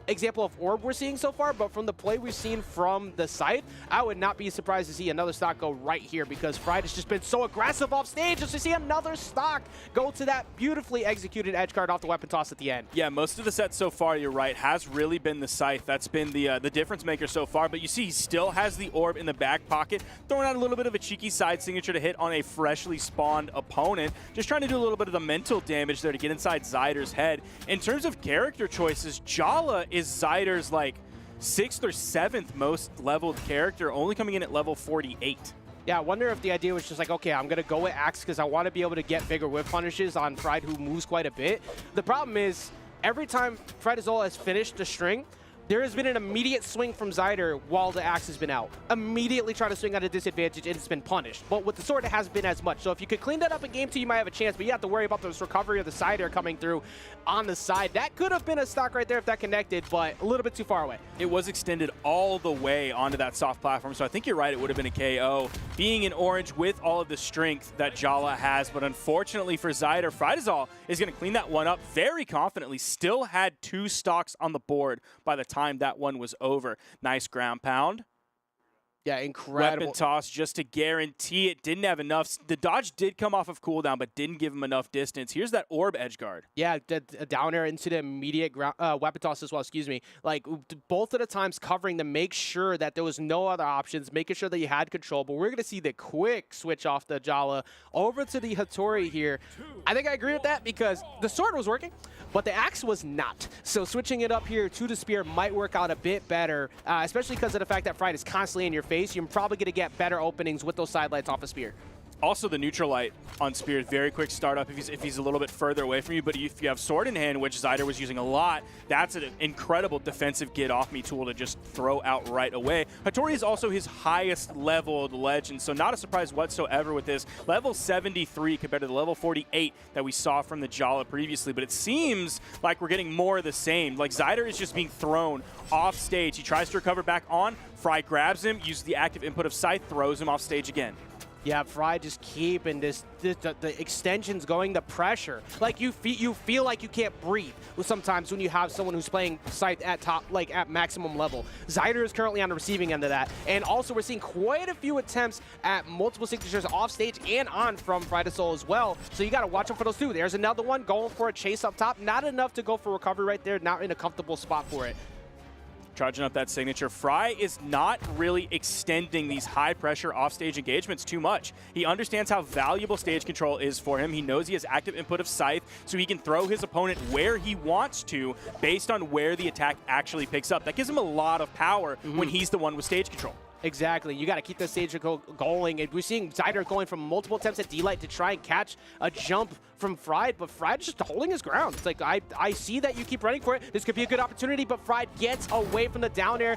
Speaker 7: example of orb we're seeing so far, but from the play we've seen from the site, I would not be surprised to see another stock go right here because Fried has just been so aggressive off stage. Just to see another stock go to that beautifully executed edge guard off the weapon toss at the end.
Speaker 4: Yeah, most of the sets so far, you're right, has really been the Scythe. That's been the difference maker so far, but you see he still has the orb in the back pocket, throwing out a little bit of a cheeky side signature to hit on a freshly spawned opponent, just trying to do a little bit of the mental damage there to get inside Zyder's head. In terms of character choices, Jala is Zyder's like 6th or 7th most leveled character, only coming in at level 48.
Speaker 7: Yeah, I wonder if the idea was just like, okay, I'm going to go with Axe because I want to be able to get bigger whip punishes on Fried, who moves quite a bit. The problem is, every time Frydazol has finished the string, there has been an immediate swing from Zyder while the axe has been out. Immediately try to swing at a disadvantage, and it's been punished. But with the sword, it hasn't been as much. So if you could clean that up in game 2, you might have a chance, but you have to worry about this recovery of the Zyder coming through on the side. That could have been a stock right there if that connected, but a little bit too far away.
Speaker 4: It was extended all the way onto that soft platform, so I think you're right, it would have been a KO. Being in orange with all of the strength that Jala has, but unfortunately for Zyder, Frydazol is going to clean that one up very confidently. Still had 2 stocks on the board by the time that one was over. Nice ground pound.
Speaker 7: Yeah, incredible.
Speaker 4: Weapon toss just to guarantee it. Didn't have enough. The dodge did come off of cooldown, but didn't give him enough distance. Here's that orb edge guard.
Speaker 7: Yeah, the downer into the immediate weapon toss as well, excuse me. Like, both of the times covering to make sure that there was no other options, making sure that you had control. But we're going to see the quick switch off the Jala over to the Hattori here. I think I agree with that because the sword was working, but the axe was not. So switching it up here to the spear might work out a bit better, especially because of the fact that Fried is constantly in your face. You're probably going to get better openings with those side lights off a spear.
Speaker 4: Also, the neutral light on Spear, very quick startup if he's a little bit further away from you. But if you have sword in hand, which Zyder was using a lot, that's an incredible defensive get-off-me tool to just throw out right away. Hattori is also his highest leveled legend, so not a surprise whatsoever with this. Level 73 compared to the level 48 that we saw from the Jala previously. But it seems like we're getting more of the same. Like, Zyder is just being thrown off stage. He tries to recover back on. Fry grabs him, uses the active input of Scythe, throws him off stage again.
Speaker 7: Yeah, Fry just keeping the extensions going, the pressure. Like, you feel like you can't breathe sometimes when you have someone who's playing Scythe at top, like at maximum level. Zyder is currently on the receiving end of that. And also we're seeing quite a few attempts at multiple signatures off stage and on from Frydazol as well. So you got to watch out for those two. There's another one going for a chase up top. Not enough to go for recovery right there. Not in a comfortable spot for it.
Speaker 4: Charging up that signature. Fry is not really extending these high-pressure off-stage engagements too much. He understands how valuable stage control is for him. He knows he has active input of Scythe, so he can throw his opponent where he wants to based on where the attack actually picks up. That gives him a lot of power when he's the one with stage control.
Speaker 7: Exactly. You got to keep the stage going. And we're seeing Zyder going from multiple attempts at D-Light to try and catch a jump from Fried, but Fried just holding his ground. It's like, I see that you keep running for it. This could be a good opportunity, but Fried gets away from the down air.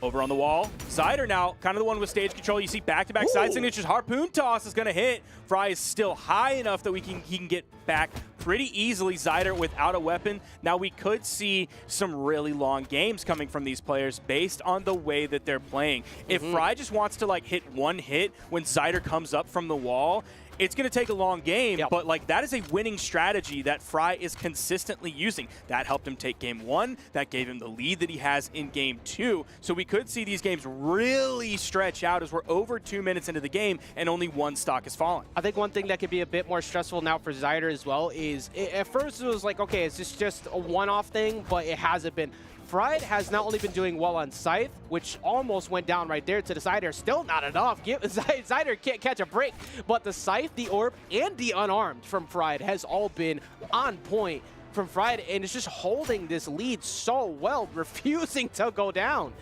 Speaker 4: Over on the wall, Zyder now kind of the one with stage control. You see back-to-back side signatures. Harpoon toss is going to hit. Fry is still high enough that he can get back pretty easily. Zyder without a weapon. Now we could see some really long games coming from these players based on the way that they're playing. If Fry just wants to like hit one hit when Zyder comes up from the wall, it's going to take a long game, but like that is a winning strategy that Fry is consistently using. That helped him take game 1. That gave him the lead that he has in game 2. So we could see these games really stretch out as we're over 2 minutes into the game and only one stock has fallen.
Speaker 7: I think one thing that could be a bit more stressful now for Zyder as well is, at first it was like, okay, is this just a one-off thing? But it hasn't been. Fried has not only been doing well on Scythe, which almost went down right there to the Zyder, still not enough. Zyder can't catch a break, but the Scythe, the Orb, and the Unarmed from Fried has all been on point from Fried, and it's just holding this lead so well, refusing to go down.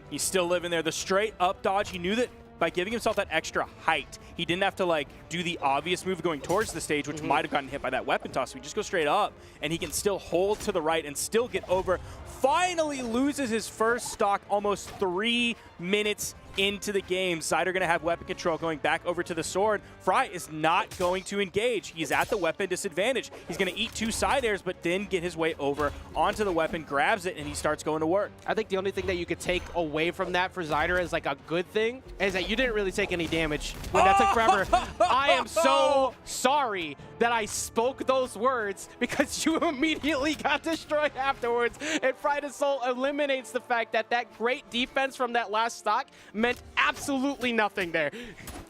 Speaker 4: He's still living there. The straight up dodge, he knew that by giving himself that extra height, he didn't have to like do the obvious move going towards the stage, which might have gotten hit by that weapon toss. So he just goes straight up, and he can still hold to the right and still get over. Finally loses his first stock almost 3 minutes into the game. Zyder going to have weapon control going back over to the sword. Fry is not going to engage. He's at the weapon disadvantage. He's going to eat 2 side airs, but then get his way over onto the weapon, grabs it, and he starts going to work.
Speaker 7: I think the only thing that you could take away from that for Zyder is like a good thing is that you didn't really take any damage when that took forever. I am so sorry that I spoke those words because you immediately got destroyed afterwards. And Fried Soul eliminates the fact that that great defense from that last stock meant absolutely nothing there.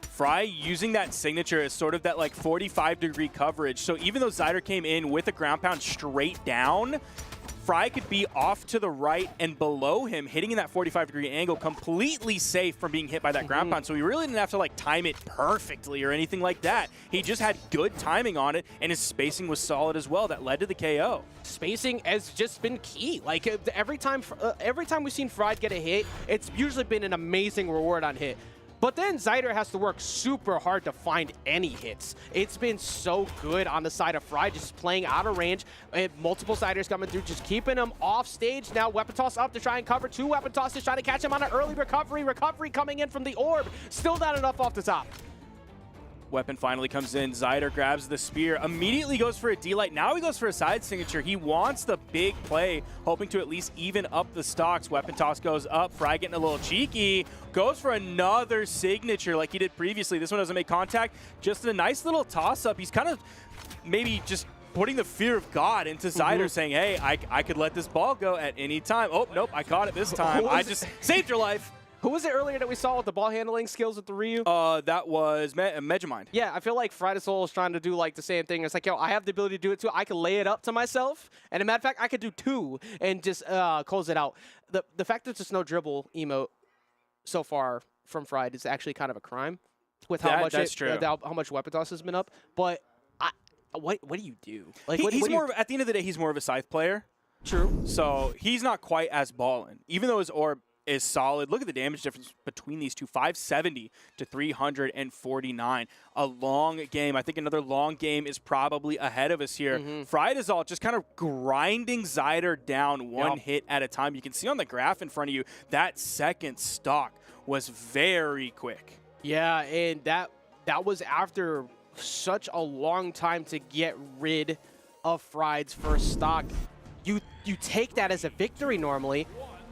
Speaker 4: Fry using that signature as sort of that like 45-degree coverage. So even though Zyder came in with a ground pound straight down, Fry could be off to the right and below him, hitting in that 45-degree angle, completely safe from being hit by that ground pound. So he really didn't have to like time it perfectly or anything like that. He just had good timing on it, and his spacing was solid as well. That led to the KO.
Speaker 7: Spacing has just been key. Like every time we've seen Fried get a hit, it's usually been an amazing reward on hit. But then Zyder has to work super hard to find any hits. It's been so good on the side of Fry, just playing out of range. Multiple Zyders coming through, just keeping him off stage. Now weapon toss up to try and cover. 2 weapon tosses trying to catch him on an early recovery. Recovery coming in from the Orb. Still not enough off the top.
Speaker 4: Weapon finally comes in. Zyder grabs the spear, immediately goes for a D-Light. Now he goes for a side signature. He wants the big play, hoping to at least even up the stocks. Weapon toss goes up. Fry getting a little cheeky. Goes for another signature like he did previously. This one doesn't make contact. Just a nice little toss-up. He's kind of maybe just putting the fear of God into Zyder, saying, hey, I could let this ball go at any time. Oh, nope, I caught it this time. I just saved your life.
Speaker 7: Who was it earlier that we saw with the ball handling skills with the Ryu?
Speaker 4: That was Megamind.
Speaker 7: Yeah, I feel like Fried Soul is trying to do like the same thing. It's like, yo, I have the ability to do it too. I can lay it up to myself. And as a matter of fact, I could do 2 and just close it out. The fact that there's no dribble emote so far from Fried is actually kind of a crime with how much weapon toss has been up. But what do you do? Like,
Speaker 4: at the end of the day, he's more of a Scythe player.
Speaker 7: True.
Speaker 4: So he's not quite as ballin'. Even though his Orb is solid. Look at the damage difference between these two, 570 to 349. A long game. I think another long game is probably ahead of us here. Fried is all just kind of grinding Zyder down one hit at a time. You can see on the graph in front of you, that second stock was very quick.
Speaker 7: Yeah, and that was after such a long time to get rid of Fried's first stock. You take that as a victory normally,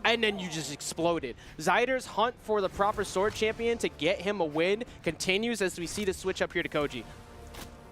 Speaker 7: and then you just exploded. Zyder's hunt for the proper sword champion to get him a win continues as we see the switch up here to Koji.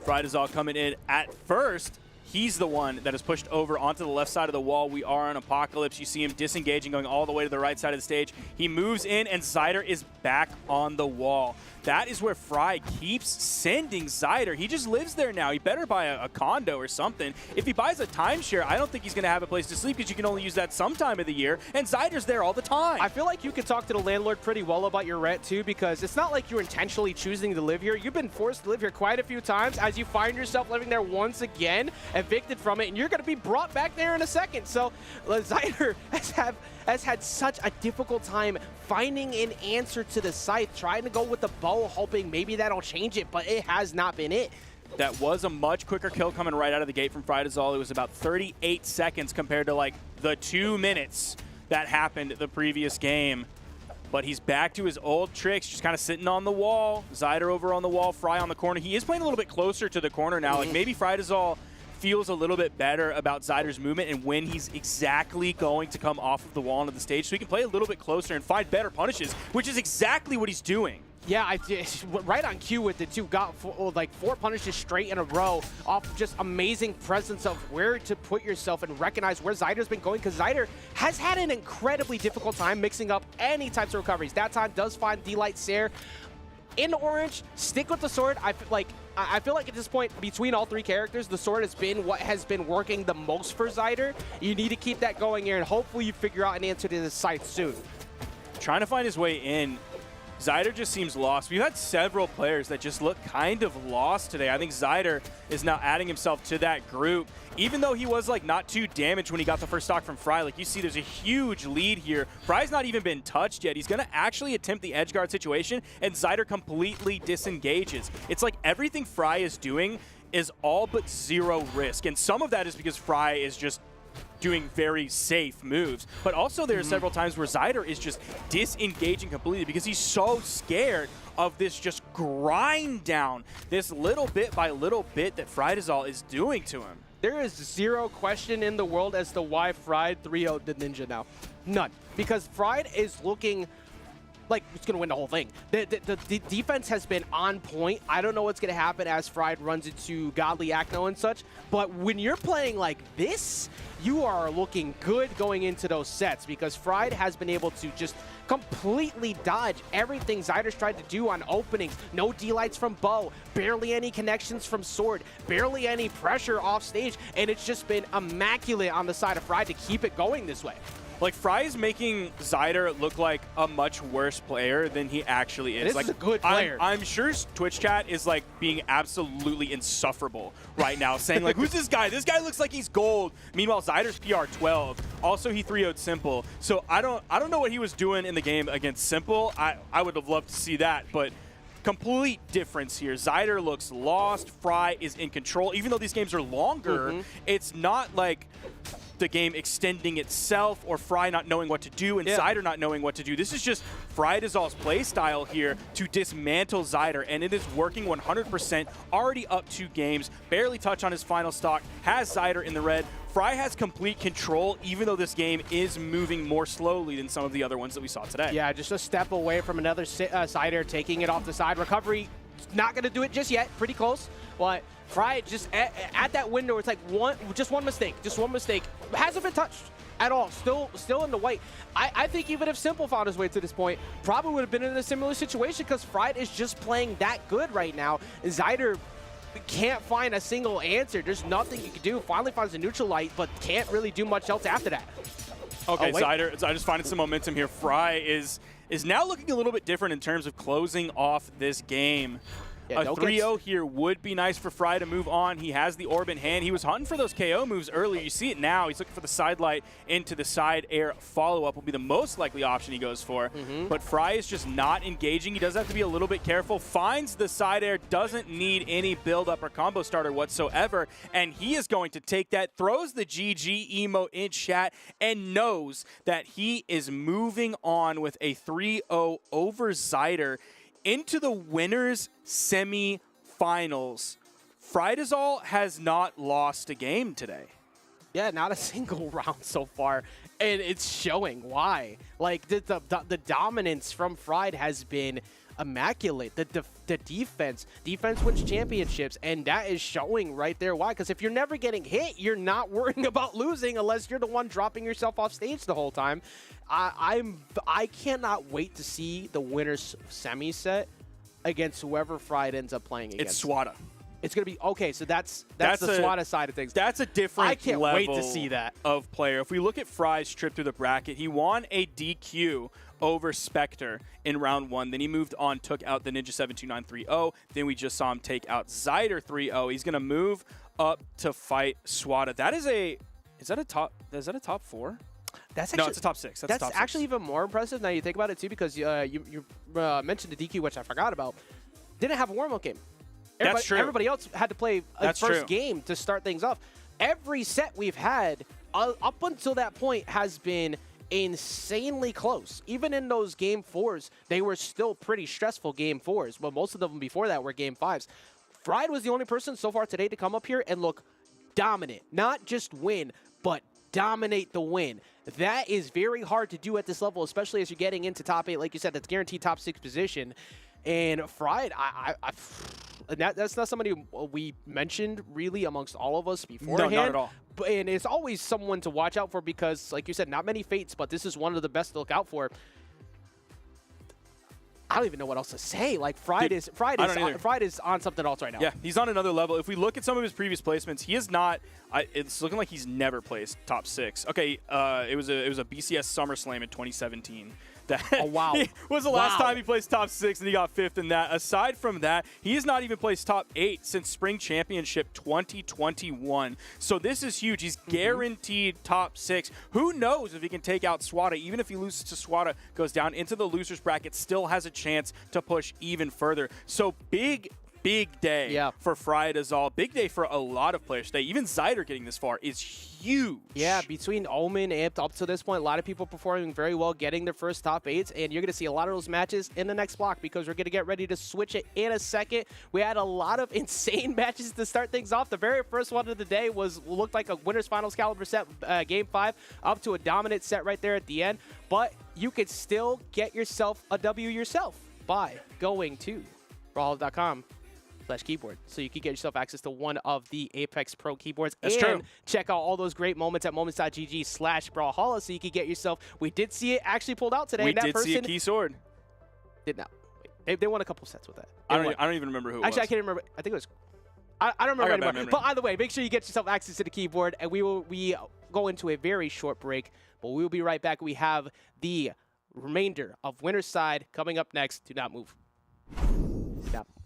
Speaker 4: Fried is all coming in at first. He's the one that is pushed over onto the left side of the wall. We are on Apocalypse. You see him disengaging, going all the way to the right side of the stage. He moves in, and Zyder is back on the wall. That is where Fry keeps sending Zyder. He just lives there now. He better buy a condo or something. If he buys a timeshare, I don't think he's going to have a place to sleep because you can only use that some time of the year, and Zyder's there all the time.
Speaker 7: I feel like you could talk to the landlord pretty well about your rent, too, because it's not like you're intentionally choosing to live here. You've been forced to live here quite a few times as you find yourself living there once again, evicted from it, and you're going to be brought back there in a second. So Zyder has had such a difficult time finding an answer to the scythe, trying to go with the bow, hoping maybe that'll change it, but it has not been it.
Speaker 4: That was a much quicker kill coming right out of the gate from Frydazol. It was about 38 seconds compared to like the 2 minutes that happened the previous game. But he's back to his old tricks, just kind of sitting on the wall. Zyder over on the wall, Fry on the corner. He is playing a little bit closer to the corner now. Like maybe Frydazol feels a little bit better about Zyder's movement and when he's exactly going to come off of the wall into the stage, so he can play a little bit closer and find better punishes, which is exactly what he's doing.
Speaker 7: Yeah, I did right on cue with the two. Got like 4 punishes straight in a row off just amazing presence of where to put yourself and recognize where Zyder's been going, because Zyder has had an incredibly difficult time mixing up any types of recoveries. That time does find D-Light Sair in orange, stick with the sword. I feel like at this point, between all 3 characters, the sword has been what has been working the most for Zyder. You need to keep that going here, and hopefully you figure out an answer to this scythe soon.
Speaker 4: Trying to find his way in. Zyder just seems lost. We've had several players that just look kind of lost today. I think Zyder is now adding himself to that group. Even though he was like not too damaged when he got the first stock from Fry, like you see there's a huge lead here. Fry's not even been touched yet. He's going to actually attempt the edge guard situation, and Zyder completely disengages. It's like everything Fry is doing is all but 0 risk, and some of that is because Fry is just doing very safe moves. But also there are several times where Zyder is just disengaging completely because he's so scared of this just grind down, this little bit by little bit that Frydazol is doing to him.
Speaker 7: There is 0 question in the world as to why Fried 3-0'd the Ninja now. None. Because Fried is looking like it's going to win the whole thing. The defense has been on point. I don't know what's going to happen as Fried runs into Godly Acno and such, but when you're playing like this, you are looking good going into those sets because Fried has been able to just completely dodge everything Zyder's tried to do on openings. No D-lights from Bow, barely any connections from Sword, barely any pressure off stage, and it's just been immaculate on the side of Fried to keep it going this way.
Speaker 4: Like, Fry is making Zyder look like a much worse player than he actually is.
Speaker 7: This
Speaker 4: like,
Speaker 7: is a good player.
Speaker 4: I'm sure Twitch chat is, like, being absolutely insufferable right now, saying, like, who's this guy? This guy looks like he's gold. Meanwhile, Zyder's PR 12. Also, he 3-0'd Simple. So I don't know what he was doing in the game against Simple. I would have loved to see that, but complete difference here. Zyder looks lost. Fry is in control. Even though these games are longer, it's not like the game extending itself or Fry not knowing what to do and Zyder not knowing what to do. This is just Frydazol's play style here to dismantle Zyder, and it is working 100%. Already up 2 games, barely touch on his final stock, has Zyder in the red. Fry has complete control, even though this game is moving more slowly than some of the other ones that we saw today.
Speaker 7: Yeah, just a step away from another Zyder taking it off the side. Recovery, not going to do it just yet. Pretty close, but Fry just at that window, it's like just one mistake. Hasn't been touched at all. Still in the white. I think even if Simple found his way to this point, probably would have been in a similar situation because Fried is just playing that good right now. Zyder can't find a single answer. There's nothing you can do. Finally finds a neutral light, but can't really do much else after that.
Speaker 4: Okay, Zyder's finding some momentum here. Fry is now looking a little bit different in terms of closing off this game.
Speaker 7: Yeah,
Speaker 4: a 3-0 here would be nice for Fry to move on. He has the orb in hand. He was hunting for those KO moves earlier. You see it now. He's looking for the side light into the side air follow-up will be the most likely option he goes for. But Fry is just not engaging. He does have to be a little bit careful. Finds the side air. Doesn't need any build-up or combo starter whatsoever. And he is going to take that, throws the GG emote in chat, and knows that he is moving on with a 3-0 over Zyder into the winners semi-finals. Frydazol has not lost a game today.
Speaker 7: Yeah, not a single round so far, and it's showing why. Like the dominance from Fried has been immaculate. The defense wins championships, and that is showing right there why. Because if you're never getting hit, you're not worrying about losing unless you're the one dropping yourself off stage the whole time. I cannot wait to see the winner's semi set against whoever Fried ends up playing against.
Speaker 4: It's Swada.
Speaker 7: It's going to be, okay, so that's the Swada side of things.
Speaker 4: That's a different
Speaker 7: I can't
Speaker 4: level
Speaker 7: wait to see that.
Speaker 4: of player. If we look at Fry's trip through the bracket, he won a DQ over Spectre in round 1. Then he moved on, took out the Ninja 729 3-0. Then we just saw him take out Zyder 3-0. He's going to move up to fight Swada. Is that a top 4?
Speaker 7: That's actually,
Speaker 4: no, it's a top 6. That's top 6.
Speaker 7: Actually even more impressive now you think about it too, because you mentioned the DQ, which I forgot about. Didn't have a warm-up game.
Speaker 4: That's true.
Speaker 7: Everybody else had to play a first game to start things off. Every set we've had up until that point has been insanely close. Even in those game 4s, they were still pretty stressful game 4s. But most of them before that were game 5s. Fried was the only person so far today to come up here and look dominant. Not just win, but dominate the win. That is very hard to do at this level, especially as you're getting into top 8. Like you said, that's guaranteed top 6 position. And Fried, that's not somebody we mentioned really amongst all of us beforehand.
Speaker 4: No, not at all.
Speaker 7: And it's always someone to watch out for because, like you said, not many fates, but this is one of the best to look out for. I don't even know what else to say. Like Fried is on something else right now.
Speaker 4: Yeah, he's on another level. If we look at some of his previous placements, he is not. It's looking like he's never placed top 6. Okay, it was a BCS SummerSlam in 2017.
Speaker 7: Oh, wow.
Speaker 4: was the last time he placed top 6, and he got 5th in that. Aside from that, he has not even placed top 8 since Spring Championship 2021. So this is huge. He's guaranteed top 6. Who knows if he can take out Swada? Even if he loses to Swada, goes down into the losers bracket, still has a chance to push even further. So big day for Fried Azal. Big day for a lot of players today. Even Zyder getting this far is huge.
Speaker 7: Yeah, between Omen and up to this point, a lot of people performing very well, getting their first top 8s, and you're going to see a lot of those matches in the next block because we're going to get ready to switch it in a second. We had a lot of insane matches to start things off. The very first one of the day looked like a winner's finals caliber set, game 5, up to a dominant set right there at the end. But you could still get yourself a W yourself by going to brawlhalla.com/keyboard. So you can get yourself access to one of the Apex Pro keyboards.
Speaker 4: That's
Speaker 7: and
Speaker 4: true.
Speaker 7: check out all those great moments at moments.gg/brawlhalla so you can get yourself. We did see it actually pulled out today.
Speaker 4: We
Speaker 7: and that
Speaker 4: did see a key sword.
Speaker 7: Did not. They won a couple sets with that.
Speaker 4: I don't even remember who it was.
Speaker 7: Actually, I can't remember. I think it was. I don't remember anymore.
Speaker 4: memory.
Speaker 7: But either way, make sure you get yourself access to the keyboard, and we go into a very short break, but we will be right back. We have the remainder of winner's side coming up next. Do not move. Do not move.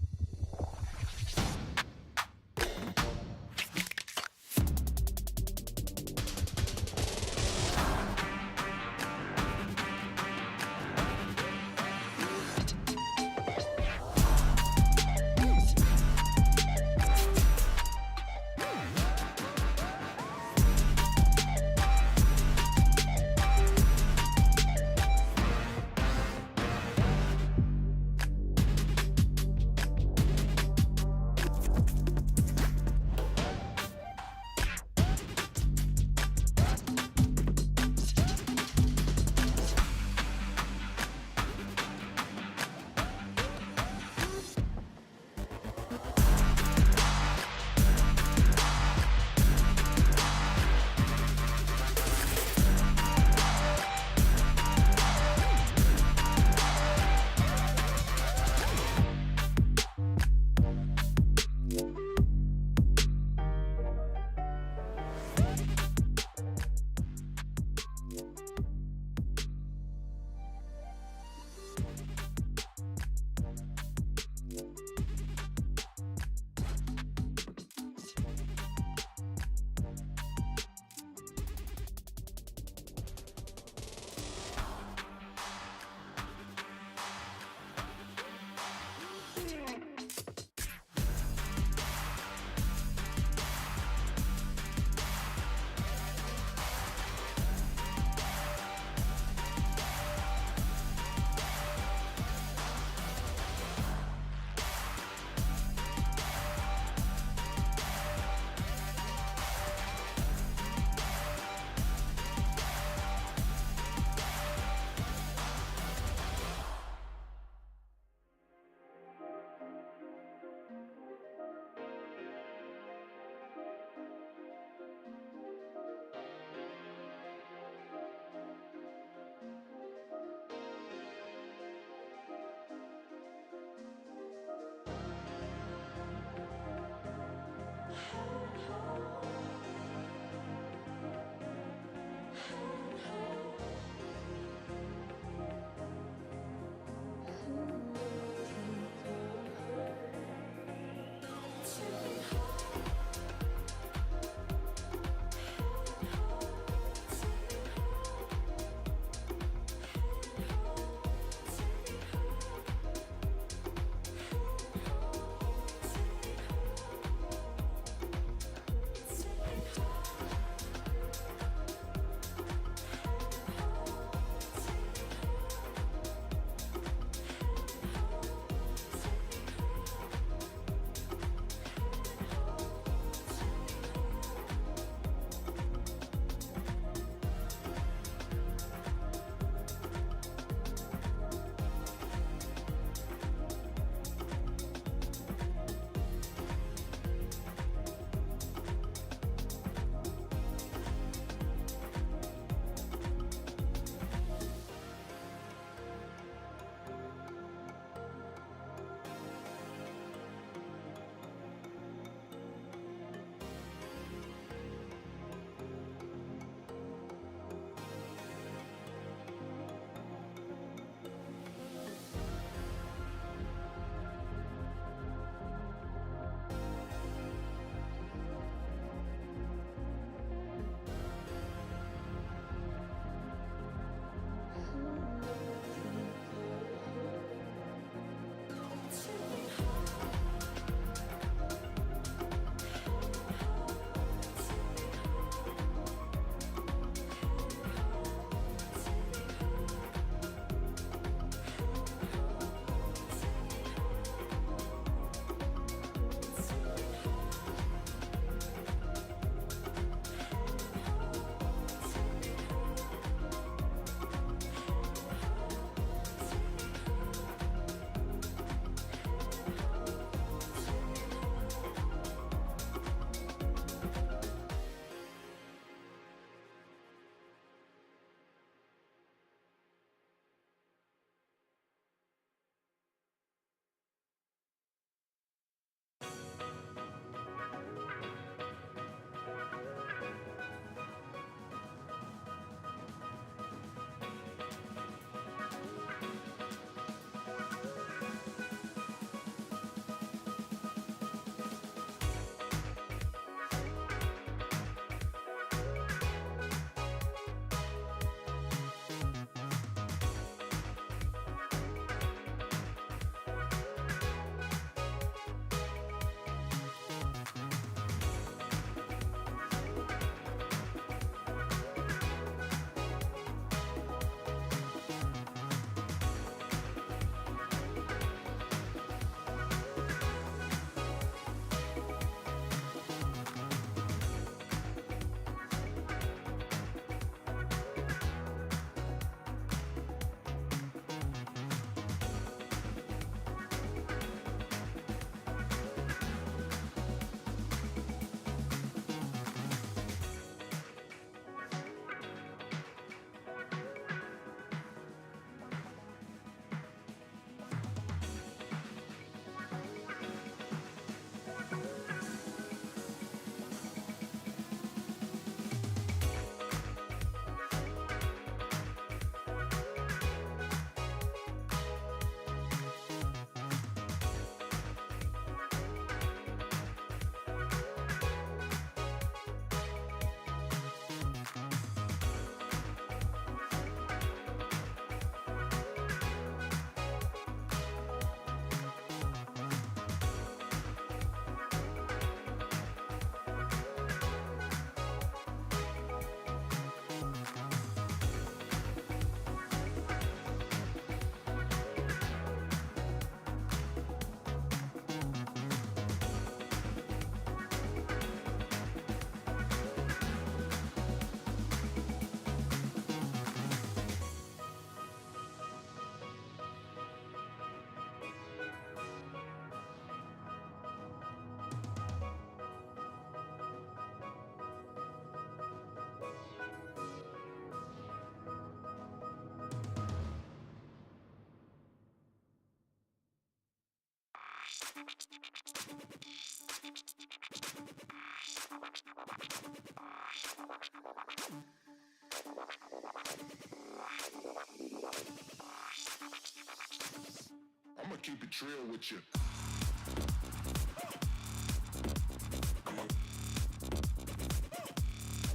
Speaker 9: it real with you.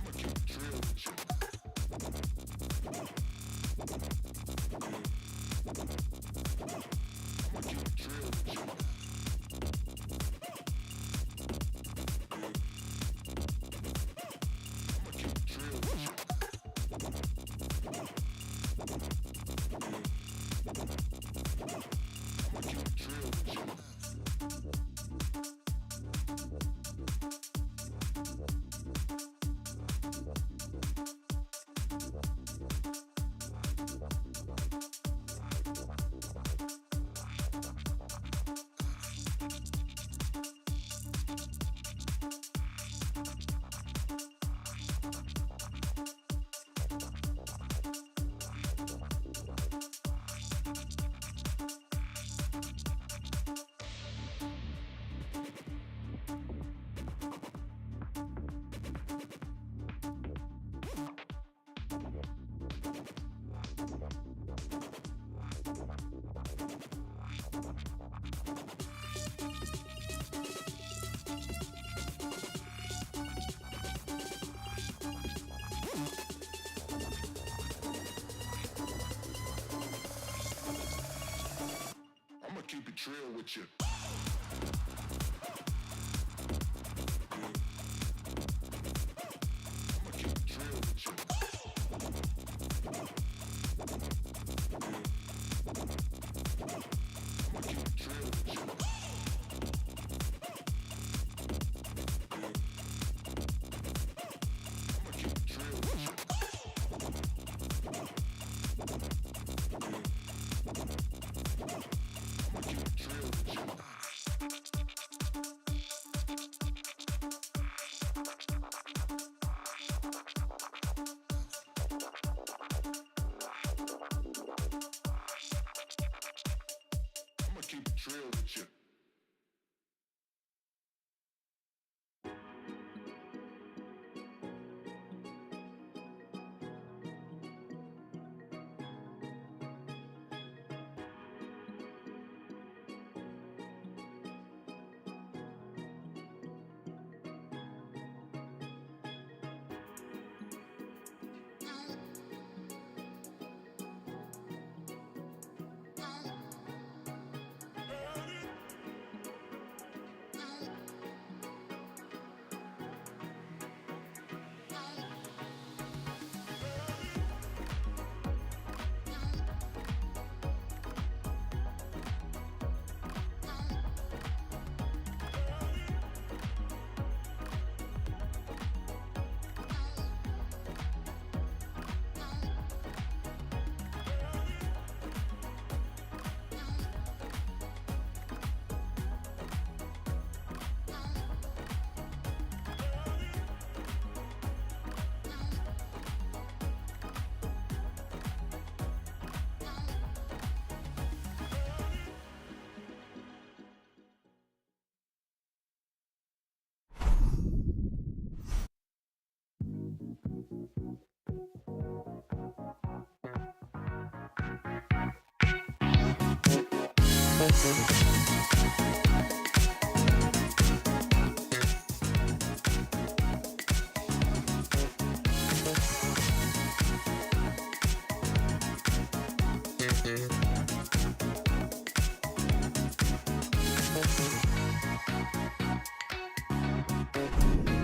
Speaker 9: I'ma keep it real with you. I'ma keep it real with you. I'ma keep it real with you. I'ma keep it real with you. I'ma keep it real with you. I'ma keep it real with you. I'ma keep it real with you. I'ma keep it real with you. I'ma keep it real with you. I'ma keep it real with you.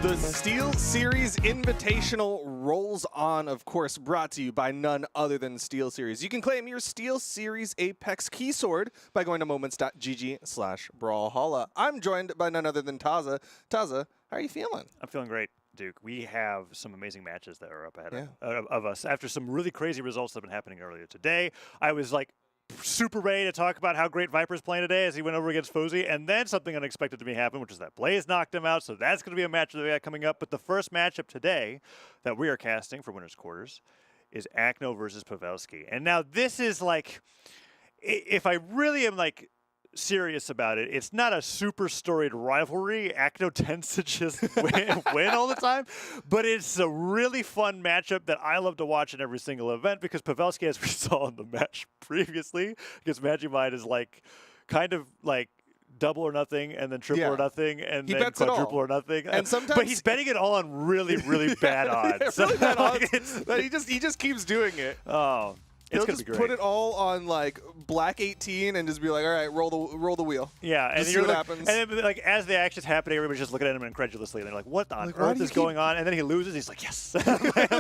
Speaker 3: The SteelSeries Invitational rolls on, of course, brought to you by none other than SteelSeries. You can claim your SteelSeries Apex keysword by going to moments.gg/brawlhalla. I'm joined by none other than Taza. Taza, how are you feeling?
Speaker 5: I'm feeling great, Duke. We have some amazing matches that are up ahead of us. After some really crazy results that have been happening earlier today, I was like super ready to talk about how great Viper's playing today as he went over against Fosse, and then something unexpected to me happened, which is that Blaze knocked him out, so that's going to be a match that we got coming up. But the first matchup today that we are casting for Winners Quarters is Akno versus Pavelski. And now this is like, if I really am like serious about it, it's not a super storied rivalry. Akno tends to just win all the time, but it's a really fun matchup that I love to watch in every single event because Pavelski, as we saw in the match previously against Magimind, is like kind of like double or nothing, and then triple
Speaker 3: Yeah.
Speaker 5: or nothing, and
Speaker 3: He
Speaker 5: then
Speaker 3: bets it all.
Speaker 5: quadruple or nothing.
Speaker 3: And
Speaker 5: but
Speaker 3: sometimes-
Speaker 5: he's betting it all on really, really bad odds.
Speaker 3: really bad
Speaker 5: Like,
Speaker 3: odds.
Speaker 5: it's-
Speaker 3: That he just keeps doing it.
Speaker 5: oh, it's
Speaker 3: He'll
Speaker 5: gonna
Speaker 3: just
Speaker 5: be great.
Speaker 3: put it all on like black 18 and just be like, all right, roll the wheel.
Speaker 5: Yeah, and
Speaker 3: Just see
Speaker 5: you're
Speaker 3: what
Speaker 5: like,
Speaker 3: happens.
Speaker 5: And then, like as the action's happening, everybody's just looking at him incredulously, and they're like, "What on
Speaker 3: Like, why
Speaker 5: earth
Speaker 3: do you
Speaker 5: is going on?" And then he loses. He's like, "Yes." I'm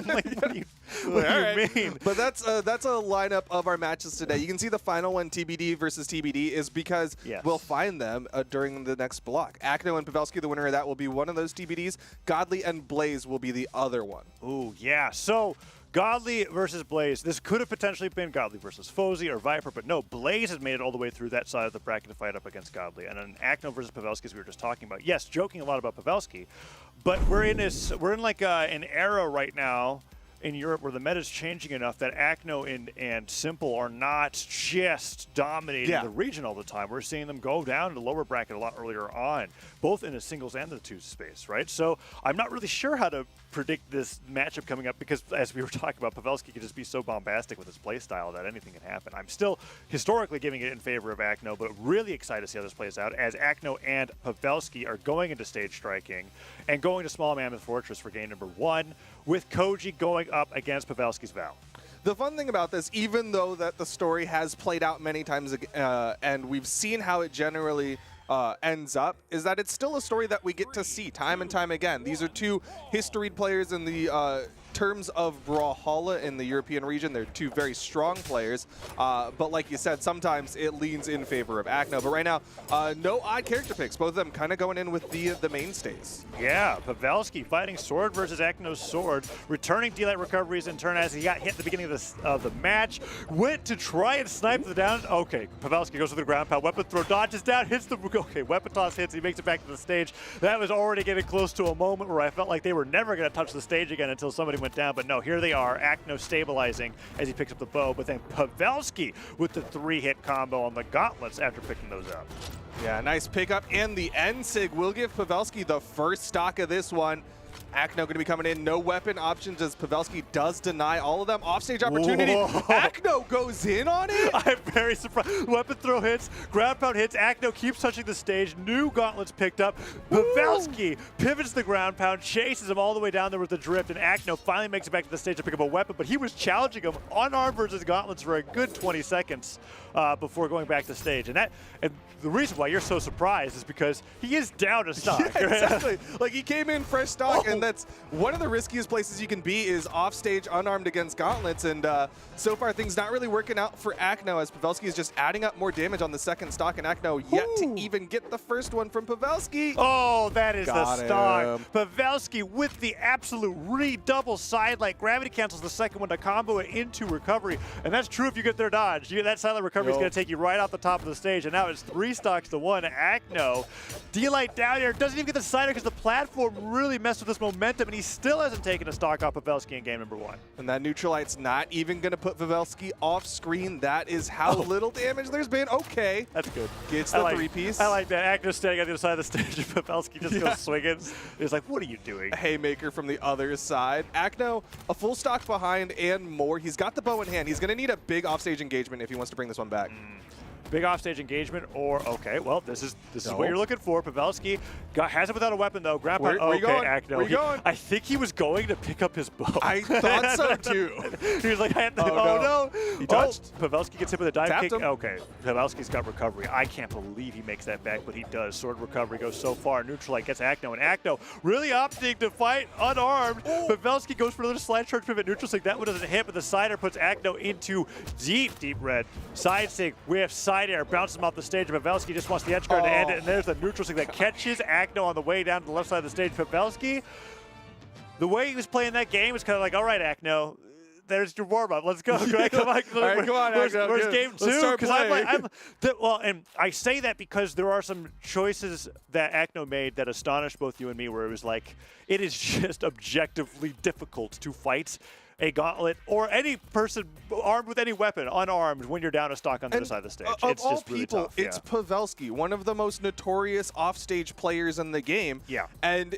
Speaker 5: like, "What do you, what do
Speaker 3: All
Speaker 5: you
Speaker 3: right.
Speaker 5: mean?"
Speaker 3: But that's a lineup of our matches today. You can see the final one, TBD versus TBD, is because
Speaker 5: Yes.
Speaker 3: we'll find them during the next block. Akno and Pavelski, the winner of that, will be one of those TBDs. Godly and Blaze will be the other one.
Speaker 5: Ooh, yeah. So Godly versus Blaze. This could have potentially been Godly versus Fosse or Viper, but no, Blaze has made it all the way through that side of the bracket to fight up against Godly. And then Akno versus Pavelski, as we were just talking about. Yes, joking a lot about Pavelski, but we're in like an era right now in Europe where the meta is changing enough that Akno and Simple are not just dominating the region all the time. We're seeing them go down to the lower bracket a lot earlier on, both in the singles and the twos space, right? So I'm not really sure how to predict this matchup coming up because, as we were talking about, Pavelski can just be so bombastic with his play style that anything can happen. I'm still historically giving it in favor of Akno, but really excited to see how this plays out as Akno and Pavelski are going into stage striking and going to Small Mammoth Fortress for game number 1, with Koji going up against Pavelski's Val.
Speaker 3: The fun thing about this, even though that the story has played out many times and we've seen how it generally ends up, is that it's still a story that we get to see time and time again. These are two historied players in the terms of Brawlhalla in the European region. They're two very strong players, but like you said, sometimes it leans in favor of Akno. But right now, no odd character picks. Both of them kind of going in with the mainstays.
Speaker 5: Yeah, Pavelski fighting Sword versus Akno's Sword, returning D-Light recoveries in turn as he got hit at the beginning of the match. Went to try and snipe the down. Okay, Pavelski goes to the ground pound, weapon throw, dodges down, hits the, okay, weapon toss hits, he makes it back to the stage. That was already getting close to a moment where I felt like they were never going to touch the stage again until somebody went down, but no, here they are, Akno stabilizing as he picks up the bow, but then Pavelski with the 3-hit combo on the gauntlets after picking those up.
Speaker 3: Yeah, nice pickup, and the end sig will give Pavelski the first stock of this one. Akno going to be coming in. No weapon options as Pavelski does deny all of them. Offstage opportunity.
Speaker 5: Whoa.
Speaker 3: Akno goes in on it.
Speaker 5: I'm very surprised. Weapon throw hits, ground pound hits. Akno keeps touching the stage. New gauntlets picked up. Pavelski pivots the ground pound, chases him all the way down there with the drift, and Akno finally makes it back to the stage to pick up a weapon, but he was challenging him unarmed versus gauntlets for a good 20 seconds before going back to stage. And the reason why you're so surprised is because he is down a stock.
Speaker 3: Yeah, exactly. Like, he came in fresh stock, and that's one of the riskiest places you can be is offstage unarmed against gauntlets, and so far things not really working out for Akno as Pavelski is just adding up more damage on the second stock, and Akno yet to even get the first one from Pavelski.
Speaker 5: Oh, that is
Speaker 3: Got
Speaker 5: the stock.
Speaker 3: him.
Speaker 5: Pavelski with the absolute redouble sidelight. Gravity cancels the second one to combo it into recovery. And that's true if you get their dodge. That silent recovery is going to take you right off the top of the stage. And now it's 3 stocks to 1. Akno, D-Light down here, doesn't even get the cider because the platform really messed with this momentum, and he still hasn't taken a stock off Pavelski in game number 1.
Speaker 3: And that Neutralite's not even going to put Pavelski off screen. That is how little damage there's been. Okay.
Speaker 5: That's good.
Speaker 3: Gets the 3-piece.
Speaker 5: I like that. Akno standing on the other side of the stage, and Pavelski just goes swinging. He's like, what are you doing?
Speaker 3: Haymaker from the other side. Akno, a full stock behind and more. He's got the bow in hand. He's going to need a big offstage engagement if he wants to bring this one back.
Speaker 5: Big offstage engagement, or okay, well, this is what you're looking for. Pavelski has it without a weapon though. Ground pound.
Speaker 3: Where you going?
Speaker 5: Akno.
Speaker 3: Where you going?
Speaker 5: I think he was going to pick up his bow.
Speaker 3: I thought so too.
Speaker 5: He was like,
Speaker 3: Oh,
Speaker 5: no.
Speaker 3: He touched.
Speaker 5: Pavelski gets hit with a dive
Speaker 3: Tapped
Speaker 5: kick.
Speaker 3: him.
Speaker 5: Okay, Pavelski's got recovery. I can't believe he makes that back, but he does. Sword recovery goes so far. Neutralite gets Akno, and Akno really opting to fight unarmed. Pavelski goes for another slide charge pivot. Neutral sig. That one doesn't hit, but the cider puts Akno into deep red. Side sig with side air, bounces him off the stage. Pavelski just wants the edge guard to end it, and there's the neutral sig that catches Akno on the way down to the left side of the stage. Pavelski, the way he was playing that game was kind of like, all right, Akno, there's your warm-up. Let's go. Come on,
Speaker 3: All right, come on,
Speaker 5: where's
Speaker 3: Akno.
Speaker 5: game 2?
Speaker 3: Let's start playing.
Speaker 5: And I say that because there are some choices that Akno made that astonished both you and me, where it was like, it is just objectively difficult to fight a gauntlet or any person armed with any weapon, unarmed, when you're down a stock on the other side of the stage. It's
Speaker 3: Of all
Speaker 5: just really
Speaker 3: people,
Speaker 5: tough.
Speaker 3: it's Pavelski, one of the most notorious offstage players in the game.
Speaker 5: Yeah.
Speaker 3: And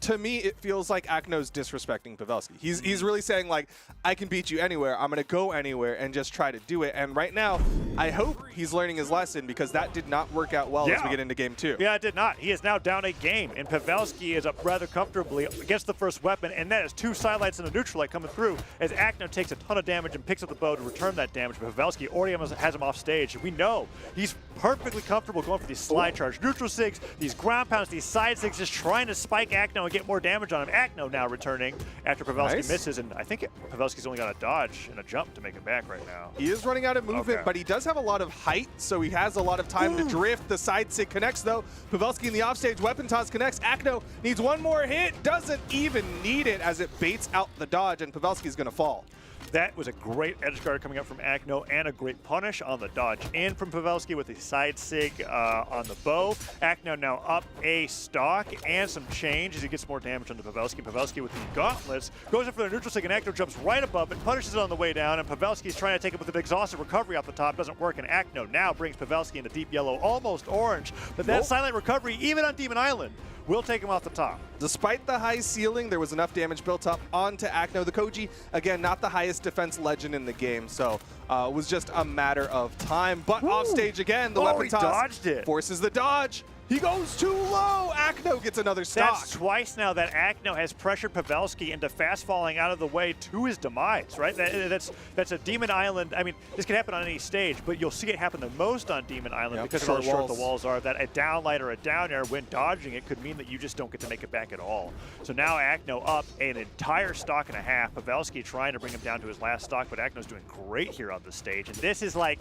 Speaker 3: to me, it feels like Akno's disrespecting Pavelski. He's really saying, like, I can beat you anywhere. I'm going to go anywhere and just try to do it. And right now, I hope he's learning his lesson, because that did not work out well as we get into game 2.
Speaker 5: Yeah, it did not. He is now down a game, and Pavelski is up rather comfortably against the first weapon, and that is 2 sidelights and a neutral light coming through as Akno takes a ton of damage and picks up the bow to return that damage. But Pavelski already has him off stage. We know he's perfectly comfortable going for these slide charge neutral sigs, these ground pounds, these side sigs, just trying to spike Akno and get more damage on him. Akno now returning after Pavelski misses, and I think Pavelski's only got a dodge and a jump to make it back right now.
Speaker 3: He is running out of movement, but he does have a lot of height, so he has a lot of time to drift. The side sig connects, though. Pavelski in the offstage weapon toss connects. Akno needs one more hit, doesn't even need it as it baits out the dodge, and Pavelski's going to fall.
Speaker 5: That was a great edge guard coming up from Akno and a great punish on the dodge in from Pavelski with the side sig on the bow. Akno now up a stock and some change as he gets more damage on the Pavelski. Pavelski with the gauntlets goes in for the neutral sig, and Akno jumps right above it, punishes it on the way down, and Pavelski's trying to take it with an exhaustive recovery off the top. Doesn't work, and Akno now brings Pavelski into deep yellow, almost orange. But that silent recovery, even on Demon Island, will take him off the top.
Speaker 3: Despite the high ceiling, there was enough damage built up onto Akno. The Koji, again, not the highest defense legend in the game, so it was just a matter of time. But off stage again, the weapon toss
Speaker 5: dodged it.
Speaker 3: Forces the dodge. He goes too low. Akno gets another stock.
Speaker 5: That's twice now that Akno has pressured Pavelski into fast falling out of the way to his demise, right? That's a Demon Island. I mean, this can happen on any stage, but you'll see it happen the most on Demon Island because of how short the walls are. That a downlight or a down air when dodging it could mean that you just don't get to make it back at all. So now Akno up an entire stock and a half. Pavelski trying to bring him down to his last stock, but Akno's doing great here on the stage. And this is what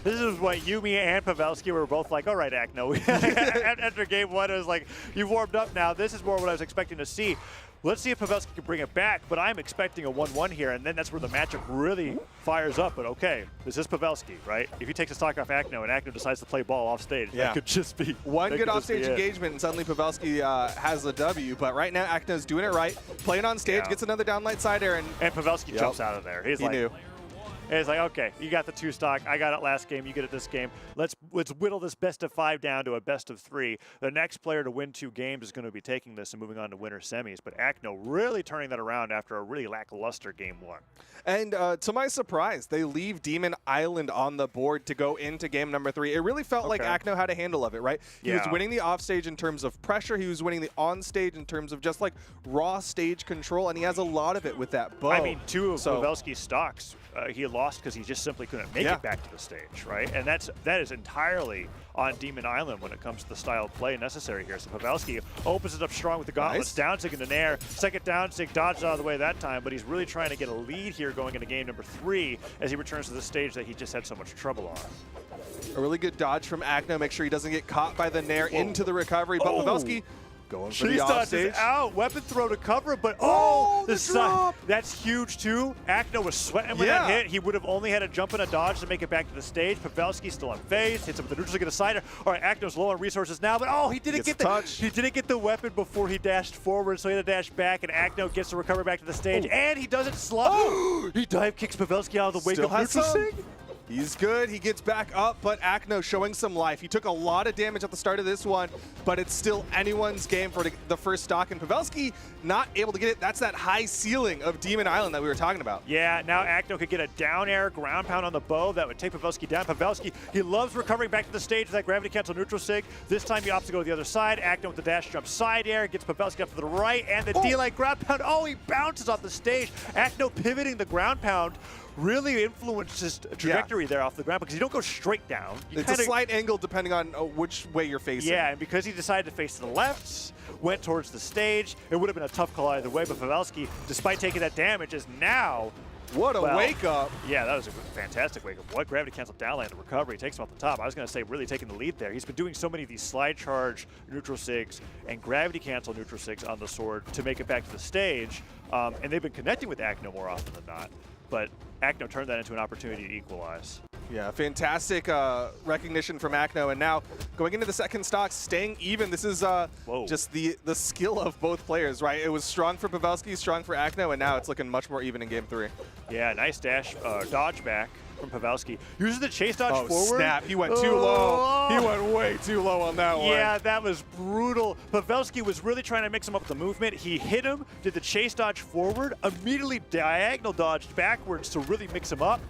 Speaker 5: Yumi and Pavelski were both like, all right, Akno. After game 1, it was like, you've warmed up now. This is more what I was expecting to see. Let's see if Pavelski can bring it back, but I'm expecting a 1-1 here, and then that's where the matchup really fires up. But okay, this is Pavelski, right? If he takes a stock off Akno and Akno decides to play ball off stage, that could just be
Speaker 3: one good offstage engagement, and suddenly Pavelski has the W. But right now, Akno's doing it right, playing on stage, gets another downlight side air, and
Speaker 5: Pavelski jumps out of there. He knew. It's like, okay, you got the 2 stock. I got it last game. You get it this game. Let's whittle this best of 5 down to a best of 3. The next player to win 2 games is going to be taking this and moving on to winner semis. But Akno really turning that around after a really lackluster game 1.
Speaker 3: And to my surprise, they leave Demon Island on the board to go into game number 3. It really felt like Akno had a handle of it, right? He was winning the offstage in terms of pressure. He was winning the onstage in terms of just like raw stage control, and he has a lot of it with that bow.
Speaker 5: I mean, 2 of Pavelski's stocks he lost because he just simply couldn't make it back to the stage, right? And that is entirely on Demon Island when it comes to the style of play necessary here. So Pavelski opens it up strong with the gauntlets, down sig into nair, second down sig, dodged out of the way that time, but he's really trying to get a lead here going into game number 3 as he returns to the stage that he just had so much trouble on.
Speaker 3: A really good dodge from Akno, make sure he doesn't get caught by the nair into the recovery, but Pavelski going for the offstage.
Speaker 5: Out, weapon throw to cover, but the
Speaker 3: drop.
Speaker 5: That's huge too. Akno was sweating with that hit. He would have only had a jump and a dodge to make it back to the stage. Pavelski still unfazed, hits him with the neutral to get a sider. All right, Akno's low on resources now, but he didn't get the touch. He didn't get the weapon before he dashed forward, so he had to dash back, and Akno gets to recover back to the stage, and he doesn't slide. He dive kicks Pavelski out of the wake of neutral sig.
Speaker 3: He's good. He gets back up, but Akno showing some life. He took a lot of damage at the start of this one, but it's still anyone's game for the first stock, and Pavelski not able to get it. That's that high ceiling of Demon Island that we were talking about.
Speaker 5: Yeah, now Akno could get a down air ground pound on the bow that would take Pavelski down. Pavelski, he loves recovering back to the stage with that gravity cancel neutral sig. This time he opts to go to the other side. Akno with the dash jump side air, gets Pavelski up to the right, and the D-like ground pound. He bounces off the stage. Akno pivoting the ground pound really influenced his trajectory there off the ground because you don't go straight down.
Speaker 3: It's a slight angle depending on which way you're facing.
Speaker 5: Yeah, and because he decided to face to the left, went towards the stage, it would have been a tough call either way, but Pavelski, despite taking that damage, is now...
Speaker 3: What a wake up.
Speaker 5: Yeah, that was a fantastic wake up. What gravity cancel downland, the recovery takes him off the top. I was going to say really taking the lead there. He's been doing so many of these slide charge neutral sigs and gravity cancel neutral sigs on the sword to make it back to the stage, and they've been connecting with Akno more often than not. But Akno turned that into an opportunity to equalize.
Speaker 3: Yeah, fantastic recognition from Akno, and now going into the second stock, staying even. This is just the skill of both players, right? It was strong for Pavelski, strong for Akno, and now it's looking much more even in Game 3.
Speaker 5: Yeah, nice dodge back from Pavelski. Uses the chase dodge forward.
Speaker 3: Snap, he went too low. He went way too low on that one.
Speaker 5: Yeah, that was brutal. Pavelski was really trying to mix him up with the movement. He hit him, did the chase dodge forward, immediately diagonal dodged backwards to really mix him up.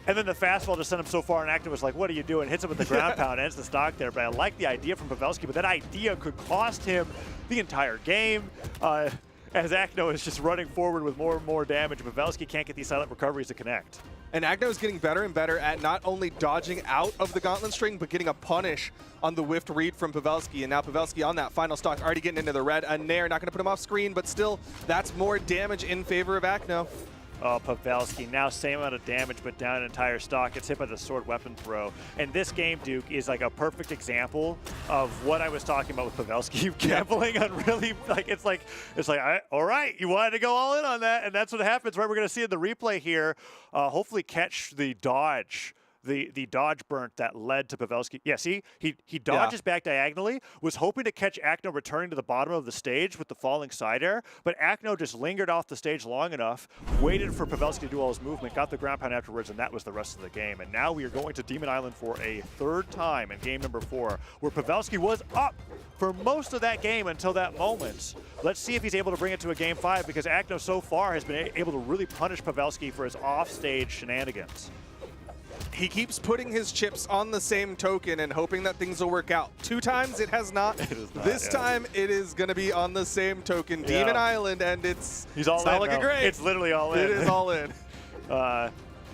Speaker 5: And then the fastball just sent him so far, and Akno was like, what are you doing? Hits him with the ground pound, ends the stock there. But I like the idea from Pavelski, but that idea could cost him the entire game. As Akno is just running forward with more and more damage, Pavelski can't get these silent recoveries to connect.
Speaker 3: And Akno is getting better and better at not only dodging out of the gauntlet string, but getting a punish on the whiffed read from Pavelski. And now Pavelski on that final stock, already getting into the red. A Nair, not going to put him off screen, but still, that's more damage in favor of Akno.
Speaker 5: Oh, Pavelski, now same amount of damage, but down an entire stock. Gets hit by the sword weapon throw. And this game, Duke, is like a perfect example of what I was talking about with Pavelski. Gambling on really, all right, you wanted to go all in on that, and that's what happens, right? We're going to see in the replay here, hopefully catch the dodge. The dodge burnt that led to Pavelski. Yeah, see, he dodges back diagonally, was hoping to catch Akno returning to the bottom of the stage with the falling side air, but Akno just lingered off the stage long enough, waited for Pavelski to do all his movement, got the ground pound afterwards, and that was the rest of the game. And now we are going to Demon Island for a third time in game number 4, where Pavelski was up for most of that game until that moment. Let's see if he's able to bring it to a game 5, because Akno so far has been able to really punish Pavelski for his off-stage shenanigans.
Speaker 3: He keeps putting his chips on the same token and hoping that things will work out. 2 times it has not. This time it is going to be on the same token. Demon Island, and it's not looking great.
Speaker 5: It's literally all in.
Speaker 3: It is all in.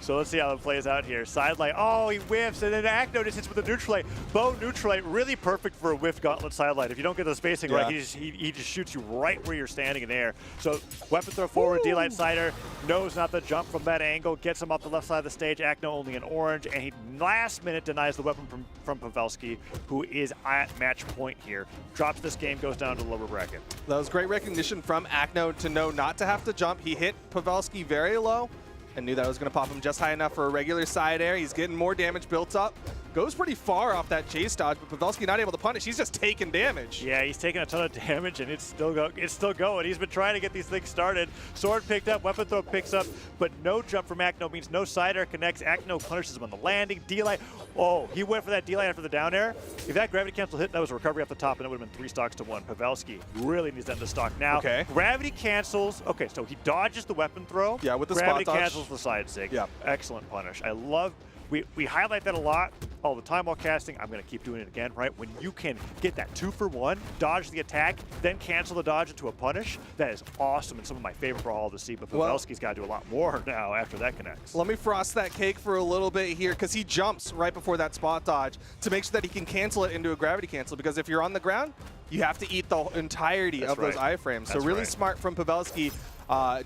Speaker 5: So let's see how it plays out here. Sidelight, oh, he whiffs, and then Akno just hits with a neutralite. Bow neutralite, really perfect for a whiff gauntlet sidelight. If you don't get the spacing right, he just shoots you right where you're standing in air. So weapon throw forward, D-Light Sider, knows not to jump from that angle, gets him off the left side of the stage. Akno only in orange, and he last minute denies the weapon from Pavelski, who is at match point here. Drops this game, goes down to the lower bracket.
Speaker 3: That was great recognition from Akno to know not to have to jump. He hit Pavelski very low and knew that was going to pop him just high enough for a regular side air. He's getting more damage built up. Goes pretty far off that chase dodge, but Pavelski not able to punish. He's just taking damage.
Speaker 5: Yeah, he's taking a ton of damage, and it's still going. He's been trying to get these things started. Sword picked up, weapon throw picks up, but no jump from Akno means no side air connects. Akno punishes him on the landing. D-Light, oh, he went for that D-Light after the down air. If that gravity cancel hit, that was a recovery off the top, and it would have been 3 stocks to 1. Pavelski really needs to end the stock now.
Speaker 3: Okay.
Speaker 5: Gravity cancels. Okay, so he dodges the weapon throw.
Speaker 3: Yeah, with the
Speaker 5: gravity
Speaker 3: spot dodge.
Speaker 5: cancels the side sig.
Speaker 3: Yeah.
Speaker 5: Excellent punish. I love. We highlight that a lot all the time while casting. I'm going to keep doing it again, right? When you can get that 2-for-1, dodge the attack, then cancel the dodge into a punish, that is awesome and some of my favorite Brawlhalla to see. But Pavelski's got to do a lot more now after that connects.
Speaker 3: Let me frost that cake for a little bit here, because he jumps right before that spot dodge to make sure that he can cancel it into a gravity cancel, because if you're on the ground, you have to eat the entirety of those iframes. So really smart from Pavelski.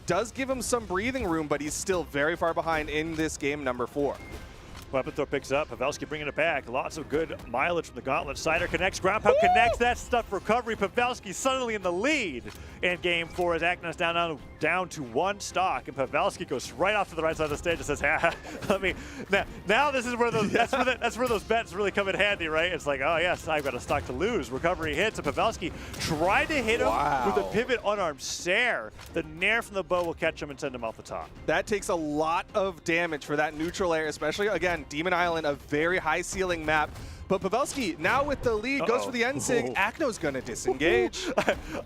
Speaker 3: Does give him some breathing room, but he's still very far behind in this game number 4.
Speaker 5: Weapon throw picks up. Pavelski bringing it back. Lots of good mileage from the gauntlet. Sider connects. Ground pound connects. That stuff recovery. Pavelski suddenly in the lead in game 4 as Akno's down to 1 stock, and Pavelski goes right off to the right side of the stage and says, let me. Now this is where those that's where those bets really come in handy, right? It's like, oh yes, I've got a stock to lose. Recovery hits, and Pavelski tried to hit him with a pivot unarmed Sair. The Nair from the bow will catch him and send him off the top.
Speaker 3: That takes a lot of damage for that neutral air, especially, again, Demon Island, a very high ceiling map. But Pavelski, now with the lead, goes for the end sig. Akno's going to disengage.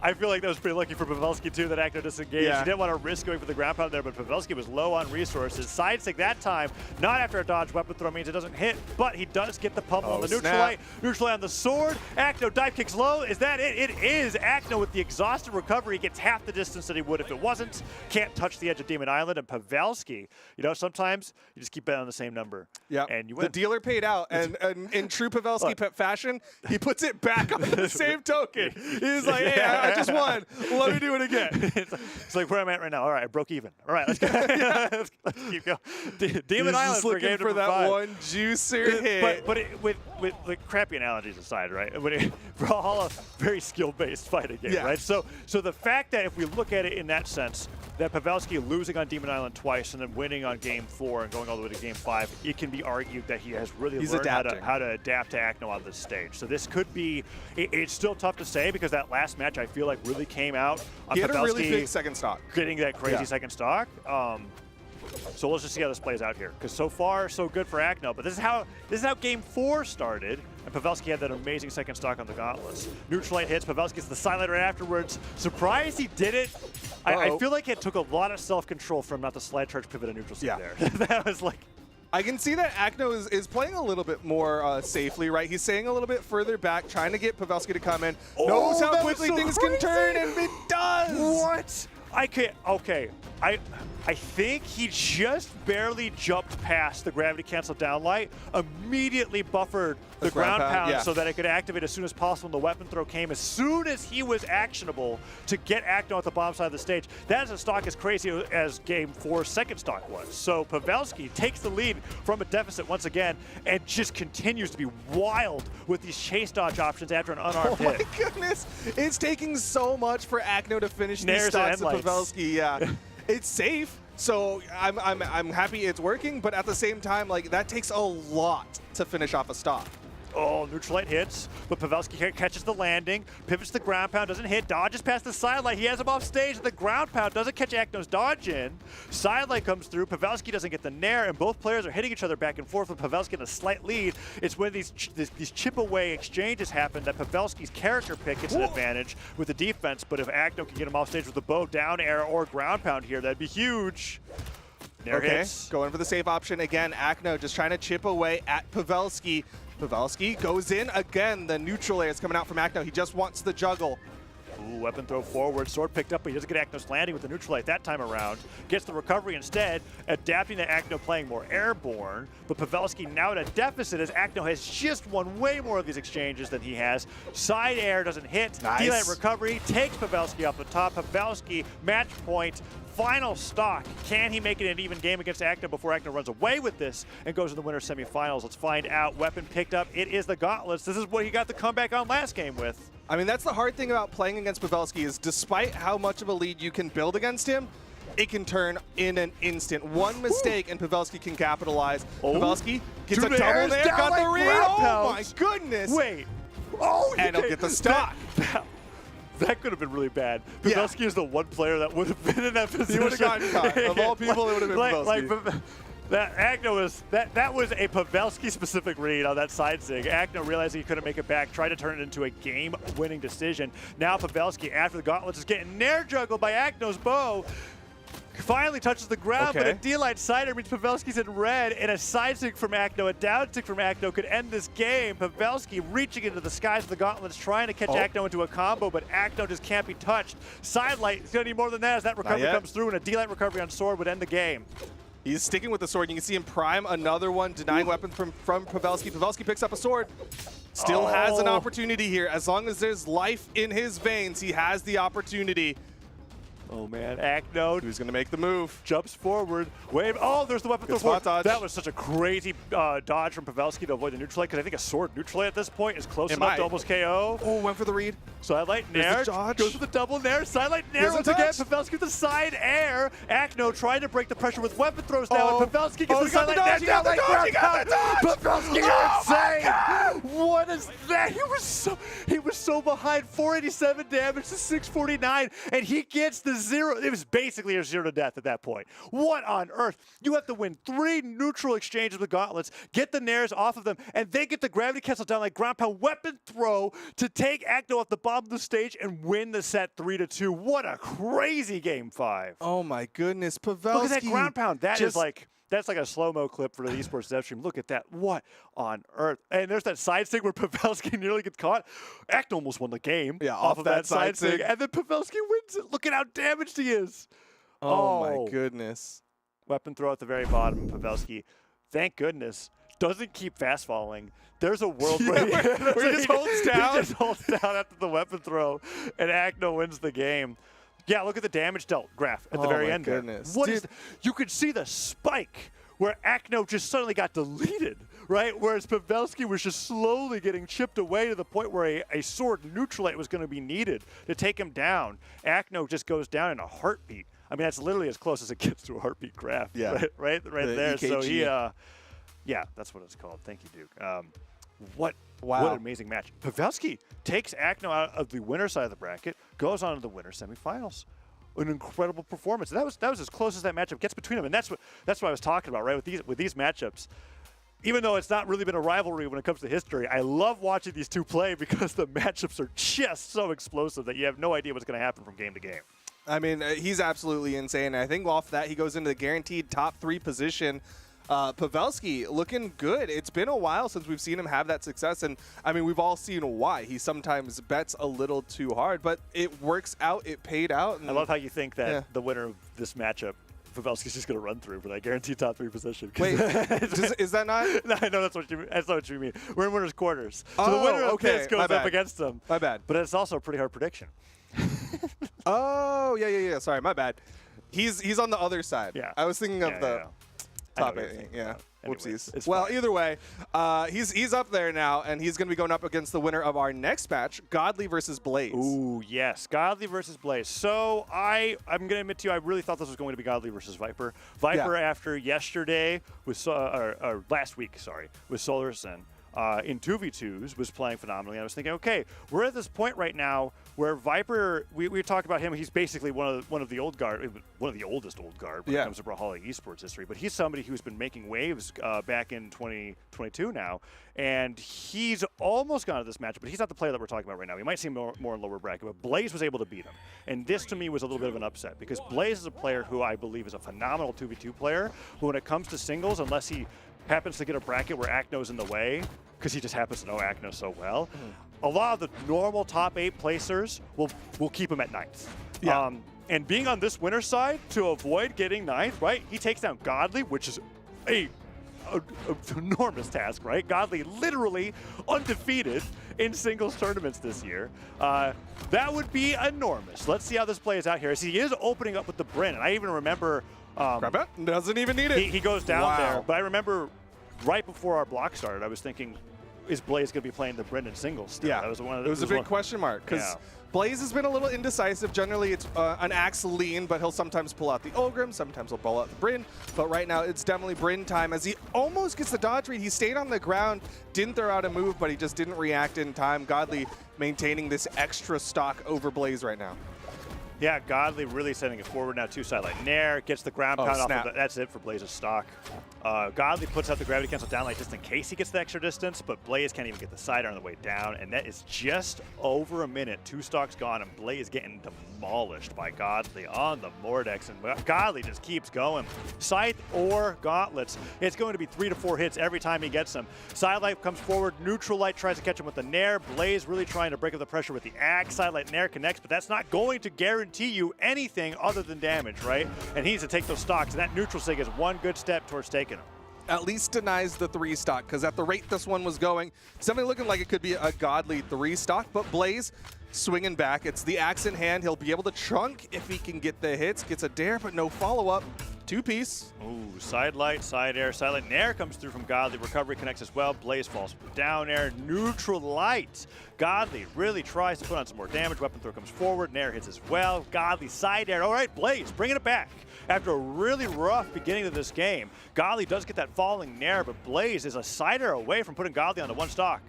Speaker 5: I feel like that was pretty lucky for Pavelski, too, that Akno disengaged. He didn't want to risk going for the ground pound there, but Pavelski was low on resources. Side sig that time, not after a dodge weapon throw means it doesn't hit, but he does get the pummel on the neutralite. Neutralite on the sword. Akno dive kicks low. Is that it? It is. Akno with the exhausted recovery gets half the distance that he would if it wasn't. Can't touch the edge of Demon Island. And Pavelski, you know, sometimes you just keep betting on the same number.
Speaker 3: Yeah.
Speaker 5: And you win.
Speaker 3: The dealer paid out, and in true Pavelski fashion, he puts it back on the same token. He's like, hey, I just won. Let me do it again.
Speaker 5: It's like where I'm at right now. All right, I broke even. All right, let's go. let's keep going. Demon Island
Speaker 3: looking
Speaker 5: for game
Speaker 3: for
Speaker 5: number
Speaker 3: that
Speaker 5: 5.
Speaker 3: one juicer hit.
Speaker 5: But with like crappy analogies aside, right? Brawlhalla, very skill-based fighting game, right? So the fact that if we look at it in that sense, that Pavelski losing on Demon Island twice and then winning on Game 4 and going all the way to Game 5, it can be argued that he has really learned how to adapt to Akno on this stage. So this could be, it's still tough to say because that last match I feel like really came out on
Speaker 3: He had
Speaker 5: Pavelski
Speaker 3: a really big second stock.
Speaker 5: getting that crazy second stock. So let's just see how this plays out here, because so far so good for Akno. But this is how Game 4 started, and Pavelski had that amazing second stock on the Gauntlets. Neutralite hits, Pavelski gets the silent right afterwards. Surprised he did it. I feel like it took a lot of self-control from not the slide charge pivot and neutral seat there. That was like.
Speaker 3: I can see that Akno is playing a little bit more safely, right? He's staying a little bit further back, trying to get Pavelski to come in. Knows how quickly things can turn, and it does.
Speaker 5: What? Okay. I think he just barely jumped past the gravity cancel down light, immediately buffered the ground pound so that it could activate as soon as possible. And the weapon throw came as soon as he was actionable to get Akno at the bottom side of the stage. That is a stock as crazy as Game 4's second stock was. So Pavelski takes the lead from a deficit once again and just continues to be wild with these chase dodge options after an unarmed hit.
Speaker 3: Oh my goodness. It's taking so much for Akno to finish these stocks of Pavelski. Yeah. It's safe, so I'm happy it's working, but at the same time, like, that takes a lot to finish off a stock.
Speaker 5: Oh, Neutralite hits, but Pavelski catches the landing, pivots the ground pound, doesn't hit, dodges past the sidelight. He has him off stage, and the ground pound doesn't catch Akno's dodge in. Sidelight comes through, Pavelski doesn't get the nair, and both players are hitting each other back and forth with Pavelski in a slight lead. It's when these chip away exchanges happen that Pavelski's character pick gets an advantage with the defense, but if Akno can get him off stage with the bow, down air, or ground pound here, that'd be huge. Nair hits.
Speaker 3: Going for the safe option again. Akno just trying to chip away at Pavelski. Pavelski goes in again. The neutral air is coming out from Akno. He just wants the juggle.
Speaker 5: Ooh, weapon throw forward. Sword picked up, but he doesn't get Akno's landing with the Neutralite that time around. Gets the recovery instead, adapting to Akno playing more airborne. But Pavelski now at a deficit as Akno has just won way more of these exchanges than he has. Side air doesn't hit.
Speaker 3: Nice.
Speaker 5: D-Light recovery takes Pavelski off the top. Pavelski, match point. Final stock. Can he make it an even game against Akno before Akno runs away with this and goes to the winner's semifinals? Let's find out. Weapon picked up. It is the Gauntlets. This is what he got the comeback on last game with.
Speaker 3: I mean, that's the hard thing about playing against Pavelski is despite how much of a lead you can build against him, it can turn in an instant. One mistake and Pavelski can capitalize. Pavelski gets a double there, got the read. Oh my goodness.
Speaker 5: Wait.
Speaker 3: And he'll get the stock.
Speaker 5: That could have been really bad. Pavelski is the one player that would have been in that position.
Speaker 3: He would have gotten caught. Of all people, it would have been Pavelski.
Speaker 5: That Akno was that was a Pavelski-specific read on that side sig. Akno realized he couldn't make it back, tried to turn it into a game-winning decision. Now Pavelski, after the Gauntlets, is getting nair juggled by Akno's bow. Finally touches the ground, but a D-Light sider means Pavelski's in red, and a side stick from Akno, a down stick from Akno could end this game. Pavelski reaching into the skies of the Gauntlets, trying to catch Akno into a combo, but Akno just can't be touched. Sidelight is going to need more than that as that recovery comes through, and a D-Light recovery on sword would end the game.
Speaker 3: He's sticking with the sword. You can see him prime another one, denying weapon from Pavelski. Pavelski picks up a sword. Still has an opportunity here. As long as there's life in his veins, he has the opportunity.
Speaker 5: Oh man, Akno.
Speaker 3: Who's going to make the move?
Speaker 5: Jumps forward. Wave. Oh, there's the weapon throw forward.
Speaker 3: Dodge.
Speaker 5: That was such a crazy dodge from Pavelski to avoid the Neutralite, because I think a sword Neutralite at this point is close enough to almost KO.
Speaker 3: Oh, went for the read.
Speaker 5: Sidelight nair. Goes for the double nair. Sidelight nair once again. Pavelski with the side air. Akno trying to break the pressure with weapon throws now. And Pavelski gets the sidelight nair.
Speaker 3: He got the dodge.
Speaker 5: Pavelski insane. What is that? He was so behind. 487 damage to 649, and he gets the zero. It was basically a 0 to death at that point. What on earth? You have to win 3 neutral exchanges with Gauntlets, get the nairs off of them, and then get the gravity cancel down like ground pound weapon throw to take Akno off the bottom of the stage and win the set 3-2. What a crazy game 5.
Speaker 3: Oh my goodness, Pavelski.
Speaker 5: Look at that ground pound. That's like a slow-mo clip for the esports dev stream. Look at that. What on earth? And there's that side stick where Pavelski nearly gets caught. Akno almost won the game off of that side stick. And then Pavelski wins it. Look at how damaged he is.
Speaker 3: Oh my goodness.
Speaker 5: Weapon throw at the very bottom. Pavelski, thank goodness, doesn't keep fast falling. There's a world where he just holds down. He just holds down after the weapon throw, and Akno wins the game. Yeah, look at the damage dealt graph at the very end there.
Speaker 3: Goodness.
Speaker 5: You could see the spike where Akno just suddenly got deleted, right? Whereas Pavelski was just slowly getting chipped away to the point where a sword neutralite was going to be needed to take him down. Akno just goes down in a heartbeat. I mean, that's literally as close as it gets to a heartbeat graph, right there.
Speaker 3: EKG.
Speaker 5: So he, yeah, that's what it's called. Thank you, Duke. What an amazing match. Pavelski takes Akno out of the winner side of the bracket, goes on to the winner semifinals. An incredible performance. And that was as close as that matchup gets between them. And that's what I was talking about, right? With these matchups. Even though it's not really been a rivalry when it comes to history, I love watching these two play because the matchups are just so explosive that you have no idea what's going to happen from game to game.
Speaker 3: I mean, he's absolutely insane. I think off that, he goes into the guaranteed top 3 position. Pavelski looking good. It's been a while since we've seen him have that success, and I mean, we've all seen why. He sometimes bets a little too hard, but it works out. It paid out. And
Speaker 5: I love how you think that the winner of this matchup, Pavelski's just going to run through for that guaranteed top 3 position.
Speaker 3: Wait, is that not?
Speaker 5: No, I know that's what you mean. That's not what you mean. We're in winners' quarters. So the winner of this goes up against them.
Speaker 3: My bad.
Speaker 5: But it's also a pretty hard prediction.
Speaker 3: Oh, yeah. Sorry, my bad. He's on the other side.
Speaker 5: Yeah.
Speaker 3: I was thinking of the top 8. Yeah. Whoopsies. Well, either way, he's up there now, and he's going to be going up against the winner of our next match, Godly versus Blaze.
Speaker 5: Ooh, yes. Godly versus Blaze. So I'm going to admit to you, I really thought this was going to be Godly versus Viper. Viper, after yesterday, or last week, with Solarson, in 2v2s, was playing phenomenally. I was thinking, okay, we're at this point right now where Viper, we talk about him, he's basically one of the old guard, one of the oldest old guard when it comes to Brawlhalla esports history, but he's somebody who's been making waves back in 2022 now, and he's almost gone to this matchup, but he's not the player that we're talking about right now. We might see him more in lower bracket, but Blaze was able to beat him, and this to me was a little bit of an upset, because Blaze is a player who I believe is a phenomenal 2v2 player, who when it comes to singles, unless he happens to get a bracket where Akno's in the way, because he just happens to know Akno so well, a lot of the normal top 8 placers will keep him at 9th.
Speaker 3: Yeah.
Speaker 5: And being on this winner's side to avoid getting 9th, right? He takes down Godly, which is a enormous task, right? Godly literally undefeated in singles tournaments this year. That would be enormous. Let's see how this plays out here. As he is opening up with the Bryn, and I even remember
Speaker 3: grab it. Doesn't even need it.
Speaker 5: He goes down there, but I remember right before our block started, I was thinking, is Blaze going to be playing the Brendan singles still?
Speaker 3: Yeah,
Speaker 5: that was
Speaker 3: it was a big question mark because Blaze has been a little indecisive. Generally, it's an axe lean, but he'll sometimes pull out the Ogrim, sometimes he'll pull out the Bryn. But right now, it's definitely Bryn time as he almost gets the dodge read. He stayed on the ground, didn't throw out a move, but he just didn't react in time. Godly maintaining this extra stock over Blaze right now.
Speaker 5: Yeah, Godly really sending it forward now. 2 sidelight Nair, gets the ground pound off of that's it for Blaze's stock. Godly puts out the gravity cancel down like just in case he gets the extra distance, but Blaze can't even get the side on the way down, and that is just over a minute. 2 stocks gone, and Blaze getting demolished by Godly on the Mordex, and Godly just keeps going. Scythe or Gauntlets, it's going to be 3 to 4 hits every time he gets them. Sidelight comes forward, Neutral Light tries to catch him with the Nair. Blaze really trying to break up the pressure with the axe. Sidelight Nair connects, but that's not going to guarantee you anything other than damage, right? And he needs to take those stocks, and that neutral sig is one good step towards taking them.
Speaker 3: At least denies the 3 stock, because at the rate this one was going, it's definitely looking like it could be a Godly 3 stock, but Blaze swinging back. It's the axe in hand. He'll be able to trunk if he can get the hits. Gets a dare, but no follow-up. 2-piece.
Speaker 5: Ooh, side light, side air. Silent Nair comes through from Godly. Recovery connects as well. Blaze falls down air. Neutral light. Godly really tries to put on some more damage. Weapon throw comes forward. Nair hits as well. Godly side air. All right, Blaze bringing it back. After a really rough beginning of this game, Godly does get that falling Nair, but Blaze is a side air away from putting Godly onto 1 stock.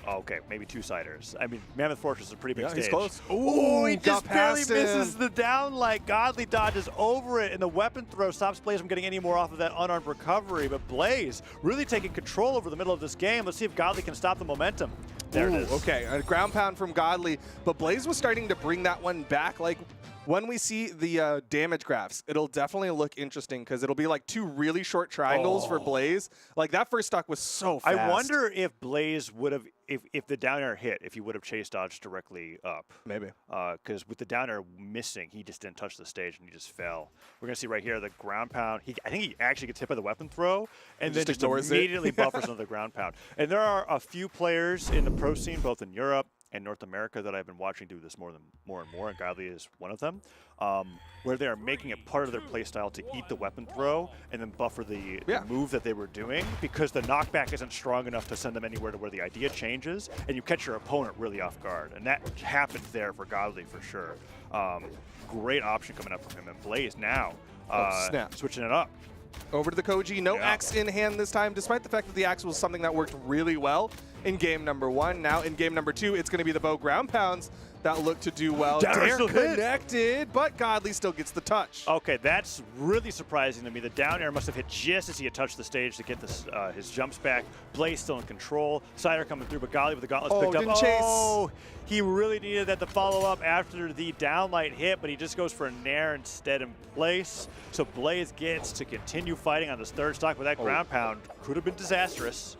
Speaker 5: Okay, maybe 2 siders. I mean, Mammoth Fortress is a pretty big stage.
Speaker 3: He's close.
Speaker 5: Ooh, he just barely
Speaker 3: him.
Speaker 5: misses the down light. Godly dodges over it, and the weapon throw stops Blaze from getting any more off of that unarmed recovery. But Blaze really taking control over the middle of this game. Let's see if Godly can stop the momentum. There it is.
Speaker 3: Okay, a ground pound from Godly, but Blaze was starting to bring that one back. Like, when we see the damage graphs, it'll definitely look interesting because it'll be like 2 really short triangles for Blaze. Like, that first stock was so fast.
Speaker 5: I wonder if Blaze would have, if the down air hit, if he would have chase dodged directly up.
Speaker 3: Maybe.
Speaker 5: Because with the down air missing, he just didn't touch the stage and he just fell. We're going to see right here the ground pound. I think he actually gets hit by the weapon throw and then just immediately buffers another ground pound. And there are a few players in the pro scene, both in Europe in North America that I've been watching do this more and more, and Godly is one of them, where they are making it part of their playstyle to eat the weapon throw and then buffer the move that they were doing, because the knockback isn't strong enough to send them anywhere to where the idea changes, and you catch your opponent really off guard. And that happened there for Godly for sure. Great option coming up from him. And Blaze now switching it up.
Speaker 3: Over to the Koji. No axe in hand this time, despite the fact that the axe was something that worked really well in game number 1. Now in game number 2, it's going to be the bow ground pounds that look to do well. They're connected, but Godly still gets the touch.
Speaker 5: Okay, that's really surprising to me. The down air must have hit just as he had touched the stage to get this, his jumps back. Blaze still in control. Cider coming through, but Godly with the gauntlets picked up.
Speaker 3: Didn't chase.
Speaker 5: Oh, he really needed that to follow up after the downlight hit, but he just goes for a nair instead in place. So Blaze gets to continue fighting on this third stock, but that ground pound could have been disastrous.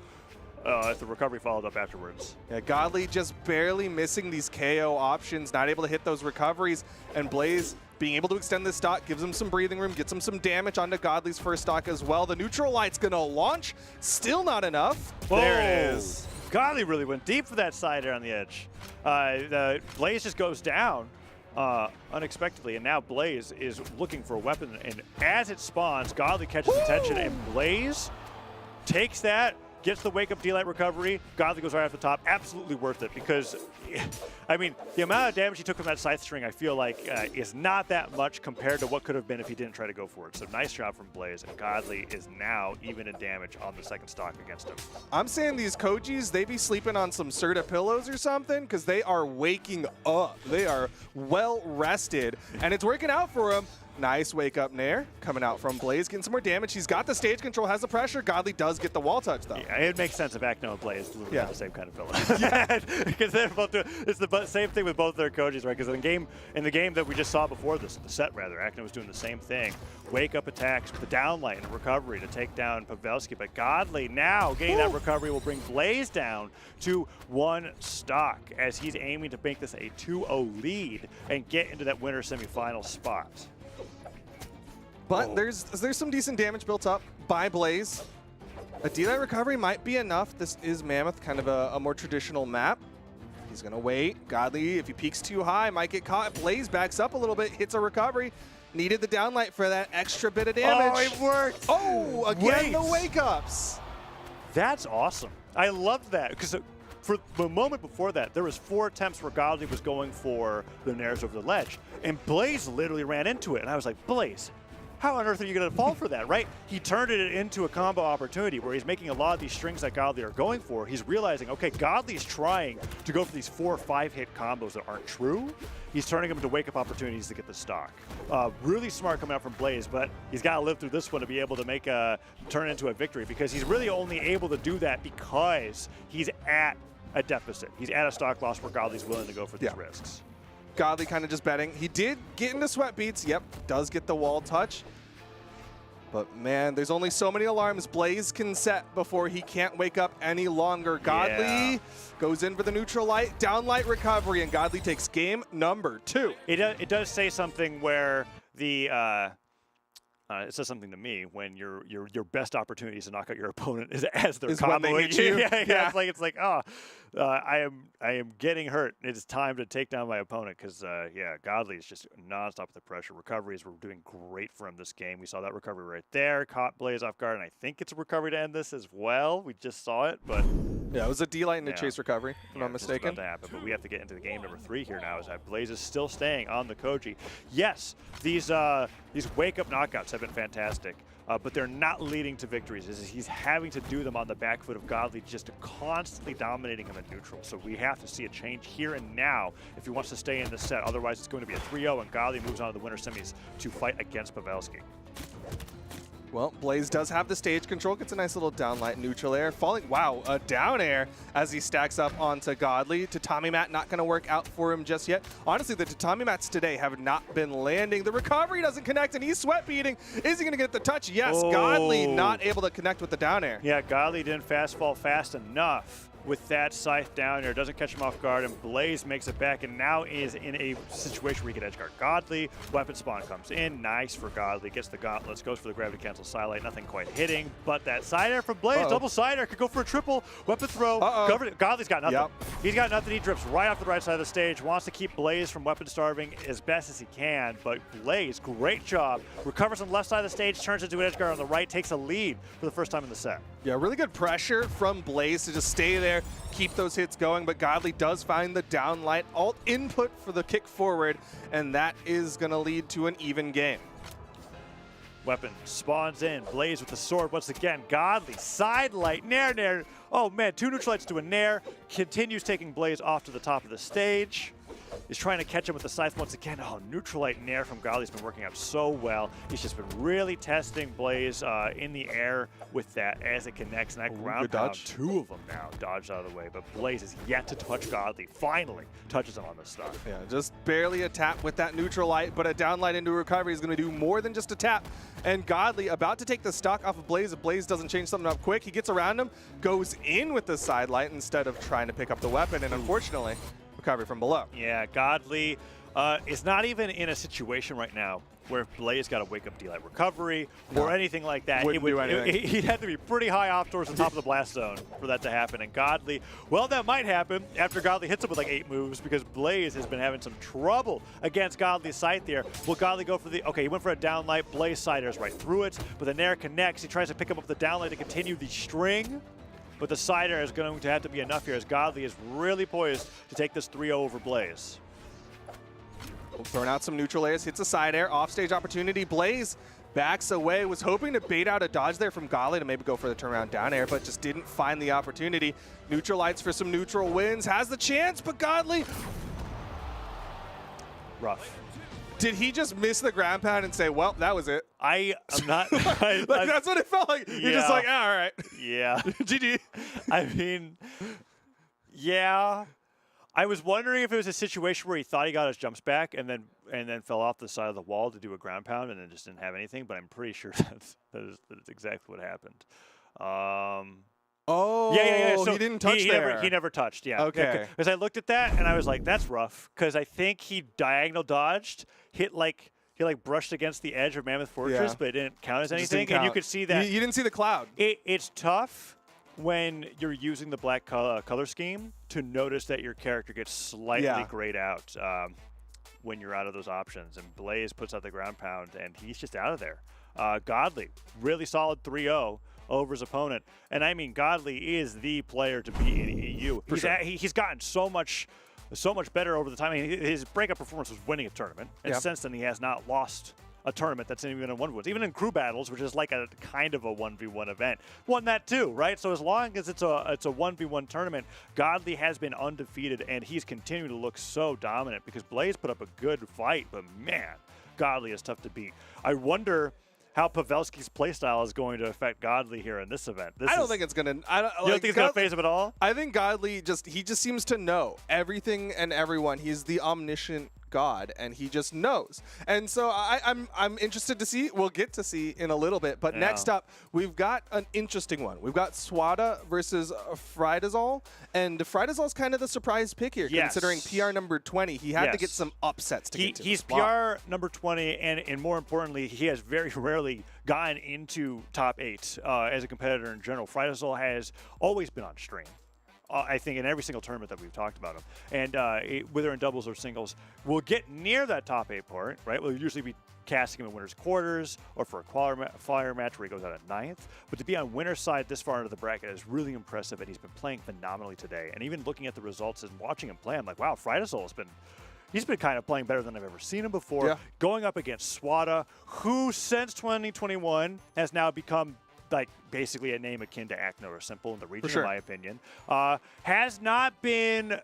Speaker 5: If the recovery followed up afterwards.
Speaker 3: Yeah, Godly just barely missing these KO options, not able to hit those recoveries, and Blaze being able to extend this stock gives him some breathing room, gets him some damage onto Godly's first stock as well. The neutral light's gonna launch, still not enough.
Speaker 5: Whoa. There it is. Godly really went deep for that side air on the edge. The Blaze just goes down unexpectedly, and now Blaze is looking for a weapon, and as it spawns, Godly catches attention, and Blaze takes that, gets the wake-up D-Light recovery. Godly goes right off the top. Absolutely worth it, because, I mean, the amount of damage he took from that scythe string, I feel like, is not that much compared to what could have been if he didn't try to go for it. So nice job from Blaze, and Godly is now even in damage on the second stock against him.
Speaker 3: I'm saying these Kojis, they be sleeping on some Serta pillows or something, because they are waking up. They are well rested, and it's working out for them. Nice wake-up nair coming out from Blaze, getting some more damage. He's got the stage control, has the pressure. Godly does get the wall touch, though.
Speaker 5: Yeah, it makes sense if Acno and Blaze literally have the same kind of fella. Because they're both it's the same thing with both their Kojis, right? Because in the game that we just saw before this, the set rather, Acno was doing the same thing. Wake-up attacks with the downlight and recovery to take down Pavelski. But Godly now getting that recovery will bring Blaze down to 1 stock as he's aiming to make this a 2-0 lead and get into that winner semifinal spot.
Speaker 3: But there's some decent damage built up by Blaze. A D-Light recovery might be enough. This is Mammoth, kind of a more traditional map. He's going to wait. Godly, if he peaks too high, might get caught. Blaze backs up a little bit, hits a recovery. Needed the downlight for that extra bit of damage.
Speaker 5: Oh, it worked!
Speaker 3: Oh, again, the wake-ups.
Speaker 5: That's awesome. I loved that, because for the moment before that, there was 4 attempts where Godly was going for the nairs over the ledge, and Blaze literally ran into it, and I was like, Blaze, how on earth are you going to fall for that, right? He turned it into a combo opportunity where he's making a lot of these strings that Godly are going for. He's realizing, okay, Godly's trying to go for these 4 or 5 hit combos that aren't true. He's turning them into wake-up opportunities to get the stock. Really smart coming out from Blaze, but he's got to live through this one to be able to make turn it into a victory, because he's really only able to do that because he's at a deficit. He's at a stock loss where Godly's willing to go for these risks.
Speaker 3: Godly kind of just betting. He did get into sweat beats. Yep, does get the wall touch. But man, there's only so many alarms Blaze can set before he can't wake up any longer. Godly goes in for the neutral light, downlight recovery, and Godly takes game number 2.
Speaker 5: It does say something where the it says something to me when your best opportunities to knock out your opponent is as they're comboing you. Yeah. It's like I am getting hurt. It's time to take down my opponent, because Godly is just nonstop with the pressure. Recoveries were doing great for him this game. We saw that recovery right there, caught Blaze off guard, and I think it's a recovery to end this as well. We just saw it, but
Speaker 3: yeah, it was a D-Light and a chase recovery, if I'm not mistaken.
Speaker 5: About to happen, but we have to get into the game number 3 here now, as that Blaze is still staying on the Koji. Yes, these wake-up knockouts have been fantastic, but they're not leading to victories. He's having to do them on the back foot of Godly, just constantly dominating him at neutral. So we have to see a change here and now if he wants to stay in the set. Otherwise, it's going to be a 3-0, and Godly moves on to the winner semis to fight against Pavelski.
Speaker 3: Well, Blaze does have the stage control. Gets a nice little downlight neutral air. Falling, wow, a down air as he stacks up onto Godly. Tatami mat not going to work out for him just yet. Honestly, the tatami mats today have not been landing. The recovery doesn't connect, and he's sweat beating. Is he going to get the touch? Yes, Godly not able to connect with the down air.
Speaker 5: Yeah, Godly didn't fast fall fast enough. with that scythe down there, doesn't catch him off guard, and Blaze makes it back and now is in a situation where he can edge guard Godly. Weapon spawn comes in, nice for Godly, gets the gauntlets, goes for the gravity cancel sidelight, nothing quite hitting, but that side air from Blaze, double side air, could go for a triple, weapon throw, Godly's got nothing. He's got nothing, he drips right off the right side of the stage, wants to keep Blaze from weapon starving as best as he can, but Blaze, great job, recovers on the left side of the stage, turns into an edge guard on the right, takes a lead for the first time in the set.
Speaker 3: Yeah, really good pressure from Blaze to just stay there, keep those hits going, but Godly does find the downlight alt input for the kick forward, and that is going to lead to an even game.
Speaker 5: Weapon spawns in, Blaze with the sword once again, Godly, sidelight, nair. Oh man, 2 neutral lights to a nair, continues taking Blaze off to the top of the stage. Is trying to catch him with the scythe once again. Oh, neutral light nair from Godly's been working out so well. He's just been really testing Blaze in the air with that as it connects. And that ground pound,
Speaker 3: dodge.
Speaker 5: 2 of them now dodged out of the way. But Blaze is yet to touch Godly. Finally touches him on the stuff.
Speaker 3: Yeah, just barely a tap with that neutral light, but a downlight into recovery is going to do more than just a tap. And Godly about to take the stock off of Blaze. If Blaze doesn't change something up quick, he gets around him, goes in with the side light instead of trying to pick up the weapon. And unfortunately, recovery from below.
Speaker 5: Yeah, Godly is not even in a situation right now where Blaze got to wake up D-Light recovery or anything like that. He'd have to be pretty high off towards the top of the blast zone for that to happen. And Godly, well, that might happen after Godly hits him with like 8 moves because Blaze has been having some trouble against Godly's scythe there. Will Godly go for the, okay, he went for a downlight, Blaze side airs right through it, but the Nair connects. He tries to pick him up the downlight to continue the string. But the side air is going to have to be enough here as Godly is really poised to take this 3-0 over Blaze.
Speaker 3: Throwing out some neutral airs, hits a side air, offstage opportunity. Blaze backs away, was hoping to bait out a dodge there from Godly to maybe go for the turnaround down air, but just didn't find the opportunity. Neutral lights for some neutral wins, has the chance, but Godly.
Speaker 5: Rough.
Speaker 3: Did he just miss the ground pound and say, well, that was it?
Speaker 5: I'm not.
Speaker 3: Like, that's what it felt like. You're just like, all right.
Speaker 5: Yeah.
Speaker 3: GG.
Speaker 5: I mean, yeah. I was wondering if it was a situation where he thought he got his jumps back and then fell off the side of the wall to do a ground pound and then just didn't have anything, but I'm pretty sure that's exactly what happened.
Speaker 3: Oh,
Speaker 5: yeah. So
Speaker 3: he didn't touch there.
Speaker 5: He never touched, yeah.
Speaker 3: Okay.
Speaker 5: Because I looked at that and I was like, that's rough. Because I think he diagonal dodged, he brushed against the edge of Mammoth Fortress, but it didn't count as anything. And you could see that.
Speaker 3: You didn't see the cloud.
Speaker 5: It's tough when you're using the black color scheme to notice that your character gets slightly grayed out when you're out of those options. And Blaze puts out the ground pound, and he's just out of there. Godly, really solid 3-0 over his opponent. And I mean, Godly is the player to beat in EU. He's gotten so much better over the time. I mean, his breakup performance was winning a tournament. And since then, he has not lost a tournament that's even a 1v1. Even in crew battles, which is like a kind of a 1v1 event, won that too, right? So as long as it's a 1v1 tournament, Godly has been undefeated, and he's continuing to look so dominant because Blaze put up a good fight, but man, Godly is tough to beat. I wonder how Pavelski's playstyle is going to affect Godly here in this event.
Speaker 3: I don't think it's going to.
Speaker 5: You don't think it's going to phase him at all?
Speaker 3: I think Godly just seems to know everything and everyone. He's the omniscient god, and he just knows. And so I'm interested to see. We'll get to see in a little bit. But next up, we've got an interesting one. We've got Swada versus Frydazol, and Frydazol's kind of the surprise pick here, considering PR number 20. He had to get some upsets to get to
Speaker 5: He's PR number 20, and more importantly, he has very rarely gotten into top 8 as a competitor in general. Frydazol has always been on stream. I think in every single tournament that we've talked about him. And whether in doubles or singles, we'll get near that top 8 point, right? We'll usually be casting him in winner's quarters or for a qualifier match where he goes out at 9th. But to be on winner's side this far into the bracket is really impressive, and he's been playing phenomenally today. And even looking at the results and watching him play, I'm like, wow, Frydazol he's been kind of playing better than I've ever seen him before. Yeah. Going up against Swada, who since 2021 has now become like basically a name akin to Acno or Simple in the region, in my opinion, has not been.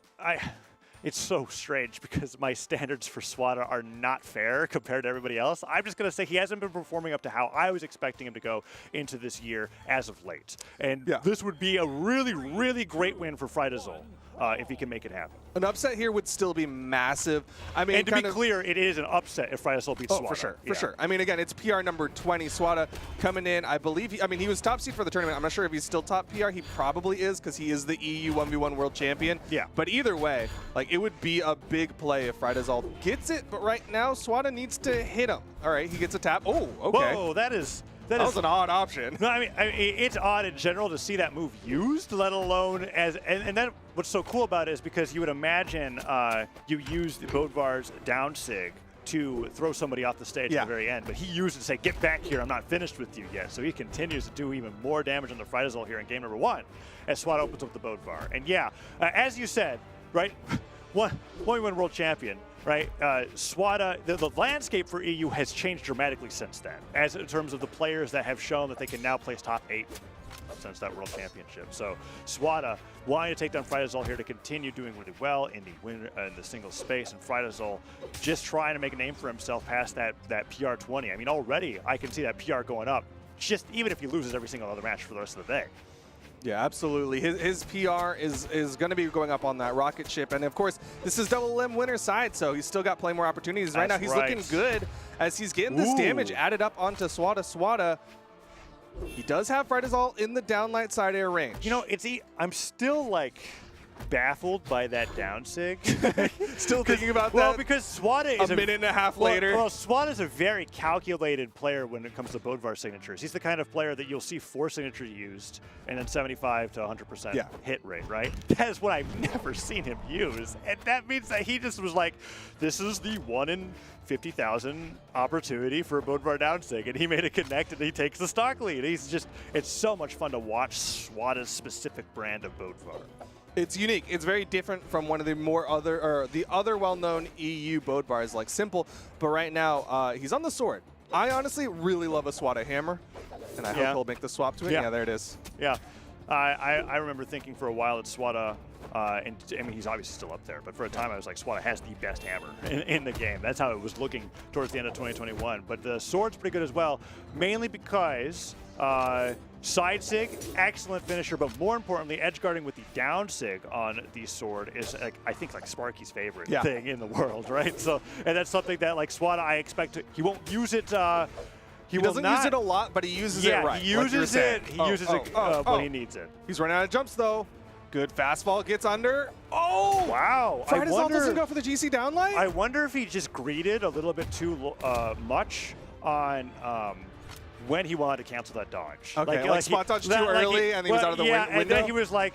Speaker 5: It's so strange because my standards for Swada are not fair compared to everybody else. I'm just going to say he hasn't been performing up to how I was expecting him to go into this year as of late. And this would be a really, really great win for Frydazol. if he can make it happen.
Speaker 3: An upset here would still be massive. I mean,
Speaker 5: And to be clear, it is an upset if Friday Soul beats Swada.
Speaker 3: For sure, for sure. I mean, again, it's PR number 20. Swada coming in, I believe, he was top seed for the tournament. I'm not sure if he's still top PR. He probably is because he is the EU 1v1 world champion.
Speaker 5: Yeah.
Speaker 3: But either way, like, it would be a big play if Frydazol gets it. But right now, Swada needs to hit him. All right, he gets a tap. Oh, okay.
Speaker 5: Whoa, that
Speaker 3: was an odd option.
Speaker 5: No, I mean, it's odd in general to see that move used, let alone as. And then what's so cool about it is because you would imagine you use the Bodvar's down sig to throw somebody off the stage at the very end, but he used it to say, "Get back here! I'm not finished with you yet." So he continues to do even more damage on the Frydazol here in game number 1 as Swada opens up the Bodvar. And yeah, as you said, right, one world champion. Right, Swada, the landscape for EU has changed dramatically since then, as in terms of the players that have shown that they can now place top 8 since that World Championship. So Swada wanting to take down Frydazol here to continue doing really well in the single space, and Frydazol just trying to make a name for himself past that PR 20. I mean, already I can see that PR going up, just even if he loses every single other match for the rest of the day.
Speaker 3: Yeah, absolutely. His PR is going to be going up on that rocket ship. And, of course, this is Double M winner's side, so he's still got plenty more opportunities. Right now, he's looking good as he's getting this damage added up onto Swada. Swada, he does have Frydazol in the downlight side air range.
Speaker 5: You know, I'm still, like, baffled by that down sig.
Speaker 3: Still thinking about that?
Speaker 5: Well, because Swada is
Speaker 3: a minute and a half later.
Speaker 5: Well, Swada is a very calculated player when it comes to Bodvar signatures. He's the kind of player that you'll see 4 signatures used and then 75 to 100% hit rate, right? That is what I've never seen him use. And that means that he just was like, this is the 1 in 50,000 opportunity for a Bodvar down sig, and he made it connect and he takes the stock lead. It's so much fun to watch Swada's specific brand of Bodvar.
Speaker 3: It's unique. It's very different from one of the other well-known EU Bodvars like Simple, but right now he's on the sword. I honestly really love a Swada hammer, and I hope he'll make the swap to it. Yeah, there it is.
Speaker 5: Yeah, I remember thinking for a while that Swada, and I mean he's obviously still up there, but for a time I was like, Swada has the best hammer in the game. That's how it was looking towards the end of 2021. But the sword's pretty good as well, mainly because side sig, excellent finisher, but more importantly, edge guarding with the down sig on the sword is, I think, like Sparky's favorite thing in the world, right? So, and that's something that, like Swada, I expect he won't use it.
Speaker 3: He doesn't use it a lot, but he uses it right.
Speaker 5: He uses it. He uses it when he needs it.
Speaker 3: He's running out of jumps though. Good fastball gets under. Oh!
Speaker 5: Wow.
Speaker 3: Frydazol doesn't go for the GC downlight?
Speaker 5: I wonder if he just greeted a little bit too much on when he wanted to cancel that dodge.
Speaker 3: Okay, like spot dodge too early and he was out of the window?
Speaker 5: And then he was like,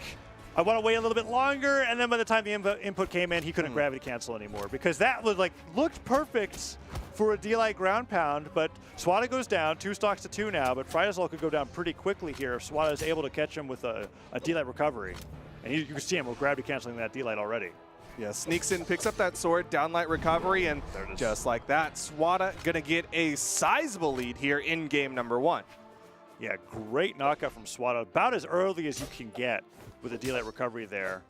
Speaker 5: I want to wait a little bit longer, and then by the time the input came in, he couldn't gravity cancel anymore because that was looked perfect for a D-Light ground pound, but Swada goes down, 2 stocks to 2 now, but Frydazol could go down pretty quickly here if Swada is able to catch him with a D-Light recovery. And you can see him with gravity canceling that D-Light already.
Speaker 3: Yeah, sneaks in, picks up that sword, downlight recovery, and just like that, Swada gonna get a sizable lead here in game number 1.
Speaker 5: Yeah, great knockout from Swada, about as early as you can get with a D-Light recovery there.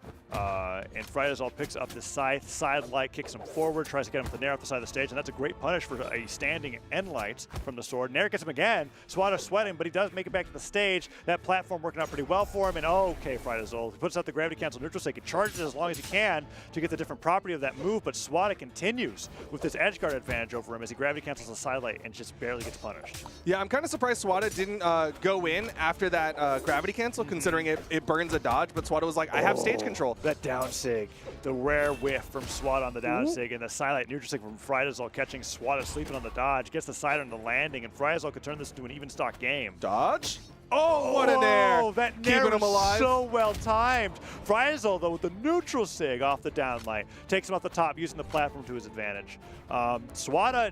Speaker 5: And Frydazol picks up the side light, kicks him forward, tries to get him with the Nair off the side of the stage, and that's a great punish for a standing end light from the sword. Nair gets him again. Swada sweating, but he does make it back to the stage. That platform working out pretty well for him, and okay, Frydazol. He puts out the gravity cancel neutral sig. He charges as long as he can to get the different property of that move, but Swada continues with this edge guard advantage over him as he gravity cancels the side light and just barely gets punished.
Speaker 3: Yeah, I'm kind of surprised Swada didn't go in after that gravity cancel, considering it burns a dodge, but Swada was like, I have stage control.
Speaker 5: That down sig, the rare whiff from Swada on the down sig, and the silent neutral sig from Frydazol catching Swada sleeping on the dodge, gets the side on the landing, and Frydazol could turn this into an even stock game.
Speaker 3: Dodge? Oh, what a nair!
Speaker 5: That nair
Speaker 3: keeping him alive.
Speaker 5: So well timed. Frydazol, though, with the neutral sig off the downlight, takes him off the top, using the platform to his advantage. Swada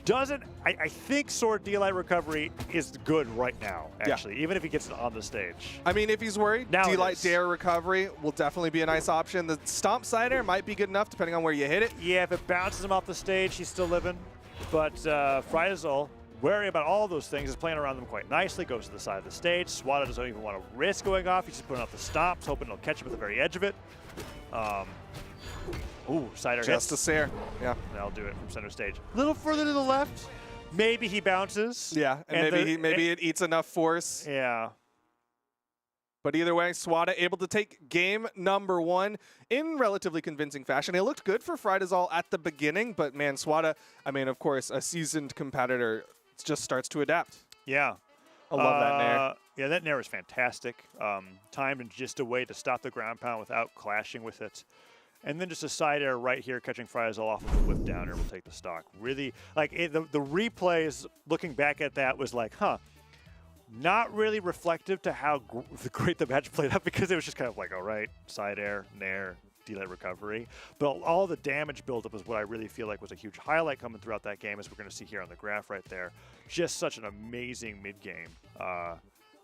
Speaker 5: doesn't, I think sword D-Light recovery is good right now, actually, even if he gets it on the stage.
Speaker 3: I mean, if he's worried, D-Light dare recovery will definitely be a nice option. The stomp side air might be good enough depending on where you hit it.
Speaker 5: Yeah, if it bounces him off the stage, he's still living. But Frydazol, wary about all those things, is playing around them quite nicely, goes to the side of the stage. Swada doesn't even want to risk going off. He's just putting out the stomps, hoping he'll catch him at the very edge of it. Ooh, side air
Speaker 3: Just
Speaker 5: hits.
Speaker 3: a Sair. Yeah.
Speaker 5: That'll do it from center stage. A little further to the left. Maybe he bounces.
Speaker 3: Yeah, and maybe it eats enough force.
Speaker 5: Yeah.
Speaker 3: But either way, Swada able to take game number 1 in relatively convincing fashion. It looked good for Frydazol at the beginning, but man, Swada, I mean, of course, a seasoned competitor just starts to adapt.
Speaker 5: Yeah.
Speaker 3: I love that nair.
Speaker 5: Yeah, that nair is fantastic. Timed in just a way to stop the ground pound without clashing with it. And then just a side air right here, catching Frydazol off of the whip downer will take the stock. Really, like the replays, looking back at that was like, huh. Not really reflective to how great the match played out, because it was just kind of like, all right, side air, nair, delay recovery. But all the damage buildup is what I really feel like was a huge highlight coming throughout that game, as we're going to see here on the graph right there. Just such an amazing mid-game.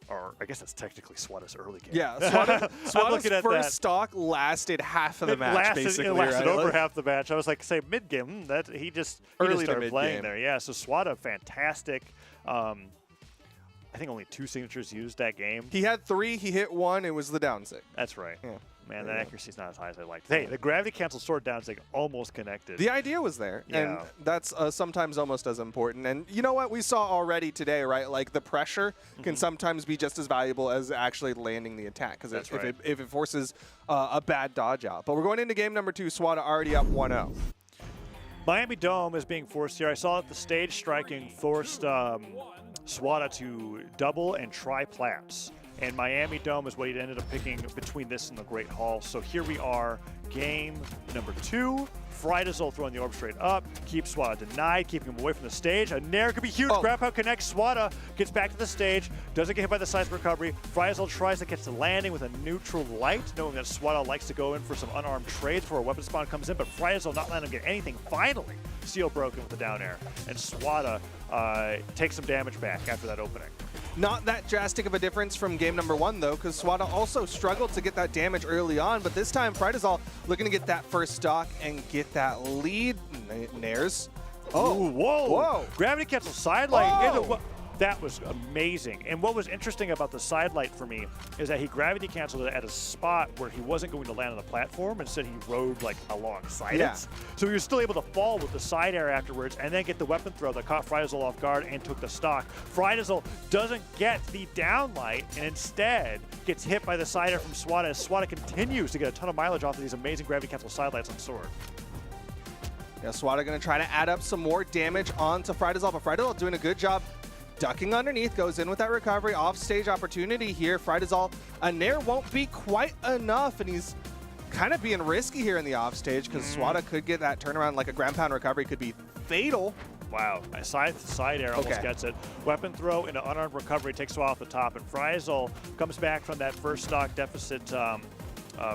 Speaker 5: Or I guess that's technically Swada's early game.
Speaker 3: Yeah, Swada's first stock lasted half of the match, basically.
Speaker 5: It lasted
Speaker 3: right?
Speaker 5: over half the match. I was like, say, mid-game, he just started playing there. Yeah, so Swada, fantastic. I think only 2 signatures used that game.
Speaker 3: He had 3. He hit 1. It was the down sig.
Speaker 5: That's right.
Speaker 3: Yeah.
Speaker 5: Man, that accuracy's not as high as I liked. Hey, the gravity cancel sword down sig almost connected.
Speaker 3: The idea was there, and that's sometimes almost as important. And you know what we saw already today, right? Like the pressure can sometimes be just as valuable as actually landing the attack, because if it forces a bad dodge out. But we're going into game number 2. Swada already up 1-0.
Speaker 5: Miami Dome is being forced here. I saw that the stage striking forced Swada to double and try plats. And Miami Dome is what he ended up picking between this and the Great Hall. So here we are, game number 2. Frydazol throwing the orb straight up, keeps Swada denied, keeping him away from the stage. A nair could be huge. Grab out connects. Swada gets back to the stage, doesn't get hit by the size recovery. Frydazol tries to catch the landing with a neutral light, knowing that Swada likes to go in for some unarmed trades before a weapon spawn comes in, but Frydazol not letting him get anything. Finally, seal broken with the down air, and Swada takes some damage back after that opening.
Speaker 3: Not that drastic of a difference from game number 1, though, because Swada also struggled to get that damage early on, but this time Frydazol looking to get that first stock and get that lead. Nairs.
Speaker 5: Oh, whoa.
Speaker 3: Whoa.
Speaker 5: Gravity cancel sidelight. That was amazing. And what was interesting about the sidelight for me is that he gravity canceled it at a spot where he wasn't going to land on the platform. Instead, he rode like alongside it. So he was still able to fall with the side air afterwards and then get the weapon throw that caught Frydazol off guard and took the stock. Frydazol doesn't get the downlight and instead gets hit by the side air from Swada as Swada continues to get a ton of mileage off of these amazing gravity cancel sidelights on Sword.
Speaker 3: Yeah, Swada going to try to add up some more damage onto Frydazol, but Frydazol doing a good job ducking underneath, goes in with that recovery, off-stage opportunity here. Frydazol, a nair won't be quite enough, and he's kind of being risky here in the offstage because Swada could get that turnaround, like a ground pound recovery could be fatal.
Speaker 5: Wow, side air almost gets it. Weapon throw into unarmed recovery takes Swada off the top, and Frydazol comes back from that first stock deficit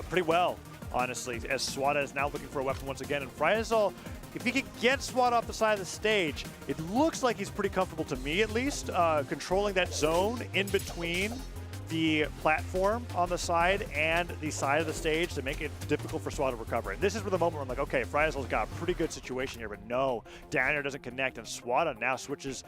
Speaker 5: pretty well, honestly, as Swada is now looking for a weapon once again, and Frydazol, if he can get Swada off the side of the stage, it looks like he's pretty comfortable, to me at least, controlling that zone in between the platform on the side and the side of the stage to make it difficult for Swada to recover. And this is where the moment where I'm like, okay, Frydazol's got a pretty good situation here, but no, down air doesn't connect, and Swada now switches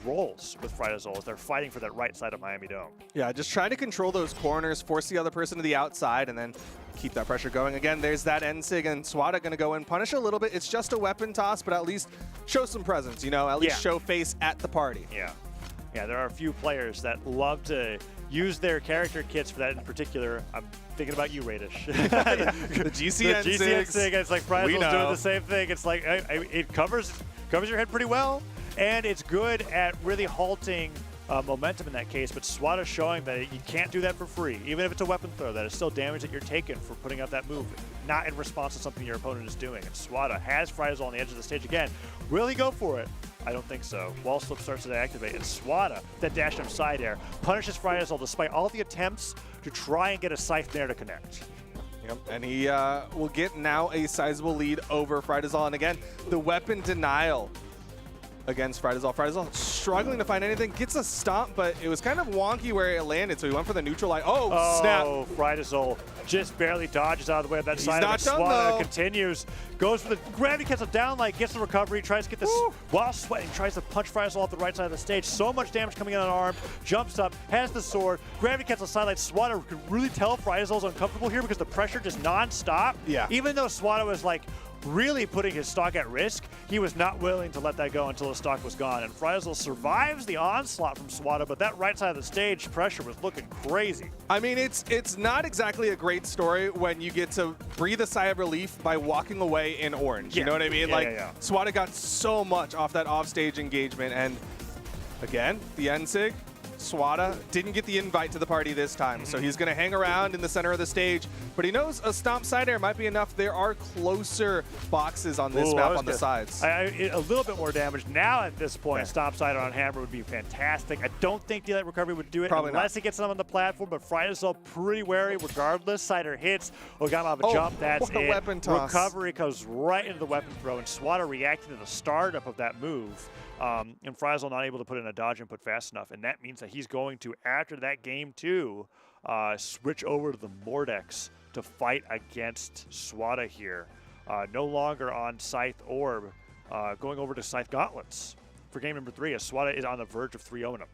Speaker 5: roles with Frydazol as they're fighting for that right side of Miami Dome.
Speaker 3: Yeah, just try to control those corners, force the other person to the outside, and then keep that pressure going. Again, there's that end sig, and Swada going to go in, punish a little bit. It's just a weapon toss, but at least show some presence, you know, at least show face at the party.
Speaker 5: Yeah. Yeah, there are a few players that love to use their character kits for that in particular. I'm thinking about you, Radish.
Speaker 3: The GCN
Speaker 5: sig. It's like Frydazol's doing the same thing. It's like it covers your head pretty well, and it's good at really halting momentum in that case, but Swada showing that you can't do that for free. Even if it's a weapon throw, that is still damage that you're taking for putting out that move, not in response to something your opponent is doing. And Swada has Frydazol on the edge of the stage again. Will he go for it? I don't think so. Wall slip starts to activate, and Swada, that dash up side air, punishes Frydazol despite all the attempts to try and get a scythe there to connect.
Speaker 3: Yep, and he will get now a sizable lead over Frydazol. And again, the weapon denial against Frydazol. Frydazol struggling to find anything, gets a stomp, but it was kind of wonky where it landed, so he went for the neutral light. Oh, snap.
Speaker 5: Oh, Frydazol just barely dodges out of the way of that side.
Speaker 3: Not done,
Speaker 5: Swada
Speaker 3: though.
Speaker 5: Continues, goes for the gravity cancel down light, gets the recovery, tries to get this while sweating, tries to punch Frydazol off the right side of the stage. So much damage coming in on arm, jumps up, has the sword, gravity cancel sidelight. Swada could really tell Frydazol's uncomfortable here because the pressure just non-stop.
Speaker 3: Yeah.
Speaker 5: Even though Swada was like really putting his stock at risk. He was not willing to let that go until his stock was gone. And Frizel survives the onslaught from Swada, but that right side of the stage pressure was looking crazy.
Speaker 3: I mean, it's not exactly a great story when you get to breathe a sigh of relief by walking away in orange. You know what I mean? Swada got so much off that offstage engagement, and again, the NSIG, Swada didn't get the invite to the party this time, so he's going to hang around in the center of the stage, but he knows a stomp side air might be enough. There are closer boxes on this map on the sides.
Speaker 5: A little bit more damage now at this point. Stomp side on Hammer would be fantastic. I don't think Daylight Recovery would do it unless he gets them on the platform, but Frizel pretty wary regardless. Cider hits. Oganov jump, that's
Speaker 3: what a weapon toss.
Speaker 5: Recovery goes right into the weapon throw, and Swada reacting to the startup of that move. And Frizel not able to put in a dodge input fast enough, and that means that he's going to, after that game 2, switch over to the Mordex to fight against Swada here. No longer on Scythe Orb, going over to Scythe Gauntlets for game number 3, as Swada is on the verge of 3-0ing him.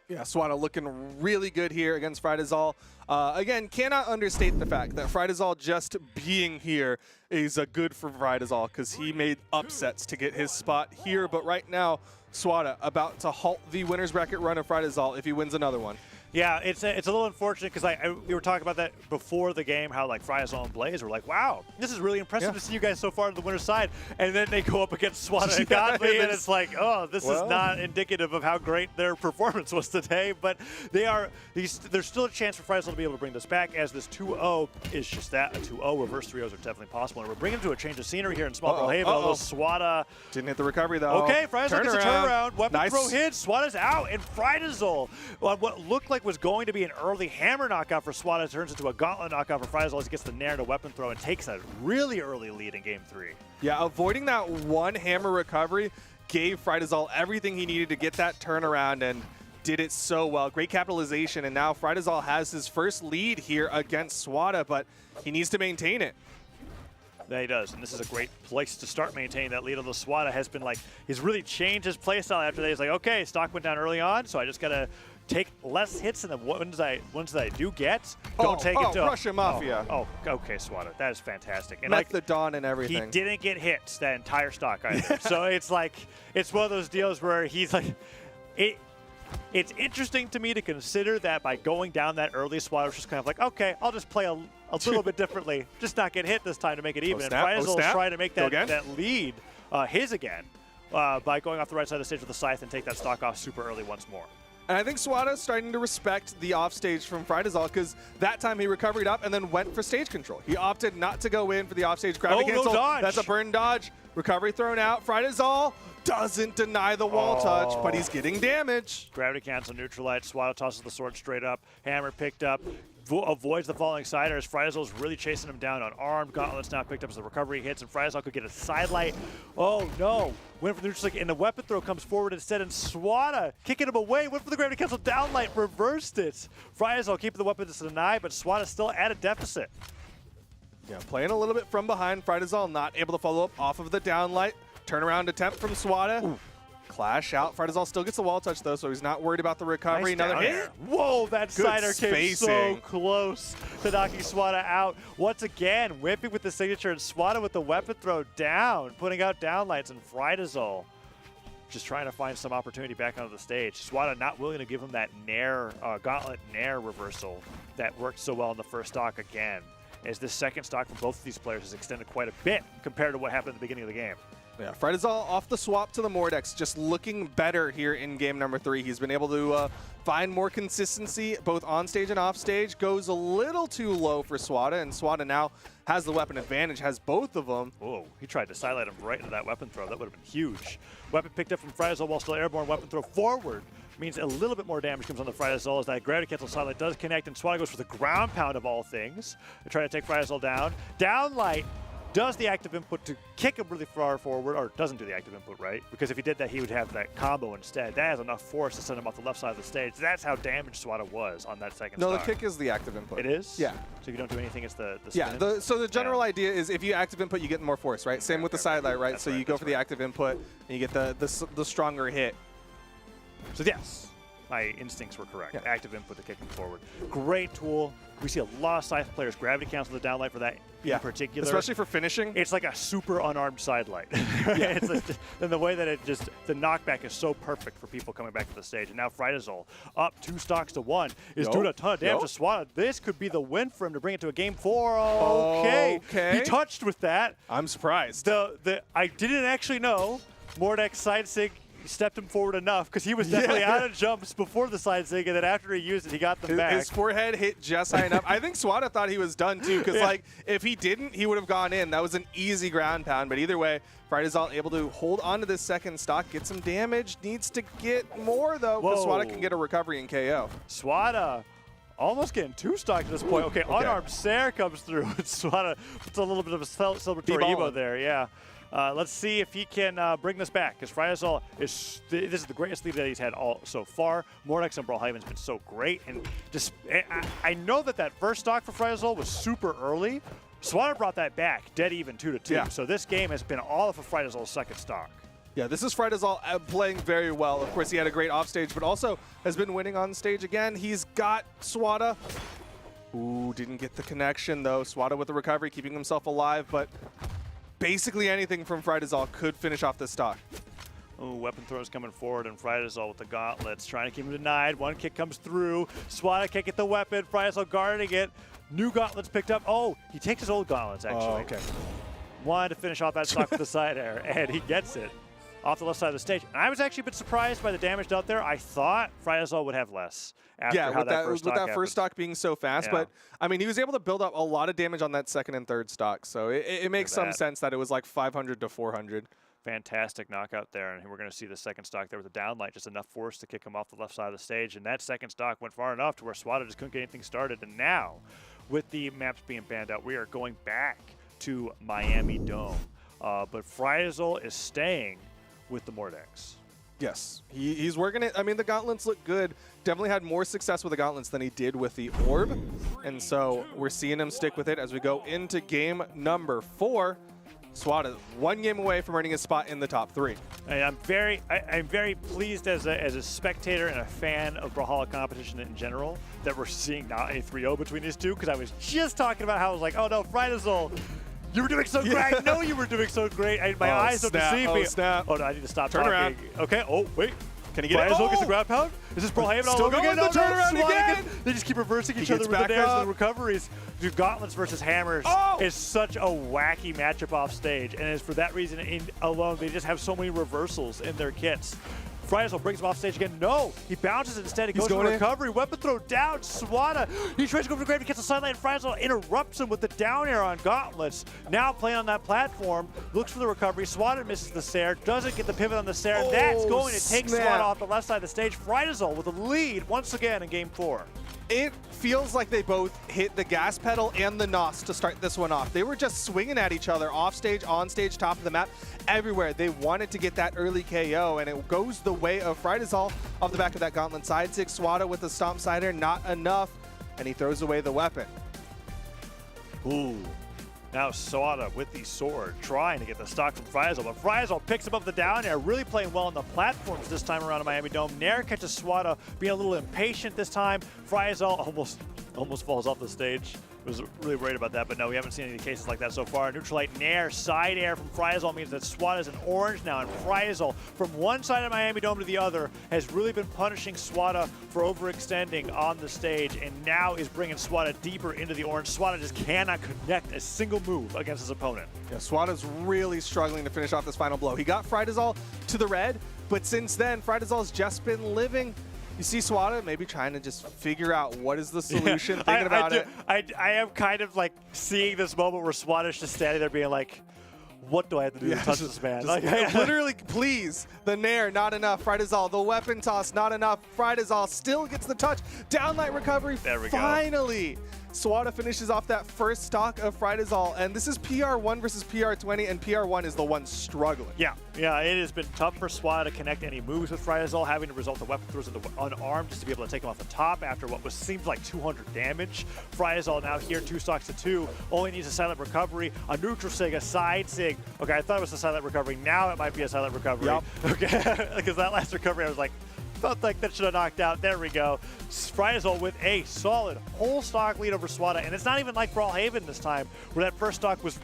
Speaker 3: Yeah, Swada looking really good here against Frizel. Again, cannot understate the fact that Frizel just being here is good for Frizel because he made upsets to get his spot here. But right now, Swada about to halt the winner's bracket run of Frizel if he wins another one.
Speaker 5: Yeah, it's a little unfortunate because we were talking about that before the game, how like Frizel and Blaze were like, wow, this is really impressive to see you guys so far on the winner's side. And then they go up against Swada and Godly, and it's like, oh, this is not indicative of how great their performance was today. But there's still a chance for Frizel to be able to bring this back, as this 2-0 is just that, a 2-0. Reverse 3-0s are definitely possible. And we're bringing to a change of scenery here in Small Ball Haven. Although Swada
Speaker 3: didn't hit the recovery though.
Speaker 5: Okay, Frizel gets a turnaround. Weapon throw hits. Swada's out, and Frizel, what looked like was going to be an early Hammer knockout for Swada, turns into a Gauntlet knockout for Frizel as he gets the Nair to weapon throw and takes a really early lead in game 3.
Speaker 3: Yeah, avoiding that one Hammer recovery gave Frizel everything he needed to get that turnaround, and did it so well. Great capitalization, and now Frizel has his first lead here against Swada, but he needs to maintain it.
Speaker 5: Yeah, he does, and this is a great place to start maintaining that lead. Although Swada has been he's really changed his playstyle after that. He's like, okay, stock went down early on, so I just got to take less hits, and the ones that I do get, don't take it to
Speaker 3: Russian Mafia.
Speaker 5: Okay, Swada, that is fantastic. And
Speaker 3: Methadon and everything.
Speaker 5: He didn't get hits that entire stock either. So it's one of those deals where he's like, it's interesting to me to consider that by going down that early, Swada was just kind of like, okay, I'll just play a little bit differently, just not get hit this time to make it even. And Frizel is trying to make that lead his again by going off the right side of the stage with the Scythe and take that stock off super early once more.
Speaker 3: And I think Swada is starting to respect the offstage from Frizel, because that time he recovered up and then went for stage control. He opted not to go in for the offstage gravity cancel.
Speaker 5: Dodge.
Speaker 3: That's a burn dodge. Recovery thrown out. Frizel doesn't deny the wall touch, but he's getting damage.
Speaker 5: Gravity cancel, neutralite. Swada tosses the sword straight up. Hammer picked up. Avoids the falling cider as Frizel's really chasing him down unarmed. Gauntlet's now picked up as the recovery hits, and Frizel could get a sidelight. Oh no! Went for the neutral stick, and the weapon throw comes forward instead, and Swada kicking him away. Went for the gravity cancel downlight, reversed it. Frizel keeping the weapon to deny, but Swada still at a deficit.
Speaker 3: Yeah, playing a little bit from behind. Frizel not able to follow up off of the downlight. Turnaround attempt from Swada. Ooh. Clash out. Frizel still gets the wall touch though, so he's not worried about the recovery.
Speaker 5: Nice
Speaker 3: Another hit.
Speaker 5: Whoa, that
Speaker 3: Good
Speaker 5: cider came so
Speaker 3: spacing.
Speaker 5: close to knocking Swada out. Once again, whipping with the signature, and Swada with the weapon throw down, putting out downlights, and Frizel just trying to find some opportunity back onto the stage. Swada not willing to give him that Nair, Gauntlet Nair reversal that worked so well in the first stock again, as this second stock for both of these players has extended quite a bit compared to what happened at the beginning of the game.
Speaker 3: Yeah, Frizel off the swap to the Mordex, just looking better here in game number 3. He's been able to find more consistency both on stage and off stage. Goes a little too low for Swada, and Swada now has the weapon advantage, has both of them.
Speaker 5: Whoa, he tried to sidelight him right into that weapon throw. That would have been huge. Weapon picked up from Frizel while still airborne. Weapon throw forward means a little bit more damage comes on the Frizel as that gravity cancel sidelight does connect, and Swada goes for the ground pound of all things to try to take Frizel down. Downlight does the active input to kick him really far forward, or doesn't do the active input, right? Because if he did that, he would have that combo instead. That has enough force to send him off the left side of the stage. That's how damaged Swada was on that second
Speaker 3: No,
Speaker 5: stock.
Speaker 3: the kick is the active input.
Speaker 5: It is?
Speaker 3: Yeah.
Speaker 5: So if you don't do anything, it's the spin?
Speaker 3: Yeah, so the general idea is if you active input, you get more force, right? Same with the sidelight, right?
Speaker 5: That's
Speaker 3: So you go for the active input, and you get the stronger hit.
Speaker 5: So yes, my instincts were correct.
Speaker 3: Yeah.
Speaker 5: Active input to kick him forward. Great tool, We see a lot of Scythe players gravity cancel the downlight for that in particular.
Speaker 3: Especially for finishing.
Speaker 5: It's like a super unarmed side light. And the way that the knockback is so perfect for people coming back to the stage. And now Frydazol up 2 stocks to 1 is doing a ton of damage to Swada. This could be the win for him to bring it to a game 4. Okay. He touched with that.
Speaker 3: I'm surprised.
Speaker 5: I didn't actually know Mordek's side sig stepped him forward enough because he was definitely out of jumps before the side sig, and then after he used it, he got them back.
Speaker 3: His forehead hit just high enough. I think Swada thought he was done too, because like if he didn't, he would have gone in. That was an easy ground pound. But either way, Frydazol able to hold on to this second stock, get some damage. Needs to get more though, because Swada can get a recovery and KO.
Speaker 5: Swada almost getting 2 stocks at this point. Okay, unarmed Sair comes through. Swada puts a little bit of a celebratory Evo there. Yeah. Let's see if he can bring this back, because Frydazol this is the greatest lead that he's had all so far. Mordex and Brawlhaven's been so great, and just I know that first stock for Frydazol was super early. Swada brought that back, dead even 2-2.
Speaker 3: Yeah.
Speaker 5: So this game has been all for Frydazol's second stock.
Speaker 3: Yeah, this is Frydazol playing very well. Of course, he had a great offstage, but also has been winning on stage again. He's got Swada. Ooh, didn't get the connection though. Swada with the recovery, keeping himself alive, but basically anything from Frydazol could finish off this stock.
Speaker 5: Ooh, weapon throws coming forward, and Frydazol with the gauntlets, trying to keep him denied. One kick comes through. Swada can't get the weapon. Frydazol guarding it. New gauntlets picked up. Oh, he takes his old gauntlets, actually.
Speaker 3: Oh, okay.
Speaker 5: Wanted to finish off that stock with the side air, and he gets it off the left side of the stage. And I was actually a bit surprised by the damage out there. I thought Frydazol would have less after how
Speaker 3: with that first stock being so fast. But, I mean, he was able to build up a lot of damage on that second and third stock. So it makes some sense that it was like 500 to 400.
Speaker 5: Fantastic knockout there, and we're going to see the second stock there with the downlight, just enough force to kick him off the left side of the stage. And that second stock went far enough to where Swada just couldn't get anything started. And now, with the maps being banned out, we are going back to Miami Dome. But Frydazol is staying with the Mordex.
Speaker 3: Yes, he's working it. I mean, the gauntlets look good. Definitely had more success with the gauntlets than he did with the orb. And so we're seeing him stick with it as we go into game number 4. Swada 1 game away from earning a spot in the top 3.
Speaker 5: I'm very pleased as a spectator and a fan of Brawlhalla competition in general that we're seeing now a 3-0 between these two, because I was just talking about how I was like, oh no, Frydazol, you were doing so great. I know you were doing so great. My eyes don't deceive me. Oh no, I need to stop
Speaker 3: Turn
Speaker 5: talking.
Speaker 3: around.
Speaker 5: Okay, oh wait.
Speaker 3: Can he get it?
Speaker 5: Frydazol gets the grab pound? Is this Brawlhaven all
Speaker 3: Still
Speaker 5: over
Speaker 3: going
Speaker 5: again?
Speaker 3: the turnaround again.
Speaker 5: They just keep reversing each other
Speaker 3: gets
Speaker 5: with the
Speaker 3: back
Speaker 5: dairs
Speaker 3: up.
Speaker 5: and the recoveries. Dude, gauntlets versus hammers is such a wacky matchup off stage, and it's for that reason alone they just have so many reversals in their kits. Frydazol brings him off stage again. No, he bounces instead. He goes for recovery. Weapon throw down. Swada. He tries to go for the grab. He gets the sideline. Frydazol interrupts him with the down air on gauntlets. Now playing on that platform. Looks for the recovery. Swada misses the Sair. Doesn't get the pivot on the Sair. That's going to take Swada off the left side of the stage. Frydazol with a lead once again in game 4.
Speaker 3: It feels like they both hit the gas pedal and the NOS to start this one off. They were just swinging at each other off stage, on stage, top of the map, everywhere. They wanted to get that early KO, and it goes the way of Frydazol off the back of that gauntlet side. Swada with the stomp sider, not enough, and he throws away the weapon.
Speaker 5: Ooh. Now Swada with the sword, trying to get the stock from Frydazol, but Frydazol picks him up the down air, really playing well on the platforms this time around in Miami Dome. Nair catches Swada, being a little impatient this time. Frydazol almost falls off the stage. Was really worried about that, but no, we haven't seen any cases like that so far. Neutralite Nair, side air from Frydazol means that Swada is an orange now, and Frydazol, from one side of Miami Dome to the other, has really been punishing Swada for overextending on the stage, and now is bringing Swada deeper into the orange. Swada just cannot connect a single move against his opponent.
Speaker 3: Yeah, Swada's really struggling to finish off this final blow. He got Frydazol to the red, but since then, Frydazol's just been living. You see Swada maybe trying to just figure out what is the solution, thinking about it.
Speaker 5: I am kind of like seeing this moment where Swada's just standing there being like, what do I have to do to touch this man?
Speaker 3: Literally, please. The Nair, not enough. Frydazol, the weapon toss, not enough. Frydazol still gets the touch. Downlight recovery,
Speaker 5: there we go.
Speaker 3: Finally. Swada finishes off that first stock of Frydazol, and this is PR1 versus PR20, and PR1 is the one struggling.
Speaker 5: Yeah, it has been tough for Swada to connect any moves with Frydazol, having to result the weapon throws into unarmed just to be able to take him off the top after what seemed like 200 damage. Frydazol now here, 2 stocks to 2, only needs a silent recovery, a neutral sig, a side sig. Okay, I thought it was a silent recovery. Now it might be a silent recovery.
Speaker 3: Yep.
Speaker 5: Okay, because that last recovery I was like, felt like that should have knocked out. There we go. Friazol with a solid whole stock lead over Swada. And it's not even like Brawlhaven this time, where that first stock was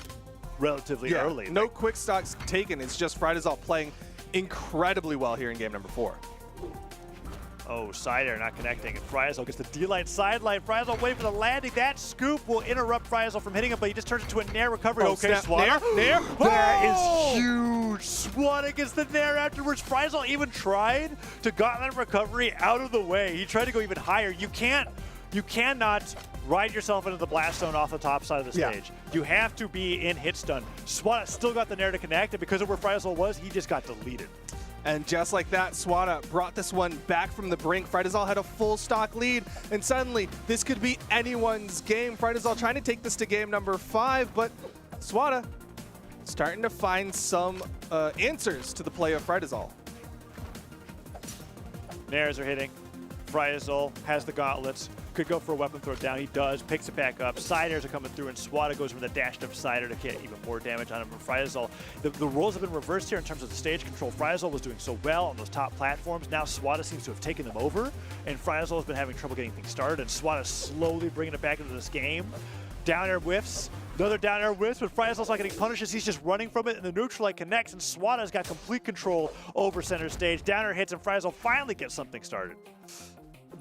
Speaker 5: relatively early.
Speaker 3: No quick stocks taken. It's just Friazol playing incredibly well here in game number 4.
Speaker 5: Oh, side air not connecting, and Friazol gets the D-line sideline. Friazol waiting for the landing. That scoop will interrupt Friazol from hitting him, but he just turns into a Nair recovery. Okay, Swada.
Speaker 3: Nair.
Speaker 5: That is huge. Swada gets the Nair afterwards. Friazol even tried to gauntlet recovery out of the way. He tried to go even higher. You cannot ride yourself into the blast zone off the top side of the stage. You have to be in hit stun. Swada still got the Nair to connect, and because of where Friazol was, he just got deleted.
Speaker 3: And just like that, Swada brought this one back from the brink. Friazol had a full stock lead, and suddenly this could be anyone's game. Friazol trying to take this to game number 5, but Swada starting to find some answers to the play of Friazol.
Speaker 5: Nairs are hitting. Friazol has the gauntlets. Could go for a weapon throw down. He does. Picks it back up. Side airs are coming through, and Swada goes for the dashed up side air to get even more damage on him from Friazol. The roles have been reversed here in terms of the stage control. Friazol was doing so well on those top platforms. Now Swada seems to have taken them over, and Friazol has been having trouble getting things started, and Swada slowly bringing it back into this game. Down air whiffs. Another down air whiffs, but Friazol's not getting punished as he's just running from it, and the neutral light connects, and Swada's got complete control over center stage. Down air hits, and Friazol finally gets something started.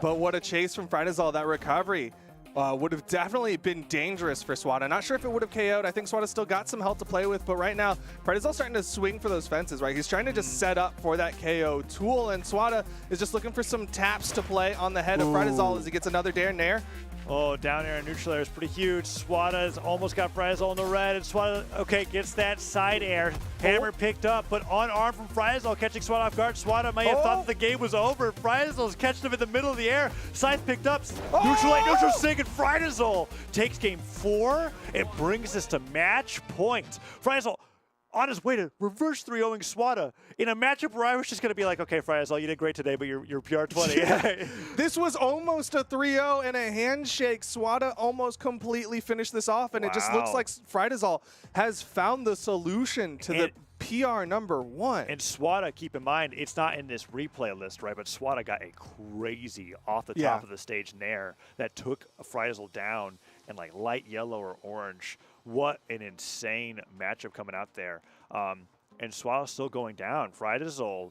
Speaker 3: But what a chase from Friazol. That recovery would have definitely been dangerous for Swada. Not sure if it would have KO'd. I think Swada still got some health to play with, but right now, Friazol's starting to swing for those fences, right? He's trying to just set up for that KO tool, and Swada is just looking for some taps to play on the head of Friazol as he gets another dare Nair.
Speaker 5: Oh, down air and neutral air is pretty huge. Swada's almost got Friazol in the red, and Swada, okay, gets that side air. Hammer picked up, but unarmed from Friazol, catching Swada off guard. Swada may have thought that the game was over. Friazol's catching him in the middle of the air. Scythe picked up. Neutral light, neutral sig, and Friazol takes game 4. It brings us to match point. Friazol on his way to reverse 3-0ing Swada in a matchup where I was just going to be like, okay, Friazol, you did great today, but you're PR20.
Speaker 3: This was almost a 3-0 and a handshake. Swada almost completely finished this off, and it just looks like Friazol has found the solution to the PR number 1.
Speaker 5: And Swada, keep in mind, it's not in this replay list, right? But Swada got a crazy off the top of the stage Nair that took Friazol down in like light yellow or orange. What an insane matchup coming out there. And Swada's still going down. Friazol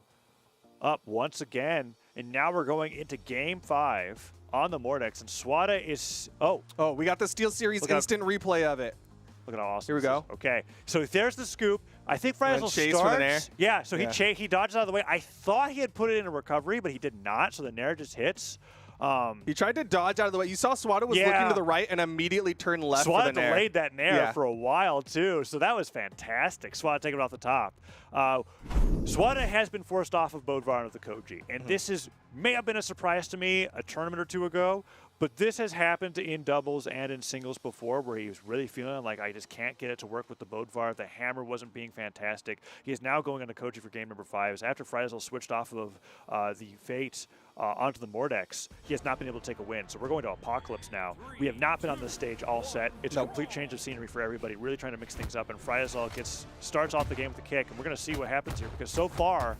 Speaker 5: up once again. And now we're going into game 5 on the Mordex. And Swada is... Oh,
Speaker 3: we got the SteelSeries instant replay of it.
Speaker 5: Look at how awesome
Speaker 3: Here we go.
Speaker 5: Okay, so there's the scoop. I think Friazol
Speaker 3: chase
Speaker 5: starts.
Speaker 3: for the Nair.
Speaker 5: Yeah, so he dodges out of the way. I thought he had put it in a recovery, but he did not, so the Nair just hits.
Speaker 3: He tried to dodge out of the way. You saw Swada was looking to the right and immediately turned left for the Nair.
Speaker 5: Swada delayed that Nair for a while, too, so that was fantastic. Swada taking it off the top. Swada has been forced off of Bodvar of the Koji, and this may have been a surprise to me a tournament or two ago, but this has happened in doubles and in singles before where he was really feeling like I just can't get it to work with the Bodvar. The hammer wasn't being fantastic. He is now going on to Koji for game number 5. After Friazol switched off of the Fate onto the Mordex, he has not been able to take a win. So we're going to Apocalypse now. We have not been on this stage all set. It's a complete change of scenery for everybody, really trying to mix things up. And Friazol starts off the game with a kick, and we're going to see what happens here because so far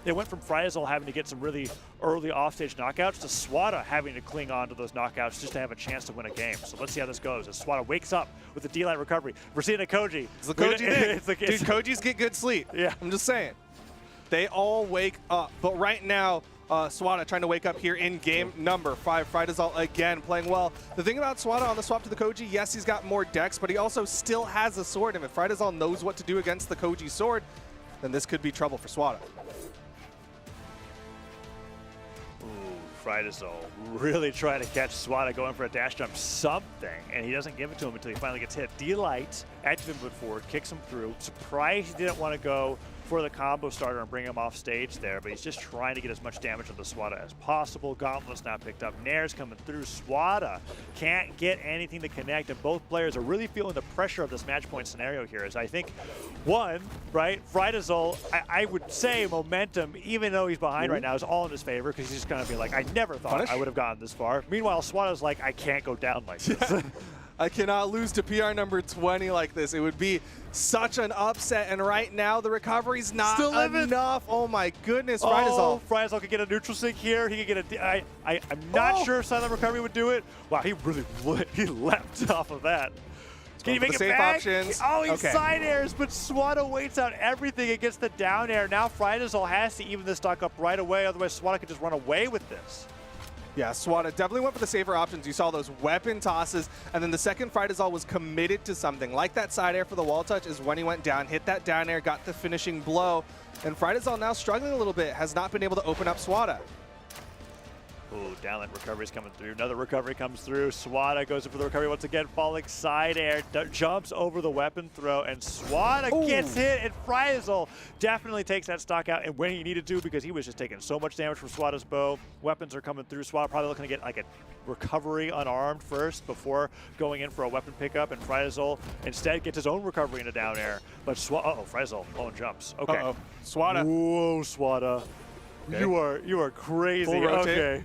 Speaker 5: it went from Friazol having to get some really early offstage knockouts to Swada having to cling on to those knockouts just to have a chance to win a game. So let's see how this goes as Swada wakes up with a D-line recovery. We're seeing a Koji.
Speaker 3: It's the Koji thing. Dude, Kojis get good sleep.
Speaker 5: Yeah.
Speaker 3: I'm just saying. They all wake up. But right now, Swada trying to wake up here in game number 5. Friazol again playing well. The thing about Swada on the swap to the Koji, yes, he's got more dex, but he also still has a sword. And if Friazol knows what to do against the Koji sword, then this could be trouble for Swada.
Speaker 5: Friazol really trying to catch Swada going for a dash jump something, and he doesn't give it to him until he finally gets hit. D-Light, active input forward, kicks him through. Surprised he didn't want to go for the combo starter and bring him off stage there, but he's just trying to get as much damage to the Swada as possible. Gauntlet's not picked up. Nair's coming through. Swada can't get anything to connect, and both players are really feeling the pressure of this match point scenario here. As I think, one, right, Friazol, I would say momentum, even though he's behind right now, is all in his favor because he's just going to be like, I never thought I would have gotten this far. Meanwhile, Swada's like, I can't go down like this.
Speaker 3: I cannot lose to PR number 20 like this. It would be such an upset, and right now the recovery's not
Speaker 5: Still living.
Speaker 3: enough. Oh my goodness,
Speaker 5: Oh,
Speaker 3: Frydazol.
Speaker 5: Frydazol could get a neutral sync here. He could get a. I'm not sure if Silent Recovery would do it. Wow, he really he leapt off of that. Can you make it
Speaker 3: safe
Speaker 5: back?
Speaker 3: options.
Speaker 5: Oh, he
Speaker 3: Okay.
Speaker 5: side airs, but Swada waits out everything against the down air. Now Frydazol has to even this stock up right away, otherwise Swada could just run away with this.
Speaker 3: Yeah, Swada definitely went for the safer options. You saw those weapon tosses, and then the second Frydazol was committed to something. Like that side air for the wall touch is when he went down, hit that down air, got the finishing blow, and Frydazol now struggling a little bit, has not been able to open up Swada.
Speaker 5: Ooh, downlight recovery's coming through. Another recovery comes through. Swada goes in for the recovery once again. Falling side air, jumps over the weapon throw, and Swada gets hit, and Frydazol definitely takes that stock out, and when he needed to, because he was just taking so much damage from Swada's bow. Weapons are coming through. Swada probably looking to get like a recovery unarmed first before going in for a weapon pickup, and Frydazol instead gets his own recovery into down air. But Frydazol blowing jumps. Okay.
Speaker 3: Uh-oh. Swada.
Speaker 5: Whoa, Swada.
Speaker 3: Okay.
Speaker 5: You are crazy.
Speaker 3: Full rotate.
Speaker 5: Okay.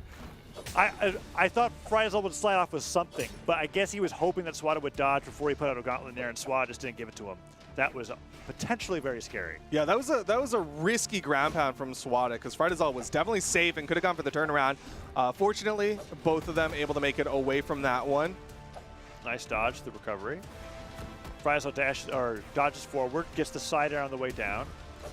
Speaker 5: I thought Frydazol would slide off with something, but I guess he was hoping that Swada would dodge before he put out a gauntlet in there, and Swada just didn't give it to him. That was potentially very scary.
Speaker 3: Yeah, that was a risky ground pound from Swada, because Frydazol was definitely safe and could have gone for the turnaround. Fortunately, both of them able to make it away from that one.
Speaker 5: Nice dodge, the recovery. Frydazol dodges forward, gets the side air on the way down.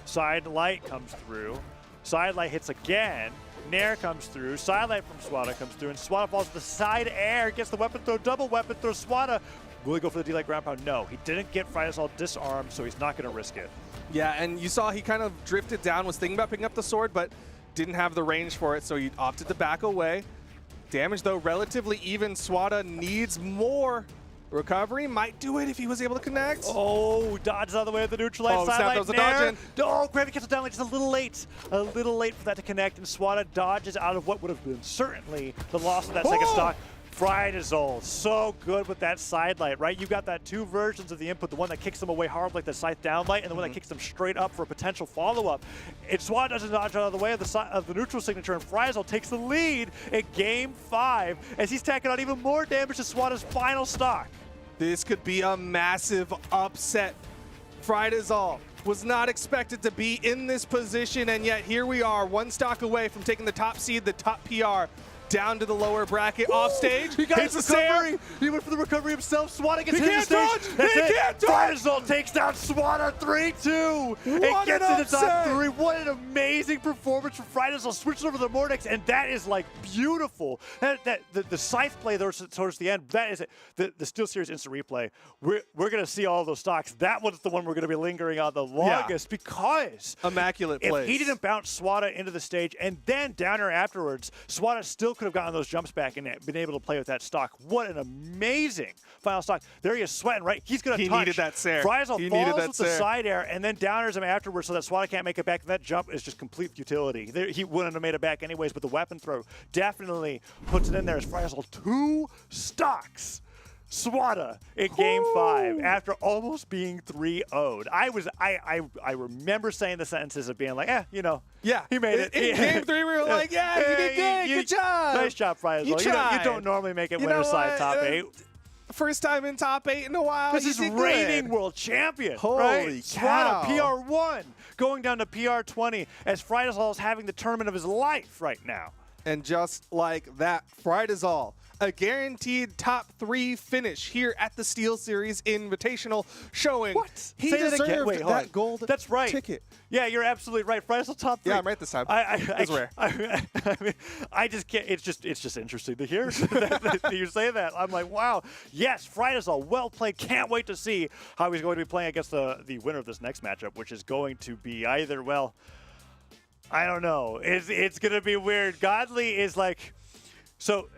Speaker 5: Side light comes through. Side light hits again. Nair comes through. Side light from Swada comes through, and Swada falls to the side air, gets the weapon throw, double weapon throw. Swada, will he go for the D-light ground pound? No, he didn't get Frydazol disarmed, so he's not going to risk it.
Speaker 3: Yeah, and you saw he kind of drifted down, was thinking about picking up the sword, but didn't have the range for it, so he opted to back away. Damage, though, relatively even. Swada needs more. Recovery might do it if he was able to connect.
Speaker 5: Oh, dodges out of the way of the neutral light.
Speaker 3: Oh,
Speaker 5: Side
Speaker 3: snap,
Speaker 5: light
Speaker 3: that was a
Speaker 5: Nair.
Speaker 3: dodge
Speaker 5: Oh, gravity cancel down, just a little late. A little late for that to connect, and Swada dodges out of what would have been certainly the loss of that second stock. Frydazol, so good with that side light, right? You got that two versions of the input, the one that kicks them away hard like the scythe down light, and the one that kicks them straight up for a potential follow-up. And Swada doesn't dodge out of the way of the neutral signature, and Frydazol takes the lead in Game 5 as he's tacking on even more damage to Swada's final stock.
Speaker 3: This could be a massive upset. Frydazol was not expected to be in this position, and yet here we are, one stock away from taking the top seed, the top PR, down to the lower bracket. Off stage.
Speaker 5: He got
Speaker 3: hits
Speaker 5: his
Speaker 3: the
Speaker 5: recovery.
Speaker 3: Sair.
Speaker 5: He went for the recovery himself. Swada gets
Speaker 3: He
Speaker 5: hit in the
Speaker 3: can't
Speaker 5: stage.
Speaker 3: dodge.
Speaker 5: That's
Speaker 3: He
Speaker 5: it.
Speaker 3: can't dodge.
Speaker 5: Frydazol takes down Swada 3-2.
Speaker 3: What
Speaker 5: It gets
Speaker 3: an
Speaker 5: to the top
Speaker 3: upset.
Speaker 5: 3. What an amazing performance from Frydazol. Switches over to the Mordex, and that is like beautiful. The scythe play there towards the end. That is it. The SteelSeries instant replay. We're gonna see all those stocks. That one's the one we're gonna be lingering on the longest because
Speaker 3: Immaculate
Speaker 5: if
Speaker 3: plays.
Speaker 5: he didn't bounce Swada into the stage and then down air afterwards, Swada still could have gotten those jumps back and been able to play with that stock. What an amazing final stock. There he is sweating, right? He's going to
Speaker 3: He
Speaker 5: touch.
Speaker 3: needed that Sair.
Speaker 5: Frydazol
Speaker 3: He
Speaker 5: falls
Speaker 3: needed that
Speaker 5: with the
Speaker 3: Sair.
Speaker 5: side air and then downers him afterwards so that Swada can't make it back. And that jump is just complete futility. He wouldn't have made it back anyways, but the weapon throw definitely puts it in there as Frydazol 2 stocks Swada in Game 5 after almost being 3-0'd. I remember saying the sentences of being like,
Speaker 3: Yeah,
Speaker 5: he made it.
Speaker 3: In Game 3, we were like, yeah, you did good. Good job.
Speaker 5: Nice job, Frydazol.
Speaker 3: You
Speaker 5: You
Speaker 3: tried.
Speaker 5: don't normally make it
Speaker 3: You
Speaker 5: winner
Speaker 3: know
Speaker 5: side
Speaker 3: what?
Speaker 5: top 8.
Speaker 3: First time in top 8 in a while.
Speaker 5: This
Speaker 3: You
Speaker 5: is
Speaker 3: did
Speaker 5: reigning
Speaker 3: good.
Speaker 5: world champion.
Speaker 3: Holy
Speaker 5: right?
Speaker 3: cow.
Speaker 5: Swada, PR1, going down to PR20 as Frydazol is having the tournament of his life right now.
Speaker 3: And just like that, Frydazol, a guaranteed top 3 finish here at the SteelSeries Invitational, showing he
Speaker 5: Say that again.
Speaker 3: deserved
Speaker 5: Wait, hold
Speaker 3: that
Speaker 5: on.
Speaker 3: gold
Speaker 5: That's right.
Speaker 3: ticket.
Speaker 5: Yeah, you're absolutely right. Frydazol top 3.
Speaker 3: Yeah, I'm right this time.
Speaker 5: It's
Speaker 3: rare.
Speaker 5: I mean, I just can't. It's just interesting to hear that you say that. I'm like, wow. Yes, Frydazol, well played. Can't wait to see how he's going to be playing against the winner of this next matchup, which is going to be either, well, I don't know. It's going to be weird. Godly is like, so.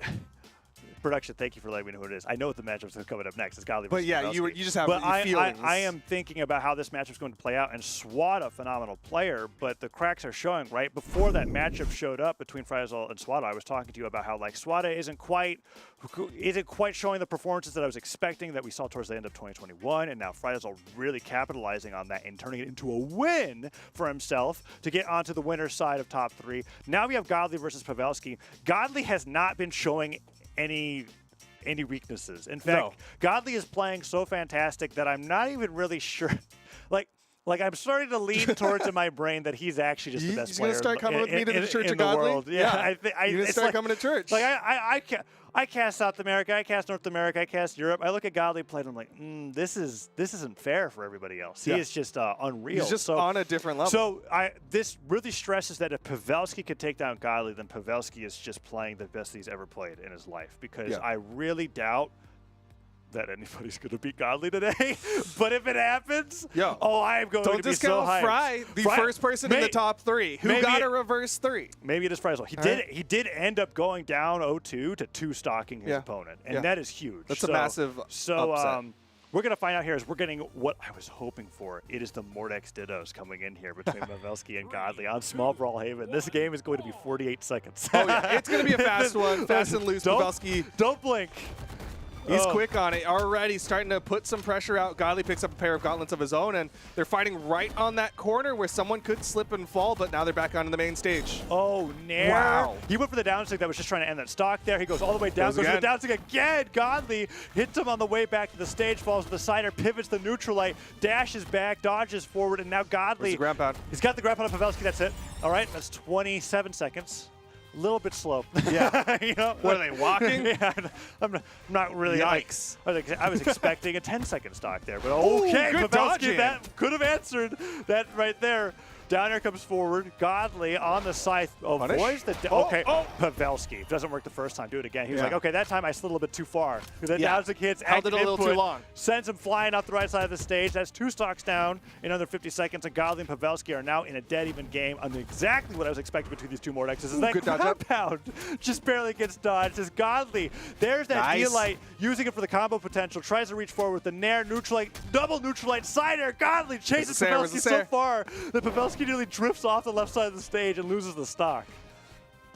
Speaker 5: Production, thank you for letting me know who it is. I know what the matchup's coming up next. It's Godly
Speaker 3: But
Speaker 5: versus
Speaker 3: yeah,
Speaker 5: Pavelski.
Speaker 3: you just have
Speaker 5: But
Speaker 3: feelings.
Speaker 5: I am thinking about how this matchup's going to play out, and Swada, phenomenal player, but the cracks are showing, right? Before that matchup showed up between Frydazol and Swada, I was talking to you about how, like, Swada isn't quite showing the performances that I was expecting that we saw towards the end of 2021, and now Frydazol really capitalizing on that and turning it into a win for himself to get onto the winner's side of top 3. Now we have Godly versus Pavelski. Godly has not been showing any any weaknesses. In fact, Godly is playing so fantastic that I'm not even really sure. Like I'm starting to lean towards in my brain that he's actually just the best
Speaker 3: He's
Speaker 5: player.
Speaker 3: He's going to start coming with me to the Church of
Speaker 5: the
Speaker 3: Godly?
Speaker 5: world. Yeah,
Speaker 3: You're going to start coming to church.
Speaker 5: Like I cast South America, I cast North America, I cast Europe. I look at Godly play and I'm like, this isn't fair for everybody else. He is just unreal.
Speaker 3: He's just on a different level.
Speaker 5: So this really stresses that if Pavelski could take down Godly, then Pavelski is just playing the best he's ever played in his life. Because I really doubt that anybody's going to beat Godly today. But if it happens, I am going to be so hyped.
Speaker 3: Fry, the first person in the top 3 who got a reverse 3.
Speaker 5: Maybe it is Fry as well. He did end up going down 0-2 to 2-stocking his opponent, and that is huge.
Speaker 3: That's a massive upset.
Speaker 5: We're going to find out here is we're getting what I was hoping for. It is the Mordex Dittos coming in here between Pavelski and Godly on Small Brawl Haven. This game is going to be 48 seconds.
Speaker 3: Oh, yeah. It's going to be a fast one. Fast and loose. Pavelski.
Speaker 5: Don't blink.
Speaker 3: He's quick on it. Already starting to put some pressure out. Godly picks up a pair of gauntlets of his own, and they're fighting right on that corner where someone could slip and fall, but now they're back onto the main stage.
Speaker 5: Oh, Nair.
Speaker 3: Wow.
Speaker 5: He went for the downstick that was just trying to end that stock there. He goes all the way down, goes for the downstick again. Godly hits him on the way back to the stage, falls to the sider, pivots the neutralite, dashes back, dodges forward, and now Godly.
Speaker 3: The ground pound?
Speaker 5: He's got the ground pound on Pavelski. That's it. All right, that's 27 seconds. A little bit slow.
Speaker 3: Yeah.
Speaker 5: You know,
Speaker 3: what are they, walking?
Speaker 5: Yeah, I'm not really.
Speaker 3: Yikes.
Speaker 5: I was expecting a 10-second stock there, but okay,
Speaker 3: good
Speaker 5: Pavelski,
Speaker 3: dodging.
Speaker 5: that could have answered that right there. Down here comes forward. Godly on the scythe. Avoids the okay. Pavelski doesn't work the first time. Do it again. He was like, okay, that time I slid a little bit too far. Then downstick hits.
Speaker 3: Held it a little too long.
Speaker 5: Sends him flying off the right side of the stage. That's 2 stocks down in under 50 seconds. And Godly and Pavelski are now in a dead even game. On exactly what I was expecting between these two Mordexes. Is that ground pound just barely gets dodged. As Godly, there's that D-Light using it for the combo potential. Tries to reach forward with the Nair neutralite, double neutralite, cider. Godly chases Pavelski so far that Pavelski nearly drifts off the left side of the stage and loses the stock.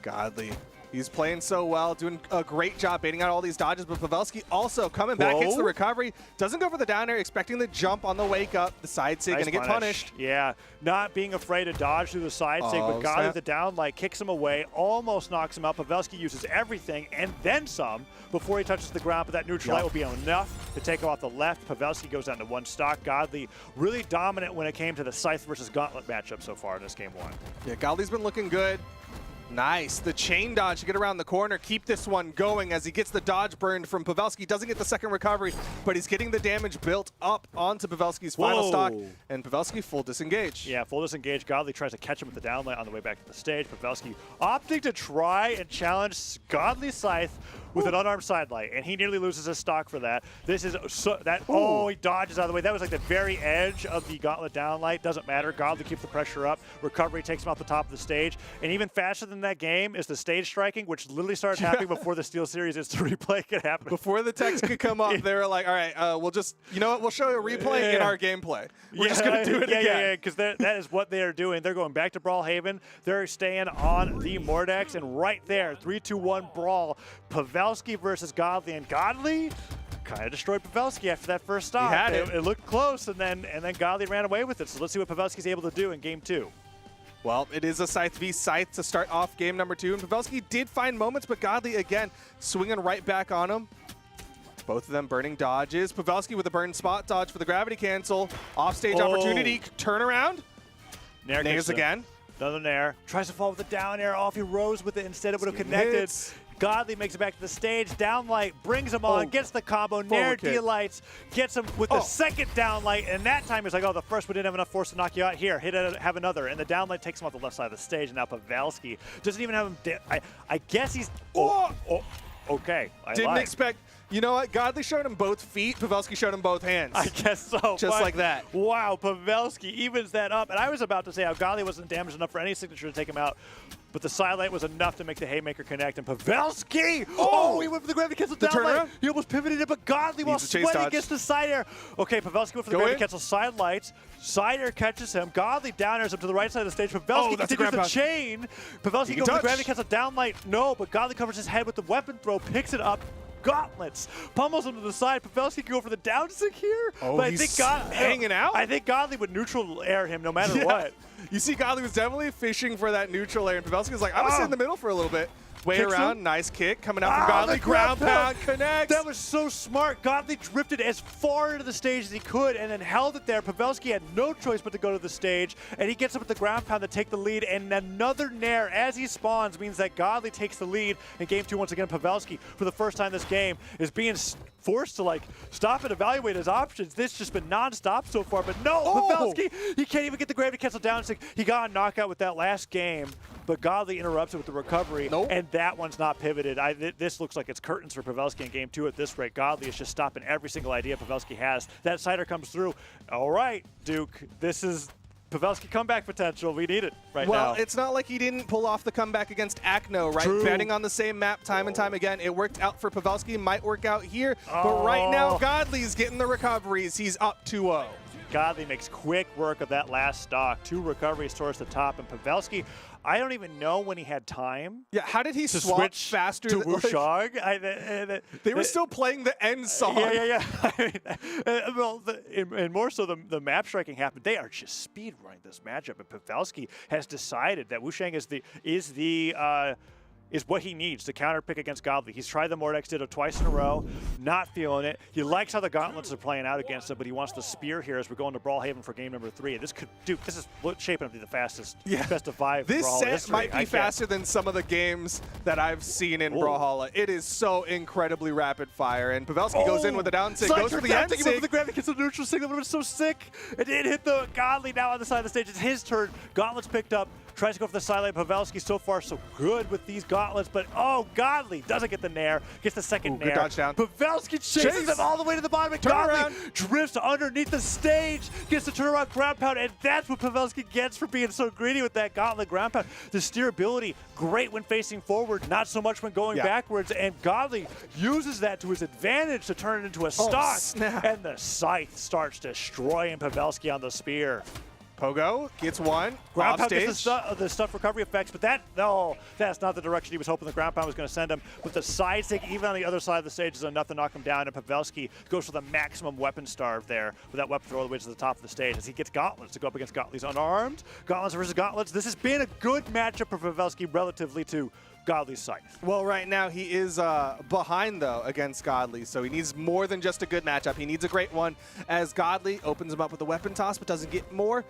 Speaker 3: Godly. He's playing so well, doing a great job baiting out all these dodges, but Pavelski also coming back, hits the recovery, doesn't go for the down air, expecting the jump on the wake up. The side sig, gonna get punished.
Speaker 5: Yeah, not being afraid to dodge through the side sig, but Godly with the down light kicks him away, almost knocks him out. Pavelski uses everything and then some before he touches the ground, but that neutral light will be enough to take him off the left. Pavelski goes down to 1 stock. Godly really dominant when it came to the Scythe versus Gauntlet matchup so far in this game 1.
Speaker 3: Yeah, Godly's been looking good. Nice. The chain dodge to get around the corner. Keep this one going as he gets the dodge burned from Pavelski. Doesn't get the second recovery, but he's getting the damage built up onto Pavelski's final stock. And Pavelski full disengage.
Speaker 5: Yeah, full disengage. Godly tries to catch him with the downlight on the way back to the stage. Pavelski opting to try and challenge Godly Scythe with an unarmed sidelight, and he nearly loses his stock for that. This is he dodges out of the way. That was like the very edge of the Gauntlet downlight. Doesn't matter. Godly keeps the pressure up. Recovery takes him off the top of the stage, and even faster than that game is the stage striking, which literally started happening before the SteelSeries Instant Replay could happen.
Speaker 3: Before the text could come up, they were like, all right, we'll just, you know what, we'll show you a replay in our gameplay. We're just going to do it again.
Speaker 5: Yeah, because that is what they are doing. They're going back to Brawl Haven. They're staying on the Mordex, and right there, 3-2-1 Brawl. Pavelski versus Godly, and Godly kind of destroyed Pavelski after that first stop.
Speaker 3: He had it.
Speaker 5: It looked close, and then Godly ran away with it. So let's see what Pavelski's able to do in game 2.
Speaker 3: Well, it is a Scythe v Scythe to start off game number 2, and Pavelski did find moments, but Godly again swinging right back on him. Both of them burning dodges. Pavelski with a burn spot dodge for the gravity cancel. Offstage opportunity, turn around. Nairs again.
Speaker 5: Another Nair. Tries to fall with the down air off. He rose with it. Instead, it would have connected. Godly makes it back to the stage. Downlight brings him on, gets the combo. Nair D-lights, gets him with the second downlight, and that time he's like, oh, the first one didn't have enough force to knock you out. Here, have another. And the downlight takes him off the left side of the stage, and now Pavelski doesn't even have him. I guess he's. Okay.
Speaker 3: Didn't expect. You know what? Godly showed him both feet. Pavelski showed him both hands.
Speaker 5: I guess so.
Speaker 3: Just like that.
Speaker 5: Wow, Pavelski evens that up. And I was about to say how Godly wasn't damaged enough for any signature to take him out. But the sidelight was enough to make the Haymaker connect. And Pavelski! He went for the gravity cancel downlight. He almost pivoted it, but Godly, while sweating, gets the side air. Okay, Pavelski went for the gravity cancel sidelights. Side air catches him. Godly down airs him to the right side of the stage. Pavelski continues the chain. Pavelski goes for the gravity cancel downlight. No, but Godly covers his head with the weapon throw, picks it up. Gauntlets, pummels him to the side. Pavelski can go for the downstick here. But I think
Speaker 3: hanging out.
Speaker 5: I think Godly would neutral air him no matter what.
Speaker 3: You see, Godly was definitely fishing for that neutral air, and Pavelski was like, I'm gonna sit in the middle for a little bit. Way
Speaker 5: Kicks
Speaker 3: around,
Speaker 5: him.
Speaker 3: nice kick coming out from Godly.
Speaker 5: The
Speaker 3: Ground pound connects.
Speaker 5: That was so smart. Godly drifted as far into the stage as he could and then held it there. Pavelski had no choice but to go to the stage, and he gets up at the ground pound to take the lead, and another nair as he spawns means that Godly takes the lead in game 2 once again. Pavelski, for the first time this game, is being forced to like stop and evaluate his options. This just been non-stop so far, but no, Pavelski, he can't even get the gravity cancel down. He got a knockout with that last game, but Godly interrupts it with the recovery, and that one's not pivoted. This looks like it's curtains for Pavelski in game 2 at this rate. Godly is just stopping every single idea Pavelski has. That cider comes through. All right, Duke, this is Pavelski comeback potential. We need it now.
Speaker 3: Well, it's not like he didn't pull off the comeback against Akno, right?
Speaker 5: True.
Speaker 3: Betting on the same map time and time again. It worked out for Pavelski, might work out here. But right now, Godly's getting the recoveries. He's up 2-0.
Speaker 5: Godly makes quick work of that last stock. 2 recoveries towards the top, and Pavelski, I don't even know when he had time.
Speaker 3: Yeah, how did he
Speaker 5: to
Speaker 3: swap
Speaker 5: switch
Speaker 3: faster
Speaker 5: to
Speaker 3: than
Speaker 5: Wushang?
Speaker 3: They were still playing the end song.
Speaker 5: Yeah. And more so, the map striking happened. They are just speed running this matchup, and Pavelski has decided that Wushang is what he needs to counter pick against Godly. He's tried the Mordex Ditto twice in a row, not feeling it. He likes how the gauntlets are playing out against him, but he wants the spear here as we're going to Brawlhaven for game number 3. And this is shaping up to be the fastest best of 5.
Speaker 3: This
Speaker 5: Brawlhalla
Speaker 3: set
Speaker 5: history.
Speaker 3: might be faster than some of the games that I've seen in Brawlhalla. It is so incredibly rapid fire, and Pavelski goes in with a down sig, goes for the end sig.
Speaker 5: The gravity gets the neutral sig. That would have been so sick. It did hit the Godly now on the side of the stage. It's his turn. Gauntlets picked up. Tries to go for the sideline. Pavelski so far so good with these gauntlets, but Godly doesn't get the nair. Gets the second nair.
Speaker 3: Good dodge down.
Speaker 5: Pavelski chases them all the way to the bottom, and Godly drifts underneath the stage. Gets the turnaround ground pound, and that's what Pavelski gets for being so greedy with that gauntlet ground pound. The steerability, great when facing forward, not so much when going backwards, and Godly uses that to his advantage to turn it into a stock. And the scythe starts destroying Pavelski on the spear.
Speaker 3: Pogo gets one.
Speaker 5: Ground pound
Speaker 3: stage.
Speaker 5: gets the stuff recovery effects, but that's not the direction he was hoping the ground pound was going to send him. But the side stick, even on the other side of the stage, is enough to knock him down, and Pavelski goes for the maximum weapon starve there with that weapon throw all the way to the top of the stage as he gets gauntlets to go up against Godly's unarmed. Gauntlets versus gauntlets. This has been a good matchup for Pavelski relatively to Godly's scythe.
Speaker 3: Well, right now he is behind, though, against Godly, so he needs more than just a good matchup. He needs a great one as Godly opens him up with a weapon toss, but doesn't get more.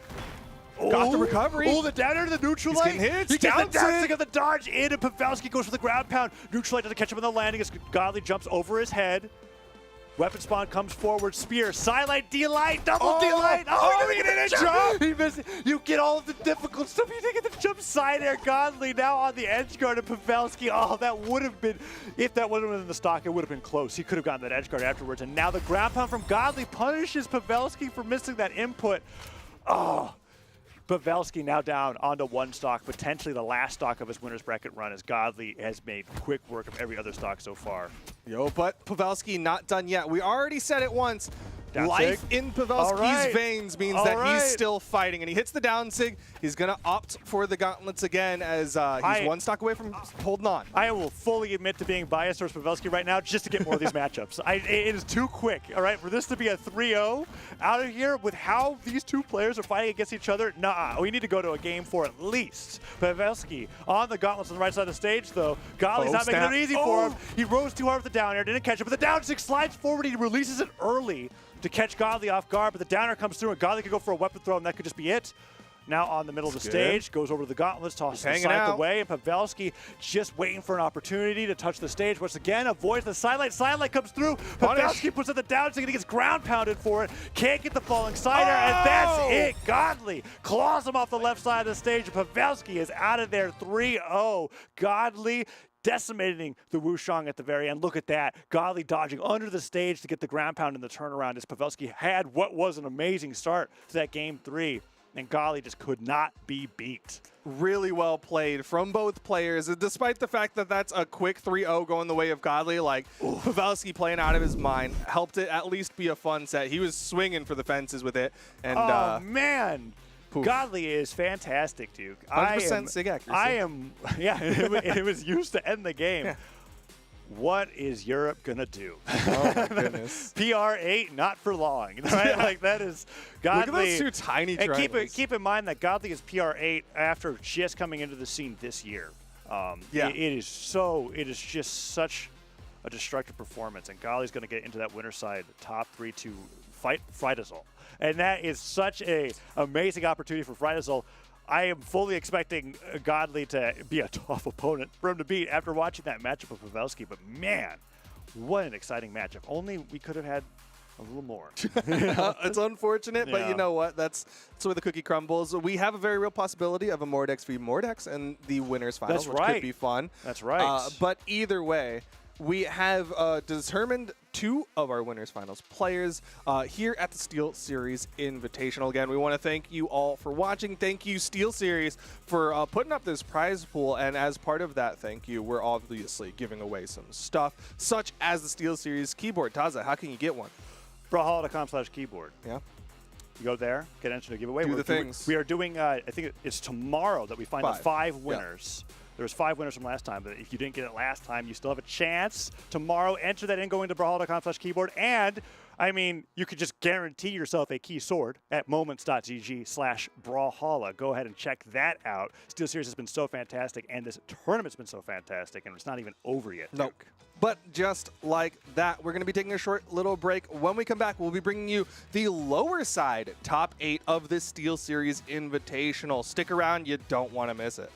Speaker 3: Got the recovery.
Speaker 5: The down air to the neutral light.
Speaker 3: He's getting hits.
Speaker 5: He gets the down stick of the dodge in, and Pavelski goes for the ground pound. Neutral light doesn't catch him on the landing as Godly jumps over his head. Weapon spawn comes forward. Spear. Sidelight, D-light, double D-light.
Speaker 3: We get a jump.
Speaker 5: He missed it. You get all of the difficult stuff. You didn't get the jump side air. Godly now on the edge guard of Pavelski. That would have been, if that would have been in the stock, it would have been close. He could have gotten that edge guard afterwards. And now the ground pound from Godly punishes Pavelski for missing that input. Pavelski now down onto 1 stock, potentially the last stock of his winner's bracket run, as Godly has made quick work of every other stock so far.
Speaker 3: But Pavelski not done yet. We already said it once.
Speaker 5: Down
Speaker 3: Life
Speaker 5: sig.
Speaker 3: in Pavelski's veins means that he's still fighting, and he hits the down sig. He's going to opt for the gauntlets again as he's 1 stock away from holding on.
Speaker 5: I will fully admit to being biased towards Pavelski right now just to get more of these matchups. It is too quick, all right? For this to be a 3-0 out of here with how these two players are fighting against each other, we need to go to a game 4 at least. Pavelski on the gauntlets on the right side of the stage, though. Godly's not making it easy for him. He rose too hard with the down air, didn't catch it, but the down sig slides forward. He releases it early to catch Godly off guard, but the downer comes through, and Godly could go for a weapon throw, and that could just be it. Now on the middle of the stage, goes over to the gauntlets, tosses the scythe away, and Pavelski just waiting for an opportunity to touch the stage. Once again, avoids the sidelight. Sidelight comes through. Pavelski puts in the down stick, and he gets ground pounded for it. Can't get the falling cider, and that's it. Godly claws him off the left side of the stage, and Pavelski is out of there 3-0. Godly decimating the Wushang at the very end. Look at that. Godly dodging under the stage to get the ground pound in the turnaround as Pavelski had what was an amazing start to that game 3. And Godly just could not be beat.
Speaker 3: Really well played from both players. And despite the fact that that's a quick 3-0 going the way of Godly, Pavelski playing out of his mind helped it at least be a fun set. He was swinging for the fences with it. And,
Speaker 5: man. Poof. Godly is fantastic, Duke.
Speaker 3: 100% sig accuracy.
Speaker 5: It was used to end the game. Yeah. What is Europe going to do?
Speaker 3: Oh, my goodness.
Speaker 5: PR8, not for long. Right? That is Godly.
Speaker 3: Look at those 2 tiny triangles.
Speaker 5: And keep in mind that Godly is PR8 after just coming into the scene this year.
Speaker 3: Yeah.
Speaker 5: It is just such a destructive performance, and Golly's going to get into that winner side top 3 to fight Frydazol. And that is such a amazing opportunity for Frydazol. I am fully expecting Godly to be a tough opponent for him to beat after watching that matchup with Pavelski, but man, what an exciting match. If only we could have had a little more.
Speaker 3: It's unfortunate, but
Speaker 5: Yeah.
Speaker 3: you know what? That's where the cookie crumbles. We have a very real possibility of a Mordex v Mordex in the winners finals,
Speaker 5: That's
Speaker 3: which
Speaker 5: right.
Speaker 3: could be fun.
Speaker 5: That's right.
Speaker 3: But either way, we have determined 2 of our winners finals players here at the SteelSeries Invitational. Again, we want to thank you all for watching. Thank you, SteelSeries, for putting up this prize pool. And as part of that thank you, we're obviously giving away some stuff, such as the SteelSeries keyboard. Taza, how can you get one?
Speaker 5: Brawlhalla.com/keyboard.
Speaker 3: Yeah.
Speaker 5: You go there, get entered to give away.
Speaker 3: Do the things.
Speaker 5: We are doing, I think it's tomorrow that we find the
Speaker 3: 5.
Speaker 5: 5 winners. There was 5 winners from last time, but if you didn't get it last time, you still have a chance. Tomorrow, enter that in going to Brawlhalla.com/keyboard. And, I mean, you could just guarantee yourself a key sword at moments.gg/Brawlhalla. Go ahead and check that out. SteelSeries has been so fantastic, and this tournament's been so fantastic, and it's not even over yet,
Speaker 3: Nope.
Speaker 5: Duke.
Speaker 3: But just like that, we're going to be taking a short little break. When we come back, we'll be bringing you the lower side top 8 of this SteelSeries Invitational. Stick around. You don't want to miss it.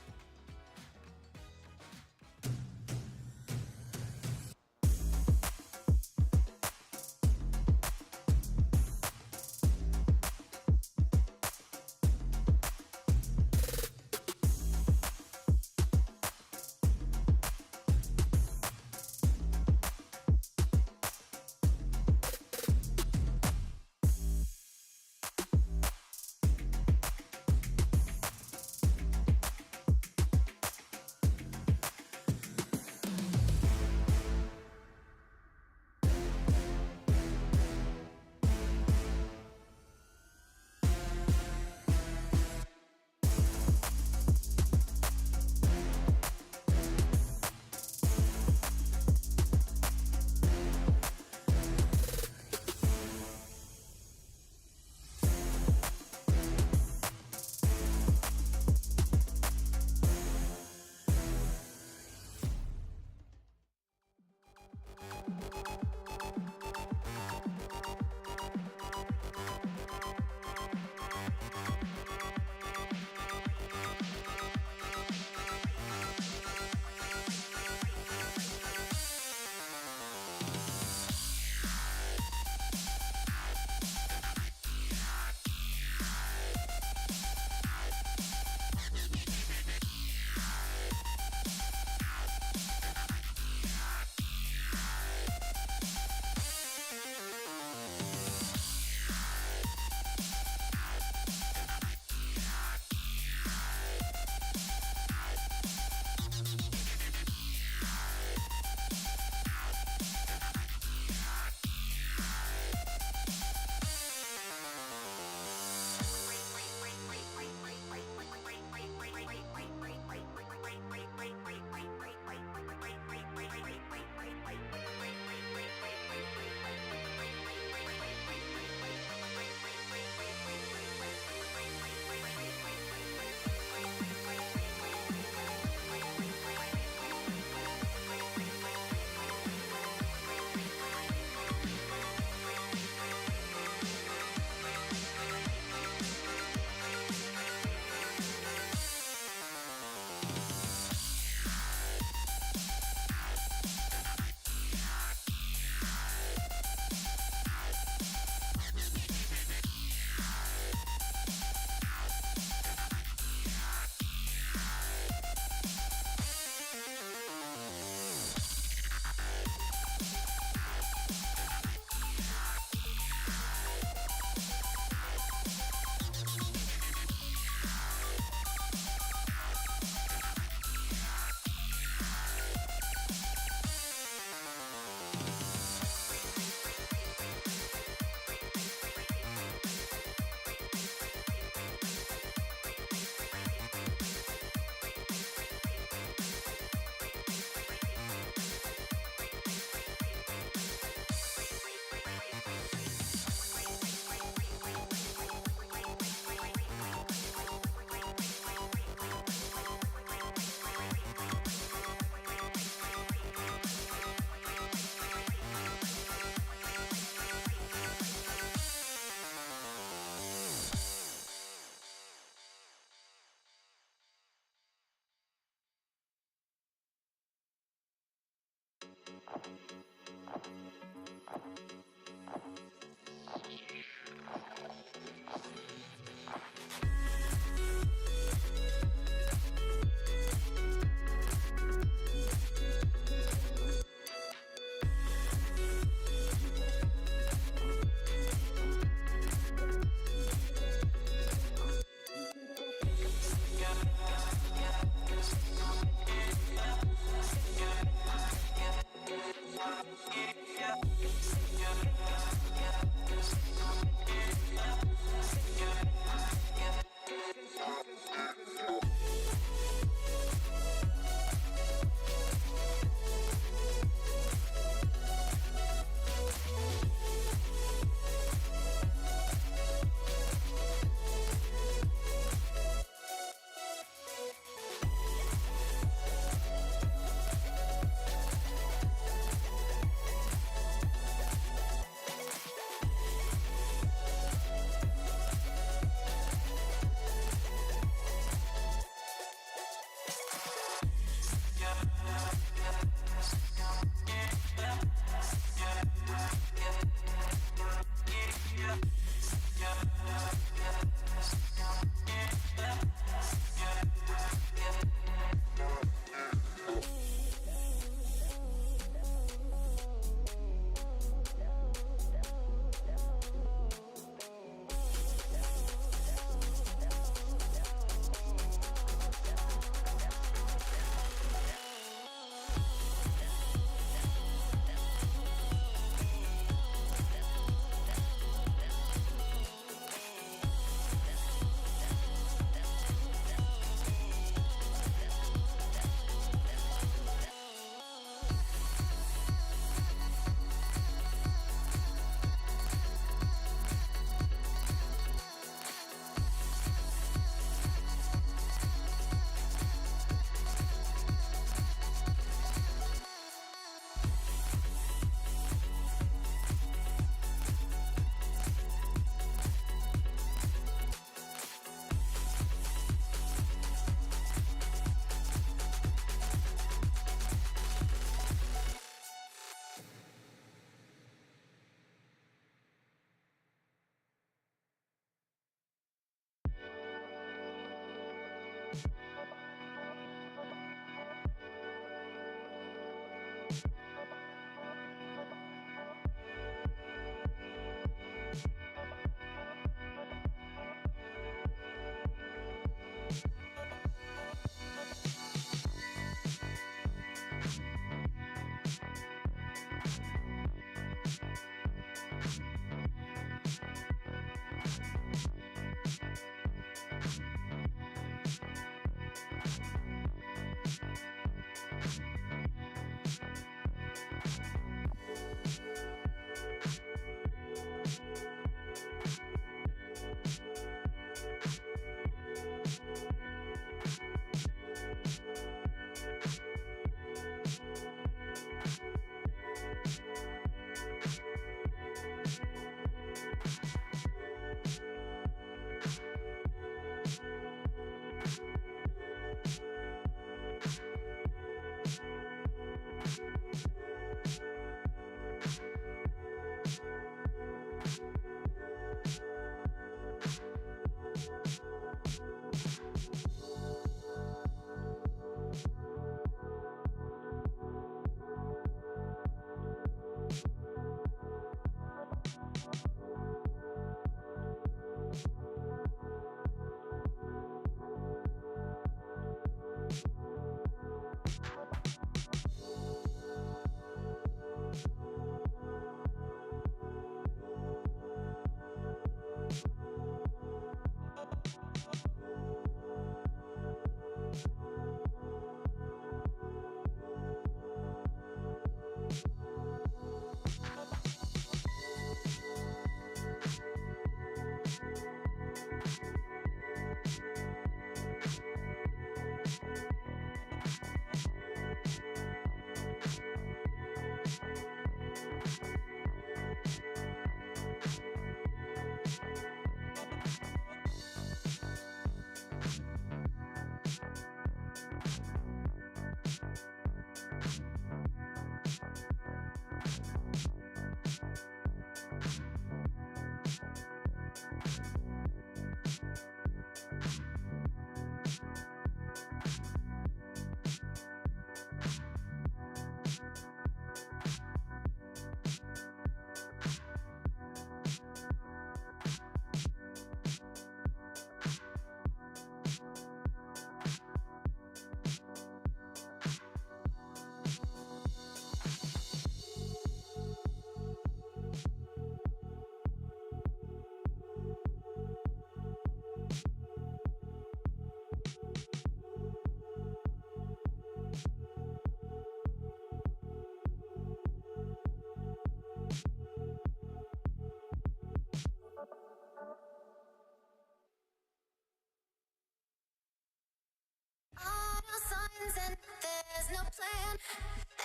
Speaker 1: plan,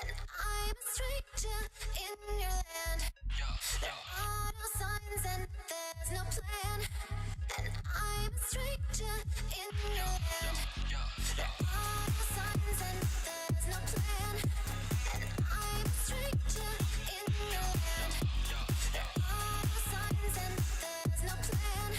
Speaker 1: and I'm a stranger in your land. There are no signs and there's no plan, and I'm a stranger in your land. There are no signs and there's no plan, and I'm a stranger in your land. There are no signs and there's no plan,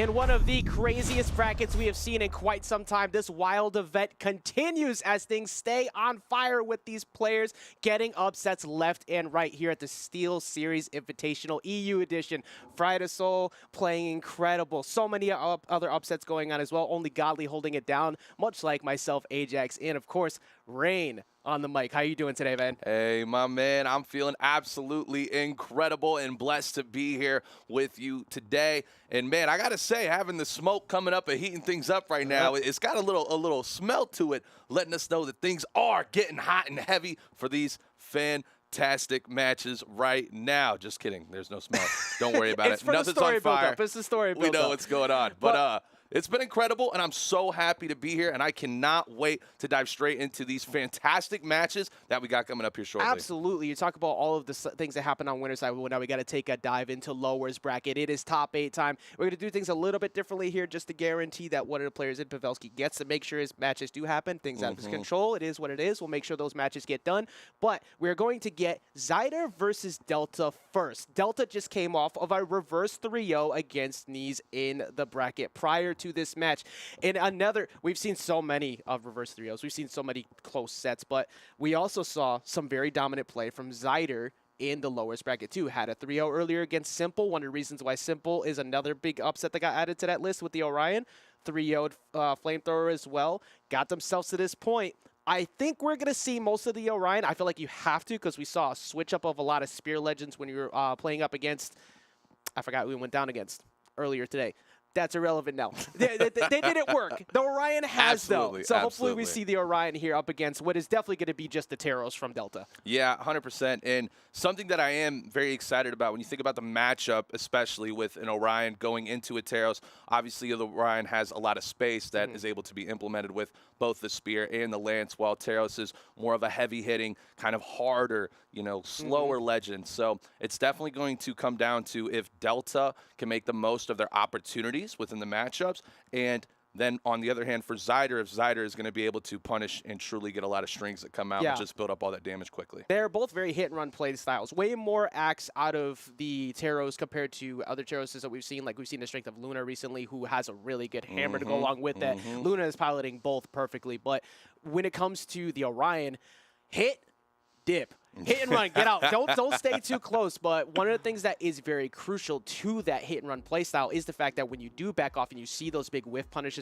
Speaker 7: In one of the craziest brackets we have seen in quite some time, this wild event continues as things stay on fire with these players getting upsets left and right here at the SteelSeries Invitational EU Edition. Friday Soul playing incredible. So many other upsets going on as well. Only Godly holding it down, much like myself, Ajax, and of course, Rain on the mic. How you doing today, man?
Speaker 10: Hey, my man. I'm feeling absolutely incredible and blessed to be here with you today. And, man, I got to say, having the smoke coming up and heating things up right now, it's got a little smell to it, letting us know that things are getting hot and heavy for these fantastic matches right now. Just kidding. There's no smell. Don't worry about
Speaker 7: it's
Speaker 10: it.
Speaker 7: For
Speaker 10: Nothing's
Speaker 7: the story
Speaker 10: on fire.
Speaker 7: Build up. It's the story build
Speaker 10: We know
Speaker 7: up.
Speaker 10: what's going on. But it's been incredible, and I'm so happy to be here, and I cannot wait to dive straight into these fantastic matches that we got coming up here shortly.
Speaker 7: Absolutely. You talk about all of the things that happen on winner's side. Well, now we got to take a dive into lowers bracket. It is top 8 time. We're going to do things a little bit differently here just to guarantee that one of the players in Pavelski gets to make sure his matches do happen. Things out of his control. It is what it is. We'll make sure those matches get done. But we're going to get Zyder versus Delta first. Delta just came off of a reverse 3-0 against Knees in the bracket prior to this match. In another, we've seen so many of reverse 3-0s. We've seen so many close sets, but we also saw some very dominant play from Zyder in the lowest bracket too. Had a 3-0 earlier against Simple. One of the reasons why Simple is another big upset that got added to that list with the Orion. 3-0'd Flamethrower as well. Got themselves to this point. I think we're going to see most of the Orion. I feel like you have to because we saw a switch up of a lot of Spear Legends when you were playing up against, I forgot who we went down against earlier today. That's irrelevant now. They didn't work. The Orion has, though. So hopefully we see the Orion here up against what is definitely going to be just the Taros from Delta.
Speaker 10: Yeah, 100%. And something that I am very excited about when you think about the matchup, especially with an Orion going into a Taros, obviously the Orion has a lot of space that is able to be implemented with both the Spear and the Lance, while Taros is more of a heavy-hitting, kind of harder, slower legend. So it's definitely going to come down to if Delta can make the most of their opportunities within the matchups, and then on the other hand for Zyder, if Zyder is going to be able to punish and truly get a lot of strings that come out and just build up all that damage quickly.
Speaker 7: They're both very hit-and-run play styles. Way more acts out of the Taros compared to other Taroses that we've seen. Like we've seen the strength of Luna recently, who has a really good hammer to go along with that. Luna is piloting both perfectly. But when it comes to the Orion, hit, dip. Hit and run, get out. Don't stay too close. But one of the things that is very crucial to that hit and run play style is the fact that when you do back off and you see those big whiff punish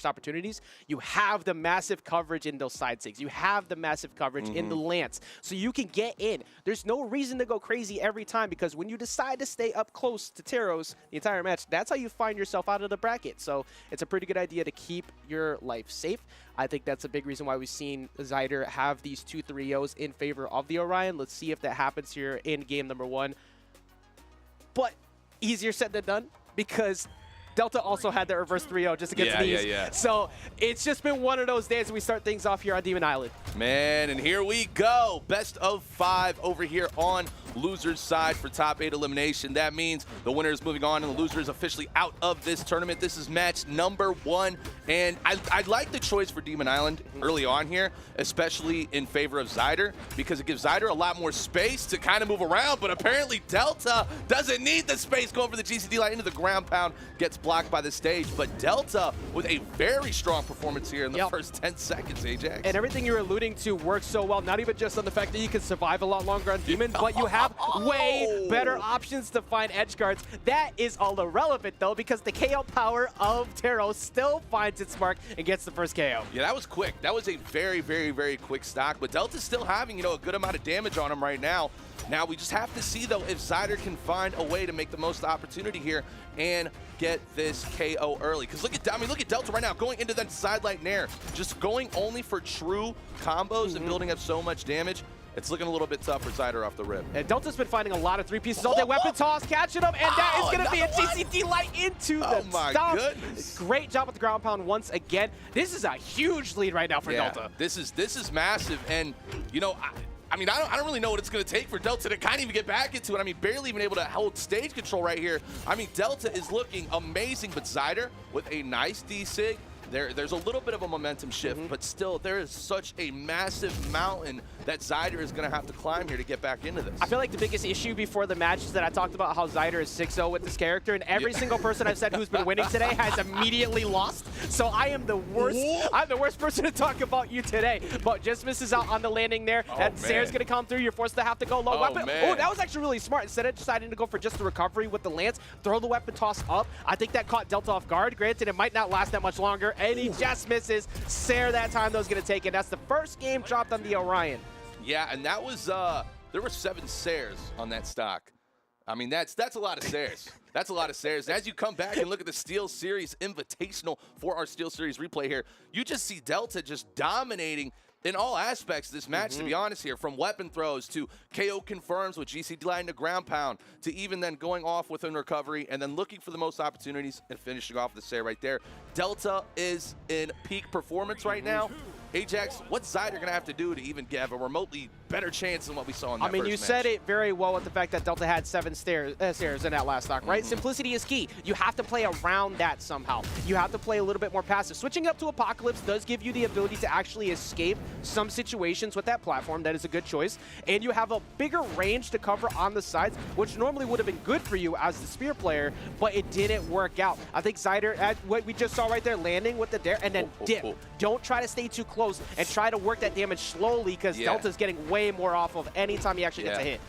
Speaker 7: opportunities, you have the massive coverage in those side sigs. You have the massive coverage in the Lance, so you can get in. There's no reason to go crazy every time because when you decide to stay up close to Taros the entire match, that's how you find yourself out of the bracket. So it's a pretty good idea to keep your life safe. I think that's a big reason why we've seen Zyder have these 2 3-0s in favor of the Orion. Let's see if that happens here in game number 1. But easier said than done because Delta also had that reverse 3-0 just against these. So it's just been one of those days we start things off here on Demon Island.
Speaker 10: Man, and here we go. Best of 5 over here on loser's side for top 8 elimination. That means the winner is moving on and the loser is officially out of this tournament. This is match number 1. And I like the choice for Demon Island early on here, especially in favor of Zyder, because it gives Zyder a lot more space to kind of move around. But apparently Delta doesn't need the space going for the GCD light into the ground pound. Gets blocked by the stage. But Delta with a very strong performance here in the first 10 seconds, Ajax.
Speaker 7: And everything you're alluding to works so well, not even just on the fact that you can survive a lot longer on Demon, but you have way better options to find edge guards. That is all irrelevant, though, because the KO power of Taros still finds its mark and gets the first KO.
Speaker 10: Yeah, that was quick. That was a very, very, very quick stock. But Delta's still having, a good amount of damage on him right now. Now, we just have to see, though, if Zyder can find a way to make the most opportunity here and get this KO early. Because look at Delta right now going into that side light nair. Just going only for true combos and building up so much damage. It's looking a little bit tough for Zyder off the rip.
Speaker 7: And Delta's been finding a lot of 3 pieces all day. Weapon toss, catching him, and that is going to be a GCD light into the stomp.
Speaker 10: Goodness.
Speaker 7: Great job with the ground pound once again. This is a huge lead right now for Delta.
Speaker 10: This is massive, and I don't really know what it's going to take for Delta to kind of even get back into it. I mean, barely even able to hold stage control right here. I mean, Delta is looking amazing, but Zyder with a nice D-Sig there's a little bit of a momentum shift, but still there is such a massive mountain that Zyder is going to have to climb here to get back into this.
Speaker 7: I feel like the biggest issue before the match is that I talked about how Zyder is 6-0 with this character, and every single person I've said who's been winning today has immediately lost. So I am the worst. I'm the worst person to talk about you today. But just misses out on the landing there. That Sarah's going to come through. You're forced to have to go low weapon.
Speaker 10: Man.
Speaker 7: Oh, that was actually really smart. Instead of deciding to go for just the recovery with the lance, throw the weapon toss up. I think that caught Delta off guard. Granted, it might not last that much longer, and he just misses. Sarah that time, though, is going to take it. That's the first game dropped on the Orion.
Speaker 10: Yeah, and that was there were 7 Sares on that stock. I mean, that's a lot of Sares. That's a lot of Sares. As you come back and look at the SteelSeries Invitational for our SteelSeries replay here, you just see Delta just dominating in all aspects of this match, to be honest here, from weapon throws to KO confirms with GC line to ground pound, to even then going off within recovery and then looking for the most opportunities and finishing off the Sarah right there. Delta is in peak performance right now. Ajax, what's Zyder going to have to do to even have a remotely better chance than what we saw in that first match?
Speaker 7: You said it very well with the fact that Delta had 7 stairs in that last stock, right? Simplicity is key. You have to play around that somehow. You have to play a little bit more passive. Switching up to Apocalypse does give you the ability to actually escape some situations with that platform. That is a good choice. And you have a bigger range to cover on the sides, which normally would have been good for you as the spear player, but it didn't work out. I think Zyder, what we just saw right there, landing with the dare and then dip. Don't try to stay too close and try to work that damage slowly, because Delta's getting way more off of any time he actually gets a hit.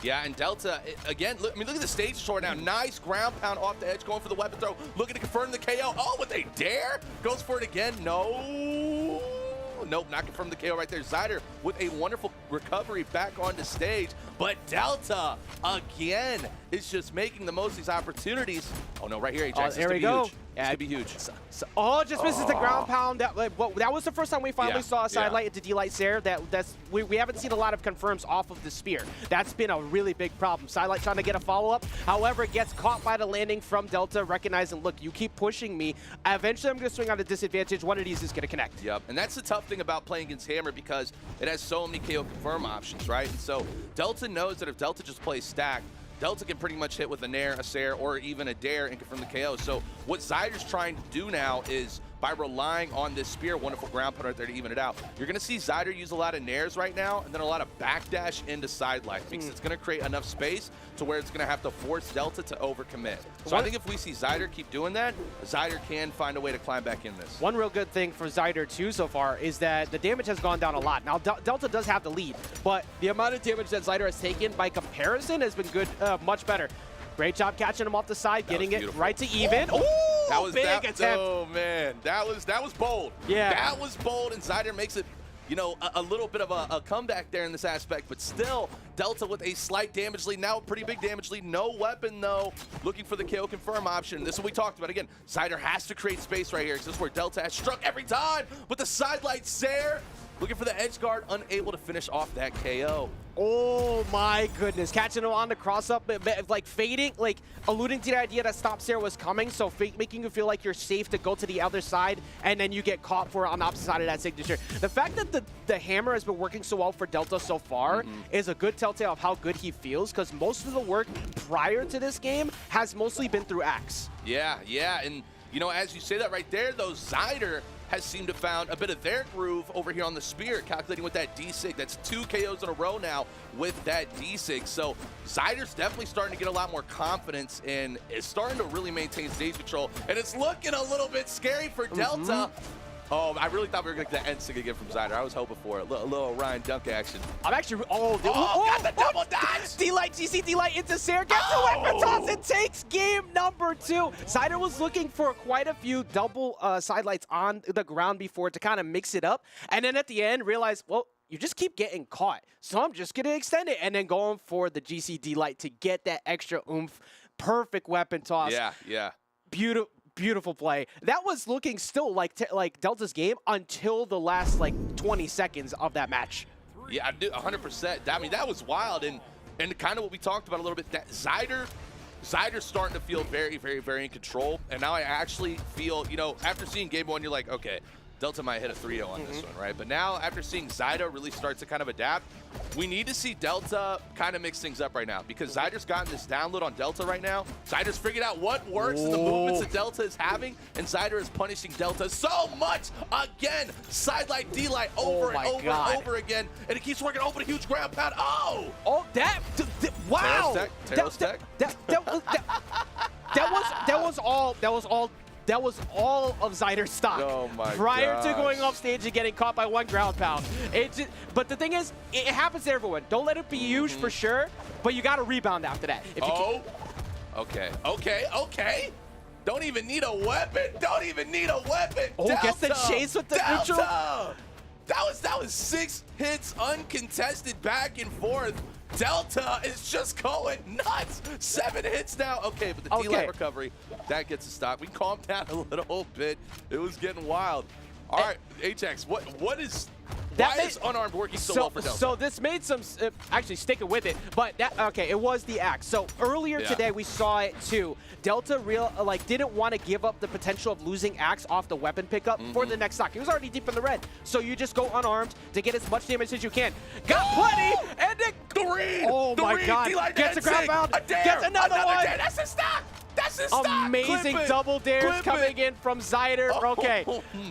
Speaker 10: Yeah, and Delta, again, look at the stage short now. Nice ground pound off the edge, going for the weapon throw, looking to confirm the KO. Oh, with a dare? Goes for it again. No. Nope, not confirmed the KO right there. Zyder with a wonderful recovery back onto stage. But Delta, again, is just making the most of these opportunities. Oh, no, right here, Ajax.
Speaker 7: There we go.
Speaker 10: This could be huge.
Speaker 7: Just misses the ground pound. That was the first time we finally saw a side light into D-Light Sarah. We haven't seen a lot of confirms off of the spear. That's been a really big problem. Sidelight trying to get a follow-up. However, gets caught by the landing from Delta, recognizing, look, you keep pushing me. Eventually, I'm going to swing on a disadvantage. One of these is going to connect.
Speaker 10: Yep, and that's the tough thing about playing against Hammer, because it has so many KO confirm options, right? And so Delta knows that if Delta just plays stack, Delta can pretty much hit with a Nair, a Sair, or even a Dare and confirm the KO. So what Zyder's trying to do now is, by relying on this spear, wonderful ground pound right there to even it out, you're going to see Zyder use a lot of Nairs right now and then a lot of backdash into side light, because it's going to create enough space to where it's going to have to force Delta to overcommit. So I think if we see Zyder keep doing that, Zyder can find a way to climb back in this.
Speaker 7: One real good thing for Zyder, too, so far is that the damage has gone down a lot. Now, Delta does have the lead, but the amount of damage that Zyder has taken by comparison has been good, much better. Great job catching him off the side, getting it right to even. Oh,
Speaker 10: that was
Speaker 7: big attempt.
Speaker 10: Oh man, that was bold.
Speaker 7: Yeah,
Speaker 10: that was bold, and Zyder makes it, you know, a little bit of a comeback there in this aspect, but still Delta with a slight damage lead, now a pretty big damage lead. No weapon though, looking for the KO confirm option. This is what we talked about. Again, Zyder has to create space right here, because this is where Delta has struck every time with the side light Sair. Looking for the edge guard, unable to finish off that KO.
Speaker 7: Oh my goodness, catching him on the cross up, like fading, like alluding to the idea that stop Sarah was coming, so making you feel like you're safe to go to the other side, and then you get caught for it on the opposite side of that signature. The fact that the hammer has been working so well for Delta so far is a good telltale of how good he feels, because most of the work prior to this game has mostly been through Axe.
Speaker 10: Yeah, and you know, as you say that right there, though, Zyder has seemed to found a bit of their groove over here on the spear, calculating with that D6. That's 2 KOs in a row now with that D6. So Zyder's definitely starting to get a lot more confidence and is starting to really maintain stage control. And it's looking a little bit scary for Delta. Oh, I really thought we were going to get the end sig again from Zyder. I was hoping for it. A little Ryan Dunk action.
Speaker 7: I'm actually,
Speaker 10: got the double dodge!
Speaker 7: D-Light, GC D-Light into Sarah, gets the weapon toss and takes game number 2. Zyder was looking for quite a few double side lights on the ground before to kind of mix it up. And then at the end, realized, well, you just keep getting caught. So I'm just going to extend it, and then going for the GC D-Light to get that extra oomph. Perfect weapon toss.
Speaker 10: Yeah.
Speaker 7: Beautiful play. That was looking still like Delta's game until the last like 20 seconds of that match.
Speaker 10: Yeah, I do 100%. I mean, that was wild, and kind of what we talked about a little bit. That Zyder's starting to feel very, very, very in control. And now I actually feel, you know, after seeing game 1, you're like, okay, Delta might hit a 3-0 on this one, right? But now, after seeing Zyder really start to kind of adapt, we need to see Delta kind of mix things up right now because Zyder's gotten this download on Delta right now. Zyder's figured out what works in the movements that Delta is having, and Zyder is punishing Delta so much. Again, side-light, D-light, over and over and over again, and it keeps working over the huge ground pound. Oh!
Speaker 7: Oh, wow! That was all of Zyder's stock.
Speaker 10: Oh my
Speaker 7: prior to
Speaker 10: gosh.
Speaker 7: going off stage and getting caught by 1 ground pound. But the thing is, it happens to everyone. Don't let it be huge for sure, but you got to rebound after that. If you
Speaker 10: Okay. Don't even need a weapon.
Speaker 7: Oh,
Speaker 10: Delta,
Speaker 7: gets the chase with the neutral.
Speaker 10: That was 6 hits uncontested back and forth. Delta is just going nuts. 7 hits now. Okay, but the D-light recovery, that gets a stop. We calmed down a little bit. It was getting wild. All right, Ajax, why is unarmed working so well for Delta?
Speaker 7: So this made some, actually sticking with it, but it was the axe. So earlier today we saw it too. Delta didn't want to give up the potential of losing axe off the weapon pickup for the next stock. He was already deep in the red. So you just go unarmed to get as much damage as you can. Got plenty, and then oh my god, gets a ground pound, gets another one.
Speaker 10: That's a stock. That's his stock.
Speaker 7: Amazing double dares coming in from Zyder. Okay,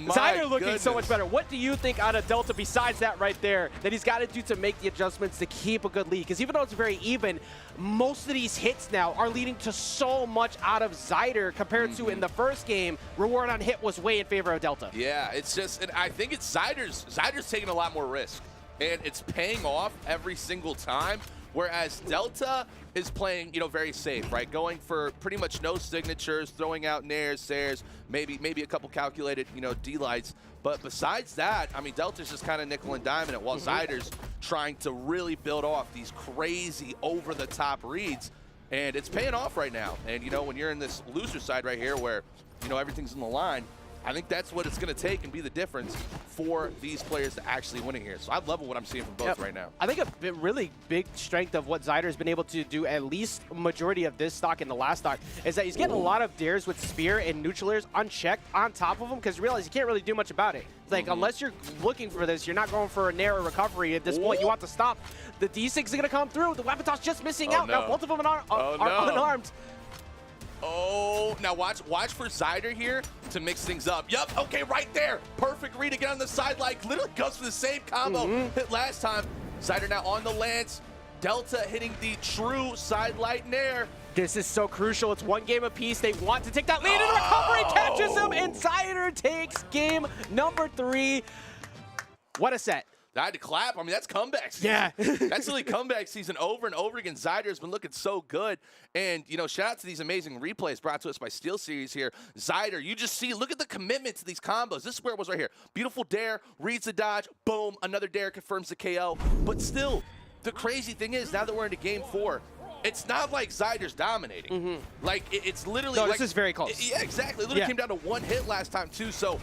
Speaker 7: Zyder looking so much better. What do you think out of Delta besides that right there that he's got to do to make the adjustments to keep a good lead? Because even though it's very even, most of these hits now are leading to so much out of Zyder compared to in the first game. Reward on hit was way in favor of Delta.
Speaker 10: Yeah, it's just, and I think it's Zyder's taking a lot more risk, and it's paying off every single time. Whereas Delta is playing, very safe, right? Going for pretty much no signatures, throwing out nairs, sairs, maybe a couple calculated, D-lights. But besides that, I mean, Delta's just kind of nickel and diming it while Zyder's trying to really build off these crazy over-the-top reads. And it's paying off right now. And, when you're in this loser side right here where, everything's in the line, I think that's what it's going to take and be the difference for these players to actually win it here. So I love what I'm seeing from both right now.
Speaker 7: I think a really big strength of what Zyder's been able to do, at least majority of this stock and the last stock, is that he's getting a lot of dares with Spear and neutral airs unchecked on top of him because you realize you can't really do much about it. It's like, unless you're looking for this, you're not going for a narrow recovery at this point. You want to stop. The D6 is going to come through. The weapon toss just missing out. Now both of them are unarmed.
Speaker 10: Oh, now watch for Zyder here to mix things up. Yup, okay, right there. Perfect read again on the side, literally goes for the same combo hit last time. Zyder now on the lance. Delta hitting the true side light nair.
Speaker 7: This is so crucial. It's 1 game apiece. They want to take that lead, and recovery catches him, and Zyder takes game number 3. What a set.
Speaker 10: I had to clap. I mean, that's comeback season.
Speaker 7: Yeah.
Speaker 10: That's really comeback season over and over again. Zyder's been looking so good. And, shout out to these amazing replays brought to us by SteelSeries here. Zyder, you just see, look at the commitment to these combos. This is where it was right here. Beautiful dare, reads the dodge, boom, another dare confirms the KO. But still, the crazy thing is, now that we're into game 4, it's not like Zyder's dominating. It's literally
Speaker 7: this is very close.
Speaker 10: Yeah, exactly. It literally came down to 1 hit last time, too. So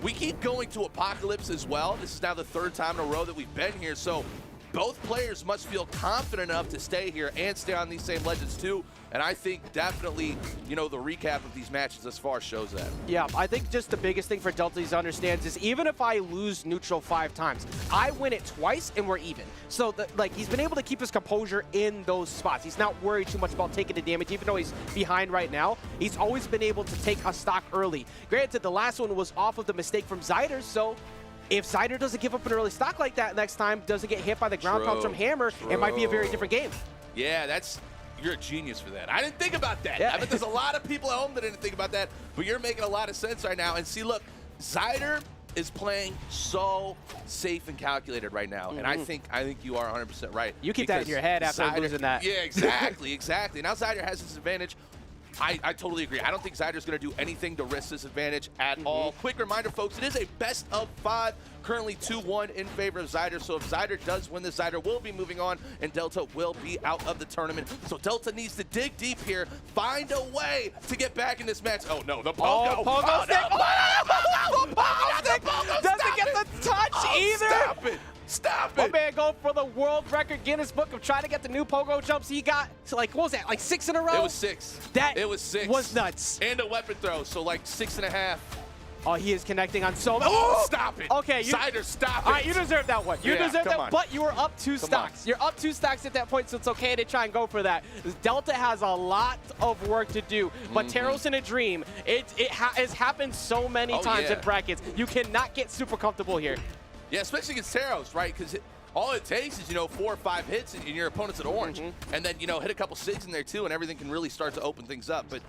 Speaker 10: we keep going to Apocalypse as well. This is now the 3rd time in a row that we've been here. So both players must feel confident enough to stay here and stay on these same legends too. And I think definitely, the recap of these matches thus far shows that.
Speaker 7: Yeah, I think just the biggest thing for Delta to understand is even if I lose neutral 5 times, I win it twice and we're even. So, he's been able to keep his composure in those spots. He's not worried too much about taking the damage, even though he's behind right now. He's always been able to take a stock early. Granted, the last one was off of the mistake from Zyder, so if Zyder doesn't give up an early stock like that next time, doesn't get hit by the ground pounds from Hammer, it might be a very different game.
Speaker 10: Yeah, you're a genius for that. I didn't think about that. I bet there's a lot of people at home that didn't think about that, but you're making a lot of sense right now. And see, look, Zyder is playing so safe and calculated right now, and I think you are 100% right.
Speaker 7: You keep that in your head after losing that.
Speaker 10: Yeah, exactly, exactly. Now Zyder has this advantage. I totally agree. I don't think Zyder's going to do anything to risk this advantage at all. Quick reminder, folks, it is a best of 5, currently 2-1 in favor of Zyder. So if Zyder does win this, Zyder will be moving on, and Delta will be out of the tournament. So Delta needs to dig deep here, find a way to get back in this match. Oh, no, the Pogo.
Speaker 7: Pogo stick.
Speaker 10: No.
Speaker 7: Pogo stick doesn't get the touch either.
Speaker 10: Stop it. Stop it.
Speaker 7: My man going for the world record Guinness Book of trying to get the new pogo jumps. He got to what was that, 6 in a row?
Speaker 10: It was 6.
Speaker 7: That was nuts.
Speaker 10: And a weapon throw, so 6.5.
Speaker 7: Oh, he is connecting on so much.
Speaker 10: Oh, stop it.
Speaker 7: Okay,
Speaker 10: Zyder, stop it.
Speaker 7: All right, you deserve that one. You
Speaker 10: Yeah,
Speaker 7: deserve
Speaker 10: come
Speaker 7: that,
Speaker 10: on.
Speaker 7: but you were up 2
Speaker 10: Come
Speaker 7: stocks.
Speaker 10: on.
Speaker 7: You're up 2 stocks at that point, so it's okay to try and go for that. Delta has a lot of work to do, but Taros in a Dream, it has happened so many times in brackets. You cannot get super comfortable here.
Speaker 10: Yeah, especially against Taros, right? Because all it takes is, 4 or 5 hits and your opponent's at orange. And then, hit a couple SIGs in there too, and everything can really start to open things up. But,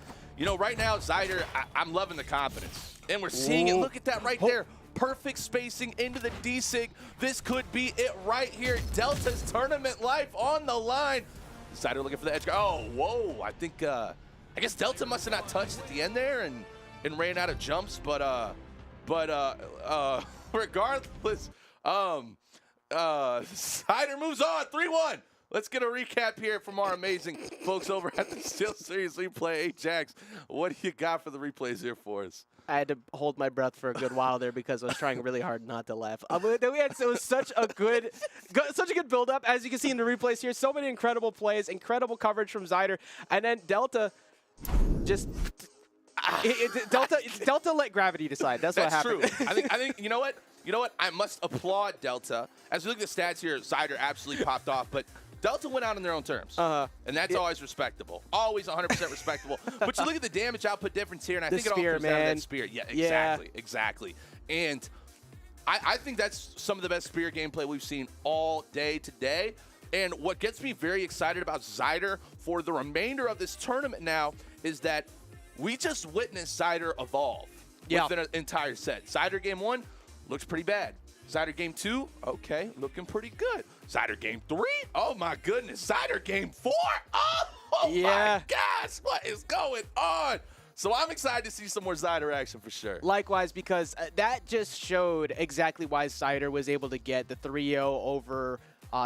Speaker 10: right now, Zyder, I'm loving the confidence. And we're seeing it. Look at that right there. Perfect spacing into the D-Sig. This could be it right here. Delta's tournament life on the line. Zyder looking for the edge guard. Oh, whoa. I think, I guess Delta must have not touched at the end there and ran out of jumps. But regardless, Zyder moves on, 3-1. Let's get a recap here from our amazing folks over at the SteelSeries Replay. Ajax, what do you got for the replays here for us?
Speaker 7: I had to hold my breath for a good while there because I was trying really hard not to laugh. It was such a good build-up. As you can see in the replays here, so many incredible plays, incredible coverage from Zyder, and then Delta just Delta let gravity decide. That's what happened.
Speaker 10: That's true. I think you know what? I must applaud Delta. As we look at the stats here, Zyder absolutely popped off, but Delta went out on their own terms. And that's always respectable. Always 100% respectable. But you look at the damage output difference here, and I think it all comes down to that spear. Yeah, exactly. And I think that's some of the best spear gameplay we've seen all day today. And what gets me very excited about Zyder for the remainder of this tournament now is that we just witnessed Zyder evolve within an entire set. Zyder game 1 looks pretty bad. Zyder game 2, okay, looking pretty good. Zyder game 3, oh my goodness. Zyder game 4, oh my gosh, what is going on? So I'm excited to see some more Zyder action for sure.
Speaker 7: Likewise, because that just showed exactly why Zyder was able to get the 3-0 over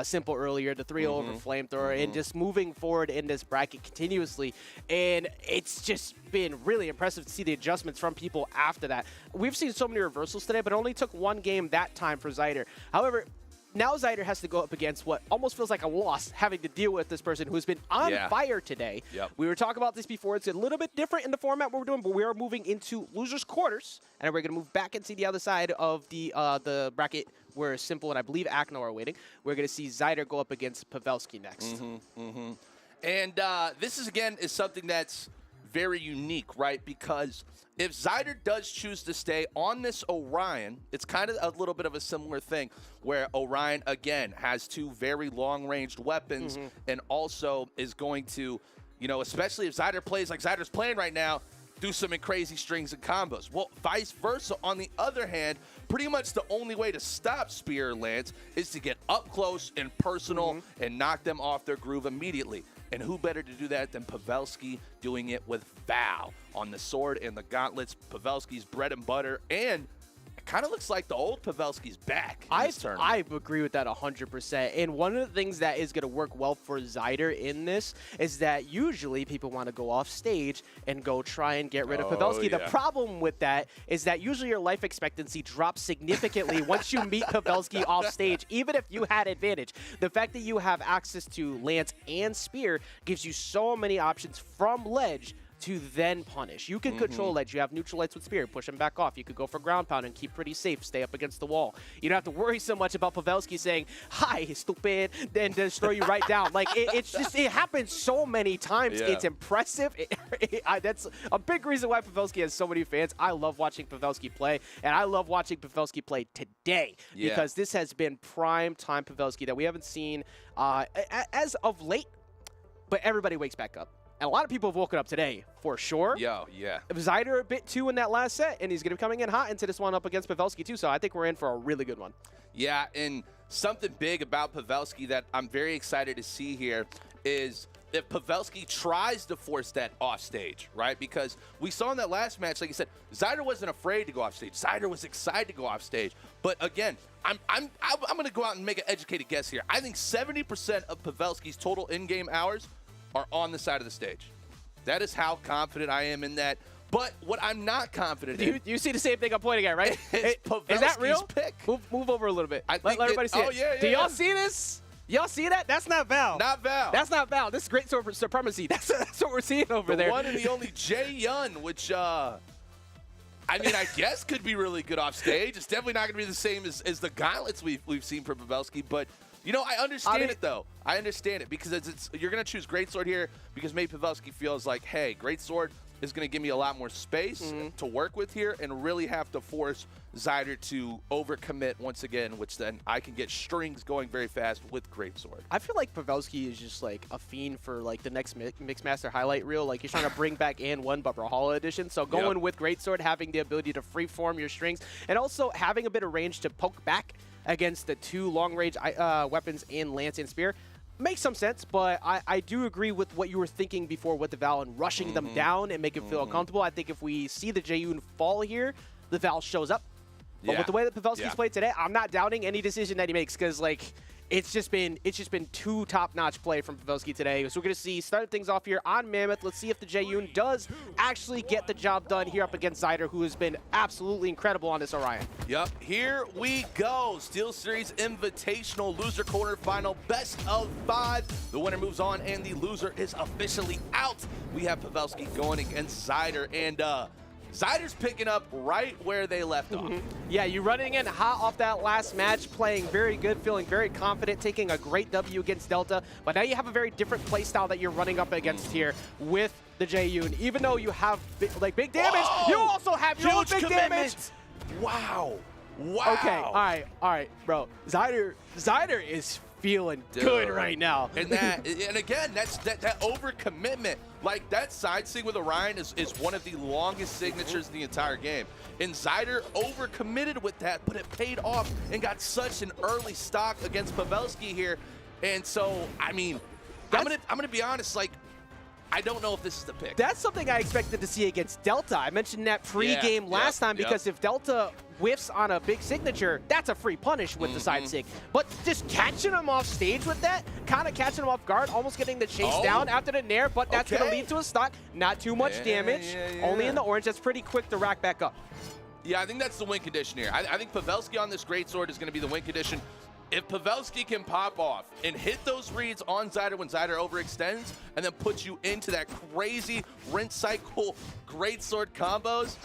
Speaker 7: Simple earlier, the 3-0 over Flamethrower, and just moving forward in this bracket continuously. And it's just been really impressive to see the adjustments from people after that. We've seen so many reversals today, but it only took 1 game that time for Zyder. However, now Zyder has to go up against what almost feels like a loss, having to deal with this person who's been on fire today. We were talking about this before. It's a little bit different in the format we're doing, but we are moving into losers' quarters, and we're going to move back and see the other side of the bracket where Simple and I believe Akno are waiting. We're going to see Zyder go up against Pavelski next.
Speaker 10: And this is something that's very unique, right? Because if Zyder does choose to stay on this Orion, it's kind of a little bit of a similar thing where Orion, again, has 2 very long-ranged weapons and also is going to, especially if Zyder plays like Zyder's playing right now, do some crazy strings and combos. Well, vice versa, on the other hand, pretty much the only way to stop Spear Lance is to get up close and personal and knock them off their groove immediately. And who better to do that than Pavelski doing it with Val on the sword and the gauntlets, Pavelski's bread and butter, and it kind of looks like the old Pavelski's back in this tournament.
Speaker 7: I agree with that 100%. And one of the things that is going to work well for Zyder in this is that usually people want to go off stage and go try and get rid of Pavelski. The problem with that is that usually your life expectancy drops significantly once you meet Pavelski off stage, even if you had advantage. The fact that you have access to Lance and Spear gives you so many options from ledge to then punish. You can control ledge. You have neutral lights with Spear, push him back off. You could go for ground pound and keep pretty safe, stay up against the wall. You don't have to worry so much about Pavelski saying, "Hi, stupid," then destroy you right down. Like, it happens so many times. It's impressive. That's a big reason why Pavelski has so many fans. I love watching Pavelski play, and I love watching Pavelski play today because this has been prime time Pavelski that we haven't seen as of late, but everybody wakes back up. And a lot of people have woken up today, for sure. Zyder a bit too in that last set, and he's going to be coming in hot into this one up against Pavelski too, so I think we're in for a really good one.
Speaker 10: Yeah, and something big about Pavelski that I'm very excited to see here is if Pavelski tries to force that off stage, right? Because we saw in that last match, like you said, Zyder wasn't afraid to go off stage. Zyder was excited to go off stage. But again, I'm going to go out and make an educated guess here. I think 70% of Pavelski's total in-game hours are on the side of the stage. That is how confident I am in that. But what I'm not confident in...
Speaker 7: You see the same thing I'm pointing at, right? Is that real?
Speaker 10: Pick.
Speaker 7: Move over a little bit. Let everybody see it. Do y'all see this? Y'all see that? That's not Val.
Speaker 10: Not Val.
Speaker 7: That's not Val. This is great supremacy. That's what we're seeing over there.
Speaker 10: The one and the only Jay Yun, which... I mean, I guess could be really good off stage. It's definitely not going to be the same as the gauntlets we've seen from Pavelski, but you know, I understand it though. I understand it because you're going to choose Greatsword here because maybe Pavelski feels like, hey, Greatsword is going to give me a lot more space to work with here and really have to force Zyder to overcommit once again, which then I can get strings going very fast with Greatsword.
Speaker 7: I feel like Pavelski is just like a fiend for like the next Mixmaster highlight reel. Like he's trying to bring back and one but Brawlhalla edition. So going with Greatsword, having the ability to freeform your strings and also having a bit of range to poke back against the two long-range weapons in Lance and Spear makes some sense, but I do agree with what you were thinking before with the Val and rushing them down and make them feel uncomfortable. I think if we see the Jaeyoon fall here, the Val shows up. But with the way that Pavelski's played today, I'm not doubting any decision that he makes because like it's just been too top-notch play from Pavelski today. So we're gonna see start things off here on Mammoth. Let's see if the Jaeyoon does actually get the job done here up against Zyder, who has been absolutely incredible on this Orion.
Speaker 10: Yep, here we go. SteelSeries Invitational loser quarterfinal, best of 5. The winner moves on, and the loser is officially out. We have Pavelski going against Zyder, and Zyder's picking up right where they left off.
Speaker 7: Yeah, you running in hot off that last match, playing very good, feeling very confident, taking a great W against Delta. But now you have a very different play style that you're running up against here with the Jaeyoon. Even though you have big damage, you also have your own big damage.
Speaker 10: Wow. Wow.
Speaker 7: Okay, all right, bro. Zyder is feeling good right now.
Speaker 10: And again, that overcommitment. Like, that side sig with Orion is one of the longest signatures in the entire game. And Zyder overcommitted with that, but it paid off and got such an early stock against Pavelski here. And so, I mean, I'm gonna be honest, like, I don't know if this is the pick.
Speaker 7: That's something I expected to see against Delta. I mentioned that pre-game last time because if Delta whiffs on a big signature, that's a free punish with the side sig. But just catching him off stage with that, kind of catching him off guard, almost getting the chase down after the nair, but that's going to lead to a stock. Not too much damage, only in the orange. That's pretty quick to rack back up.
Speaker 10: Yeah, I think that's the win condition here. I think Pavelski on this Greatsword is going to be the win condition. If Pavelski can pop off and hit those reads on Zyder when Zyder overextends and then put you into that crazy rinse cycle Greatsword combos,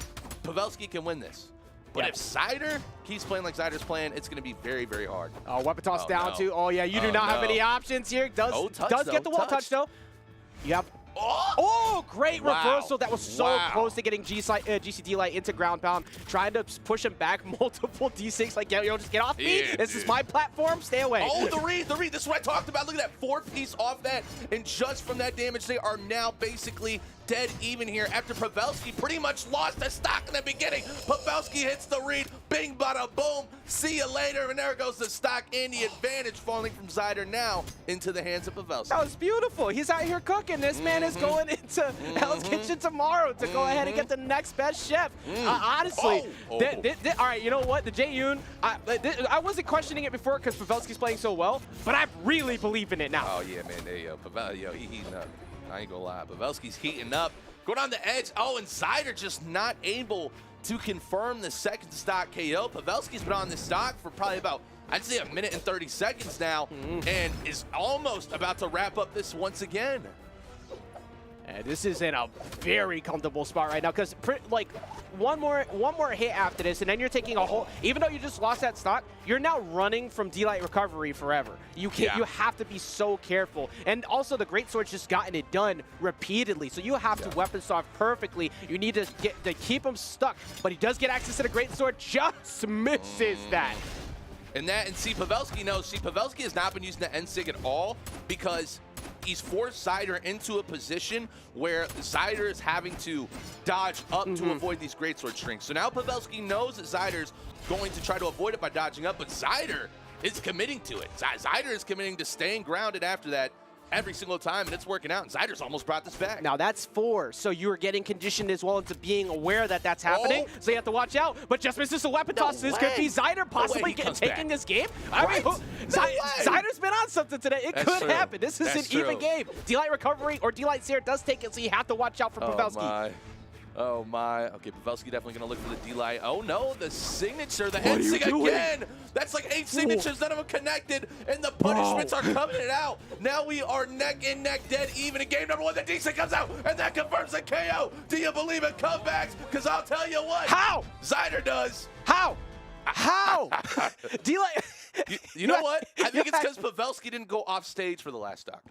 Speaker 10: Pavelski can win this. But if Zyder keeps playing like Zyder's playing, it's going to be very, very hard.
Speaker 7: Oh, weapon toss down too. Oh, yeah, you do not have any options here. Does get the wall touch, though. You have... Oh, great reversal. That was so close to getting GCD Light into ground pound. Trying to push him back multiple D6. Like, yo, just get off me. This is my platform. Stay away.
Speaker 10: Oh, the read. This is what I talked about. Look at that 4-piece off that. And just from that damage, they are now basically dead even here after Pavelski pretty much lost the stock in the beginning. Pavelski hits the read. Bing, bada, boom. See you later. And there goes the stock and the advantage falling from Zyder now into the hands of Pavelski.
Speaker 7: That was beautiful. He's out here cooking. This man is going into Hell's Kitchen tomorrow to go ahead and get the next best chef. Honestly, all right, you know what? The Jaeyoon, I wasn't questioning it before because Pavelski's playing so well, but I really believe in it now.
Speaker 10: Oh, yeah, man. There you go. He heating up. I ain't gonna lie. Pavelski's heating up. Going on the edge. Oh, and Zyder just not able to confirm the second stock KO. Pavelski's been on this stock for probably about, I'd say, 1 minute and 30 seconds now, and is almost about to wrap up this once again.
Speaker 7: And this is in a very comfortable spot right now because like one more hit after this, and then you're taking a whole. Even though you just lost that stock, you're now running from D-Light recovery forever. You can't. You have to be so careful. And also, the Greatsword's just gotten it done repeatedly, so you have to weapon soft perfectly. You need to keep him stuck, but he does get access to the Greatsword. Just misses that.
Speaker 10: And see, Pavelski knows. See, Pavelski has not been using the N-Sig at all because he's forced Zyder into a position where Zyder is having to dodge up to avoid these Greatsword strings. So now Pavelski knows that Zyder's going to try to avoid it by dodging up, but Zyder is committing to it. Zyder is committing to staying grounded after that every single time, and it's working out. And Zyder's almost brought this back.
Speaker 7: Now that's 4, so you are getting conditioned as well into being aware that that's happening. So you have to watch out. But just misses the weapon toss. This could be Zyder possibly taking this game. I mean, Zyder's been on something today. It could happen. This is an even game. D-Light recovery or D-Light Seer does take it, so you have to watch out for Pavelski.
Speaker 10: Oh my. Okay, Pavelski definitely gonna look for the D-Light. Oh no, the signature, the NSYNC again. That's like 8 signatures, none of them connected, and the punishments are coming out. Now we are neck and neck, dead even in game number 1. The D-Sync comes out, and that confirms the KO. Do you believe in comebacks? Because I'll tell you what.
Speaker 7: How?
Speaker 10: Zyder does.
Speaker 7: How? How? D-Light.
Speaker 10: You know what? I think it's because Pavelski didn't go off stage for the last stock.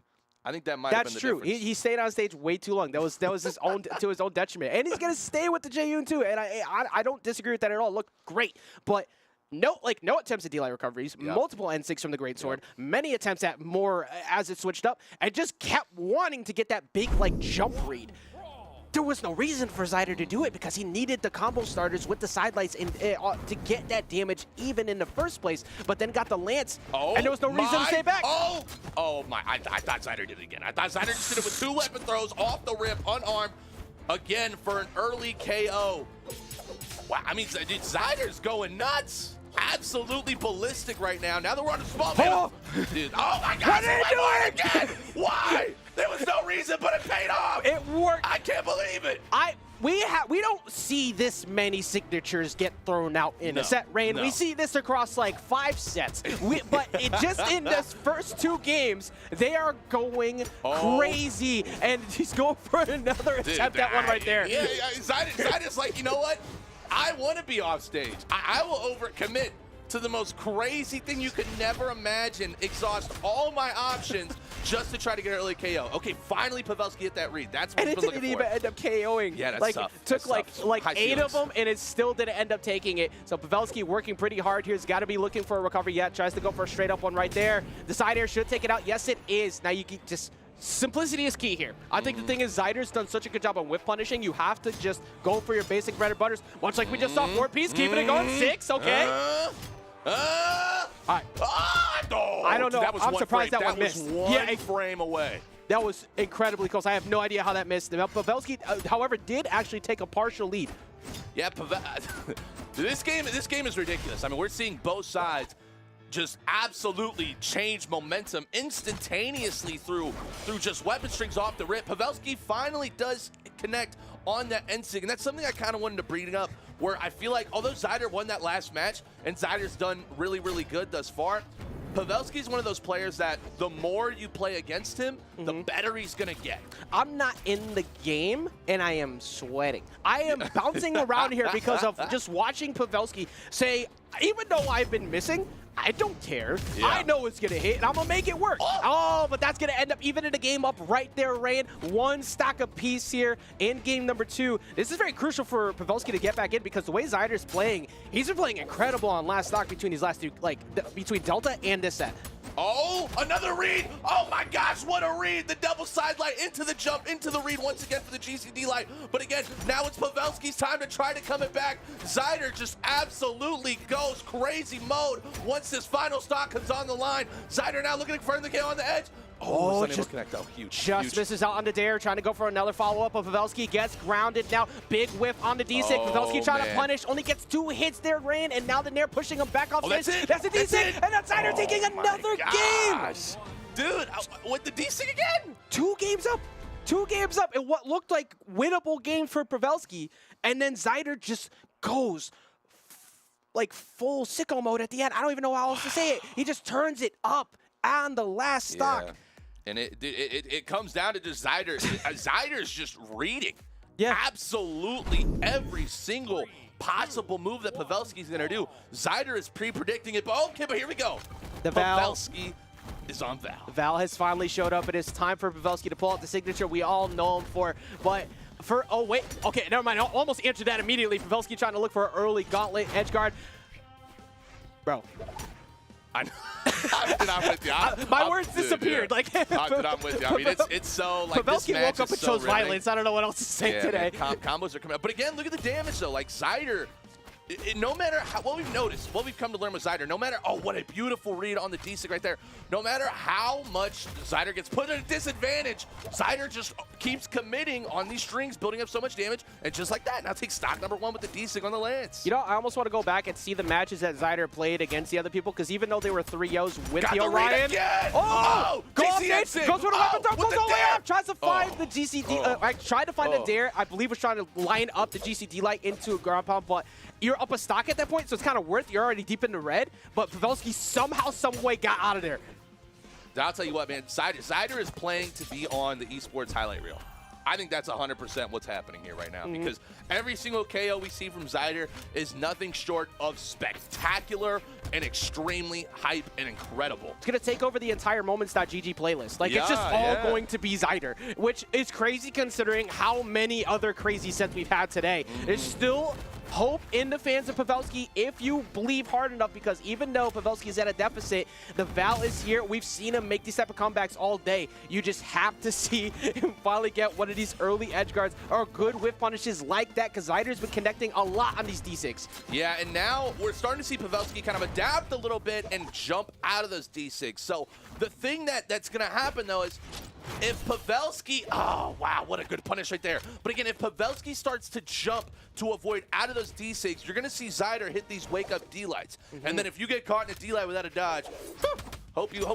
Speaker 10: I think that might have been the
Speaker 7: true.
Speaker 10: difference.
Speaker 7: He stayed on stage way too long. That was his own to his own detriment. And he's gonna stay with the Jeyun too. And I don't disagree with that at all. Looked great, but no attempts at D-Light recoveries.
Speaker 10: Yep.
Speaker 7: Multiple N6 from the Great Sword. Many attempts at more as it switched up, and just kept wanting to get that big jump read. There was no reason for Zyder to do it because he needed the combo starters with the sidelights to get that damage even in the first place, but then got the Lance, and there was no reason to stay back.
Speaker 10: Oh my, I thought Zyder did it again. I thought Zyder just did it with 2 weapon throws off the rip, unarmed, again for an early KO. Wow, I mean, dude, Zyder's going nuts. Absolutely ballistic right now. Now that we're on a small man. Dude, oh my God, what again? Why? There was no reason, but it paid off.
Speaker 7: It worked.
Speaker 10: I can't believe it.
Speaker 7: We don't see this many signatures get thrown out in a set, Rain. We see this across 5 sets. But just in this first 2 games, they are going crazy, and he's going for another attempt at one right there.
Speaker 10: Yeah, Zyder's like, you know what? I want to be off stage. I will overcommit to the most crazy thing you could never imagine, exhaust all my options just to try to get an early KO. Okay, finally Pavelski hit that read. That's what
Speaker 7: and
Speaker 10: he's been looking for.
Speaker 7: And it didn't even end up KOing.
Speaker 10: Yeah, that's tough.
Speaker 7: Took
Speaker 10: that's
Speaker 7: like
Speaker 10: tough.
Speaker 7: 8 of them, and it still didn't end up taking it. So Pavelski working pretty hard here. He's got to be looking for a recovery yet. Tries to go for a straight up one right there. The side air should take it out. Yes, it is. Now you can just... Simplicity is key here. I think the thing is Zyder's done such a good job on whip punishing. You have to just go for your basic bread and butters. Much like we just saw 4-piece, keeping it going. 6, okay. All right. I don't know.
Speaker 10: That was
Speaker 7: I'm surprised
Speaker 10: frame.
Speaker 7: that one missed.
Speaker 10: Was one frame away.
Speaker 7: That was incredibly close. I have no idea how that missed. Pavelski, however, did actually take a partial lead.
Speaker 10: Yeah, this game is ridiculous. I mean, we're seeing both sides just absolutely change momentum instantaneously through just weapon strings off the rip. Pavelski finally does connect on that NSYNC, and that's something I kind of wanted to bring up, where I feel like although Zyder won that last match, and Zyder's done really, really good thus far, Pavelski's one of those players that the more you play against him, the better he's going to get.
Speaker 7: I'm not in the game, and I am sweating. I am bouncing around here because of just watching Pavelski say, even though I've been missing, I don't care. Yeah. I know it's going to hit, and I'm going to make it work. Oh, but that's going to end up even in a game up right there, Rain. 1 stack apiece here in game number 2. This is very crucial for Pavelski to get back in because the way Zyder's playing, he's been playing incredible on last stock between these last 2, between Delta and this set.
Speaker 10: Oh, another read. Oh my gosh, what a read. The double side light into the jump, into the read once again for the GCD light. But again, now it's Pavelski's time to try to come it back. Zyder just absolutely goes crazy mode once this final stock comes on the line. Zyder now looking for the KO on the edge. Oh, just connect. Oh, huge.
Speaker 7: Just misses out on the dare, trying to go for another follow-up of Pavelski. Gets grounded now. Big whiff on the D-Sync. Pavelski trying to punish. Only gets 2 hits there, Rain, and now the Nair pushing him back off stage. That's the D-Sync, and that's Zyder taking another game.
Speaker 10: Dude, with the D-Sync again?
Speaker 7: 2 games up. 2 games up in what looked like winnable games for Pavelski, and then Zyder just goes full sicko mode at the end. I don't even know how else to say it. He just turns it up on the last stock.
Speaker 10: Yeah. And it comes down to just Zyder. Zyder's just reading.
Speaker 7: Yeah.
Speaker 10: Absolutely every single possible move that Pavelski's going to do. Zyder is pre-predicting it. But okay, but here we go. Pavelski is on Val.
Speaker 7: Val has finally showed up. It is time for Pavelski to pull out the signature we all know him for. But oh, wait. Okay, never mind. I almost answered that immediately. Pavelski trying to look for an early gauntlet edge guard. Bro.
Speaker 10: I'm with you.
Speaker 7: My words disappeared.
Speaker 10: Yeah. I'm with you. I mean, it's so
Speaker 7: Pavelski
Speaker 10: this match
Speaker 7: woke up and chose violence. I don't know what else to say today.
Speaker 10: Combos are coming out. But again, look at the damage though. Zyder no matter what we've noticed, what we've come to learn with Zyder, no matter, oh, what a beautiful read on the D-Sig right there. No matter how much Zyder gets put at a disadvantage, Zyder just keeps committing on these strings, building up so much damage, and just like that, now takes stock number 1 with the D-Sig on the Lance.
Speaker 7: You know, I almost want to go back and see the matches that Zyder played against the other people, because even though they were 3-0s with
Speaker 10: Got
Speaker 7: the
Speaker 10: the read
Speaker 7: Orion,
Speaker 10: again!
Speaker 7: go off
Speaker 10: GCN
Speaker 7: stage, goes for the weapon throw,
Speaker 10: with
Speaker 7: goes
Speaker 10: the
Speaker 7: all the way
Speaker 10: dare.
Speaker 7: up, tries to find the GCD, tried to find the
Speaker 10: Oh.
Speaker 7: dare, I believe was trying to line up the GCD light into a ground pound, but you're up a stock at that point, so it's kind of worth, you're already deep in the red, but Pavelski somehow, some way got out of there.
Speaker 10: I'll tell you what, man, Zyder is playing to be on the esports highlight reel. I think that's 100% what's happening here right now, because every single KO we see from Zyder is nothing short of spectacular and extremely hype and incredible.
Speaker 7: It's going to take over the entire Moments.gg playlist. Like, it's just all going to be Zyder, which is crazy considering how many other crazy sets we've had today. There's still hope in the fans of Pavelski if you believe hard enough, because even though Pavelski is at a deficit, the Val is here. We've seen him make these type of comebacks all day. You just have to see him finally get one of these early edge guards or good whiff punishes like that, because Zyder's been connecting a lot on these D6.
Speaker 10: Yeah, and now we're starting to see Pavelski kind of adapt a little bit and jump out of those D6. So the thing that's going to happen, though, is if Pavelski, oh, wow, what a good punish right there. But again, if Pavelski starts to jump to avoid out of those D6, you're going to see Zyder hit these wake-up D-lights. And then if you get caught in a D-light without a dodge, hope you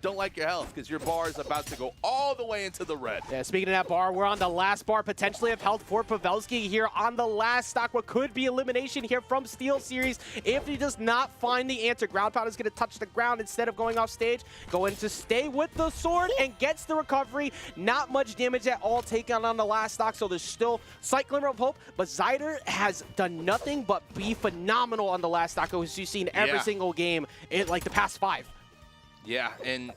Speaker 10: don't like your health, because your bar is about to go all the way into the red.
Speaker 7: Yeah, speaking of that bar, we're on the last bar potentially of health for Pavelski here on the last stock. What could be elimination here from SteelSeries if he does not find the answer. Ground pound is going to touch the ground instead of going off stage. Going to stay with the sword and gets the recovery. Not much damage at all taken on the last stock, so there's still slight glimmer of hope. But Zyder has done nothing but be phenomenal on the last stock, as you've seen every single game in like the past 5.
Speaker 10: Yeah, and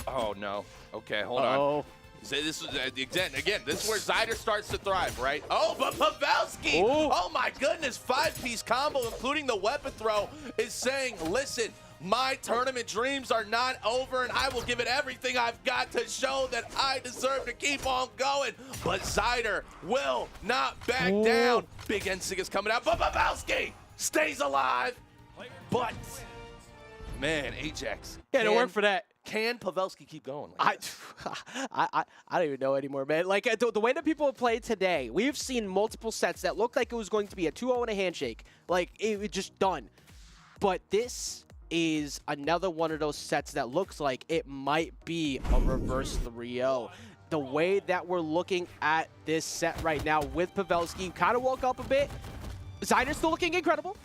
Speaker 10: oh no. Okay, hold on. So this is again. This is where Zyder starts to thrive, right? Oh, but Pavelski! Oh my goodness, 5-piece combo, including the weapon throw, is saying, "Listen, my tournament dreams are not over, and I will give it everything I've got to show that I deserve to keep on going." But Zyder will not back down. Big NSYNC is coming out, but Pavelski stays alive. But man, Ajax.
Speaker 7: Yeah, it'll work for that.
Speaker 10: Can Pavelski keep going?
Speaker 7: I don't even know anymore, man. Like, the way that people have played today, we've seen multiple sets that looked like it was going to be a 2-0 and a handshake. Like, it was just done. But this is another one of those sets that looks like it might be a reverse 3-0. The way that we're looking at this set right now with Pavelski, kind of woke up a bit. Zyder's still looking incredible,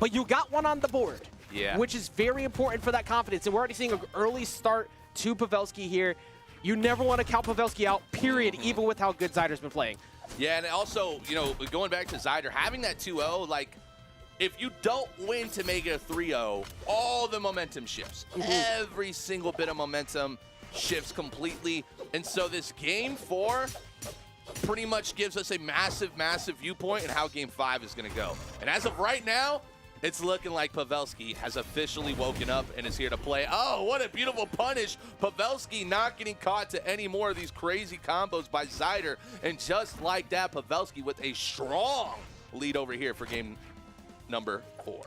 Speaker 7: but you got one on the board.
Speaker 10: Yeah.
Speaker 7: Which is very important for that confidence. And we're already seeing an early start to Pavelski here. You never want to count Pavelski out, period, even with how good Zyder's been playing.
Speaker 10: Yeah, and also, you know, going back to Zyder, having that 2-0, like, if you don't win to make it a 3-0, all the momentum shifts. Every single bit of momentum shifts completely. And so this Game 4 pretty much gives us a massive, massive viewpoint in how Game 5 is going to go. And as of right now, it's looking like Pavelski has officially woken up and is here to play. Oh, what a beautiful punish. Pavelski not getting caught to any more of these crazy combos by Zyder. And just like that, Pavelski with a strong lead over here for game number 4.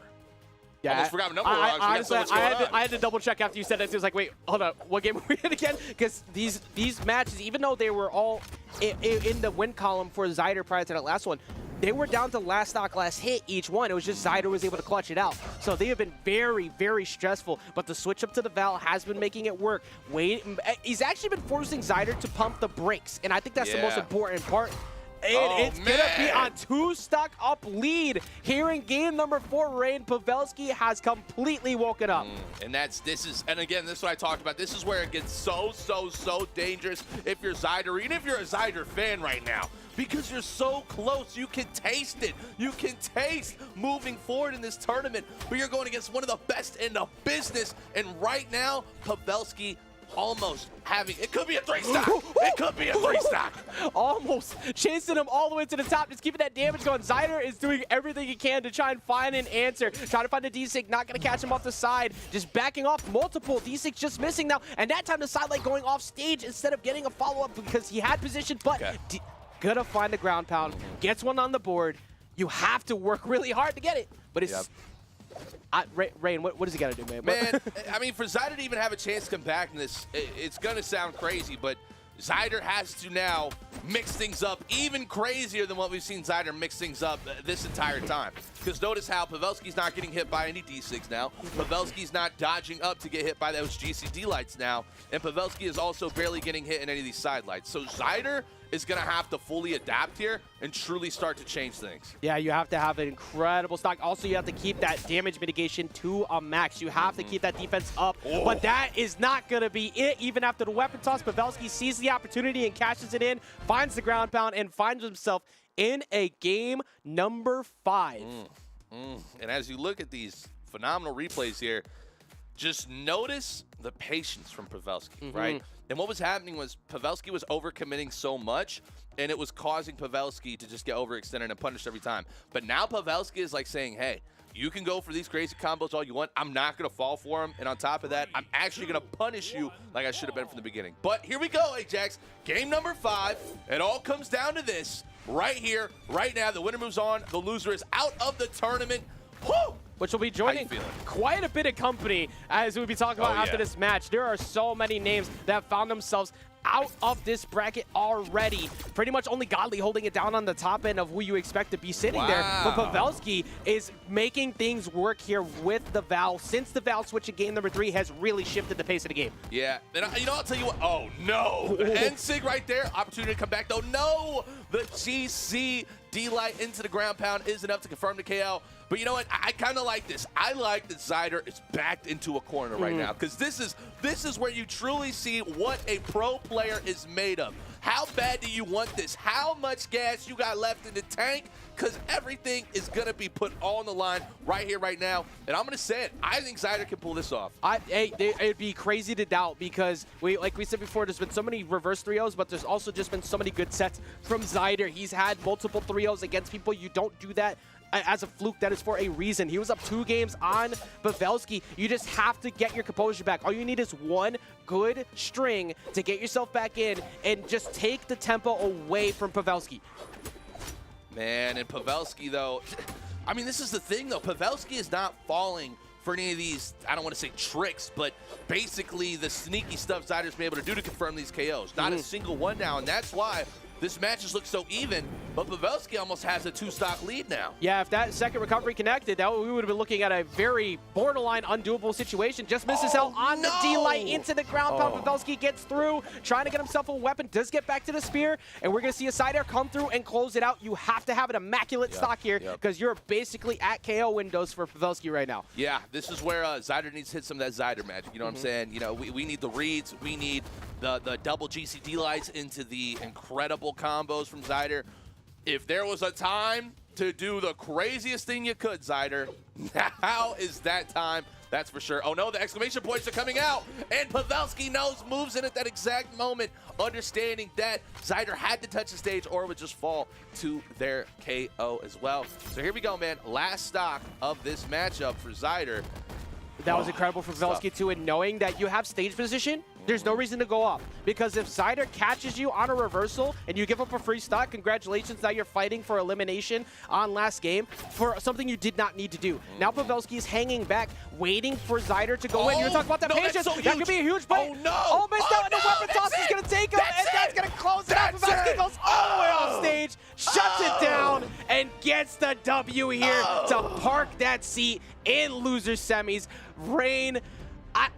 Speaker 7: Yeah,
Speaker 10: almost forgot my number.
Speaker 7: Honestly, I had to double check after you said it. It was like, wait, hold up, what game are we in again? Because these matches, even though they were all in the win column for Zyder prior to that last one, they were down to last stock, last hit each one. It was just Zyder was able to clutch it out. So they have been very, very stressful. But the switch up to the Val has been making it work. He's actually been forcing Zyder to pump the brakes, and I think that's the most important part. And it's going to be a 2-stock up lead here in game number 4. Rain Pavelski has completely woken up.
Speaker 10: And and again, this is what I talked about. This is where it gets so dangerous if you're Zyder, even if you're a Zyder fan right now. Because you're so close, you can taste it. You can taste moving forward in this tournament, but you're going against one of the best in the business. And right now, Pavelski almost having, it could be a 3-stock. It could be a 3-stock.
Speaker 7: Almost chasing him all the way to the top, just keeping that damage going. Zyder is doing everything he can to try and find an answer. Trying to find a D-Sig, not going to catch him off the side. Just backing off multiple. D-Sig just missing now. And that time the sidelight going off stage instead of getting a follow-up because he had position, but gonna find the ground pound. Gets one on the board. You have to work really hard to get it. But it's Rain, what does he got to do, man?
Speaker 10: Man, I mean, for Zyder to even have a chance to come back in this, it's going to sound crazy, but Zyder has to now mix things up even crazier than what we've seen Zyder mix things up this entire time. Because notice how Pavelski's not getting hit by any D6 now. Pavelski's not dodging up to get hit by those GCD lights now. And Pavelski is also barely getting hit in any of these side lights. So Zyder is going to have to fully adapt here and truly start to change things.
Speaker 7: Yeah, you have to have an incredible stock. Also, you have to keep that damage mitigation to a max. You have to keep that defense up.
Speaker 10: Oh.
Speaker 7: But that is not going to be it. Even after the weapon toss, Pavelski sees the opportunity and cashes it in, finds the ground pound, and finds himself in a game number 5.
Speaker 10: And as you look at these phenomenal replays here, just notice the patience from Pavelski, right? And what was happening was Pavelski was overcommitting so much, and it was causing Pavelski to just get overextended and punished every time. But now Pavelski is like saying, hey, you can go for these crazy combos all you want. I'm not going to fall for them. And on top of that, I'm actually going to punish you like I should have been from the beginning. But here we go, Ajax. Game number 5. It all comes down to this. Right here, right now. The winner moves on. The loser is out of the tournament. Woo!
Speaker 7: Which will be joining quite a bit of company as we'll be talking about after this match. There are so many names that found themselves out of this bracket already. Pretty much only Godly holding it down on the top end of who you expect to be sitting there. But Pavelski is making things work here with the Val. Since the Val switch in game number 3 has really shifted the pace of the game.
Speaker 10: Yeah, and you know, I'll tell you what. Oh, no. The NSIG right there. Opportunity to come back, though. No! The GC D-Light into the ground pound is enough to confirm the KO. But you know what? I kind of like this. I like that Zyder is backed into a corner right now, because this is where you truly see what a pro player is made of. How bad do you want this? How much gas you got left in the tank? Because everything is going to be put all on the line right here, right now. And I'm going to say it. I think Zyder can pull this off.
Speaker 7: It'd be crazy to doubt, because like we said before, there's been so many reverse 3-0s, but there's also just been so many good sets from Zyder. He's had multiple 3-0s against people. You don't do that as a fluke. That is for a reason. He was up 2 games on Pavelski. You just have to get your composure back. All you need is one good string to get yourself back in and just take the tempo away from Pavelski.
Speaker 10: Man, and Pavelski, though, I mean, this is the thing, though. Pavelski is not falling for any of these, I don't want to say tricks, but basically the sneaky stuff Zyder's been able to do to confirm these KOs. Not a single one now, and that's why this match has looked so even, but Pavelski almost has a 2-stock lead now.
Speaker 7: Yeah, if that second recovery connected, we would have been looking at a very borderline undoable situation. Just misses out on the D-Light into the ground pound. Pavelski gets through, trying to get himself a weapon, does get back to the spear, and we're going to see a Zyder come through and close it out. You have to have an immaculate stock here, because you're basically at KO windows for Pavelski right now.
Speaker 10: Yeah, this is where Zyder needs to hit some of that Zyder magic. You know what I'm saying? You know, we need the reads. We need the double GCD lights into the incredible combos from Zyder. If there was a time to do the craziest thing you could, Zyder, now is that time. That's for sure. Oh no, the exclamation points are coming out, and Pavelski moves in at that exact moment, understanding that Zyder had to touch the stage or it would just fall to their KO as well. So here we go, man. Last stock of this matchup for Zyder.
Speaker 7: That was incredible for Pavelski too, and knowing that you have stage position, there's no reason to go up. Because if Zyder catches you on a reversal and you give up a free stock, congratulations, now you're fighting for elimination on last game for something you did not need to do. Now Pavelski is hanging back, waiting for Zyder to go in. You're talking about that patience.
Speaker 10: So
Speaker 7: that could be a huge play.
Speaker 10: Oh, no.
Speaker 7: Oh, missed out, and the weapon toss is going to take him, and that's going to close it out. Pavelski goes all the way off stage, shuts it down, and gets the W here to park that seat in loser semis. Rain, I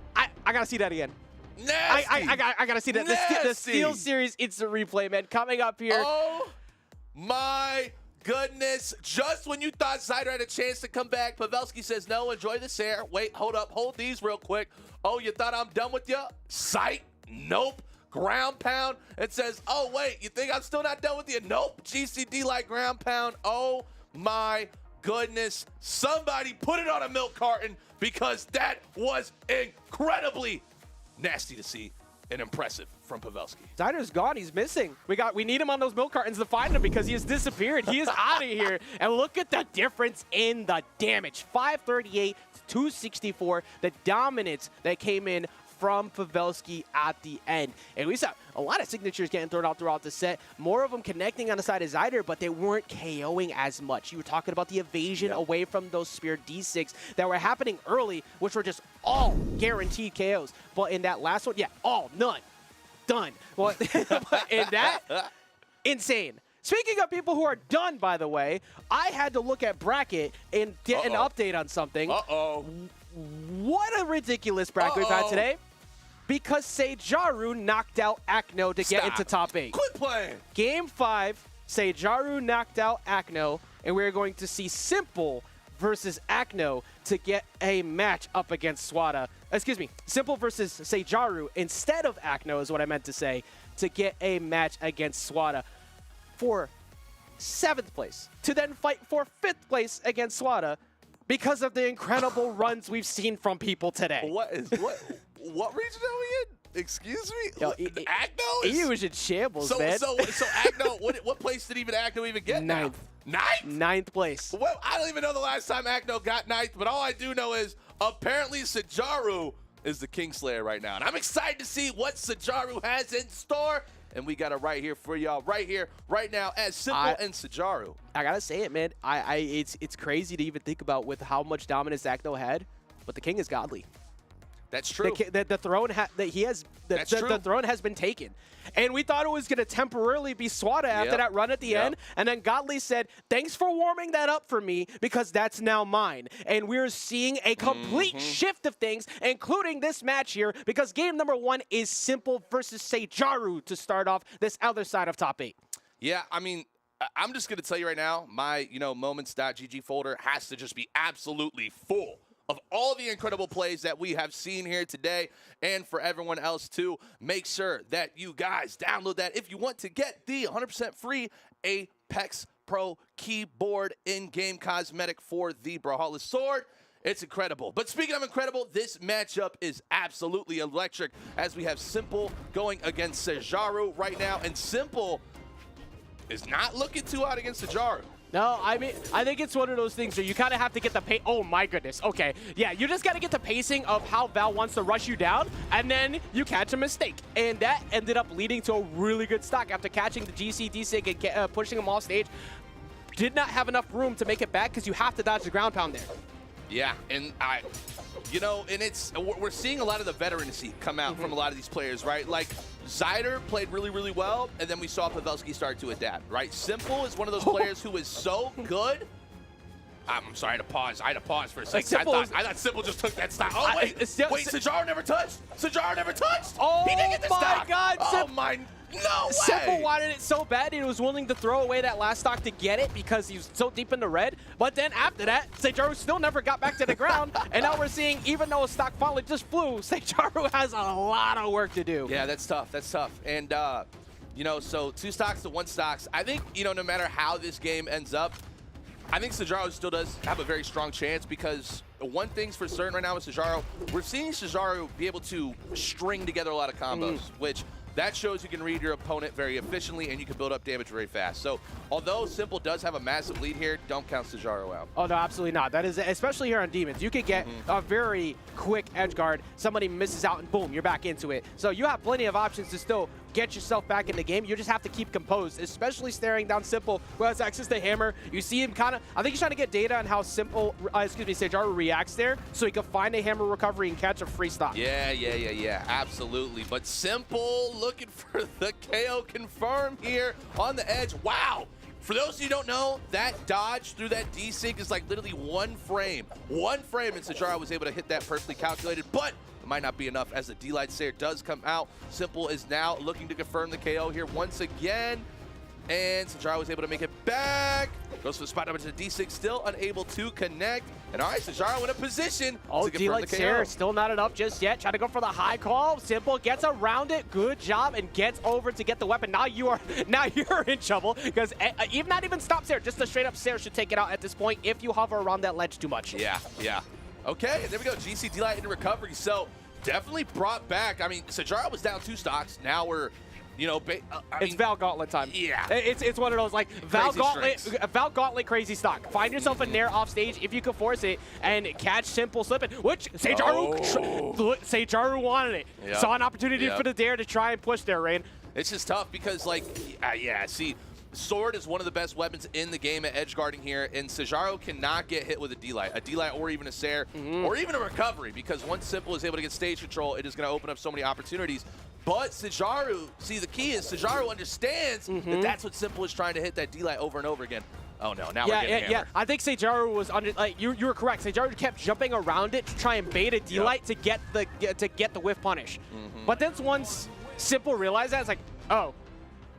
Speaker 7: got to see that again.
Speaker 10: Nasty.
Speaker 7: I gotta see that. The SteelSeries instant replay, man, coming up here.
Speaker 10: Oh my goodness. Just when you thought Zyder had a chance to come back, Pavelski says, no, enjoy this air. Wait, hold up, hold these real quick. Oh, you thought I'm done with you? Sight? Nope. Ground pound. It says, oh, wait, you think I'm still not done with you? Nope. GCD like ground pound. Oh my goodness. Somebody put it on a milk carton, because that was incredibly nasty to see and impressive from Pavelski.
Speaker 7: Zyder's gone. He's missing. We need him on those milk cartons to find him, because he has disappeared. He is out of here. And look at the difference in the damage. 538 to 264. The dominance that came in from Pavelski at the end. And we saw a lot of signatures getting thrown out throughout the set. More of them connecting on the side of Zyder, but they weren't KOing as much. You were talking about the evasion away from those Spear D6 that were happening early, which were just all guaranteed KOs. But in that last one, all, none, done. Well, but in that, insane. Speaking of people who are done, by the way, I had to look at bracket and get an update on something. What a ridiculous bracket we've had today. Because Seijaru knocked out Akno to get into top 8.
Speaker 10: Quit playing.
Speaker 7: Game 5, Seijaru knocked out Akno, and we're going to see Simple versus Akno to get a match up against Swada. Excuse me, Simple versus Seijaru instead of Akno is what I meant to say, to get a match against Swada for 7th place, to then fight for 5th place against Swada because of the incredible runs we've seen from people today.
Speaker 10: What region are we in? Excuse me?
Speaker 7: Yo,
Speaker 10: Akno is...
Speaker 7: He was in shambles, man.
Speaker 10: So Akno, what place did Akno even get now?
Speaker 7: 9th.
Speaker 10: 9th?
Speaker 7: 9th place.
Speaker 10: Well, I don't even know the last time Akno got 9th, but all I do know is apparently Seijaru is the Kingslayer right now. And I'm excited to see what Seijaru has in store. And we got it right here for y'all, right here, right now, as Simple and Seijaru.
Speaker 7: I gotta say it, man. It's crazy to even think about with how much dominance Akno had, but the king is godly.
Speaker 10: That's true.
Speaker 7: The throne the throne has been taken, and we thought it was gonna temporarily be Swada after that run at the end, and then Godly said, "Thanks for warming that up for me because that's now mine." And we're seeing a complete shift of things, including this match here, because game number 1 is Simple versus Seijaru to start off this other side of top 8.
Speaker 10: Yeah, I mean, I'm just gonna tell you right now, my moments.gg folder has to just be absolutely full of all the incredible plays that we have seen here today. And for everyone else too, make sure that you guys download that if you want to get the 100% free Apex Pro keyboard in-game cosmetic for the Brawlhalla sword. It's incredible. But speaking of incredible, this matchup is absolutely electric as we have Simple going against Seijaru right now. And Simple is not looking too hot against Seijaru.
Speaker 7: No, I mean, I think it's one of those things where you kind of have to get the pace. Oh my goodness. Okay. Yeah, you just got to get the pacing of how Val wants to rush you down, and then you catch a mistake. And that ended up leading to a really good stock after catching the GC D-Sig and pushing him off stage. Did not have enough room to make it back because you have to dodge the ground pound there.
Speaker 10: Yeah, and we're seeing a lot of the veterancy come out from a lot of these players, right? Like, Zyder played really, really well, and then we saw Pavelski start to adapt, right? Simple is one of those players who is so good. I'm sorry, I had to pause for a second. I thought Simple just took that stop. Oh, wait, Seijaru never touched. Seijaru never touched.
Speaker 7: Oh,
Speaker 10: he didn't get the stock.
Speaker 7: God.
Speaker 10: Oh, my no way.
Speaker 7: Simple wanted it so bad he was willing to throw away that last stock to get it because he was so deep in the red. But then after that, Seijaru still never got back to the ground. And now we're seeing, even though a stock finally just flew, Seijaru has a lot of work to do.
Speaker 10: Yeah, that's tough. That's tough. And, so 2 stocks to 1 stocks. I think, no matter how this game ends up, I think Seijaru still does have a very strong chance because one thing's for certain right now with Seijaru, we're seeing Seijaru be able to string together a lot of combos, which that shows you can read your opponent very efficiently and you can build up damage very fast. So although Simple does have a massive lead here, don't count Seijaru out.
Speaker 7: Oh, no, absolutely not. That is, especially here on Demons, you could get a very quick edge guard. Somebody misses out and boom, you're back into it. So you have plenty of options to still get yourself back in the game. You just have to keep composed, especially staring down Simple, who has access to hammer. You see him kind of, I think he's trying to get data on how Seijaru reacts there so he can find a hammer recovery and catch a free stock.
Speaker 10: Yeah, absolutely. But Simple looking for the KO confirm here on the edge. Wow. For those of you who don't know, that dodge through that D-Sig is like literally 1 frame. 1 frame, and Seijaru was able to hit that perfectly calculated, but it might not be enough as the D-Light Slayer does come out. Simple is now looking to confirm the KO here once again. And Seijaru was able to make it back. Goes for the spot number to the D6, still unable to connect. And all right, Seijaru in a position to confirm the KO.
Speaker 7: Here, still not enough just yet. Trying to go for the high call. Simple gets around it. Good job, and gets over to get the weapon. Now you're in trouble because even not even stops there. Just a straight up Sair should take it out at this point if you hover around that ledge too much.
Speaker 10: Yeah. Okay, there we go. GC D-Light into recovery. So definitely brought back. I mean, Seijaru was down 2 stocks. Now we're You know,
Speaker 7: It's Val Gauntlet time.
Speaker 10: Yeah.
Speaker 7: It's one of those like Val
Speaker 10: Crazy
Speaker 7: Gauntlet crazy stock. Find yourself a nair off stage if you can force it and catch Simple slipping, which Seijaru wanted it.
Speaker 10: Yep.
Speaker 7: Saw an opportunity
Speaker 10: Yep.
Speaker 7: for the dare to try and push there, Rain.
Speaker 10: It's just tough because, like, see, Sword is one of the best weapons in the game at edge guarding here, and Seijaru cannot get hit with a D-Light or even a Sair, or even a recovery, because once Simple is able to get stage control, it is going to open up so many opportunities. But Seijaru, see, the key is Seijaru understands that that's what Simple is trying to hit that D-Light over and over again. Oh no, now we're getting hammered.
Speaker 7: I think Seijaru was under. Like you were correct. Seijaru kept jumping around it to try and bait a D-Light to get the whiff punish. But then once Simple realized that, it's like, oh,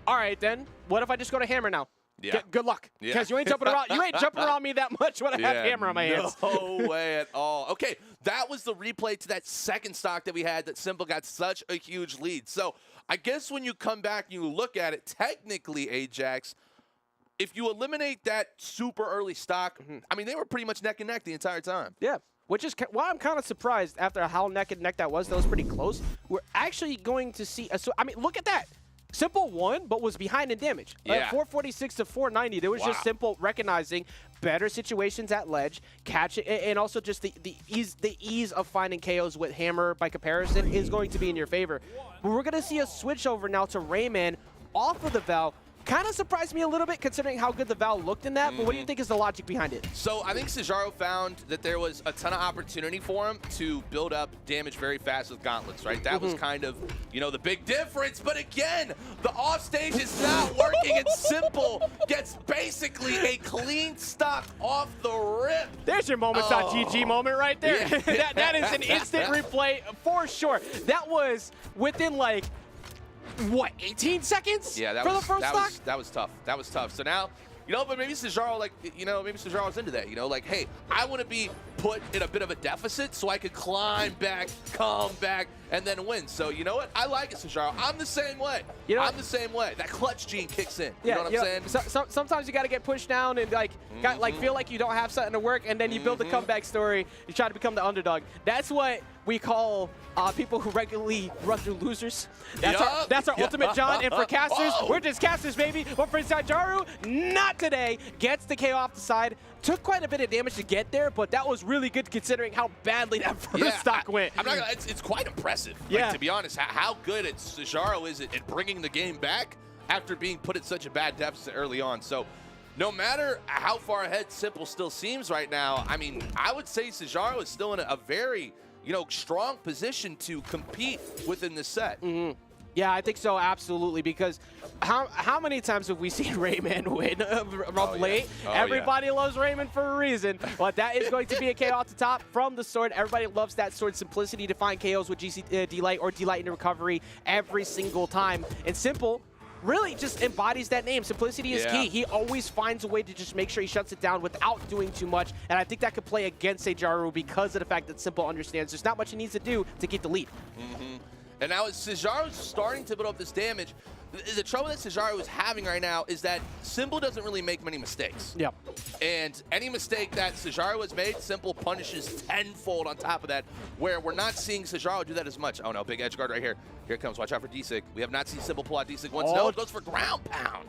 Speaker 7: all right then. What if I just go to hammer now?
Speaker 10: Yeah.
Speaker 7: Good luck, because you ain't jumping around. You ain't jumping around me that much when I have hammer on my hands.
Speaker 10: No way at all. Okay, that was the replay to that second stock that we had that Simple got such a huge lead. So I guess when you come back and you look at it, technically, Ajax, if you eliminate that super early stock, I mean, they were pretty much neck and neck the entire time.
Speaker 7: Yeah. Which is why I'm kind of surprised after how neck and neck that was. That was pretty close. We're actually going to see I mean, look at that. Simple won, but was behind in damage.
Speaker 10: Yeah.
Speaker 7: 446 to 490. There was just Simple recognizing better situations at ledge, catch it, and also just the ease of finding KOs with hammer by comparison is going to be in your favor. But we're going to see a switch over now to Rayman off of the Val. Kind of surprised me a little bit considering how good the Val looked in that, but what do you think is the logic behind it?
Speaker 10: So I think Seijaru found that there was a ton of opportunity for him to build up damage very fast with gauntlets, right? That was kind of, you know, the big difference. But again, the offstage is not working, and Simple gets basically a clean stock off the rip.
Speaker 7: There's your moments.gg moment right there.
Speaker 10: Yeah.
Speaker 7: that is an instant replay for sure. That was within like, what, 18 seconds?
Speaker 10: Yeah,
Speaker 7: for the first stock?
Speaker 10: that was tough. That was tough. So now, you know, but maybe Seijaru, like, you know, maybe Seijaru's into that, you know, like, hey, I want to be put in a bit of a deficit so I could climb back, come back, and then win. So, you know what? I like it, Seijaru. I'm the same way.
Speaker 7: You know,
Speaker 10: I'm the same way. That clutch gene kicks in.
Speaker 7: Yeah,
Speaker 10: you know what I'm saying?
Speaker 7: Sometimes you got to get pushed down and like, feel like you don't have something to work, and then you build a comeback story. You try to become the underdog. That's what we call people who regularly run through losers. That's our ultimate John. And for casters, we're just casters, baby. But for Seijaru, not today. Gets the KO off the side. Took quite a bit of damage to get there, but that was really good considering how badly that first stock went.
Speaker 10: I'm not gonna, it's quite impressive.
Speaker 7: Yeah.
Speaker 10: Like, to be honest, how good Seijaru is at bringing the game back after being put at such a bad deficit early on. So no matter how far ahead Simple still seems right now, I mean, I would say Seijaru is still in a very, you know, strong position to compete within the set.
Speaker 7: Yeah, I think so, absolutely, because how many times have we seen Rayman win of late? Everybody loves Rayman for a reason, but that is going to be a KO off the top from the sword. Everybody loves that sword simplicity to find KOs with D-Light or D-Light into recovery every single time. And Simple really just embodies that name. Simplicity is key. He always finds a way to just make sure he shuts it down without doing too much, and I think that could play against Seijaru because of the fact that Simple understands there's not much he needs to do to get the lead.
Speaker 10: And now as Seijaru's starting to build up this damage, the trouble that Seijaru is having right now is that Simple doesn't really make many mistakes.
Speaker 7: Yep.
Speaker 10: And any mistake that Seijaru has made, Simple punishes tenfold on top of that, where we're not seeing Seijaru do that as much. Oh no, big edge guard right here. Here it comes, watch out for D-Sig. We have not seen Simple pull out D-Sig once. No, it goes for ground pound.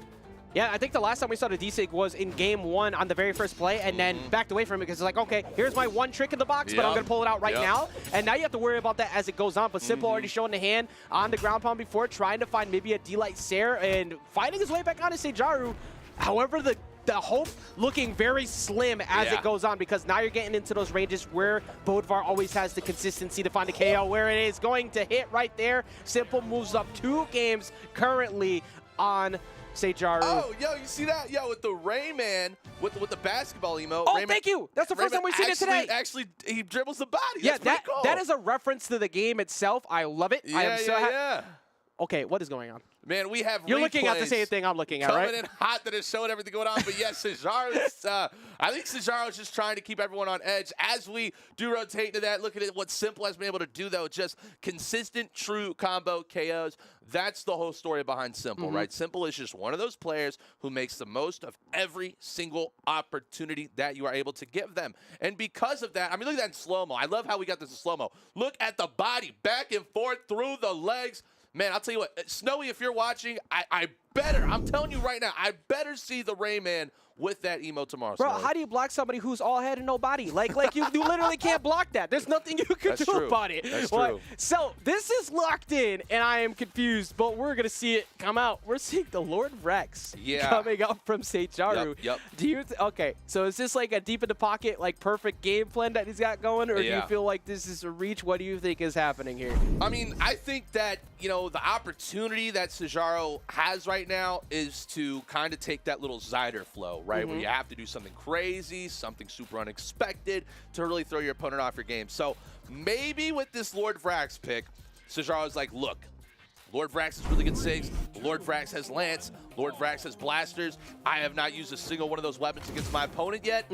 Speaker 7: Yeah, I think the last time we saw the D-Sig was in game 1 on the very first play, and then backed away from it because it's like, okay, here's my one trick in the box, but I'm going to pull it out right now. And now you have to worry about that as it goes on. But Simple already showing the hand on the ground pound before, trying to find maybe a D-Light Sair and fighting his way back on to Seijaru. However, the hope looking very slim as it goes on, because now you're getting into those ranges where Bodvar always has the consistency to find a KO, where it is going to hit right there. Simple moves up 2 games currently on Seijaru.
Speaker 10: Oh, yo, you see that? Yo, with the Rayman, with the basketball emote.
Speaker 7: Oh,
Speaker 10: Rayman,
Speaker 7: thank you. That's the first time we've seen it today.
Speaker 10: Actually, he dribbles the body.
Speaker 7: Yeah,
Speaker 10: That's pretty cool.
Speaker 7: that is a reference to the game itself. I love it. I am so
Speaker 10: yeah.
Speaker 7: Okay, what is going on?
Speaker 10: Man, we have
Speaker 7: You're looking at the same thing I'm looking at, right?
Speaker 10: Coming in hot that is showing everything going on. But yes, Seijaru's, I think Seijaru's just trying to keep everyone on edge. As we do rotate into that, look at what Simple has been able to do, though. Just consistent, true combo KOs. That's the whole story behind Simple, right? Simple is just one of those players who makes the most of every single opportunity that you are able to give them. And because of that, I mean, look at that in slow-mo. I love how we got this in slow-mo. Look at the body, back and forth through the legs. Man, I'll tell you what, Snowy, if you're watching, I'm telling you right now, I better see the Rayman with that emo tomorrow.
Speaker 7: Bro,
Speaker 10: Snowy.
Speaker 7: how do you block somebody who's all head and no body? Like you literally can't block that. There's nothing you can
Speaker 10: That's
Speaker 7: do
Speaker 10: true.
Speaker 7: about it.
Speaker 10: That's
Speaker 7: Like,
Speaker 10: true.
Speaker 7: so this is locked in, and I am confused, but we're going to see it come out. We're seeing the Lord Rex coming up from Seijaru.
Speaker 10: Yep.
Speaker 7: Do you okay, so is this like a deep in the pocket, like perfect game plan that he's got going, or do you feel like this is a reach? What do you think is happening here?
Speaker 10: I mean, I think that, the opportunity that Seijaru has right now is to kind of take that little Zyder flow, right? Where you have to do something crazy, something super unexpected to really throw your opponent off your game. So maybe with this Lord Vrax pick, Seijaru's like, look, Lord Vrax has really good SIGs. Lord Vrax has Lance. Lord Vrax has blasters. I have not used a single one of those weapons against my opponent yet.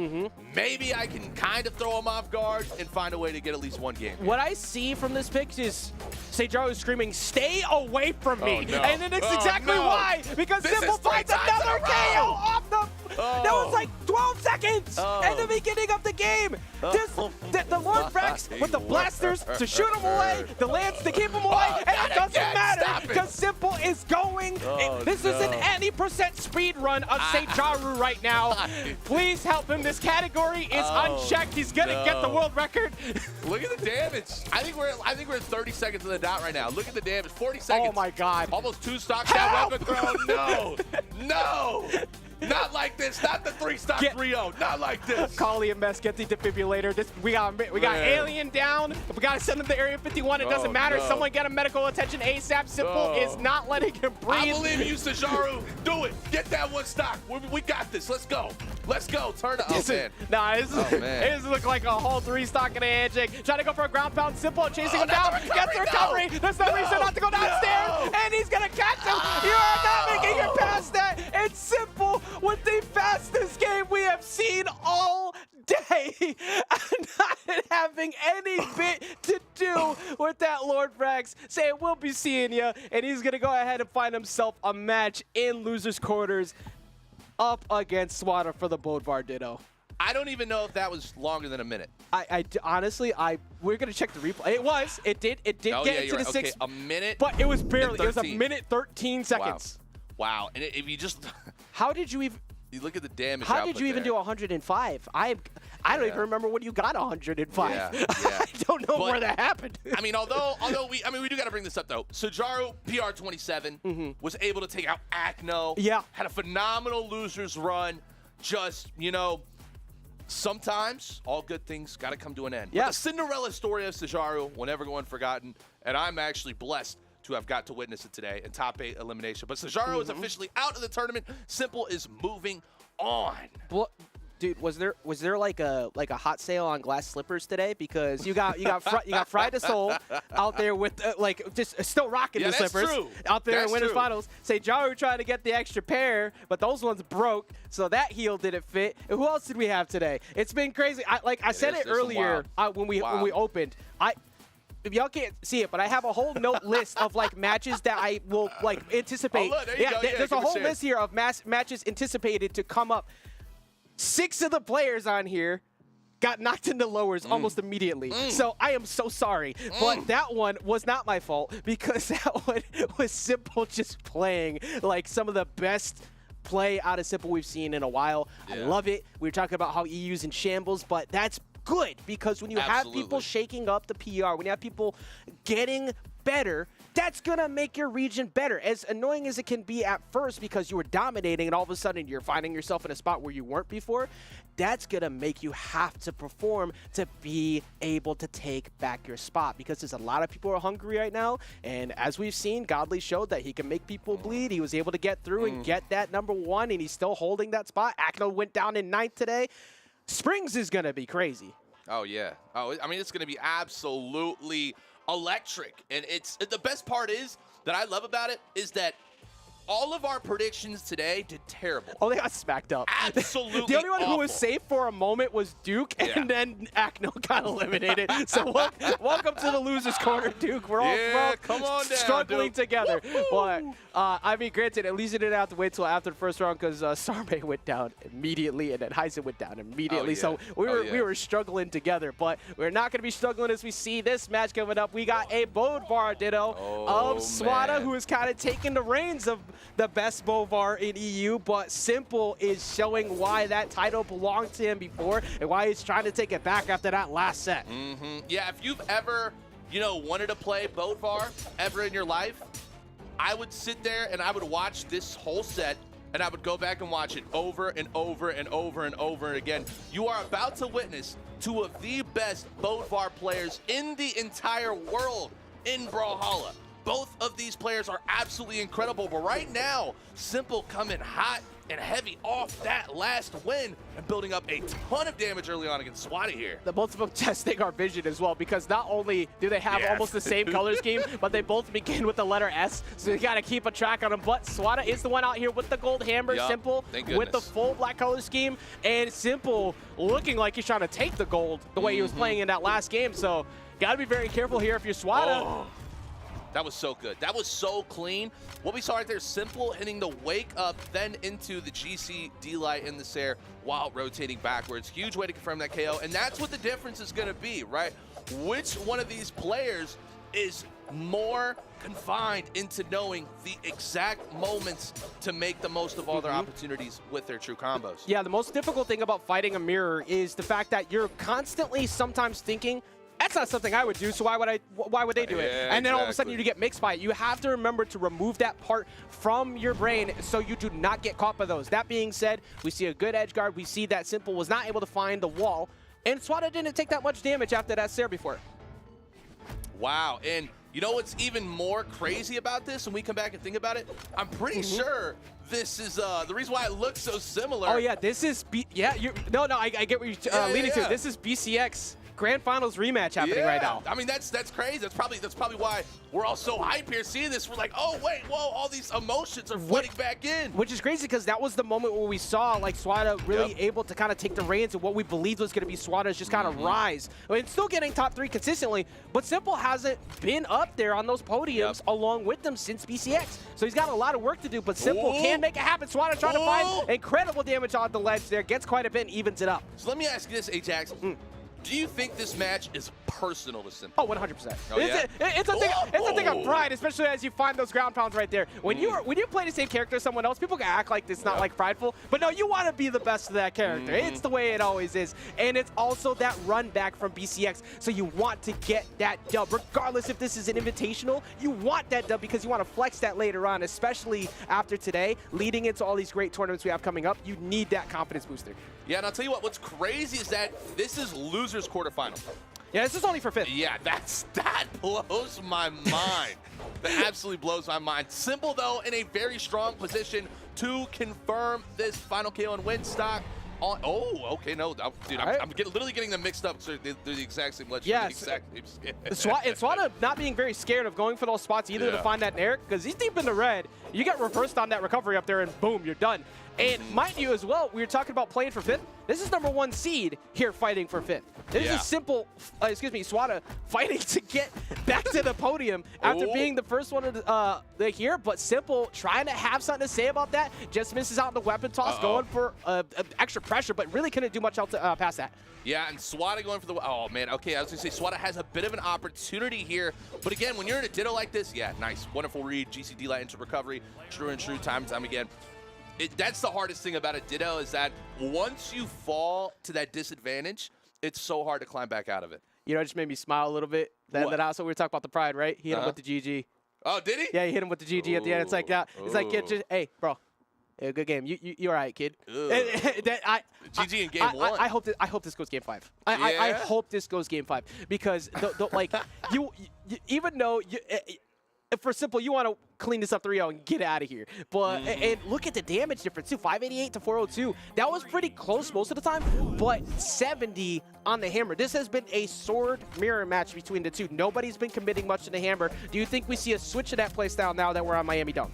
Speaker 10: Maybe I can kind of throw him off guard and find a way to get at least one game.
Speaker 7: What I see from this pick is Seijaru screaming, "Stay away from me!"
Speaker 10: no.
Speaker 7: And then it's exactly why, because
Speaker 10: This
Speaker 7: Simple
Speaker 10: is 3
Speaker 7: finds
Speaker 10: times in a
Speaker 7: another
Speaker 10: row.
Speaker 7: KO off the. That was like 12 seconds in the beginning of the game. The Lord Rex with the blasters to shoot him away, the Lance to keep him away, and it doesn't matter because Simple is going. This is an any % speed run of Seijaru right now. Please help him. This category is unchecked. He's gonna get the world record.
Speaker 10: Look at the damage. I think we're at 30 seconds on the dot right now. Look at the damage. 40 seconds.
Speaker 7: Oh my God.
Speaker 10: Almost 2 stocks that weapon throw. No. No. Not like this. Not the 3-stock 3-0. Not like this.
Speaker 7: Kali and Mess get the defibrillator. We got Alien down. We got to send him to Area 51. It doesn't matter.
Speaker 10: no.
Speaker 7: Someone get him medical attention ASAP. Simple is not letting him breathe.
Speaker 10: I believe you, Seijaru. Do it. Get that 1 stock. We got this. Let's go. Let's go. Turn it up, man.
Speaker 7: Nah, this
Speaker 10: man.
Speaker 7: is look like a whole 3-stock and a handshake. Trying to go for a ground pound. Simple chasing him down. Gets the recovery. There's no reason not to go downstairs. And he's going to catch him. You are not making it past that. It's Simple with the fastest game we have seen all day. Not having any bit to do with that Lord Vrax. Saying we'll be seeing you. And he's going to go ahead and find himself a match in losers quarters up against Swada for the Bodvar Ditto.
Speaker 10: I don't even know if that was longer than a minute.
Speaker 7: Honestly, we're gonna check the replay. It did get into the 6.
Speaker 10: Okay, a minute.
Speaker 7: But it was barely. It was a
Speaker 10: 13.
Speaker 7: minute 13 seconds.
Speaker 10: Wow. And if you just
Speaker 7: How did you even?
Speaker 10: you look at the damage.
Speaker 7: How did you even
Speaker 10: there.
Speaker 7: do 105? I don't even remember when you got 105.
Speaker 10: Yeah.
Speaker 7: I don't know where that happened.
Speaker 10: I mean, although we do got to bring this up though. Seijaru PR 27 was able to take out Acno.
Speaker 7: Yeah.
Speaker 10: Had a phenomenal losers run. Just sometimes all good things got to come to an end.
Speaker 7: Yeah.
Speaker 10: But the Cinderella story of Seijaru will never go unforgotten, and I'm actually blessed to have got to witness it today in top 8 elimination. But Seijaru is officially out of the tournament. Simple is moving on.
Speaker 7: Dude, was there like a hot sale on glass slippers today? Because you got Fried the Soul out there with just still rocking the slippers
Speaker 10: true.
Speaker 7: out there
Speaker 10: That's
Speaker 7: in winners
Speaker 10: true.
Speaker 7: finals. Seijaru trying to get the extra pair, but those ones broke, so that heel didn't fit. And who else did we have today? It's been crazy. I said it earlier when we opened. If y'all can't see it, but I have a whole note list of matches that I will anticipate.
Speaker 10: Oh, look, there you go. Yeah,
Speaker 7: there's a
Speaker 10: give
Speaker 7: whole
Speaker 10: share.
Speaker 7: list here of matches anticipated to come up. 6 of the players on here got knocked into lowers almost immediately. So I am so sorry. But that one was not my fault because that one was Simple just playing like some of the best play out of Simple we've seen in a while. I love it. We were talking about how EU's in shambles, but that's good because when you have people shaking up the PR, when you have people getting better, that's going to make your region better. As annoying as it can be at first because you were dominating and all of a sudden you're finding yourself in a spot where you weren't before, that's going to make you have to perform to be able to take back your spot because there's a lot of people who are hungry right now. And as we've seen, Godly showed that he can make people bleed. He was able to get through and get that #1, and he's still holding that spot. Acno went down in 9th today. Springs is going to be crazy.
Speaker 10: Oh, yeah. Oh, I mean, it's going to be absolutely electric. And it's the best part is that I love about it is that all of our predictions today did terrible.
Speaker 7: Oh, they got smacked up.
Speaker 10: Absolutely
Speaker 7: The only one who was
Speaker 10: awful.
Speaker 7: safe for a moment was Duke, and then Acno got eliminated. So welcome to the loser's corner, Duke. We're all
Speaker 10: come on down,
Speaker 7: struggling
Speaker 10: Duke.
Speaker 7: together. But I mean, granted, at least you didn't have to wait till after the first round because Sarme went down immediately, and then Heisen went down immediately. So we were struggling together. But we're not going to be struggling as we see this match coming up. We got a Bodvar Ditto of Swada, who is kind of taking the reins of the best Bovar in EU, but Simple is showing why that title belonged to him before and why he's trying to take it back after that last set.
Speaker 10: Yeah, if you've ever, wanted to play Bodvar ever in your life, I would sit there and I would watch this whole set and I would go back and watch it over and over and over and over again. You are about to witness two of the best Bodvar players in the entire world in Brawlhalla. Both of these players are absolutely incredible, but right now, Simple coming hot and heavy off that last win and building up a ton of damage early on against Swada here.
Speaker 7: The both of them testing our vision as well, because not only do they have almost the same color scheme, but they both begin with the letter S, so you got to keep a track on them. But Swada is the one out here with the gold hammer, Simple with the full black color scheme, and Simple looking like he's trying to take the gold the way he was playing in that last game. So got to be very careful here if you're Swada.
Speaker 10: That was so good. That was so clean. What we saw right there, Simple hitting the wake up, then into the GC D-Light in this air while rotating backwards. Huge way to confirm that KO, and that's what the difference is going to be, right? Which one of these players is more confined into knowing the exact moments to make the most of all their opportunities with their true combos?
Speaker 7: Yeah, the most difficult thing about fighting a mirror is the fact that you're constantly sometimes thinking, that's not something I would do, so why would they do it? And then all of a sudden you get mixed by it. You have to remember to remove that part from your brain so you do not get caught by those. That being said, we see a good edge guard. We see that Simple was not able to find the wall, and Swada didn't take that much damage after that Sair before.
Speaker 10: Wow, and you know what's even more crazy about this when we come back and think about it? I'm pretty sure this is the reason why it looks so similar.
Speaker 7: Oh yeah, this is, I get what you're leading to. This is BCX Grand Finals rematch happening right now.
Speaker 10: I mean, that's crazy. That's probably why we're all so hype here seeing this. We're like, oh wait, whoa, all these emotions are flooding back in.
Speaker 7: Which is crazy because that was the moment where we saw like Swada really able to kind of take the reins of what we believed was going to be Swada's just kind of rise. I mean, still getting top 3 consistently, but Simple hasn't been up there on those podiums along with them since BCX. So he's got a lot of work to do, but Simple can make it happen. Swada trying to find incredible damage on the ledge there, gets quite a bit and evens it up.
Speaker 10: So let me ask you this, Ajax. Do you think this match is personal to Simple?
Speaker 7: Oh, 100%.
Speaker 10: Oh, yeah?
Speaker 7: It's a thing of pride, especially as you find those ground pounds right there. When you play the same character as someone else, people can act like it's not like prideful, but no, you want to be the best of that character. It's the way it always is, and it's also that run back from BCX. So you want to get that dub, regardless if this is an invitational. You want that dub because you want to flex that later on, especially after today, leading into all these great tournaments we have coming up. You need that confidence booster.
Speaker 10: Yeah, and I'll tell you what's crazy is that this is losers quarterfinal.
Speaker 7: Yeah, this is only for 5th.
Speaker 10: Yeah, that blows my mind. That absolutely blows my mind. Simple, though, in a very strong position to confirm this final KO and win stock. Okay, no, dude, I'm literally getting them mixed up. So they're the exact same legend.
Speaker 7: Yes. And Swada not being very scared of going for those spots either to find that Eric, because he's deep in the red. You get reversed on that recovery up there, and boom, you're done. And mind you as well, we were talking about playing for 5th. This is #1 seed here fighting for 5th. This is Simple, Swada fighting to get back to the podium after being the first one here, but Simple trying to have something to say about that. Just misses out in the weapon toss, going for extra pressure, but really couldn't do much else past that.
Speaker 10: Yeah, and Swada going for the... Oh, man. Okay, I was going to say Swada has a bit of an opportunity here. But again, when you're in a Ditto like this, nice. Wonderful read. GCD light into recovery. True and true, time and time again. That's the hardest thing about a Ditto is that once you fall to that disadvantage, it's so hard to climb back out of it.
Speaker 7: You know, it just made me smile a little bit. That also we were talking about the pride, right? He hit him with the GG.
Speaker 10: Oh, did he?
Speaker 7: Yeah, he hit him with the GG at the end. It's like that. It's like, hey, bro. Yeah, good game. You're all right, kid.
Speaker 10: GG in game 1.
Speaker 7: I hope this goes game 5. I hope this goes game 5 because you even though for Simple you want to clean this up 3-0 and get out of here. But and look at the damage difference too. 588 to 402. That was pretty close most of the time, but 70 on the hammer. This has been a sword mirror match between the two. Nobody's been committing much to the hammer. Do you think we see a switch to that playstyle now that we're on Miami Dome?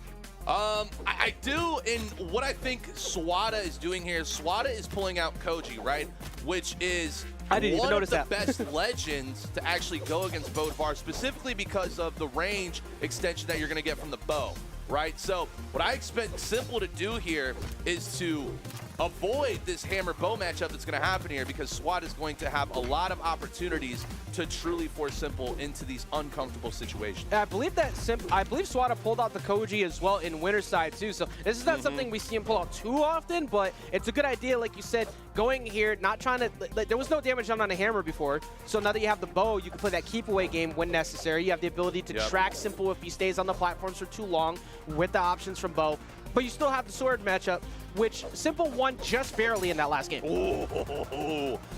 Speaker 10: I do, and what I think Swada is doing here, Swada is pulling out Koji, right? Which is
Speaker 7: I didn't even
Speaker 10: one
Speaker 7: notice
Speaker 10: of the
Speaker 7: that.
Speaker 10: best legends to actually go against Bodvar, specifically because of the range extension that you're going to get from the bow, right? So what I expect Simple to do here is to avoid this hammer bow matchup that's going to happen here, because SWAT is going to have a lot of opportunities to truly force Simple into these uncomfortable situations.
Speaker 7: I believe Swada pulled out the Koji as well in Winterside too. So this is not something we see him pull out too often, but it's a good idea, like you said, going here, not trying to, like, there was no damage done on a hammer before. So now that you have the bow, you can play that keep away game when necessary. You have the ability to track Simple if he stays on the platforms for too long with the options from bow. But you still have the sword matchup, which Simple won just barely in that last game.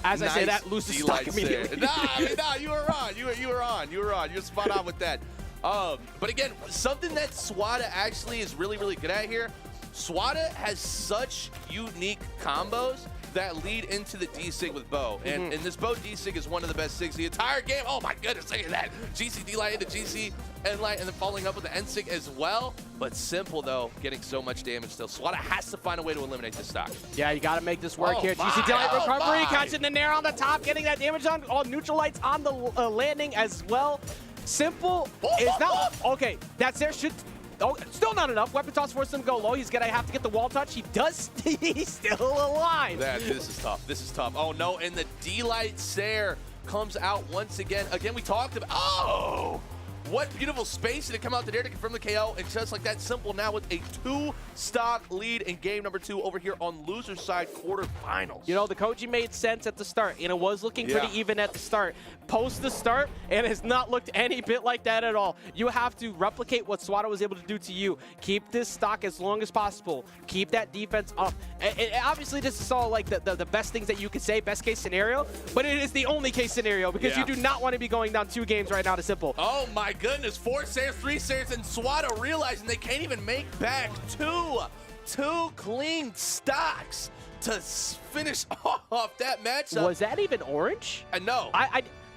Speaker 7: As
Speaker 10: Nice
Speaker 7: I say that, loses stock immediately.
Speaker 10: Nah, you were on. You were on. You're spot on with that. But again, something that Swada actually is really, really good at here, Swada has such unique combos that lead into the D-Sig with bow. And this bow D-Sig is one of the best SIGs the entire game. Oh my goodness, look at that. GC D-Light into GC N-Light, and then following up with the N-Sig as well. But Simple, though, getting so much damage still. Swada has to find a way to eliminate this stock.
Speaker 7: Yeah, you got to make this work here.
Speaker 10: my,
Speaker 7: GC D-Light recovery,
Speaker 10: my.
Speaker 7: catching the nair on the top, getting that damage on all neutral lights on the landing as well. Simple is not, okay, that's there, should, oh, still not enough. Weapon toss forces him to go low. He's going to have to get the wall touch. He does, he's still alive.
Speaker 10: This is tough. This is tough. Oh, no, and the D-Light Sair comes out once again. Again, we talked about, oh! What beautiful space to come out there to confirm the KO, and just like that, Simple now with a 2-stock lead in game number 2 over here on loser side quarterfinals.
Speaker 7: You know, the Koji made sense at the start, and it was looking pretty even at the start. Post the start, and it has not looked any bit like that at all. You have to replicate what Swada was able to do to you. Keep this stock as long as possible. Keep that defense up. And obviously, this is all like the best things that you could say, best case scenario, but it is the only case scenario, because you do not want to be going down 2 games right now to Simple.
Speaker 10: Oh my goodness, 4 Sairs, 3 Sairs, and Swada realizing they can't even make back two clean stocks to finish off that matchup.
Speaker 7: Was that even orange?
Speaker 10: No.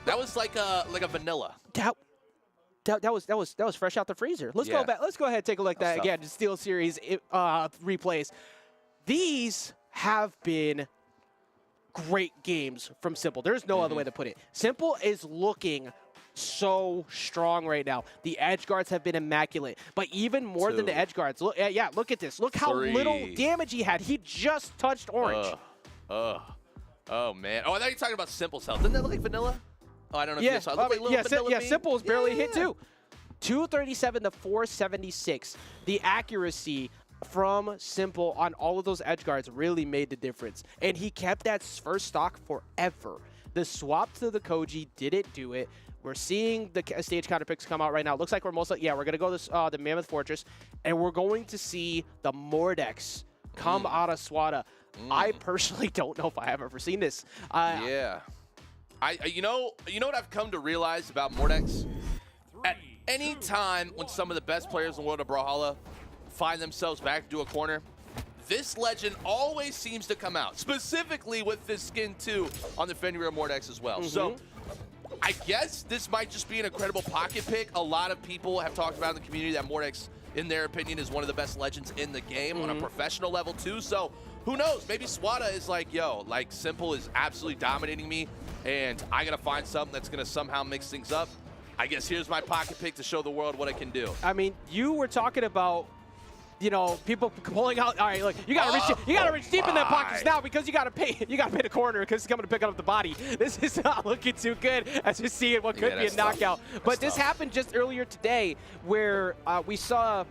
Speaker 10: That was like a vanilla.
Speaker 7: That was fresh out the freezer. Let's go back. Let's go ahead and take a look at that again. SteelSeries replays. These have been great games from Simple. There's no other way to put it. Simple is looking so strong right now. The edge guards have been immaculate, but even more than the edge guards. Look, look at this. Look how little damage he had. He just touched orange.
Speaker 10: Oh man. Oh, I thought you were talking about Simple's health. Didn't that look like vanilla? Oh, I don't know if you saw. It looked like little vanilla bean.
Speaker 7: Simple was barely hit too. 237 to 476. The accuracy from Simple on all of those edge guards really made the difference, and he kept that first stock forever. The swap to the Koji didn't do it. We're seeing the stage counter picks come out right now. Looks like we're we're going to go this the Mammoth Fortress, and we're going to see the Mordex come out of Swada. I personally don't know if I have ever seen this.
Speaker 10: You know what I've come to realize about Mordex? At any time when some of the best players in the world of Brawlhalla find themselves back into a corner, this legend always seems to come out, specifically with this skin too on the Fenrir Mordex as well. So I guess this might just be an incredible pocket pick. A lot of people have talked about in the community that Mordex, in their opinion, is one of the best legends in the game on a professional level too. So who knows? Maybe Swada is like, yo, like Simple is absolutely dominating me, and I gotta find something that's gonna somehow mix things up. I guess here's my pocket pick to show the world what I can do.
Speaker 7: I mean, you were talking about, you know, people pulling out. All right, look, you gotta reach deep in that pockets now, because you gotta pay the corner, because it's coming to pick up the body. This is not looking too good as you see it. What could be a knockout, but this happened just earlier today, where we saw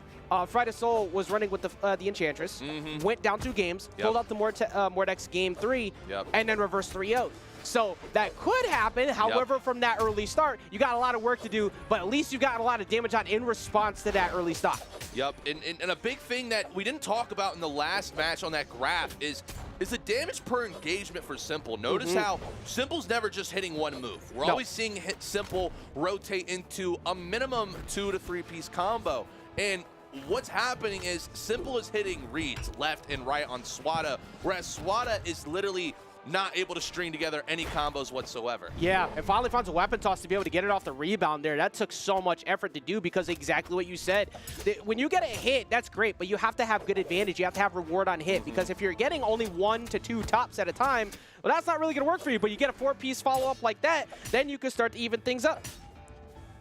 Speaker 7: Friday Soul was running with the Enchantress, went down 2 games, pulled out the Mordex game 3, and then reversed 3-0. So that could happen. However, from that early start, you got a lot of work to do, but at least you got a lot of damage on in response to that early stop.
Speaker 10: Yep, and a big thing that we didn't talk about in the last match on that graph is the damage per engagement for Simple. Notice how Simple's never just hitting one move. We're always seeing Simple rotate into a minimum 2 to 3 piece combo. And what's happening is Simple is hitting reads left and right on Swada, whereas Swada is literally not able to string together any combos whatsoever.
Speaker 7: Yeah, and finally finds a weapon toss to be able to get it off the rebound there. That took so much effort to do because exactly what you said. When you get a hit, that's great, but you have to have good advantage. You have to have reward on hit because if you're getting only 1 to 2 tops at a time, well, that's not really going to work for you. But you get a 4-piece follow-up like that, then you can start to even things up.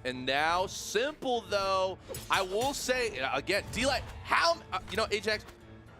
Speaker 10: And now Simple, though, I will say, again, D-Light, how, Ajax,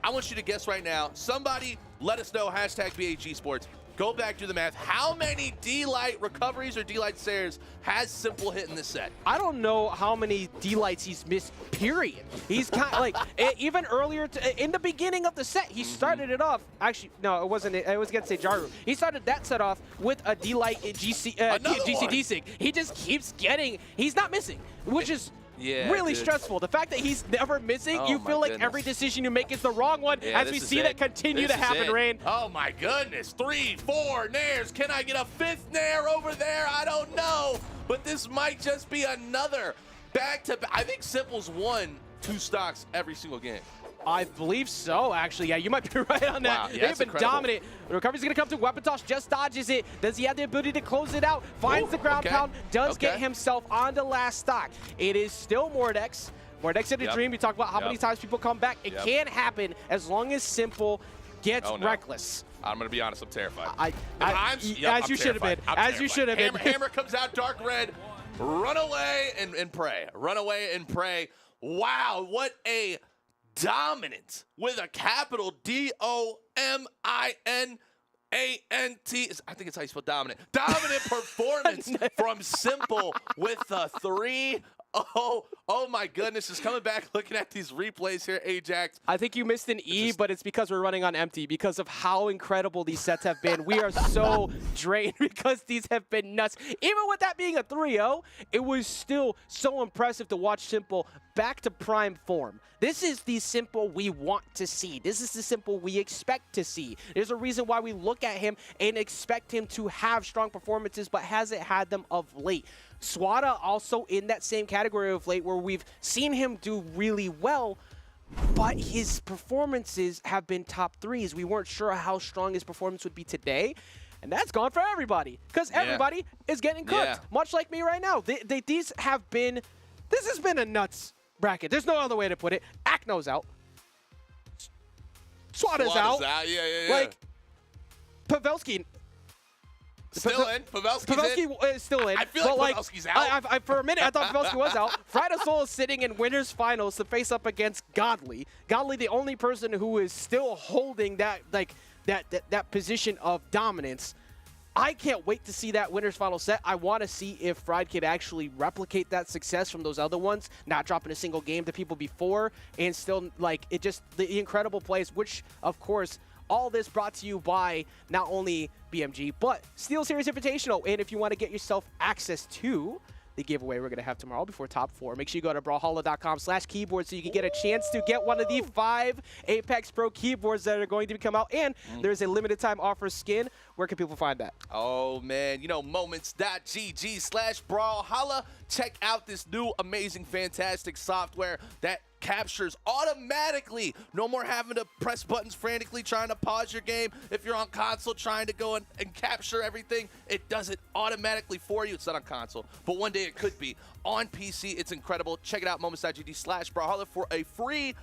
Speaker 10: I want you to guess right now. Somebody let us know, hashtag BAG Sports. Go back, do the math. How many D-Light recoveries or D-Light stairs has Simple hit in this set?
Speaker 7: I don't know how many D-Lights he's missed, period. He's kind of like, even earlier, in the beginning of the set, he started it off. Actually, no, it wasn't. I was going to say Jaru. He started that set off with a D-Light GCD sig. He just keeps getting, he's not missing, which is really stressful. The fact that he's never missing, you feel like every decision you make is the wrong one, as we see that continue to happen, Rain.
Speaker 10: Oh my goodness, 3, 4 nairs. Can I get a 5th nair over there? I don't know, but this might just be another back-to-back. I think Simple's won 2 stocks every single game.
Speaker 7: I believe so, actually. Yeah, you might be right on that.
Speaker 10: Wow, yeah,
Speaker 7: They've been dominant. The recovery's going to come to Weapon Toss, just dodges it. Does he have the ability to close it out? Finds the ground pound, does get himself on the last stock. It is still Mordex. Mordex in a dream. We talked about how many times people come back. It can't happen as long as Simple gets reckless.
Speaker 10: I'm going to be honest, I'm terrified.
Speaker 7: As you should have been. As you should have been.
Speaker 10: Hammer comes out, dark red. Run away and pray. Run away and pray. Wow, what a dominant with a capital DOMINANT. I think it's how you spell dominant. Dominant performance from Simple with a 3. Oh my goodness, just coming back looking at these replays here, Ajax.
Speaker 7: I think you missed an E, but it's because we're running on empty because of how incredible these sets have been. We are so drained because these have been nuts. Even with that being a 3-0, it was still so impressive to watch Simple back to prime form. This is the Simple we want to see. This is the Simple we expect to see. There's a reason why we look at him and expect him to have strong performances, but hasn't had them of late. Swada also in that same category of late where we've seen him do really well, but his performances have been top 3s. We weren't sure how strong his performance would be today, and that's gone for everybody because everybody is getting cooked, much like me right now. This has been a nuts bracket. There's no other way to put it. Akno's out. Swada's out.
Speaker 10: Yeah.
Speaker 7: Like, Pavelski...
Speaker 10: Still in.
Speaker 7: Pavelski is still in.
Speaker 10: I feel like Pavelski's out.
Speaker 7: For a minute, I thought Pavelski was out. Frydasol is sitting in winners finals to face up against Godly. Godly, the only person who is still holding that position of dominance. I can't wait to see that winners final set. I want to see if Fried can actually replicate that success from those other ones, not dropping a single game to people before, and still the incredible plays, which of course. All this brought to you by not only BMG, but SteelSeries Invitational. And if you want to get yourself access to the giveaway we're going to have tomorrow before top 4, make sure you go to brawlhalla.com/keyboard so you can get a chance to get one of the 5 Apex Pro keyboards that are going to come out. And there's a limited time offer skin. Where can people find that?
Speaker 10: Oh, man. Moments.gg/brawlhalla. Check out this new, amazing, fantastic software that captures automatically. No more having to press buttons frantically trying to pause your game. If you're on console trying to go and capture everything, it does it automatically for you. It's not on console, but one day it could be. On PC, it's incredible. Check it out, moments.gg/brawlhalla for a free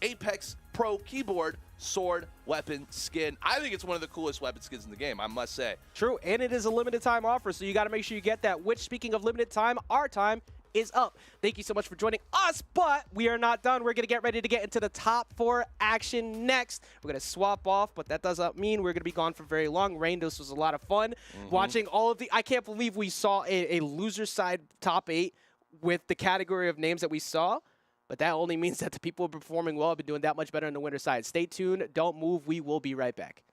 Speaker 10: Apex Pro keyboard, sword, weapon, skin. I think it's one of the coolest weapon skins in the game, I must say.
Speaker 7: True, and it is a limited time offer, so you got to make sure you get that, which, speaking of limited time, our time is up. Thank you so much for joining us, but we are not done. We're going to get ready to get into the top 4 action next. We're going to swap off, but that doesn't mean we're going to be gone for very long. Rain, this was a lot of fun. Watching all of I can't believe we saw a loser side top 8 with the category of names that we saw, but that only means that the people performing well have been doing that much better on the winner side. Stay tuned. Don't move. We will be right back.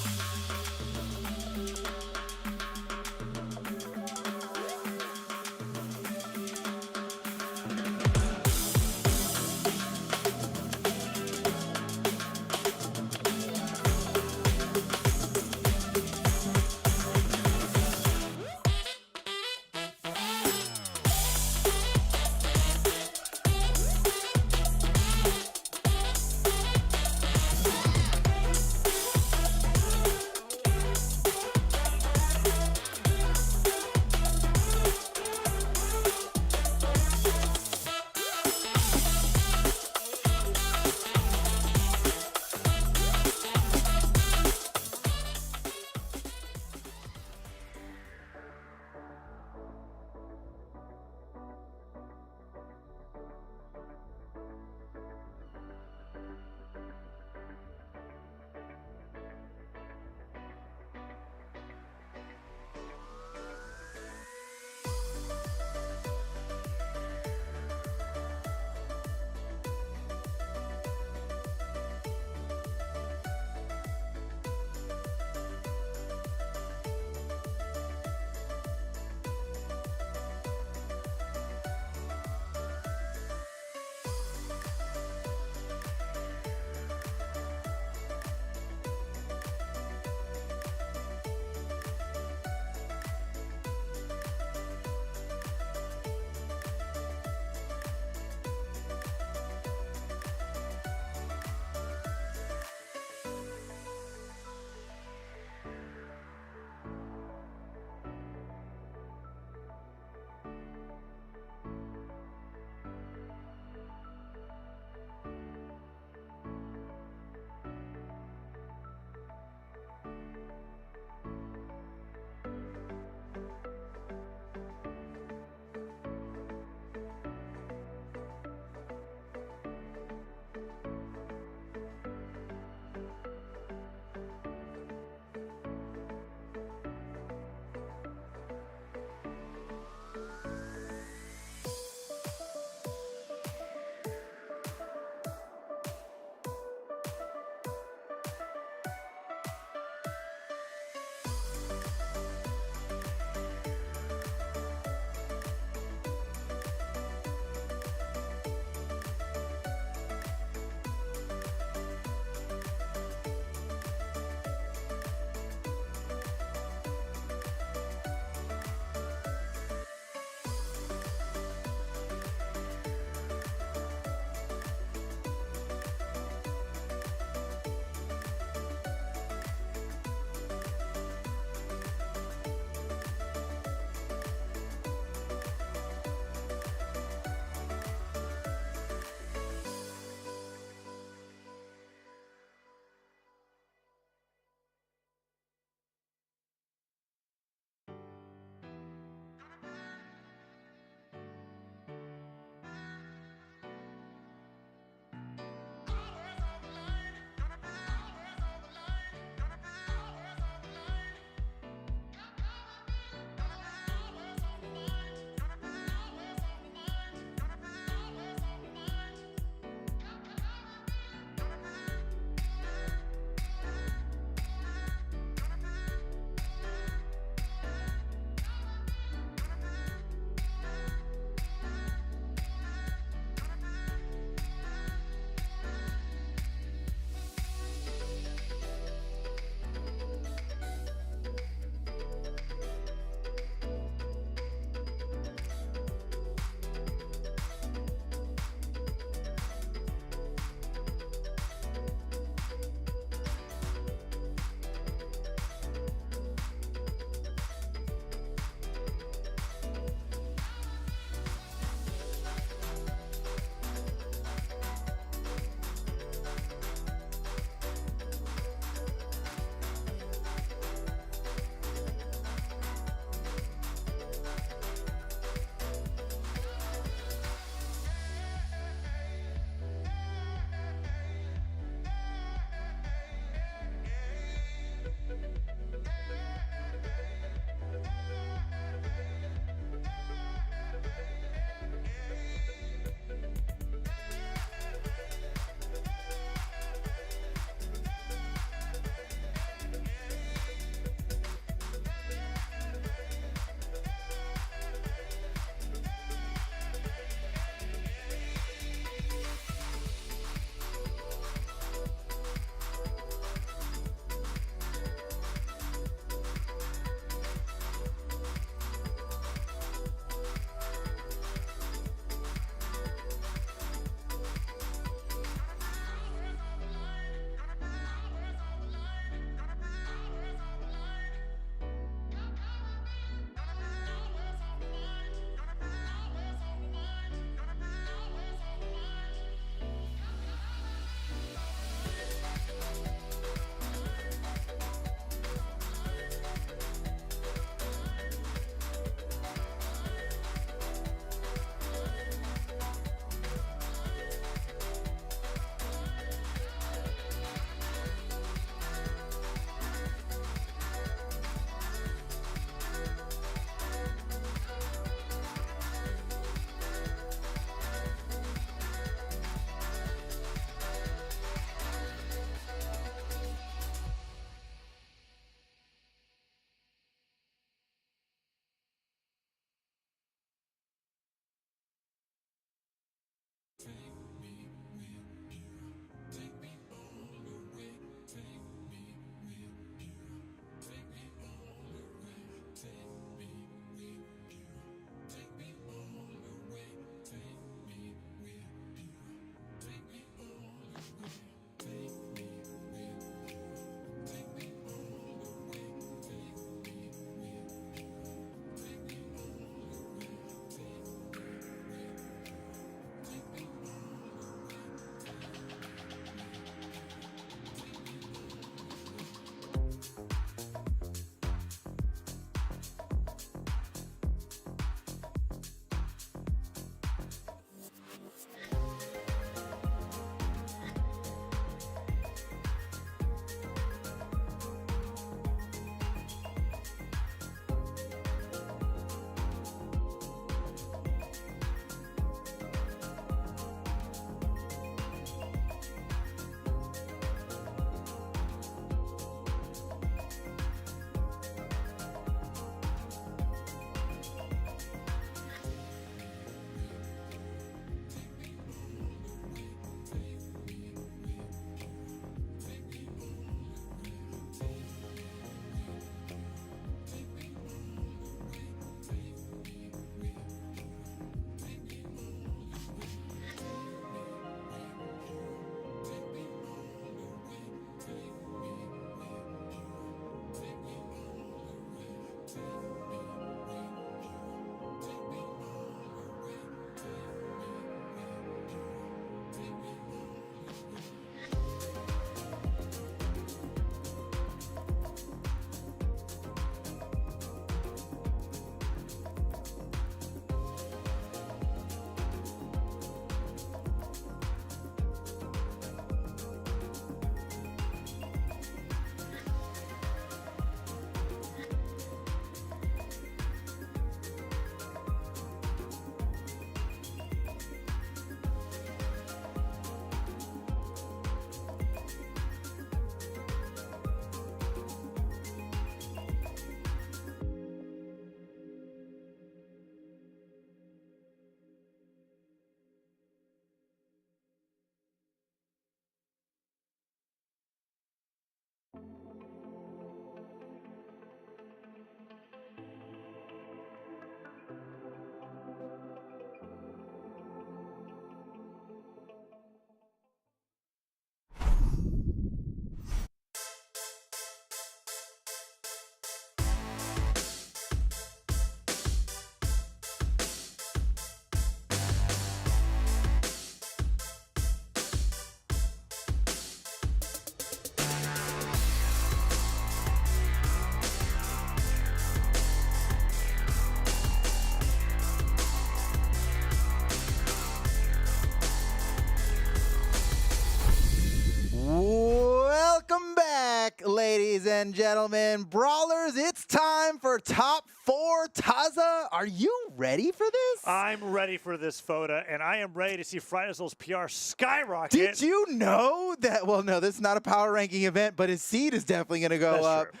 Speaker 11: and gentlemen, Brawlers, it's time for Top 4. Taza, are you ready for this?
Speaker 5: I'm ready for this, Foda, and I am ready to see Frydazol's PR skyrocket.
Speaker 11: Did you know that, well, no, this is not a power ranking event, but his seed is definitely going to go
Speaker 5: That's
Speaker 11: up.
Speaker 5: true.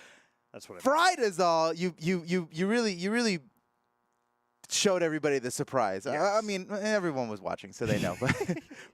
Speaker 5: That's what I mean.
Speaker 11: Frydazol, you really showed everybody the surprise.
Speaker 5: Yes.
Speaker 11: I mean, everyone was watching, so they know. But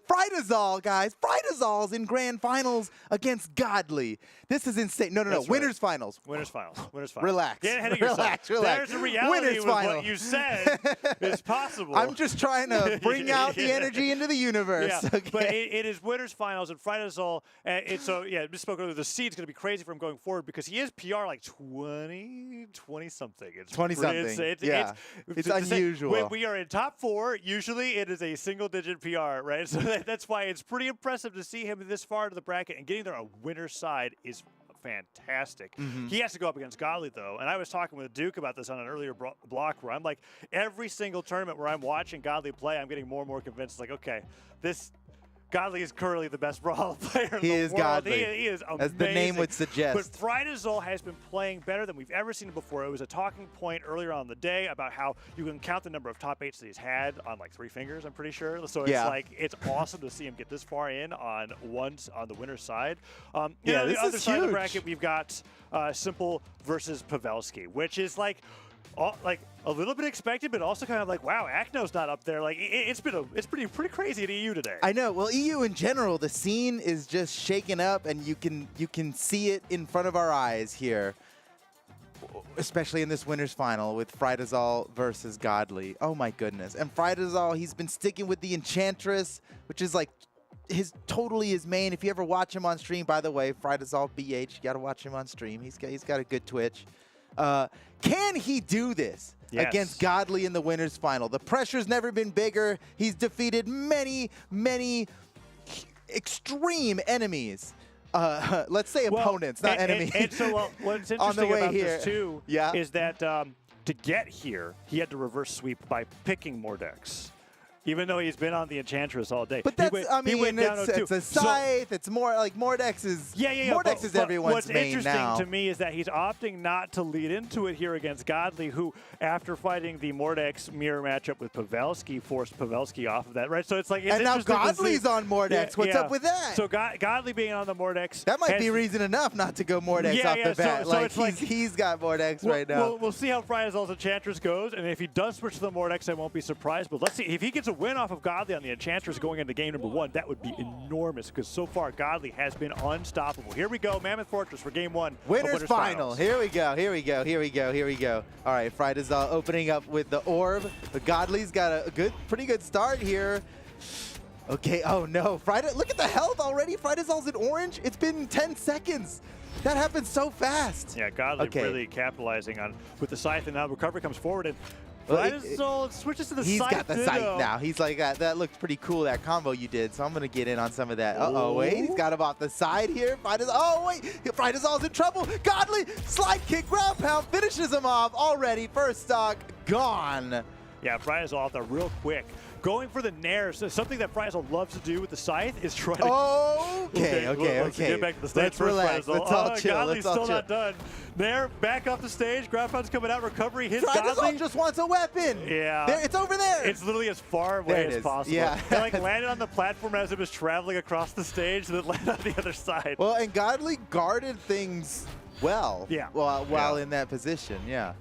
Speaker 11: Frydazol, guys. Frydazol's in grand finals against Godly. This is insane. No.
Speaker 5: That's
Speaker 11: Winners
Speaker 5: right.
Speaker 11: finals.
Speaker 5: Winners finals. Winners finals.
Speaker 11: Relax.
Speaker 5: Get ahead of
Speaker 11: Relax.
Speaker 5: yourself.
Speaker 11: Relax.
Speaker 5: There's a reality
Speaker 11: Winners
Speaker 5: with
Speaker 11: final.
Speaker 5: what you said is possible.
Speaker 11: I'm just trying to bring out the energy into the universe.
Speaker 5: Yeah,
Speaker 11: Okay?
Speaker 5: but it is winners finals, and Frydazol, it's so yeah. Just spoke earlier. The seed's going to be crazy for him going forward because he is PR like 20 something. It's
Speaker 11: 20 something. Yeah. It's unusual.
Speaker 5: We are in top 4. Usually, it is a single-digit PR, right? So that's why it's pretty impressive to see him this far to the bracket and getting there on winner's side is fantastic. He has to go up against Godly, though. And I was talking with Duke about this on an earlier block where I'm like, every single tournament where I'm watching Godly play, I'm getting more and more convinced, like, okay, this Godly is currently the best Brawl player in the world.
Speaker 11: He is Godly.
Speaker 5: He is amazing.
Speaker 11: As the name would suggest.
Speaker 5: But Frydazol has been playing better than we've ever seen him before. It was a talking point earlier on in the day about how you can count the number of top 8s that he's had on like 3 fingers, I'm pretty sure. So it's like, it's awesome to see him get this far in on the winner's side. You know,
Speaker 11: this
Speaker 5: the other
Speaker 11: is
Speaker 5: side of the
Speaker 11: huge.
Speaker 5: bracket, we've got Simple versus Pavelski, which is like a little bit expected, but also kind of like, wow, Akno's not up there. Like it's pretty crazy at EU today.
Speaker 11: I know. Well, EU in general, the scene is just shaken up, and you can see it in front of our eyes here, especially in this winners final with Frydazol versus Godly. Oh my goodness! And Frydazol, he's been sticking with the Enchantress, which is like totally his main. If you ever watch him on stream, by the way, Frydazol BH, you got to watch him on stream. He's got a good Twitch. Can he do this against Godly in the winners final? The pressure's never been bigger. He's defeated many extreme enemies. Let's say opponents, not enemies.
Speaker 5: And so what's
Speaker 11: On the
Speaker 5: interesting
Speaker 11: way
Speaker 5: about
Speaker 11: here.
Speaker 5: this too
Speaker 11: Yeah.
Speaker 5: is that to get here, he had to reverse sweep by picking Mordex. Even though he's been on the Enchantress all day.
Speaker 11: But that's,
Speaker 5: he went down
Speaker 11: it's a scythe. It's more like Mordex is. Mordex is everyone's
Speaker 5: what's
Speaker 11: main
Speaker 5: interesting
Speaker 11: now.
Speaker 5: to me is that he's opting not to lead into it here against Godly, who, after fighting the Mordex mirror matchup with Pavelski, forced Pavelski off of that, right? So it's like, it's
Speaker 11: and now
Speaker 5: interesting to
Speaker 11: Godly's
Speaker 5: see.
Speaker 11: on Mordex. What's up with that?
Speaker 5: So Godly being on the Mordex.
Speaker 11: That might be reason enough not to go Mordex off the bat.
Speaker 5: So it's like
Speaker 11: he's got Mordex right now.
Speaker 5: We'll see how Frydazol's Enchantress goes, and if he does switch to the Mordex, I won't be surprised. But let's see. If he gets a win off of Godly on the Enchantress going into game number 1, that would be enormous because so far Godly has been unstoppable. Here we go, Mammoth Fortress for game 1.
Speaker 11: Winners final. Here we go. All right, Frydazol opening up with the orb. The Godly's got a pretty good start here. Okay, oh no. Look at the health already. Frydazol's in orange. It's been 10 seconds. That happened so fast.
Speaker 5: Yeah, Godly really capitalizing on with the scythe, and now recovery comes forward, and Frydazol switches to the
Speaker 11: he's
Speaker 5: scythe.
Speaker 11: He's got the scythe now. He's like, that looks pretty cool, that combo you did, so I'm going to get in on some of that. Uh-oh, wait. He's got him off the side here. Frydazol's in trouble. Godly, slide kick, ground pound, finishes him off already. First stock, gone.
Speaker 5: Yeah, Frydazol out there real quick. Going for the nair, so something that Frydazol loves to do with the scythe is try to...
Speaker 11: Okay.
Speaker 5: Let's get back to the stage.
Speaker 11: Let's relax. Let's all chill.
Speaker 5: Godly's still not done. Nair, back off the stage. Ground pound's coming out. Recovery hits Godly.
Speaker 11: Frydazol just wants a weapon.
Speaker 5: Yeah.
Speaker 11: It's over there.
Speaker 5: It's literally as far away as possible.
Speaker 11: Yeah.
Speaker 5: It like landed on the platform as it was traveling across the stage, and then landed on the other side.
Speaker 11: Well, and Godly guarded things well.
Speaker 5: Yeah.
Speaker 11: While in that position, yeah.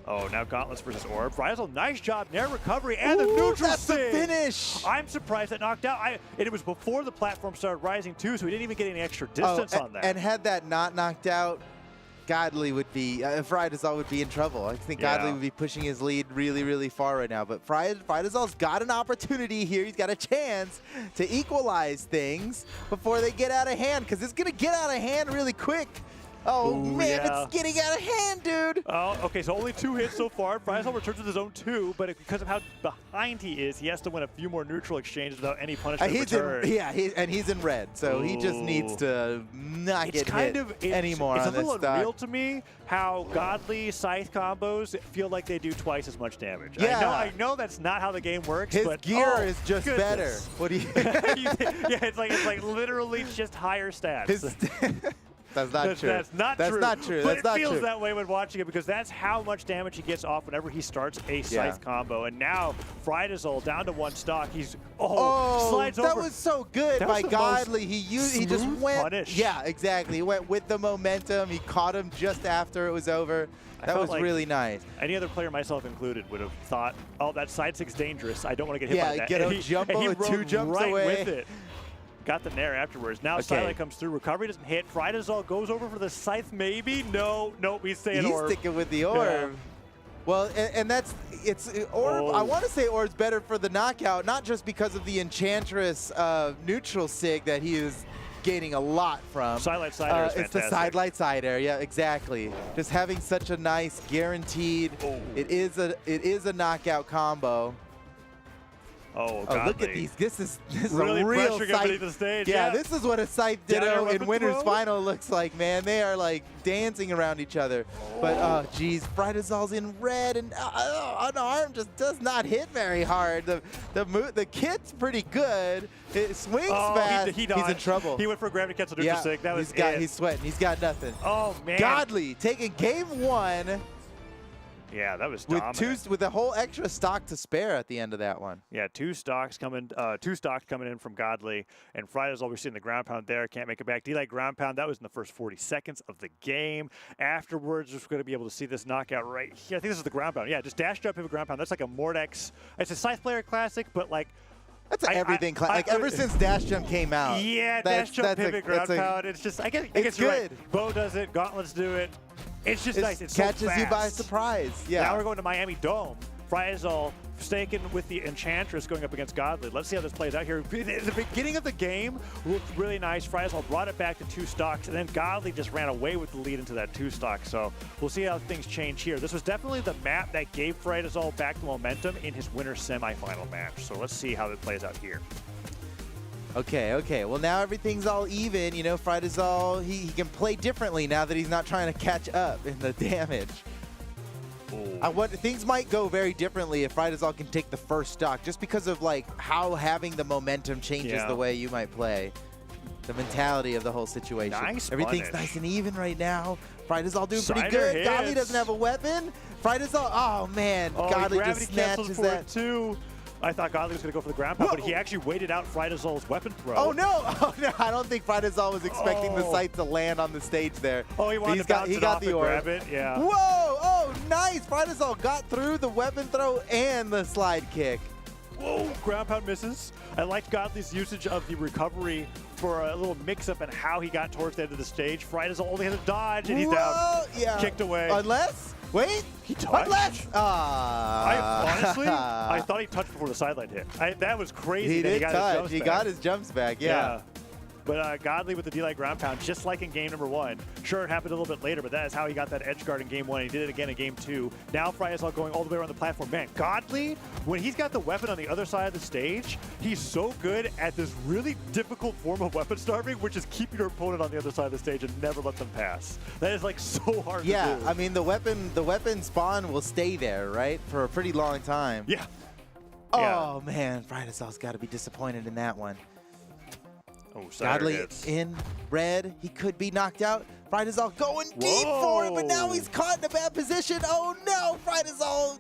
Speaker 5: Oh, now Gauntlets versus Orb. Frydazol, nice job, nair recovery, and the neutral
Speaker 11: that's
Speaker 5: sting.
Speaker 11: the finish.
Speaker 5: I'm surprised that knocked out. And it was before the platform started rising too, so we didn't even get any extra distance on that.
Speaker 11: And had that not knocked out, Godly would be, Frydazol would be in trouble. I think Godly would be pushing his lead really far right now. But Frydazol's got an opportunity here. He's got a chance to equalize things before they get out of hand, because it's going to get out of hand really quick. Oh, man, it's getting out of hand, dude.
Speaker 5: Oh, okay, so only 2 hits so far. Frydazol returns with his own 2, but because of how behind he is, he has to win a few more neutral exchanges without any punishment return.
Speaker 11: He's in red, so he just needs to not get hit anymore on this stock.
Speaker 5: It's a little unreal to me how Godly scythe combos feel like they do twice as much damage.
Speaker 11: Yeah.
Speaker 5: I know that's not how the game works.
Speaker 11: His
Speaker 5: but,
Speaker 11: gear is just better. What do you?
Speaker 5: Yeah, it's like literally just higher stats.
Speaker 11: That's not true.
Speaker 5: That's not
Speaker 11: That's
Speaker 5: true.
Speaker 11: not true.
Speaker 5: But
Speaker 11: That's not
Speaker 5: it feels
Speaker 11: true.
Speaker 5: that way when watching it because that's how much damage he gets off whenever he starts a Scythe combo. And now Frydazol down to 1 stock. He's slides over.
Speaker 11: That was so good
Speaker 5: That
Speaker 11: by
Speaker 5: was the
Speaker 11: Godly. He just went.
Speaker 5: punish.
Speaker 11: Yeah, exactly. He went with the momentum. He caught him just after it was over. That was
Speaker 5: like
Speaker 11: really nice.
Speaker 5: Any other player, myself included, would have thought, "Oh, that side 6 dangerous. I don't want to get hit by that."
Speaker 11: Get
Speaker 5: and
Speaker 11: a jump
Speaker 5: and he
Speaker 11: with 2
Speaker 5: rode
Speaker 11: jumps
Speaker 5: right
Speaker 11: away.
Speaker 5: with it. Got the nair afterwards. Now Silent comes through. Recovery doesn't hit. Frydazol goes over for the Scythe, maybe. No, he's staying
Speaker 11: He's
Speaker 5: Orb.
Speaker 11: sticking with the Orb.
Speaker 5: Yeah.
Speaker 11: Well, and it's Orb. I want to say Orb's better for the knockout, not just because of the Enchantress neutral sig that he is gaining a lot from.
Speaker 5: Sidelight side air is
Speaker 11: It's the
Speaker 5: fantastic.
Speaker 11: sidelight side air. Yeah, exactly. Just having such a nice guaranteed. It is a knockout combo.
Speaker 5: Oh,
Speaker 11: look at these. This is
Speaker 5: really
Speaker 11: a real
Speaker 5: pressuring
Speaker 11: Scythe.
Speaker 5: everybody to the stage.
Speaker 11: Yeah, this is what a Scythe Ditto
Speaker 5: weapon
Speaker 11: in Winners
Speaker 5: throw.
Speaker 11: Final looks like, man. They are like dancing around each other. But, oh, geez, Frydazol's in red and unarmed just does not hit very hard. The kit's pretty good. It swings fast.
Speaker 5: He
Speaker 11: He's in trouble.
Speaker 5: He went for a gravity cancel neutral sig. That was
Speaker 11: He's sweating. He's got nothing.
Speaker 5: Oh, man.
Speaker 11: Godly taking game 1.
Speaker 5: Yeah, that was
Speaker 11: With
Speaker 5: dominant.
Speaker 11: with a whole extra stock to spare at the end of that one.
Speaker 5: Yeah, 2 stocks coming in from Godly, and Frydazol we're seeing the ground pound there. Can't make it back. D-Light ground pound. That was in the first 40 seconds of the game. Afterwards, we're going to be able to see this knockout right here. I think this is the ground pound. Yeah, just dash jump pivot ground pound. That's like a Mordex. It's a Scythe player classic, but like.
Speaker 11: That's everything. Like ever since Dash Jump came out.
Speaker 5: Yeah, dash jump pivot ground pound. It's just I guess you're
Speaker 11: good.
Speaker 5: right. Bo does it. Gauntlets do it. It's just nice. It
Speaker 11: catches
Speaker 5: so
Speaker 11: you by
Speaker 5: fast.
Speaker 11: surprise. Yeah.
Speaker 5: Now we're going to Miami Dome. Frydazol staking with the Enchantress going up against Godly. Let's see how this plays out here. The beginning of the game looked really nice. Frydazol brought it back to 2 stocks, and then Godly just ran away with the lead into that 2 stock. So we'll see how things change here. This was definitely the map that gave Frydazol back the momentum in his winner semifinal match. So let's see how it plays out here.
Speaker 11: Okay. Well, now everything's all even. You know, Frydazol, he can play differently now that he's not trying to catch up in the damage. Things might go very differently if Frydazol can take the first stock, just because of like how having the momentum changes the way you might play. The mentality of the whole situation. Everything's nice and even right now. Frydazol doing pretty good. Godly doesn't have a weapon. Frydazol, oh man, Godly just snatches that.
Speaker 5: Too. I thought Godly was going to go for the ground pound, but he actually waited out Frydazol's weapon throw.
Speaker 11: Oh no! I don't think Frydazol was expecting the sight to land on the stage there.
Speaker 5: Oh, he wanted to bounce it off and grab it. Yeah.
Speaker 11: Whoa! Oh, nice! Frydazol got through the weapon throw and the slide kick.
Speaker 5: Whoa! Ground pound misses. I like Godly's usage of the recovery for a little mix-up and how he got towards the end of the stage. Frydazol only had to dodge, and he's down.
Speaker 11: Yeah.
Speaker 5: Kicked away.
Speaker 11: Unless... Wait,
Speaker 5: he touched.
Speaker 11: Unless,
Speaker 5: honestly, I thought he touched before the sideline hit. That was crazy.
Speaker 11: He did touch.
Speaker 5: He
Speaker 11: got his jumps back. Yeah.
Speaker 5: But Godly with the D-Light ground pound, just like in game number 1. Sure, it happened a little bit later, but that is how he got that edge guard in game 1. He did it again in game 2. Now Frydazol going all the way around the platform. Man, Godly, when he's got the weapon on the other side of the stage, he's so good at this really difficult form of weapon starving, which is keeping your opponent on the other side of the stage and never let them pass. That is like so hard to do.
Speaker 11: Yeah, I mean the weapon spawn will stay there, right, for a pretty long time.
Speaker 5: Yeah.
Speaker 11: Oh man, Frydazol's got to be disappointed in that one.
Speaker 5: Oh,
Speaker 11: Godly in red. He could be knocked out. Frydazol going deep for it, but now he's caught in a bad position. Oh no, Frydazol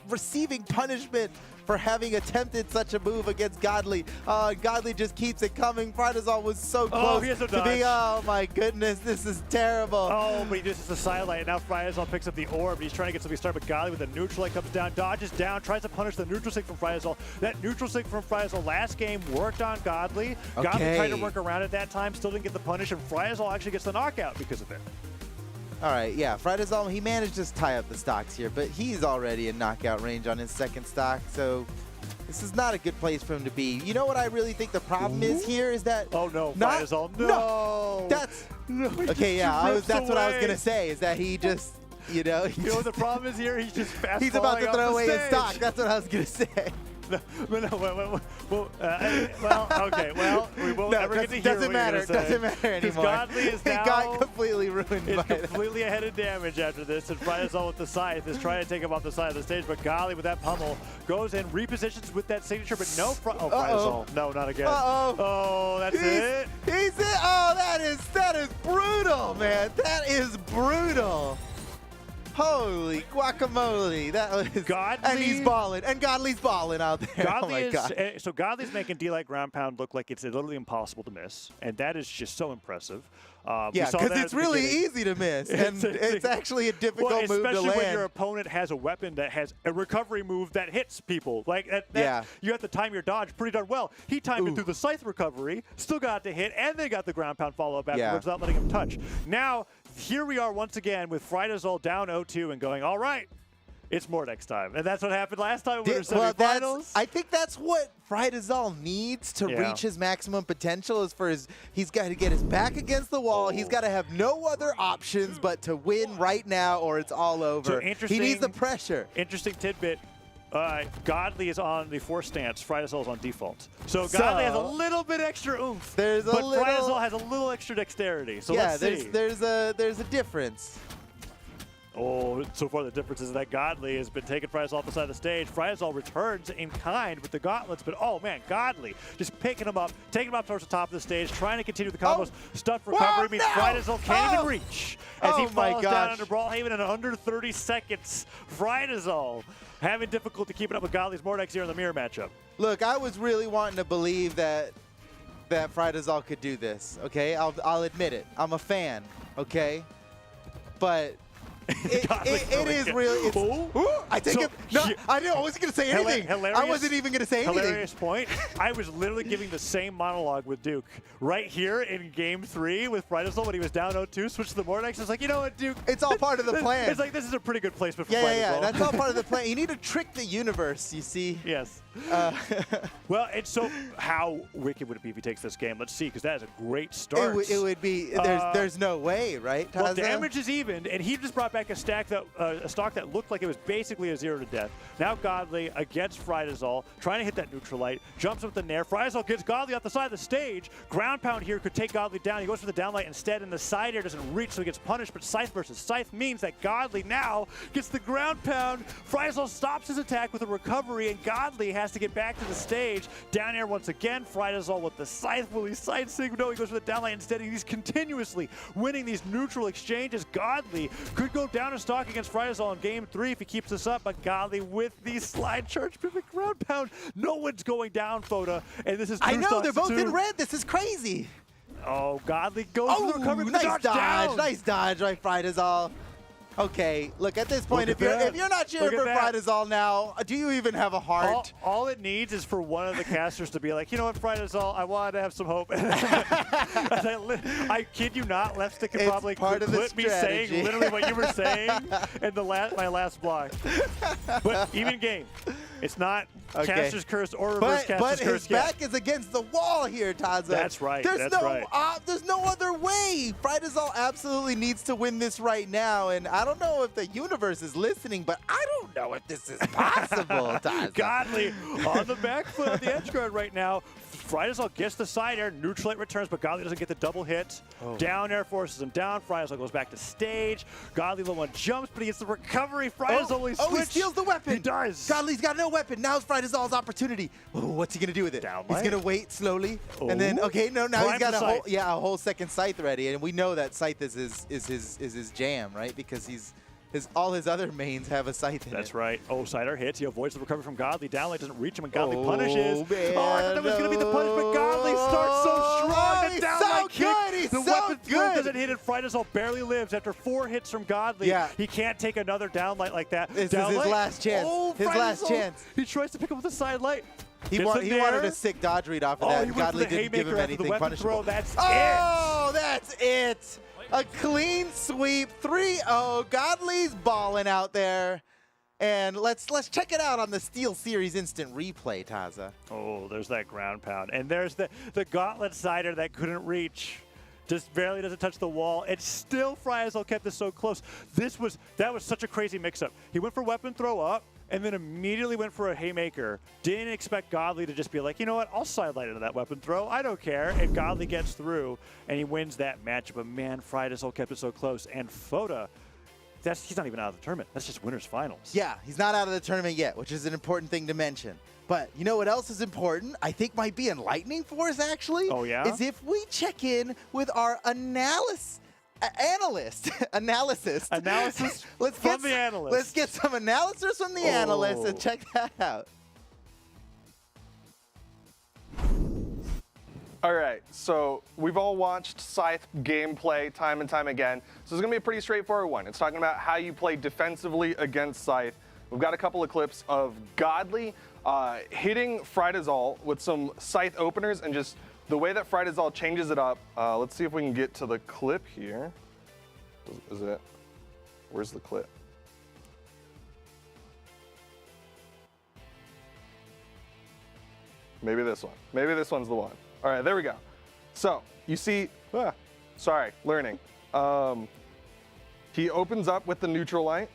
Speaker 11: receiving punishment for having attempted such a move against Godly. Godly just keeps it coming. Frydazol was so close to being, oh my goodness, this is terrible.
Speaker 5: Oh, but he uses the sidelight, and now Frydazol picks up the orb. He's trying to get something started, but Godly with the neutral light comes down, dodges down, tries to punish the neutral sig from Frydazol. That neutral sig from Frydazol last game worked on Godly. Godly tried to work around it that time, still didn't get the punish, and Frydazol actually gets the knockout because of it.
Speaker 11: All right, yeah, Frydazol, he managed to tie up the stocks here, but he's already in knockout range on his second stock, so this is not a good place for him to be. You know what I really think the problem is here is that...
Speaker 5: Oh, no, Frydazol, no!
Speaker 11: That's... Okay, yeah, that's what I was going to say, is that he just, you know...
Speaker 5: You know what the problem is here? He's just fast
Speaker 11: He's about to throw away his stock. That's what I was going to say.
Speaker 5: Well, okay. Well, we won't
Speaker 11: No,
Speaker 5: ever get to hear
Speaker 11: doesn't
Speaker 5: what
Speaker 11: matter.
Speaker 5: you're gonna say.
Speaker 11: Doesn't matter anymore.
Speaker 5: Godly is
Speaker 11: It
Speaker 5: now
Speaker 11: got completely ruined
Speaker 5: is
Speaker 11: by that.
Speaker 5: completely ahead of damage after this, and Fridazol with the scythe is trying to take him off the side of the stage, but Godly with that pummel goes and repositions with that signature, but no Fridazol. No, not again. Oh, that's it.
Speaker 11: He's it. Oh, that is brutal, man. That is brutal. Holy guacamole. That was
Speaker 5: Godly.
Speaker 11: And he's balling. And Godly's balling out there.
Speaker 5: Godly
Speaker 11: oh my God.
Speaker 5: So Godly's making D-Light ground pound look like it's literally impossible to miss, and that is just so impressive.
Speaker 11: Yeah, because it's really easy to miss, and it's actually a difficult move to land.
Speaker 5: Especially when your opponent has a weapon that has a recovery move that hits people. Like you have to time your dodge pretty darn well. He timed it through the scythe recovery, still got to hit, and they got the ground pound follow-up afterwards without letting him touch. Now, here we are once again with Fridazol down 0-2 and going, all right, it's Mordex time. And that's what happened last time we were semifinals.
Speaker 11: I think that's what Fridazol needs to reach his maximum potential is for he's got to get his back against the wall. He's got to have no other options but to win right now or it's all over.
Speaker 5: So
Speaker 11: he needs the pressure.
Speaker 5: Interesting tidbit. Godly is on the force stance. Fridazol is on default. So Godly has a little bit extra oomph. But Fridazol has a little extra dexterity. So let's see.
Speaker 11: there's a difference.
Speaker 5: Oh, so far the difference is that Godly has been taking Fridazol off the side of the stage. Fridazol returns in kind with the gauntlets, but oh man, Godly just picking him up, taking him up towards the top of the stage, trying to continue the combos. Stuff recovery means Fridazol can't even reach as he falls down under Brawlhaven in under 30 seconds. Fridazol having difficulty keeping up with Godly's Mordex here in the mirror matchup.
Speaker 11: Look, I was really wanting to believe that Fridazol could do this, okay? I'll admit it. I'm a fan, okay? But it is really. I take it. No, I wasn't going to say anything. I wasn't even going to say anything.
Speaker 5: Hilarious point. I was literally giving the same monologue with Duke right here in Game 3 with Fridazol when he was down 0-2, switched to the Mordex. It's like, you know what, Duke?
Speaker 11: It's all part of the plan.
Speaker 5: It's like, this is a pretty good placement for Fridazol.
Speaker 11: Yeah, that's all part of the plan. You need to trick the universe, you see?
Speaker 5: Yes. Well, and so how wicked would it be if he takes this game? Let's see, because that is a great start.
Speaker 11: It would be. There's no way, right, Taza?
Speaker 5: Well, damage is evened, and he just brought back a stock that looked like it was basically a 0 to death. Now Godly against Fridazol, trying to hit that neutral light, jumps with the nair. Fridazol gets Godly off the side of the stage. Ground pound here could take Godly down. He goes for the downlight instead, and the side air doesn't reach, so he gets punished. But Scythe versus Scythe means that Godly now gets the ground pound. Fridazol stops his attack with a recovery, and Godly has to get back to the stage. Down air once again. Fridazol with the Scythe. Will he side sig? No, he goes for the downlight instead. He's continuously winning these neutral exchanges. Godly could go down a stock against Fridazol in Game 3 if he keeps this up, but Godly with the slide charge, perfect ground pound. No one's going down, Foda, and this is
Speaker 11: I know, they're both in red. This is crazy.
Speaker 5: Oh, Godly goes for the recovery.
Speaker 11: Nice dodge. Nice dodge, right, Fridazol. Okay, look, at this point, if you're not cheering for Fridazol now, do you even have a heart?
Speaker 5: All it needs is for one of the casters to be like, you know what, Fridazol, I wanted to have some hope. I kid you not, Left Stick could probably clip me saying literally what you were saying in my last block. But even game, it's not Caster's Curse or Reverse Caster's Curse.
Speaker 11: But his back is against the wall here, Taza.
Speaker 5: That's right.
Speaker 11: There's no other way. Fridazol absolutely needs to win this right now, and I don't know if the universe is listening, but I don't know if this is possible, Taza.
Speaker 5: Godly on the back foot of the edge guard right now. Fridazol gets the side air, neutral it returns, but Godly doesn't get the double hit. Down air forces him down. Fridazol goes back to stage. Godly the one jumps, but he gets the recovery. Fridazol
Speaker 11: he steals the weapon.
Speaker 5: He does.
Speaker 11: Godly's got no weapon. Now's Fridazol's opportunity. What's he gonna do with it? He's gonna wait slowly, and then now he's got a whole second Scythe ready, and we know that Scythe is his jam, right? Because all his other mains have a Scythe in it.
Speaker 5: That's right. Oh, side air hits. He avoids the recovery from Godly. Downlight doesn't reach him, and Godly punishes.
Speaker 11: Man,
Speaker 5: I thought that was going to be the punishment. Godly starts so strong. The downlight kick. The weapon throw doesn't hit, and Fridazol barely lives after 4 hits from Godly.
Speaker 11: Yeah.
Speaker 5: He can't take another downlight like that.
Speaker 11: This is his last chance. His last chance.
Speaker 5: He tries to pick up with the side light.
Speaker 11: He wanted a sick dodge read off of that, and Godly didn't give him anything punishable.
Speaker 5: That's it.
Speaker 11: A clean sweep, 3-0. Godly's balling out there. And let's check it out on the SteelSeries Instant Replay, Taza.
Speaker 5: Oh, there's that ground pound. And there's the gauntlet sider that couldn't reach. Just barely doesn't touch the wall. And still Fridazol kept this so close. That was such a crazy mix-up. He went for weapon throw up. and then immediately went for a haymaker. Didn't expect Godly to just be like, you know what, I'll sidelight into that weapon throw. I don't care. And Godly gets through, and he wins that matchup. But man, Friedasol kept it so close. And Foda, he's not even out of the tournament. That's just winners finals.
Speaker 11: Yeah, he's not out of the tournament yet, which is an important thing to mention. But you know what else is important? I think might be enlightening for us, actually.
Speaker 5: Oh, yeah?
Speaker 11: Is if we check in with our analysis. Let's
Speaker 5: from the analyst.
Speaker 11: Let's get some analysis from the analyst and check that out.
Speaker 3: All right, so we've all watched Scythe gameplay time and time again. So it's gonna be a pretty straightforward one. It's talking about how you play defensively against Scythe. We've got a couple of clips of Godly hitting Friedasol with some Scythe openers and just the way that Friedasol changes it up. Let's see if we can get to the clip here. Is it? Where's the clip? Maybe this one. Maybe this one's the one. All right, there we go. So you see, learning. He opens up with the neutral light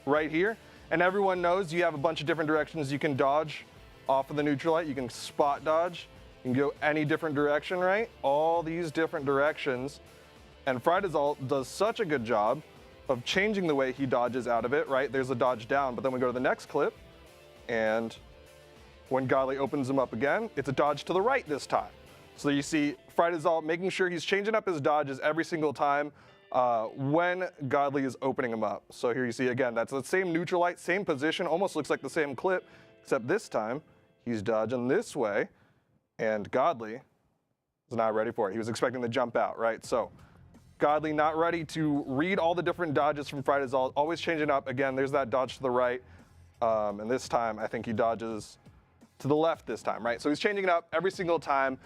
Speaker 3: right here, and everyone knows you have a bunch of different directions you can dodge off of the neutral light. You can spot dodge. You can go any different direction, right? All these different directions. And Friedasol does such a good job of changing the way he dodges out of it, right? There's a dodge down, but then we go to the next clip, and when Godly opens him up again, it's a dodge to the right this time. So you see Friedasol making sure he's changing up his dodges every single time when Godly is opening him up. So here you see again, that's the same neutral light, same position, almost looks like the same clip, except this time he's dodging this way, and Godly is not ready for it. He was expecting to jump out, right? So Godly not ready to read all the different dodges from Friedasol, always changing up. Again, there's that dodge to the right, and this time I think he dodges to the left this time, right? So he's changing it up every single time,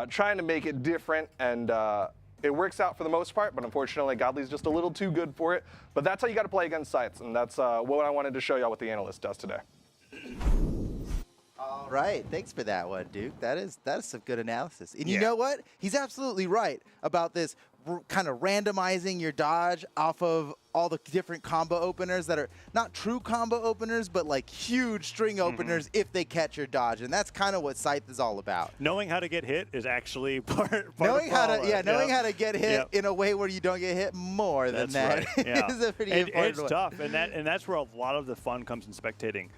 Speaker 3: trying to make it different, and it works out for the most part, but unfortunately Godly's just a little too good for it. But that's how you got to play against Scythes, and that's what I wanted to show y'all what the analyst does today.
Speaker 11: All right, thanks for that one, Duke. That is some good analysis. And you know what? He's absolutely right about this kind of randomizing your dodge off of all the different combo openers that are not true combo openers, but like huge string openers if they catch your dodge. And that's kind of what Scythe is all about.
Speaker 5: Knowing how to get hit is actually part
Speaker 11: knowing
Speaker 5: of
Speaker 11: how to knowing how to get hit in a way where you don't get hit more than that is a pretty important
Speaker 5: it's tough, and that's where a lot of the fun comes in spectating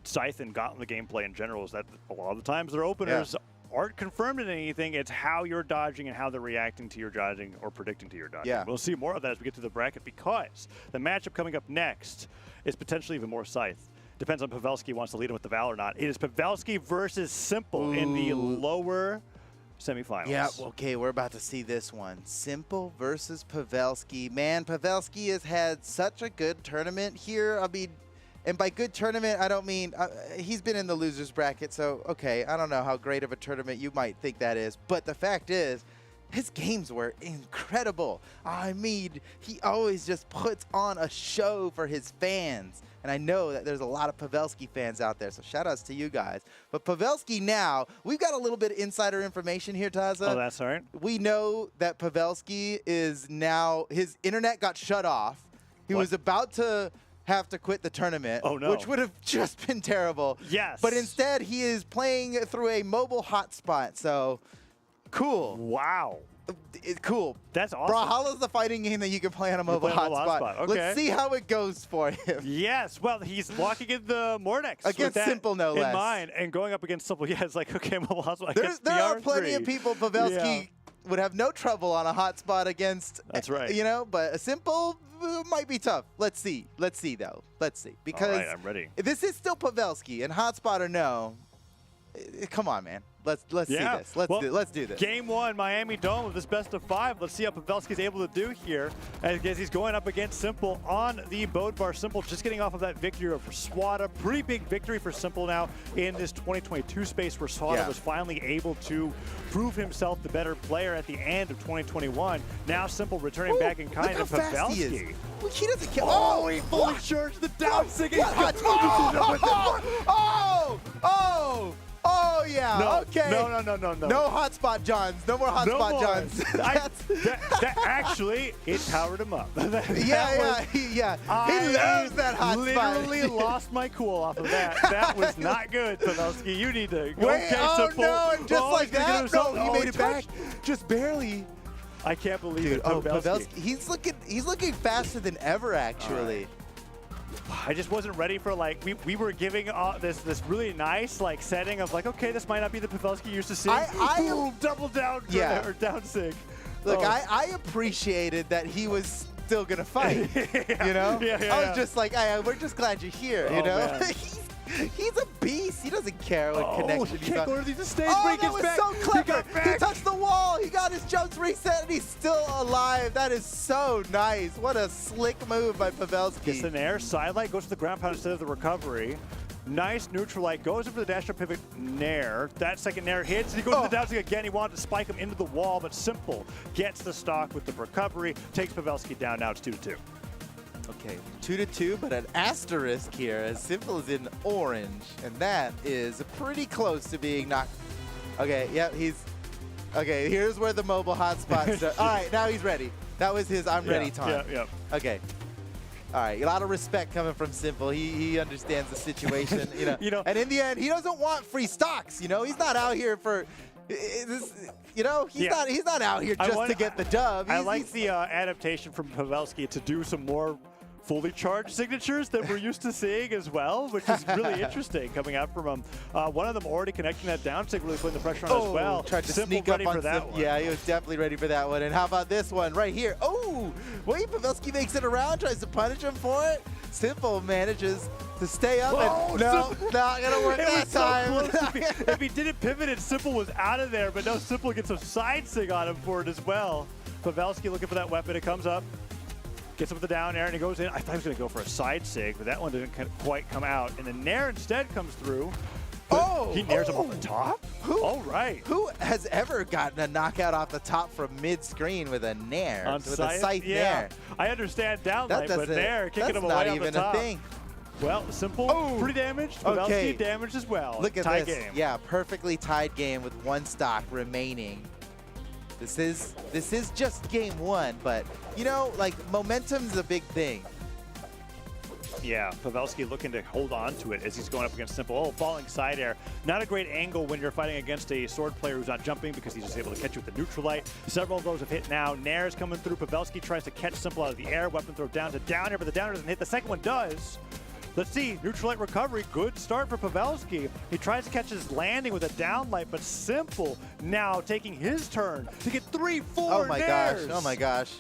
Speaker 5: Scythe and Gauntlet gameplay in general, is that a lot of the times their openers aren't confirmed in anything. It's how you're dodging and how they're reacting to your dodging or predicting to your dodging.
Speaker 11: Yeah.
Speaker 5: We'll see more of that as we get to the bracket, because the matchup coming up next is potentially even more Scythe. Depends on Pavelski wants to lead him with the Val or not. It is Pavelski versus Simple in the lower semifinals.
Speaker 11: Yeah, okay, we're about to see this one. Simple versus Pavelski. Man, Pavelski has had such a good tournament here. I mean, and by good tournament, I don't mean, he's been in the losers bracket, so okay, I don't know how great of a tournament you might think that is, but the fact is, his games were incredible. I mean, he always just puts on a show for his fans, and I know that there's a lot of Pavelski fans out there, so shout outs to you guys. But Pavelski now, we've got a little bit of insider information here, Taza.
Speaker 5: Oh, that's all right.
Speaker 11: We know that Pavelski is now, his internet got shut off. He was about to have to quit the tournament, which would have just been terrible.
Speaker 5: Yes.
Speaker 11: But instead, he is playing through a mobile hotspot, so cool.
Speaker 5: Wow.
Speaker 11: Cool.
Speaker 5: That's awesome.
Speaker 11: Brawlhalla's the fighting game that you can play on a mobile hotspot.
Speaker 5: Okay.
Speaker 11: Let's see how it goes for him.
Speaker 5: Yes. Well, he's locking in the Mordex.
Speaker 11: Against Simple, no less.
Speaker 5: In mind, and going up against Simple. Yeah, it's like, okay, mobile hotspot.
Speaker 11: There are plenty of people Pavelski would have no trouble on a hotspot against.
Speaker 5: That's right.
Speaker 11: You know, but a Simple might be tough. Let's see. Let's see, though. Let's see. Because
Speaker 5: all right, I'm ready.
Speaker 11: This is still Pavelski, and hotspot or no, come on, man. Let's see this. Let's do this.
Speaker 5: Game one, Miami Dome of this best of 5. Let's see how Pavelski's able to do here as he's going up against Simple on the boat bar. Simple just getting off of that victory over Swada. Pretty big victory for Simple now in this 2022 space, where Swada was finally able to prove himself the better player at the end of 2021. Now Simple returning back in kind of Pavelski.
Speaker 11: He doesn't kill.
Speaker 5: Oh, he fully charged the down singing.
Speaker 11: Oh, yeah. now.
Speaker 5: No,
Speaker 11: Okay.
Speaker 5: no.
Speaker 11: No hotspot Johns. No more hotspot
Speaker 5: more.
Speaker 11: Johns.
Speaker 5: that actually, it powered him up.
Speaker 11: Yeah. He loves that hotspot.
Speaker 5: Literally lost my cool off of that. That was not good, Pavelski. You need to go.
Speaker 11: Wait, no, and just like that, no, he made it back.
Speaker 5: touched.
Speaker 11: Just barely.
Speaker 5: I can't believe
Speaker 11: Dude,
Speaker 5: it.
Speaker 11: Pavelski, he's looking faster than ever, actually.
Speaker 5: I just wasn't ready for, like, we were giving this really nice, like, setting of, like, okay, this might not be the Pavelski used to see. Boom, double down, or down sig.
Speaker 11: Look, I appreciated that he was still gonna fight. You know, I was just like, we're just glad you're here. You know, he's a beast. He doesn't care what connection he's on.
Speaker 5: He just stays
Speaker 11: that was so clever. He touched the wall. He got his jumps reset, and he's still alive. That is so nice. What a slick move by Pavelski.
Speaker 5: Gets an air sidelight, goes to the ground pound instead of the recovery. Nice neutral light, goes over the dash up pivot nair. That second nair hits, and he goes to the down stick again. He wanted to spike him into the wall, but Simple gets the stock with the recovery, takes Pavelski down. Now it's 2-2.
Speaker 11: Okay, 2-2, but an asterisk here, as Simple is in orange, and that is pretty close to being knocked. Okay, yep, okay, here's where the mobile hotspot starts. All right, now he's ready. That was his I'm ready time.
Speaker 5: Yeah.
Speaker 11: Okay. All right, a lot of respect coming from Simple. He understands the situation, you know. And in the end, he doesn't want free stocks. You know, he's not out here for this. You know, he's not out here just to get the dub.
Speaker 5: I like the adaptation from Pavelski to do some more fully charged signatures that we're used to seeing as well, which is really interesting coming out from him. One of them already connecting that down stick, really putting the pressure on as well.
Speaker 11: Tried to
Speaker 5: Simple
Speaker 11: sneak up
Speaker 5: ready
Speaker 11: on
Speaker 5: for that one.
Speaker 11: Yeah, he was definitely ready for that one. And how about this one right here? Oh, wait, Pavelski makes it around, tries to punish him for it. Simple manages to stay up, and no, not gonna work that time.
Speaker 5: So if he didn't pivot it, Simple was out of there, but no, Simple gets a side sig on him for it as well. Pavelski looking for that weapon. It comes up. Gets up with the down air, and he goes in. I thought he was going to go for a side sig, but that one didn't quite come out. And the nair instead comes through. He nairs him off the top? All right.
Speaker 11: Who has ever gotten a knockout off the top from mid-screen with a nair? With a scythe nair?
Speaker 5: I understand down light, but nair, kicking him away on the top.
Speaker 11: That's not even a thing.
Speaker 5: Well, Simple, pretty damaged. Pavelski damaged as well.
Speaker 11: Look at
Speaker 5: Tie
Speaker 11: this.
Speaker 5: Game.
Speaker 11: Yeah, perfectly tied game with one stock remaining. This is just game one, but you know, like, momentum's a big thing.
Speaker 5: Yeah, Pavelski looking to hold on to it as he's going up against Simple. Oh, falling side air. Not a great angle when you're fighting against a sword player who's not jumping because he's just able to catch you with the neutral light. Several of those have hit now. Nair's coming through. Pavelski tries to catch Simple out of the air. Weapon throw down to down air, but the down air doesn't hit. The second one does. Let's see, neutral light recovery, good start for Pavelski. He tries to catch his landing with a down light, but Simple now taking his turn to get 3-4
Speaker 11: Oh my
Speaker 5: nairs.
Speaker 11: gosh, oh my gosh.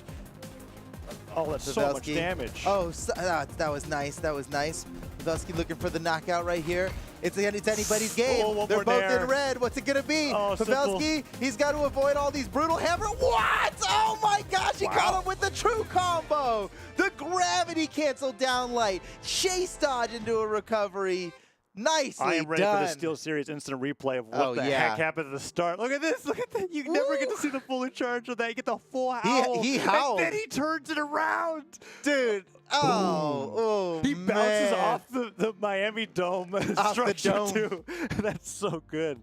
Speaker 5: Oh, that's so much damage.
Speaker 11: Oh, that was nice, that was nice. Pavelski looking for the knockout right here. It's anybody's game. They're both in red. What's it going to be?
Speaker 5: Oh,
Speaker 11: Pavelski, he's got to avoid all these brutal hammer. What? Oh my gosh, he caught him with the true combo. The gravity cancel down light. Chase dodge into a recovery. Nicely done.
Speaker 5: I am ready for the SteelSeries instant replay of what the heck happened at the start. Look at this. Look at that. You never get to see the fully charged of that. You get the full howl.
Speaker 11: He howled.
Speaker 5: And then he turns it around.
Speaker 11: Dude. Oh,
Speaker 5: he bounces off the Miami Dome structure too. That's so good.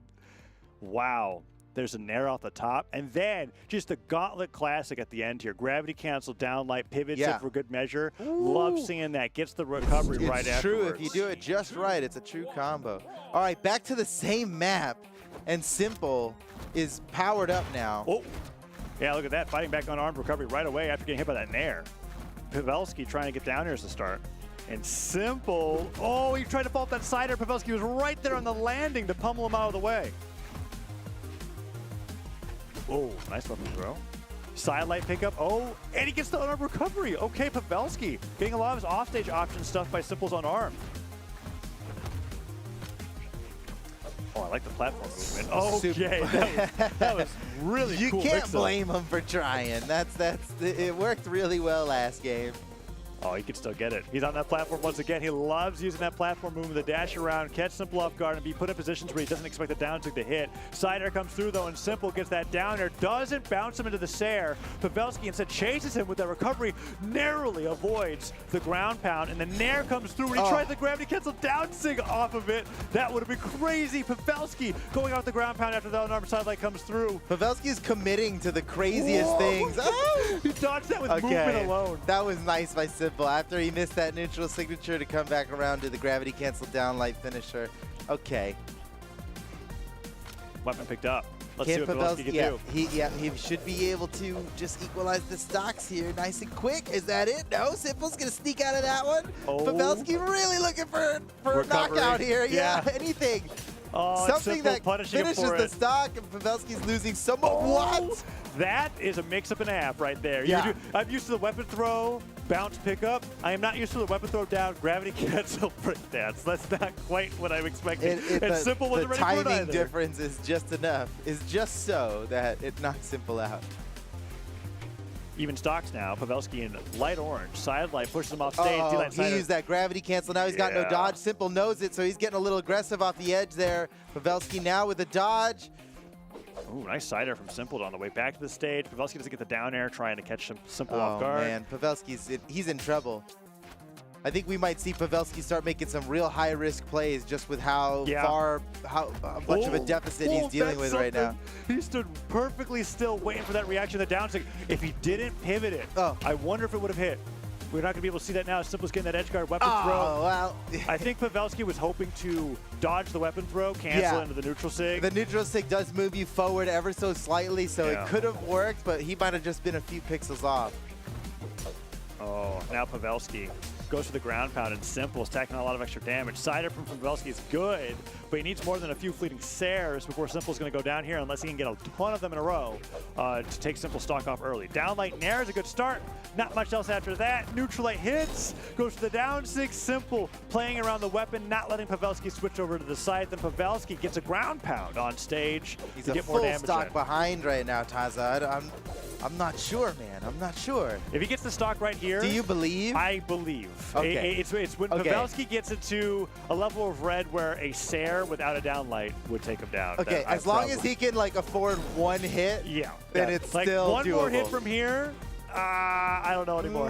Speaker 5: Wow. There's a nair off the top, and then just the gauntlet classic at the end here. Gravity cancel, down light, pivots it for good measure. Love seeing that. Gets the recovery right afterwards.
Speaker 11: It's true. If you do it just right, it's a true combo. All right, back to the same map, and Simple is powered up now.
Speaker 5: Oh, yeah, look at that. Fighting back on armed recovery right away after getting hit by that nair. Pavelski trying to get down here as the start. And Simple, he tried to fall off that side air. Pavelski was right there on the landing to pummel him out of the way. Oh, nice weapon throw. Side light pickup. Oh, and he gets the unarmed recovery. Okay, Pavelski getting a lot of his offstage option stuff by Simple's unarmed. Oh, I like the platform movement. Okay, that was really cool.
Speaker 11: You can't blame him for trying. It worked really well last game.
Speaker 5: Oh, he can still get it. He's on that platform once again. He loves using that platform, moving the dash around, catch Simple off guard, and be put in positions where he doesn't expect the down tick to hit. Side air comes through, though, and Simple gets that down air. Doesn't bounce him into the Sair. Pavelski instead chases him with that recovery, narrowly avoids the ground pound, and the Nair comes through, and he tries the gravity cancel down sig off of it. That would have been crazy. Pavelski going off the ground pound after the unarmed sidelight comes through.
Speaker 11: Pavelski's committing to the craziest things. Oh!
Speaker 5: He dodged that with movement alone.
Speaker 11: That was nice by Simple. After he missed that neutral signature to come back around to the gravity cancel down light finisher. Okay.
Speaker 5: Weapon picked up. Let's see what Pavelski can do.
Speaker 11: He should be able to just equalize the stocks here nice and quick. Is that it? No, Simple's going to sneak out of that one. Pavelski really looking for a knockout here. Yeah, anything. Something that finishes the stock, and Pavelski's losing so much. What?
Speaker 5: That is a mix-up and a half right there.
Speaker 11: Yeah.
Speaker 5: I'm used to the weapon throw, bounce pickup. I am not used to the weapon throw down, gravity cancel break dance. That's not quite what I'm expecting. And Simple wasn't ready for it either.
Speaker 11: The timing difference is just enough, is just so that it knocks Simple out.
Speaker 5: Even stocks now. Pavelski in light orange. Sidelight pushes him off stage.
Speaker 11: He used that gravity cancel. Now he's got no dodge. Simple knows it, so he's getting a little aggressive off the edge there. Pavelski now with a dodge.
Speaker 5: Ooh, nice side air from Simple on the way back to the stage. Pavelski doesn't get the down air, trying to catch Simple off guard.
Speaker 11: Oh, man. He's in trouble. I think we might see Pavelski start making some real high-risk plays just with how much of a deficit he's dealing with right now.
Speaker 5: He stood perfectly still waiting for that reaction to the down stick. If he didn't pivot it, I wonder if it would have hit. We're not going to be able to see that now. Simple's getting that edge guard weapon throw.
Speaker 11: Well.
Speaker 5: I think Pavelski was hoping to dodge the weapon throw, cancel into the neutral sig.
Speaker 11: The neutral sig does move you forward ever so slightly, so it could have worked, but he might have just been a few pixels off.
Speaker 5: Oh, now Pavelski goes for the ground pound, and Simple is stacking a lot of extra damage. Side air from Pavelski is good, but he needs more than a few fleeting Sairs before Simple's going to go down here unless he can get a ton of them in a row to take Simple stock off early. Downlight Nair is a good start. Not much else after that. Neutral light hits, goes to the down six. Simple playing around the weapon, not letting Pavelski switch over to the side. Then Pavelski gets a ground pound on stage.
Speaker 11: He's a full stock behind right now, Taza. I'm not sure, man. I'm not sure.
Speaker 5: If he gets the stock right here.
Speaker 11: Do you believe?
Speaker 5: I believe.
Speaker 11: Okay.
Speaker 5: It's when Pavelski gets it to a level of red where a Sair without a downlight would take him down.
Speaker 11: Okay, as long as he can afford one hit, then it's still
Speaker 5: one
Speaker 11: doable.
Speaker 5: More hit from here. I don't know anymore.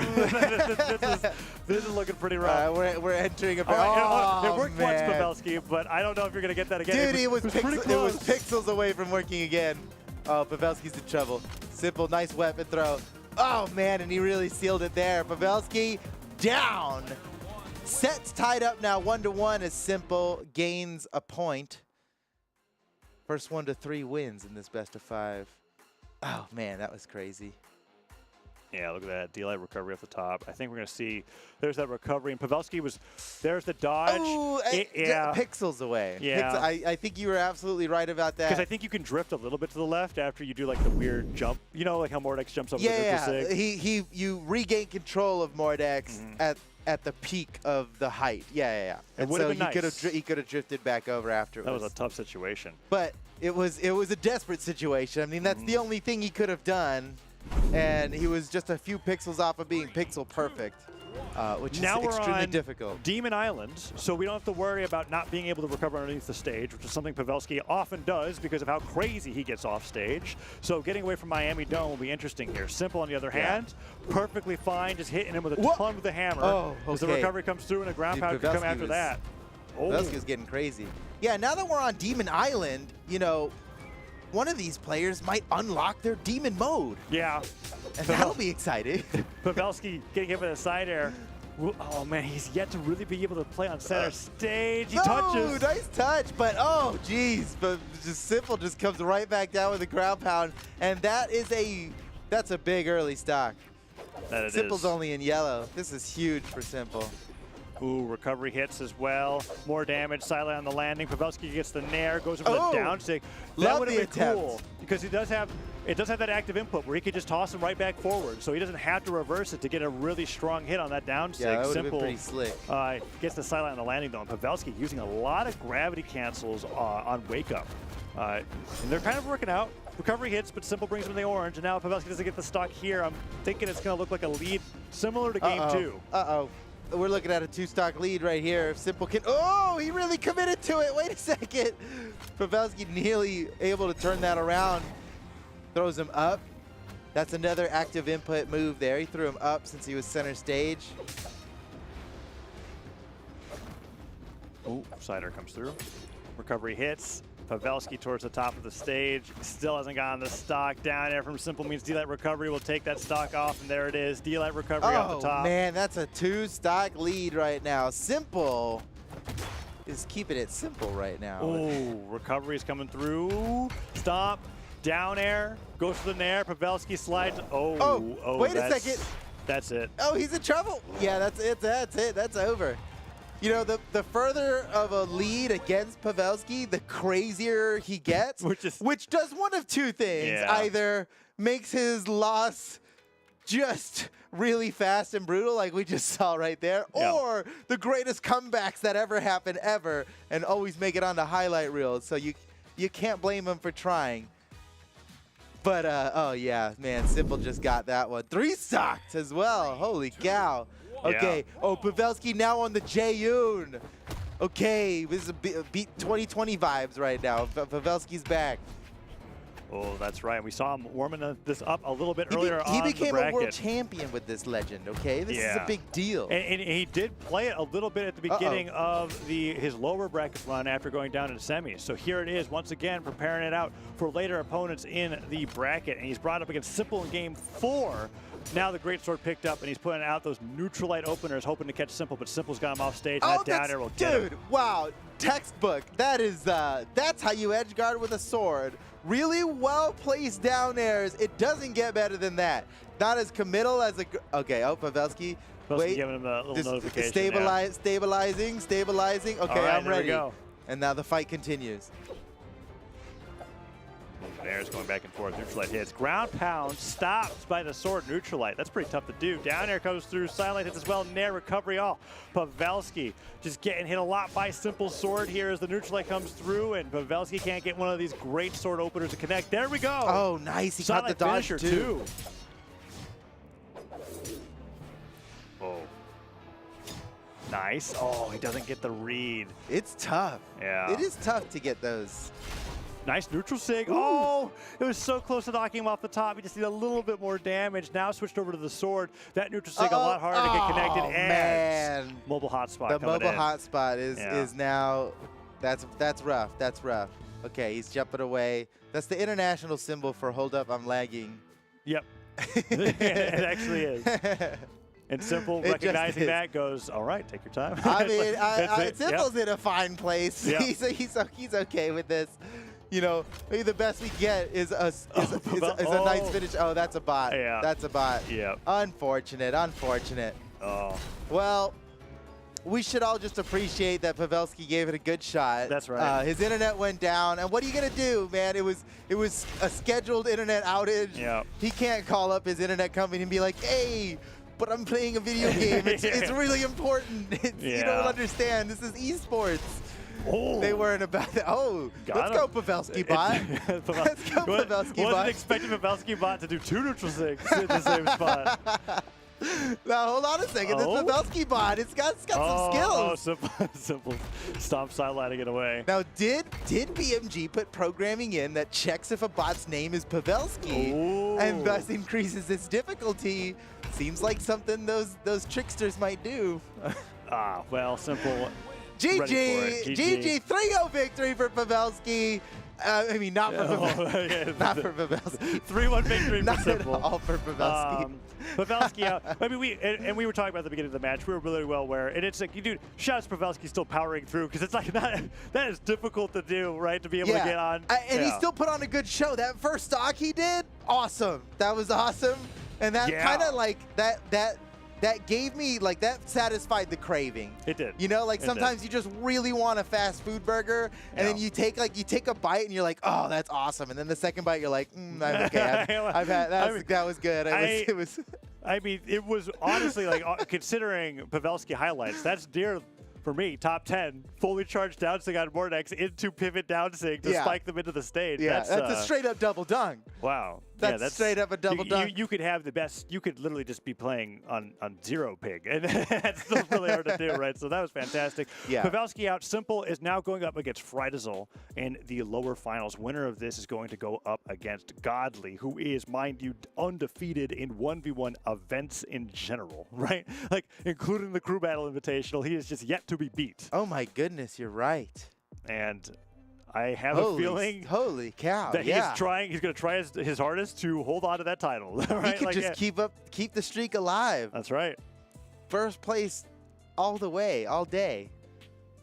Speaker 5: this is looking pretty rough.
Speaker 11: We're entering a.
Speaker 5: It worked once, Pavelski, but I don't know if you're gonna get that again.
Speaker 11: Dude, it was pixels away from working again. Oh, Pavelski's in trouble. Simple, nice weapon throw. Oh man, and he really sealed it there. Pavelski down. Sets tied up now 1-1 as Simple gains a point. First 1 to 3 wins in this best of 5. Oh man, that was crazy.
Speaker 5: Yeah, look at that. D-light recovery off the top. I think we're going to see there's that recovery. And Pavelski was, there's the dodge.
Speaker 11: Oh, pixels away.
Speaker 5: Yeah.
Speaker 11: I think you were absolutely right about that.
Speaker 5: Because I think you can drift a little bit to the left after you do like the weird jump. You know, like how Mordex jumps over the neutral sig?
Speaker 11: You regain control of Mordex at the peak of the height. Yeah.
Speaker 5: It would have been nice.
Speaker 11: He could have drifted back over afterwards.
Speaker 5: That was a tough situation.
Speaker 11: But it was a desperate situation. I mean, that's the only thing he could have done. And he was just a few pixels off of being pixel perfect, which is extremely difficult.
Speaker 5: Demon Island, so we don't have to worry about not being able to recover underneath the stage, which is something Pavelski often does because of how crazy he gets off stage. So getting away from Miami Dome will be interesting here. Simple, on the other hand, perfectly fine, just hitting him with a ton with the hammer. As the recovery comes through and a ground pound can come after that.
Speaker 11: Pavelski's getting crazy. Yeah, now that we're on Demon Island, you know, one of these players might unlock their demon mode.
Speaker 5: Yeah.
Speaker 11: And that'll be exciting.
Speaker 5: Pavelski getting hit with a side air. Oh, man, he's yet to really be able to play on center stage. He touches.
Speaker 11: Nice touch, but oh, geez. But Simple just comes right back down with a ground pound. And that's a big early stock.
Speaker 5: That it
Speaker 11: Simple's
Speaker 5: is.
Speaker 11: only in yellow. This is huge for Simple.
Speaker 5: Ooh, recovery hits as well. More damage. Silent on the landing. Pavelski gets the nair, goes over the down stick. That would have been cool because it does have that active input where he could just toss him right back forward, so he doesn't have to reverse it to get a really strong hit on that down stick.
Speaker 11: Yeah, that would have
Speaker 5: Simple
Speaker 11: been pretty slick.
Speaker 5: Gets the silent on the landing though. And Pavelski using a lot of gravity cancels on wake up. And they're kind of working out. Recovery hits, but Simple brings him the orange, and now if Pavelski doesn't get the stock here, I'm thinking it's going to look like a lead similar to game 2.
Speaker 11: Uh-oh. We're looking at a 2-stock lead right here. If Simple can... Oh, he really committed to it. Wait a second. Pavelski nearly able to turn that around. Throws him up. That's another active input move there. He threw him up since he was center stage.
Speaker 5: Oh, Cider comes through. Recovery hits. Pavelski towards the top of the stage. Still hasn't gotten the stock. Down there from Simple means D-Light Recovery will take that stock off, and there it is. D-Light Recovery off the top.
Speaker 11: Oh, man, that's a 2-stock lead right now. Simple is keeping it simple right now.
Speaker 5: Oh, Recovery is coming through. Stomp. Down air. Goes for the nair. Pavelski slides. Oh,
Speaker 11: wait a second.
Speaker 5: That's it.
Speaker 11: Oh, he's in trouble. Yeah, that's it. That's it. That's over. You know, the further of a lead against Pavelski, the crazier he gets, which does one of two things.
Speaker 5: Yeah.
Speaker 11: Either makes his loss just really fast and brutal like we just saw right there, or the greatest comebacks that ever happened ever and always make it on the highlight reels. So you can't blame him for trying. But, oh, yeah, man, Simple just got that one. 3 stocks as well. Holy cow. Okay. Oh, Pavelski now on the J-Yoon. Okay, this is a beat 2020 vibes right now. Pavelski's back.
Speaker 5: Oh, that's right. We saw him warming this up a little bit earlier on
Speaker 11: He became
Speaker 5: the bracket.
Speaker 11: a world champion with this legend, okay? This is a big deal.
Speaker 5: And he did play it a little bit at the beginning of his lower bracket run after going down to the semis. So here it is, once again, preparing it out for later opponents in the bracket. And he's brought up against Simple in game 4. Now the Great Sword picked up, and he's putting out those neutral light openers, hoping to catch Simple, but Simple's got him off stage, and that down air will get him.
Speaker 11: Dude, wow, textbook. That is, that's how you edge guard with a sword. Really well-placed down airs. It doesn't get better than that. Not as committal as a... Okay, oh, Pavelski. Wait,
Speaker 5: giving him a little notification.
Speaker 11: Stabilizing. Okay,
Speaker 5: right,
Speaker 11: I'm ready.
Speaker 5: There we go.
Speaker 11: And now the fight continues.
Speaker 5: Air's going back and forth. Neutral light hits. Ground pound stops by the sword. Neutral light. That's pretty tough to do. Down air comes through. Silent hits as well. Nair recovery all. Pavelski just getting hit a lot by Simple sword here as the neutral light comes through, and Pavelski can't get one of these great sword openers to connect. There we go.
Speaker 11: Oh, nice. He caught the dodge too.
Speaker 5: Oh. Nice. Oh, he doesn't get the read.
Speaker 11: It's tough.
Speaker 5: Yeah.
Speaker 11: It is tough to get those.
Speaker 5: Nice neutral sig.
Speaker 11: Ooh.
Speaker 5: Oh, it was so close to knocking him off the top. He just needed a little bit more damage. Now switched over to the sword. That neutral sig a lot harder to get connected. And
Speaker 11: man.
Speaker 5: Mobile hotspot.
Speaker 11: The mobile hotspot is now, that's rough. That's rough. Okay, he's jumping away. That's the international symbol for hold up, I'm lagging.
Speaker 5: Yep. It actually is. And Simple recognizing that goes, all right, take your time.
Speaker 11: I mean, Simple's in a fine place.
Speaker 5: Yep.
Speaker 11: He's okay with this. You know, maybe the best we get is a nice finish. Oh, that's a bot.
Speaker 5: Yeah.
Speaker 11: That's a bot.
Speaker 5: Yeah.
Speaker 11: Unfortunate.
Speaker 5: Oh.
Speaker 11: Well, we should all just appreciate that Pavelski gave it a good shot.
Speaker 5: That's right.
Speaker 11: His internet went down, and what are you gonna do, man? It was a scheduled internet outage.
Speaker 5: Yeah.
Speaker 11: He can't call up his internet company and be like, hey, but I'm playing a video game. It's really important. You don't understand. This is esports.
Speaker 5: Oh.
Speaker 11: They weren't about that. Oh, let's go Pavelski bot. Let's go Pavelski bot.
Speaker 5: Wasn't expecting Pavelski bot to do 2 neutral sigs in the same spot.
Speaker 11: Now, hold on a second. This Pavelski bot, it's got some skills.
Speaker 5: Simple stomp sidelining it away.
Speaker 11: Now, did BMG put programming in that checks if a bot's name is Pavelski and thus increases its difficulty? Seems like something those tricksters might do.
Speaker 5: Well, Simple.
Speaker 11: GG 3-0 victory for Pavelski. I mean, not for Pavelski. Not for Pavelski.
Speaker 5: 3-1 victory for Simple.
Speaker 11: Not at all for Pavelski.
Speaker 5: Pavelski, I mean, we were talking about at the beginning of the match. We were really well aware, and it's like, dude, shout out to Pavelski still powering through, because it's like that is difficult to do, right? To be able to get on.
Speaker 11: And he still put on a good show. That first stock he did, awesome. That was awesome, and that kind of like that gave me, like, that satisfied the craving.
Speaker 5: It did.
Speaker 11: You know, like sometimes you just really want a fast food burger, and then you take a bite and you're like, oh, that's awesome. And then the second bite you're like, I'm okay. I've had that was good. It was.
Speaker 5: I mean, it was honestly like considering Pavelski highlights. That's for me, top 10, fully charged down sync on Mordex into pivot down sync to spike them into the stage.
Speaker 11: Yeah, that's a straight up double dunk.
Speaker 5: Wow.
Speaker 11: That's straight up a double dunk.
Speaker 5: You could have the best. You could literally just be playing on zero pig, and that's still really hard to do, right? So that was fantastic.
Speaker 11: Yeah.
Speaker 5: Pavelski out. Simple is now going up against Frydazol in the lower finals. Winner of this is going to go up against Godly, who is, mind you, undefeated in 1v1 events in general, right? Like, including the Crew Battle Invitational. He is just yet to be beat.
Speaker 11: Oh my goodness, you're right.
Speaker 5: And I have a feeling
Speaker 11: holy cow,
Speaker 5: that he's going to try his hardest to hold on to that title. Right?
Speaker 11: He could just keep the streak alive.
Speaker 5: That's right.
Speaker 11: First place all the way, all day.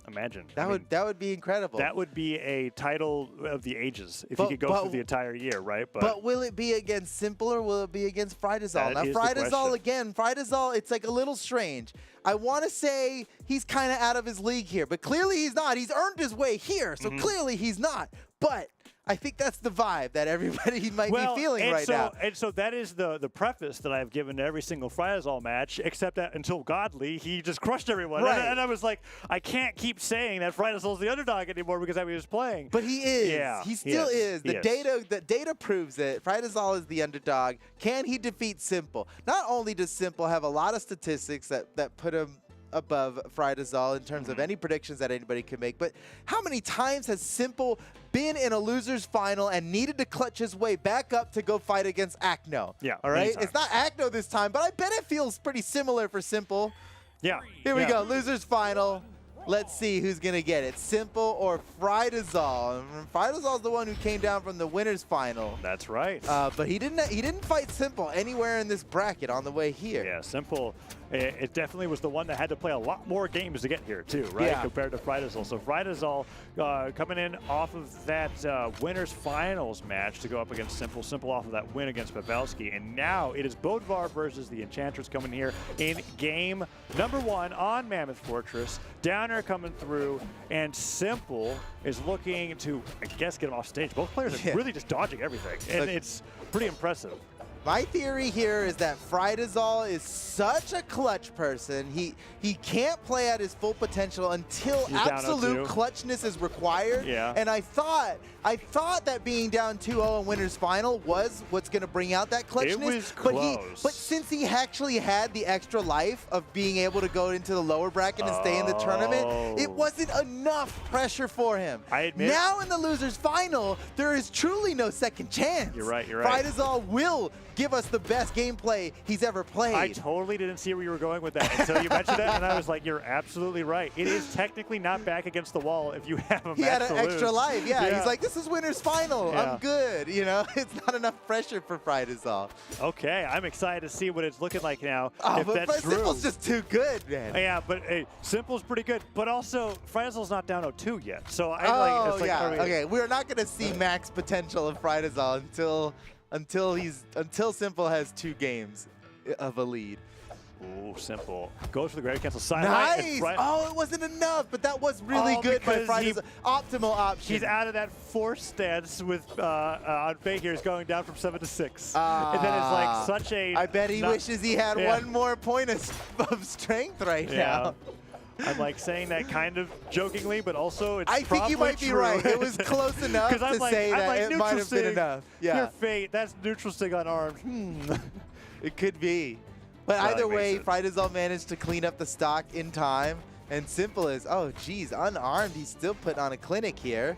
Speaker 5: Imagine.
Speaker 11: That would be incredible.
Speaker 5: That would be a title of the ages if he could go through the entire year, right?
Speaker 11: But will it be against Simple or will it be against Frydazol? Now,
Speaker 5: Frydazol
Speaker 11: again, Frydazol, it's like a little strange. I want to say he's kind of out of his league here, but clearly he's not. He's earned his way here, so clearly he's not. But I think that's the vibe that everybody might be feeling right now.
Speaker 5: And so that is the preface that I've given to every single Frydazol match, except that until Godly, he just crushed everyone.
Speaker 11: Right.
Speaker 5: And I was like, I can't keep saying that Frydazol's the underdog anymore because I was playing.
Speaker 11: But he is.
Speaker 5: Yeah,
Speaker 11: he still is. The
Speaker 5: is.
Speaker 11: data proves it. Frydazol is the underdog. Can he defeat Simple? Not only does Simple have a lot of statistics that put him above Frydazol in terms of any predictions that anybody could make, but how many times has Simple been in a loser's final and needed to clutch his way back up to go fight against Acno?
Speaker 5: Yeah.
Speaker 11: All right? It's not Acno this time, but I bet it feels pretty similar for Simple.
Speaker 5: Yeah.
Speaker 11: Here we go, loser's final. Let's see who's going to get it, Simple or Frydazol. Frydazol's the one who came down from the winner's final.
Speaker 5: That's right.
Speaker 11: But he didn't fight Simple anywhere in this bracket on the way here.
Speaker 5: Yeah, Simple, it definitely was the one that had to play a lot more games to get here too, right?
Speaker 11: Yeah.
Speaker 5: Compared to Frydazol. So Frydazol coming in off of that winner's finals match to go up against Simple. Simple off of that win against Pavelski. And now it is Bodvar versus the Enchantress coming here in game number 1 on Mammoth Fortress. Downer coming through, and Simple is looking to, I guess, get him off stage. Both players are really just dodging everything, and it's pretty impressive.
Speaker 11: My theory here is that Frydazol is such a clutch person. He can't play at his full potential until absolute clutchness is required.
Speaker 5: Yeah.
Speaker 11: And I thought that being down 2-0 in winner's final was what's going to bring out that clutchness.
Speaker 5: It was close.
Speaker 11: But since he actually had the extra life of being able to go into the lower bracket and stay in the tournament, it wasn't enough pressure for him.
Speaker 5: I admit.
Speaker 11: Now in the loser's final, there is truly no second chance.
Speaker 5: You're right. You're right.
Speaker 11: Frydazol will give us the best gameplay he's ever played.
Speaker 5: I totally didn't see where you were going with that until you mentioned it, and I was like, you're absolutely right. It is technically not back against the wall if you have a match to lose.
Speaker 11: He had an extra life, yeah. He's like, this is winner's final.
Speaker 5: Yeah.
Speaker 11: I'm good, you know? It's not enough pressure for Frydazol.
Speaker 5: Okay, I'm excited to see what it's looking like now,
Speaker 11: Oh,
Speaker 5: if
Speaker 11: but
Speaker 5: that's true.
Speaker 11: Simple's just too good, man.
Speaker 5: Yeah, but hey, Simple's pretty good, but also Frydazol's not down 0-2 yet. So
Speaker 11: Okay, we're not going to see max potential of Frydazol until Simple has 2 games of a lead.
Speaker 5: Ooh, Simple goes for the gravity cancel side.
Speaker 11: Nice! Oh, it wasn't enough, but that was really good by Frydazol. Optimal option.
Speaker 5: He's out of that force stance with on Fakir going down from 7 to 6. And then it's like such a...
Speaker 11: I bet he wishes he had one more point of strength right now.
Speaker 5: I'm like saying that kind of jokingly, but also it's
Speaker 11: I think you might be right. It was close enough to say that it might have been enough. Yeah.
Speaker 5: Your fate, that's neutral sting unarmed.
Speaker 11: It could be. But either way, Frydazol managed to clean up the stock in time. And Simple is, oh, geez, unarmed. He's still putting on a clinic here.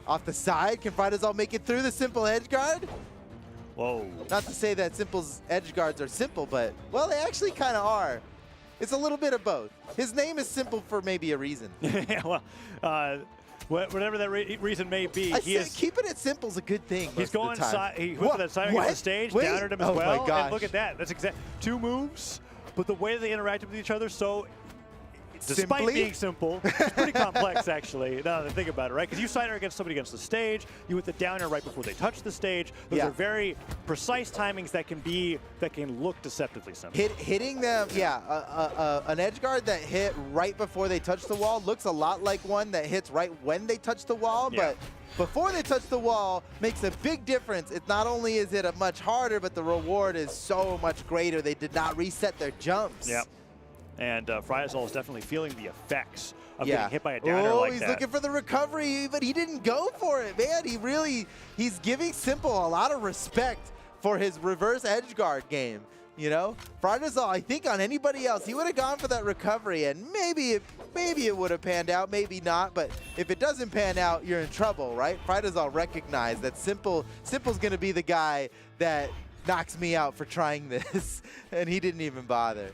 Speaker 11: Off the side, can Frydazol make it through the Simple edge guard?
Speaker 5: Whoa.
Speaker 11: Not to say that Simple's edge guards are simple, but, well, they actually kind of are. It's a little bit of both. His name is Simple for maybe a reason.
Speaker 5: Yeah, well, whatever that reason may be,
Speaker 11: keeping it simple is a good thing.
Speaker 5: He's going side. He went for that side against the stage, downered him as well.
Speaker 11: My gosh.
Speaker 5: And look at that. That's exact 2 moves, but the way they interacted with each other, so despite being simple, it's pretty complex actually. Now that I think about it, right? Because you side against somebody against the stage, you hit the downer right before they touch the stage. Those are very precise timings that can look deceptively simple.
Speaker 11: Hitting them, an edge guard that hit right before they touch the wall looks a lot like one that hits right when they touch the wall, but before they touch the wall makes a big difference. It not only is it much harder, but the reward is so much greater. They did not reset their jumps.
Speaker 5: Yep. And Friazol is definitely feeling the effects of getting hit by a downer like
Speaker 11: he's
Speaker 5: that.
Speaker 11: looking for the recovery, but he didn't go for it, man. He's giving Simple a lot of respect for his reverse edge guard game. You know, Friazol, I think on anybody else, he would have gone for that recovery, and maybe it would have panned out, maybe not. But if it doesn't pan out, you're in trouble, right? Friazol recognized that Simple's going to be the guy that knocks me out for trying this, and he didn't even bother.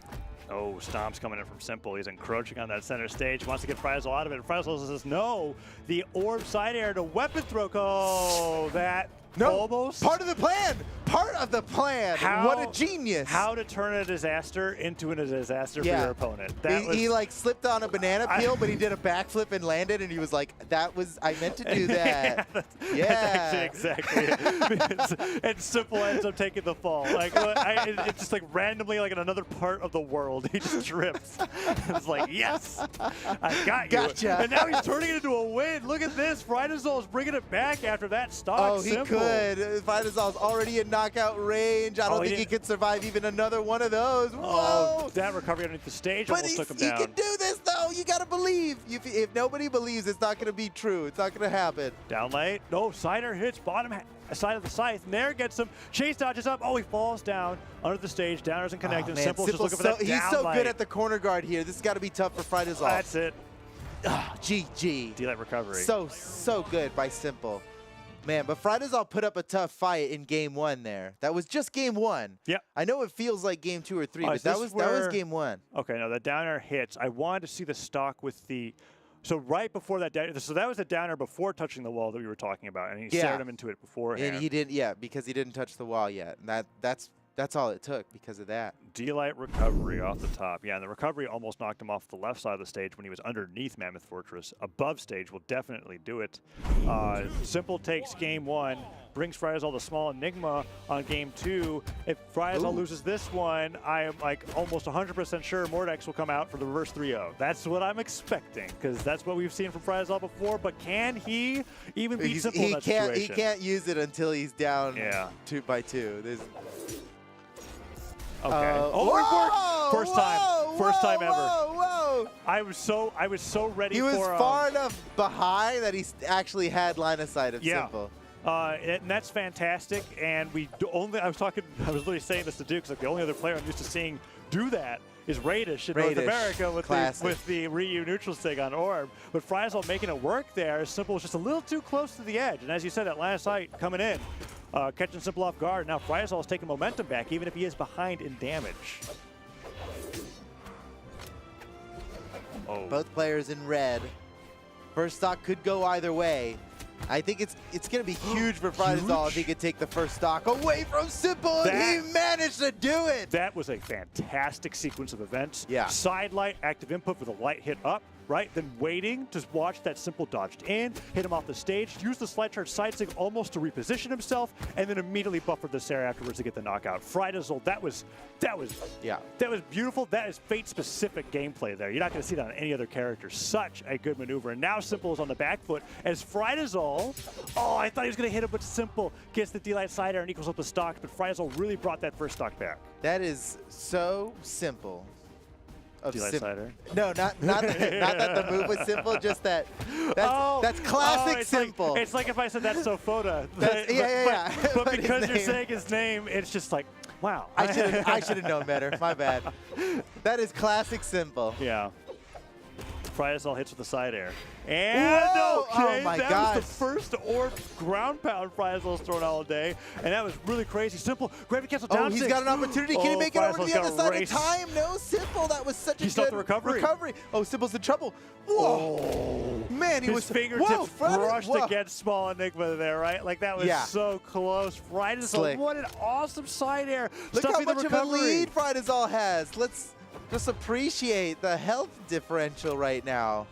Speaker 5: Oh, Stomp's coming in from Simple. He's encroaching on that center stage. Wants to get Friazol out of it. And Friazol says no. The orb side air to weapon throw. Oh, that almost.
Speaker 11: Part of the plan. Part of the plan. What a genius.
Speaker 5: How to turn a disaster into a disaster for your opponent.
Speaker 11: He like slipped on a banana peel, but he did a backflip and landed, and he was like, I meant to do that.
Speaker 5: That's actually exactly it. And Simple ends up taking the fall. Like it's just like randomly like in another part of the world. He just trips. It's like, yes, I got you.
Speaker 11: Gotcha.
Speaker 5: And now he's turning it into a win. Look at this. Friazol is bringing it back after that stock.
Speaker 11: Oh, he
Speaker 5: Simple.
Speaker 11: could. Friazol's already in knockout range. I don't think he could survive even another one of those. Whoa.
Speaker 5: Oh, that recovery underneath the stage almost took him down.
Speaker 11: He can do this, though. You got to believe. If nobody believes, it's not going to be true. It's not going to happen.
Speaker 5: Down late. No, Cider hits bottom side of the scythe. Nair gets him. Chase dodges up. Oh, he falls down under the stage. Down isn't connected.
Speaker 11: Oh,
Speaker 5: Simple's just looking for that
Speaker 11: He's so
Speaker 5: down
Speaker 11: good
Speaker 5: light.
Speaker 11: at the corner guard here. This has got to be tough for Friazol.
Speaker 5: That's it.
Speaker 11: GG.
Speaker 5: D-Light recovery.
Speaker 11: So good by Simple. Man, but Friazol put up a tough fight in game 1 there. That was just game 1.
Speaker 5: Yep.
Speaker 11: I know it feels like game 2 or 3, but that was game 1.
Speaker 5: Okay, now the downer hits. I wanted to see the stock with the. So right before that downer, so that was the downer before touching the wall that we were talking about, and he stared him into it beforehand.
Speaker 11: And he didn't, because he didn't touch the wall yet. And that's all it took because of that.
Speaker 5: D-Light recovery off the top. Yeah, and the recovery almost knocked him off the left side of the stage when he was underneath Mammoth Fortress. Above stage will definitely do it. Simple takes game 1, brings Friazol the small enigma on game 2. If Friazol loses this one, I am like almost 100% sure Mordex will come out for the reverse 3-0. That's what I'm expecting, because that's what we've seen from Friazol before. But can he even beat Simple in that situation?
Speaker 11: He can't use it until he's down 2 by 2.
Speaker 5: Okay. It worked. First time ever.
Speaker 11: Whoa.
Speaker 5: I was so ready.
Speaker 11: He was far enough behind that he actually had line of sight of Simple.
Speaker 5: And that's fantastic. And I was literally saying this to Duke, because like the only other player I'm used to seeing do that is Radish in North America with the Ryu neutral stick on Orb. But Friazol making it work there. Simple was just a little too close to the edge. And as you said, that last sight coming in, catching Simple off guard. Now Friazol is taking momentum back, even if he is behind in damage. Oh.
Speaker 11: Both players in red. First stock could go either way. I think it's going to be huge for Friazol if he could take the first stock away from Simple, and he managed to do it.
Speaker 5: That was a fantastic sequence of events.
Speaker 11: Yeah.
Speaker 5: Side light, active input with a light hit up, right? Then waiting to watch that Simple dodged in, hit him off the stage, use the slide charge side stick almost to reposition himself, and then immediately buffered this area afterwards to get the knockout. Friazol, that was beautiful. That is Fate-specific gameplay there. You're not going to see that on any other character. Such a good maneuver. And now Simple is on the back foot as Friazol, I thought he was going to hit him, but Simple gets the D-Light side air and equals up the stock, but Friazol really brought that first stock back.
Speaker 11: That is so simple.
Speaker 5: D-Light cider?
Speaker 11: No, not that the move was simple, just that's classic Simple.
Speaker 5: It's like if I said that's Sofoda. But because you're saying his name, it's just like, wow.
Speaker 11: I should have known better. My bad. That is classic Simple.
Speaker 5: Yeah. Friazol hits with the side air. And that was the first orb ground pound Friazol's thrown all day. And that was really crazy. Simple. Gravity cancel down
Speaker 11: he's
Speaker 5: six.
Speaker 11: got an opportunity. Can he make it over to the other side
Speaker 5: race.
Speaker 11: in time? No, Simple. That was such a good
Speaker 5: recovery.
Speaker 11: Oh, Simple's in trouble. Whoa.
Speaker 5: Oh.
Speaker 11: Man, he
Speaker 5: His fingertips brushed against Small Enigma there, right? Like that was so close. Friazol, what an awesome side air.
Speaker 11: Look how much of a lead Friazol has. Let's just appreciate the health differential right now.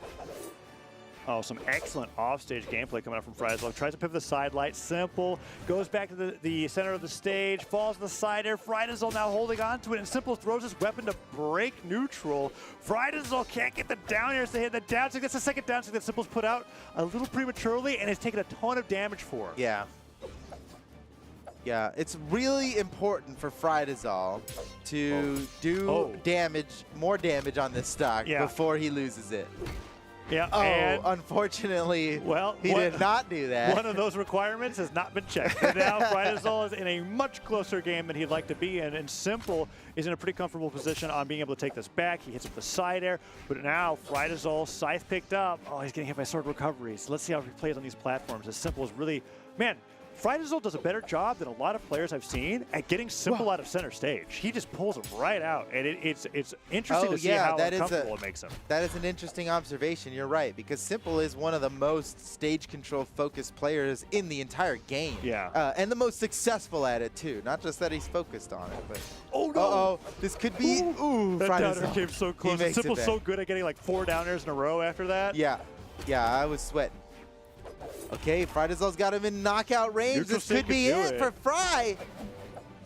Speaker 5: Oh, some excellent offstage gameplay coming up from Friazol. Tries to pivot the side light. Simple. Goes back to the center of the stage. Falls to the side air. Friazol now holding on to it. And Simple throws his weapon to break neutral. Friazol can't get the down airs to hit the down stick. That's the second down stick that Simple's put out a little prematurely and has taken a ton of damage for.
Speaker 11: Yeah. Yeah, it's really important for Frydazol to do more damage on this stock before he loses it.
Speaker 5: Yeah.
Speaker 11: Oh,
Speaker 5: and
Speaker 11: unfortunately, he did not do that.
Speaker 5: One of those requirements has not been checked. And now Frydazol is in a much closer game than he'd like to be in, and Simple is in a pretty comfortable position on being able to take this back. He hits with the side air, but now Frydazol, Scythe picked up. Oh, he's getting hit by sword recoveries. Let's see how he plays on these platforms. As Simple is really, man, Frydazol does a better job than a lot of players I've seen at getting Simple out of center stage. He just pulls him right out, and it's interesting to see how uncomfortable it makes him.
Speaker 11: That is an interesting observation. You're right, because Simple is one of the most stage control focused players in the entire game.
Speaker 5: Yeah.
Speaker 11: And the most successful at it too. Not just that he's focused on it, but
Speaker 5: oh no!
Speaker 11: Uh-oh, this could be. Ooh,
Speaker 5: that down air came so close. Simple's so good at getting like 4 down airs in a row after that.
Speaker 11: Yeah, I was sweating. Okay, Frydazol's got him in knockout range. This could be it for Fry.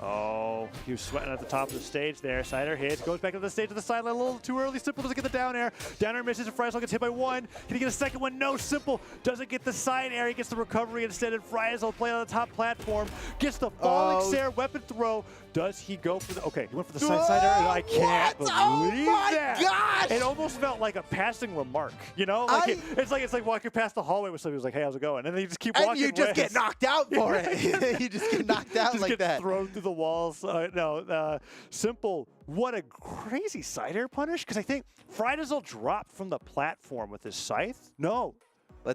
Speaker 5: Oh, he was sweating at the top of the stage there. Side air hits, goes back to the stage to the sideline a little too early. Simple doesn't get the down air. Down air misses, and Frydazol gets hit by 1. Can he get a second one? No, Simple doesn't get the side air. He gets the recovery instead, and Frydazol playing on the top platform. Gets the falling Sair weapon throw. Does he go for the... Okay, he went for the side air, and I can't believe that.
Speaker 11: Gosh!
Speaker 5: It almost felt like a passing remark, you know? Like it's like walking past the hallway with somebody who's like, hey, how's it going? And then you just keep walking.
Speaker 11: And you just get knocked out for it. You just get knocked out
Speaker 5: just
Speaker 11: like
Speaker 5: get
Speaker 11: that.
Speaker 5: Thrown through the walls. Simple. What a crazy side air punish, because I think Frydazol dropped from the platform with his scythe. No.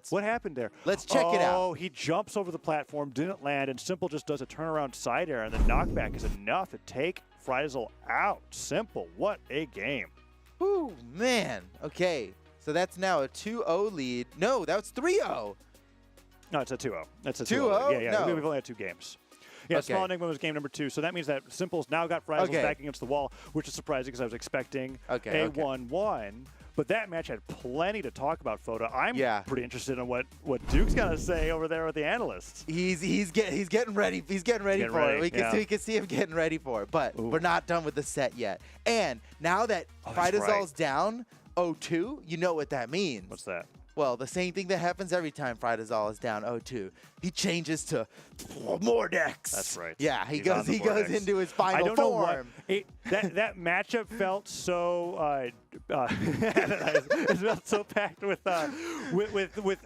Speaker 5: What happened there?
Speaker 11: Let's check it out.
Speaker 5: Oh, he jumps over the platform, didn't land, and Simple just does a turnaround side air, and the knockback is enough to take Frydazol out. Simple. What a game.
Speaker 11: Ooh, man. Okay, so that's now a 2-0 lead. No, that was 3-0.
Speaker 5: No, it's a 2-0. That's a
Speaker 11: 2-0?
Speaker 5: Yeah.
Speaker 11: No.
Speaker 5: We've only had 2 games. Yeah,
Speaker 11: Okay.
Speaker 5: Small Enigma was game number 2, so that means that Simple's now got Frydazol back against the wall, which is surprising because I was expecting a 1-1. But that match had plenty to talk about, Foda. I'm pretty interested in what Duke's got to say over there with the analysts.
Speaker 11: He's getting ready. He's getting ready for it. We can see him getting ready for it. But we're not done with the set yet. And now that Frydazol's down 0-2, you know what that means.
Speaker 5: What's that?
Speaker 11: Well, the same thing that happens every time Frydazol is down 0-2. He changes to Mordex.
Speaker 5: That's right.
Speaker 11: Yeah, he goes into his final form.
Speaker 5: That matchup felt so it felt so packed with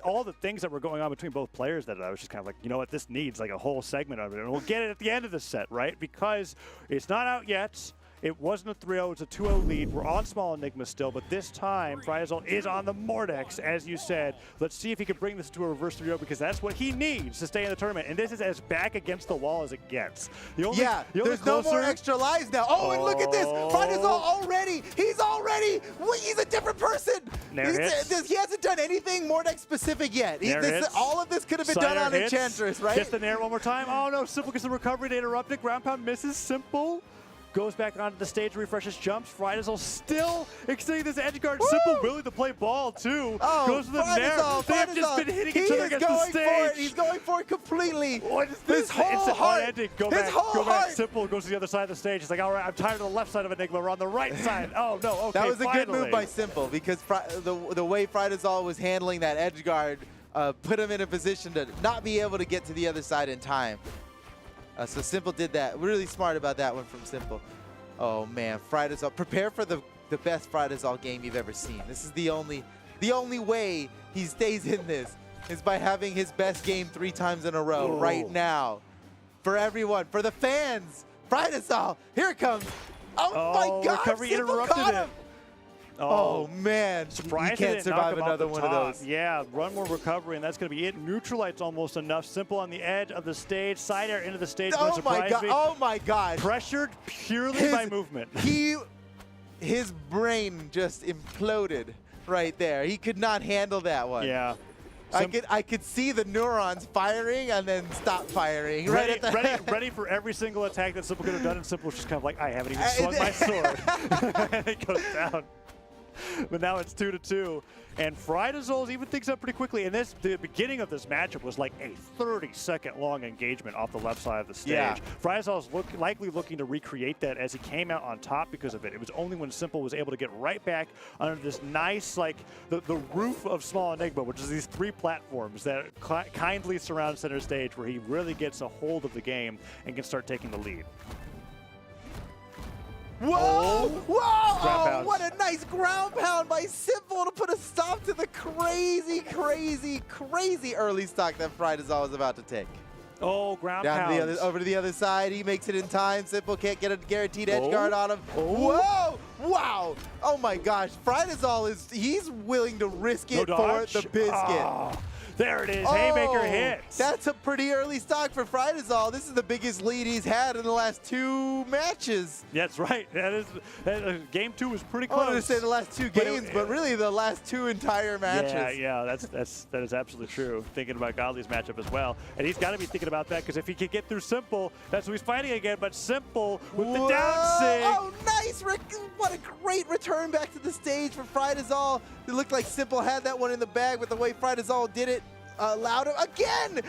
Speaker 5: all the things that were going on between both players that I was just kind of like, you know what, this needs like a whole segment of it, and we'll get it at the end of the set, right? Because it's not out yet. It wasn't a 3-0, it's a 2-0 lead. We're on Small Enigma still, but this time, Frydazol is on the Mordex, as you said. Let's see if he can bring this to a reverse 3-0, because that's what he needs to stay in the tournament. And this is as back against the wall as it gets.
Speaker 11: There's no more extra lives now. Oh, and look at this. Frydazol already. He's a different person. He hasn't done anything Mordex specific yet. All of this could have been done on Enchantress, right?
Speaker 5: Gets the Nair one more time. Oh, no, Simple gets the recovery to interrupt it. Ground pound misses. Simple goes back onto the stage, refreshes, jumps. Frydazol still extending this edge guard. Simple willing to play ball, too.
Speaker 11: Oh,
Speaker 5: goes to the Nair. They have just been hitting each other against the stage.
Speaker 11: He's going for it completely.
Speaker 5: What is this?
Speaker 11: His whole heart.
Speaker 5: Go back. Simple goes to the other side of the stage. He's like, all right, I'm tired of the left side of Enigma. We're on the right side. Oh, no, okay,
Speaker 11: that was a good move by Simple, because the way Frydazol was handling that edge guard put him in a position to not be able to get to the other side in time. So Simple did that. Really smart about that one from Simple. Oh man, Frydazol, prepare for the best Frydazol game you've ever seen. This is the only way he stays in this is by having his best game 3 times in a row right now. For everyone, for the fans, Frydazol, here it comes. Oh my God,
Speaker 5: recovery
Speaker 11: Simple
Speaker 5: interrupted
Speaker 11: caught him.
Speaker 5: him.
Speaker 11: Oh man,
Speaker 5: Surprised
Speaker 11: you can't survive another one of those.
Speaker 5: Yeah, run more recovery, and that's going to be it. Neutralite's almost enough. Simple on the edge of the stage, side air into the stage.
Speaker 11: Oh my God! Oh my God!
Speaker 5: Pressured purely by movement.
Speaker 11: His brain just imploded right there. He could not handle that one.
Speaker 5: Yeah.
Speaker 11: I could see the neurons firing and then stop firing.
Speaker 5: Ready for every single attack that Simple could have done, and Simple was just kind of like, I haven't even swung my sword. And it goes down. but now it's 2-2. And Frydazol even things up pretty quickly. And the beginning of this matchup was like a 30-second long engagement off the left side of the stage.
Speaker 11: Yeah.
Speaker 5: Frydazol is likely looking to recreate that as he came out on top because of it. It was only when Simple was able to get right back under this nice, like, the roof of Small Enigma, which is these 3 platforms that kindly surround center stage, where he really gets a hold of the game and can start taking the lead.
Speaker 11: Whoa! Whoa! Oh,
Speaker 5: pounds.
Speaker 11: what a nice ground pound by Simple to put a stop to the crazy, crazy, crazy early stock that Frydazol was about to take.
Speaker 5: Oh, ground
Speaker 11: Down to the
Speaker 5: pounds.
Speaker 11: over to the other side. He makes it in time. Simple can't get a guaranteed edge guard on him.
Speaker 5: Oh.
Speaker 11: Whoa! Wow! Oh my gosh. Frydazol he's willing to risk
Speaker 5: No
Speaker 11: it for
Speaker 5: dodge.
Speaker 11: the biscuit.
Speaker 5: Oh, there it is. Haymaker hits.
Speaker 11: That's a pretty early stock for Frydazol. This is the biggest lead he's had in the last 2 matches.
Speaker 5: That's right. Game 2 was pretty
Speaker 11: I
Speaker 5: close.
Speaker 11: wanted to say the last 2 games, but really the last 2 entire matches.
Speaker 5: Yeah, that is absolutely true. Thinking about Godly's matchup as well, and he's got to be thinking about that because if he can get through Simple, that's who he's fighting again. But Simple with the down sig.
Speaker 11: Oh, nice! What a great return back to the stage for Frydazol. It looked like Simple had that one in the bag, but the way Frydazol did it allowed him again.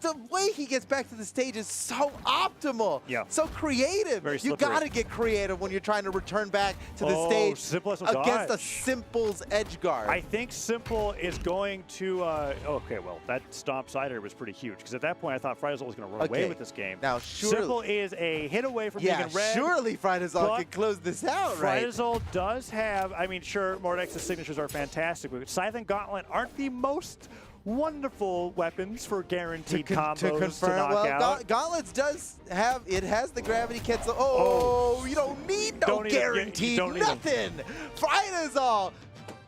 Speaker 11: The way he gets back to the stage is so optimal.
Speaker 5: Yeah.
Speaker 11: So creative.
Speaker 5: Very
Speaker 11: You
Speaker 5: slippery.
Speaker 11: got to get creative when you're trying to return back to the stage
Speaker 5: Simple has some
Speaker 11: against a
Speaker 5: dodge.
Speaker 11: Simple's edge guard.
Speaker 5: I think Simple is going to. Okay, well, that stomp sider was pretty huge because at that point I thought Frydazol was going to run away with this game.
Speaker 11: Now, surely,
Speaker 5: Simple is a hit away from being in red.
Speaker 11: surely Frydazol
Speaker 5: but
Speaker 11: can close this out, right?
Speaker 5: Frydazol does have. I mean, sure, Mordek's signatures are fantastic, but Scythe and Gauntlet aren't the most wonderful weapons for guaranteed combos
Speaker 11: to confirm.
Speaker 5: knock
Speaker 11: Well,
Speaker 5: out.
Speaker 11: Gauntlets has the gravity cancel. Oh, you don't need no
Speaker 5: Don't need it.
Speaker 11: guaranteed
Speaker 5: You don't need
Speaker 11: nothing. Frydazol.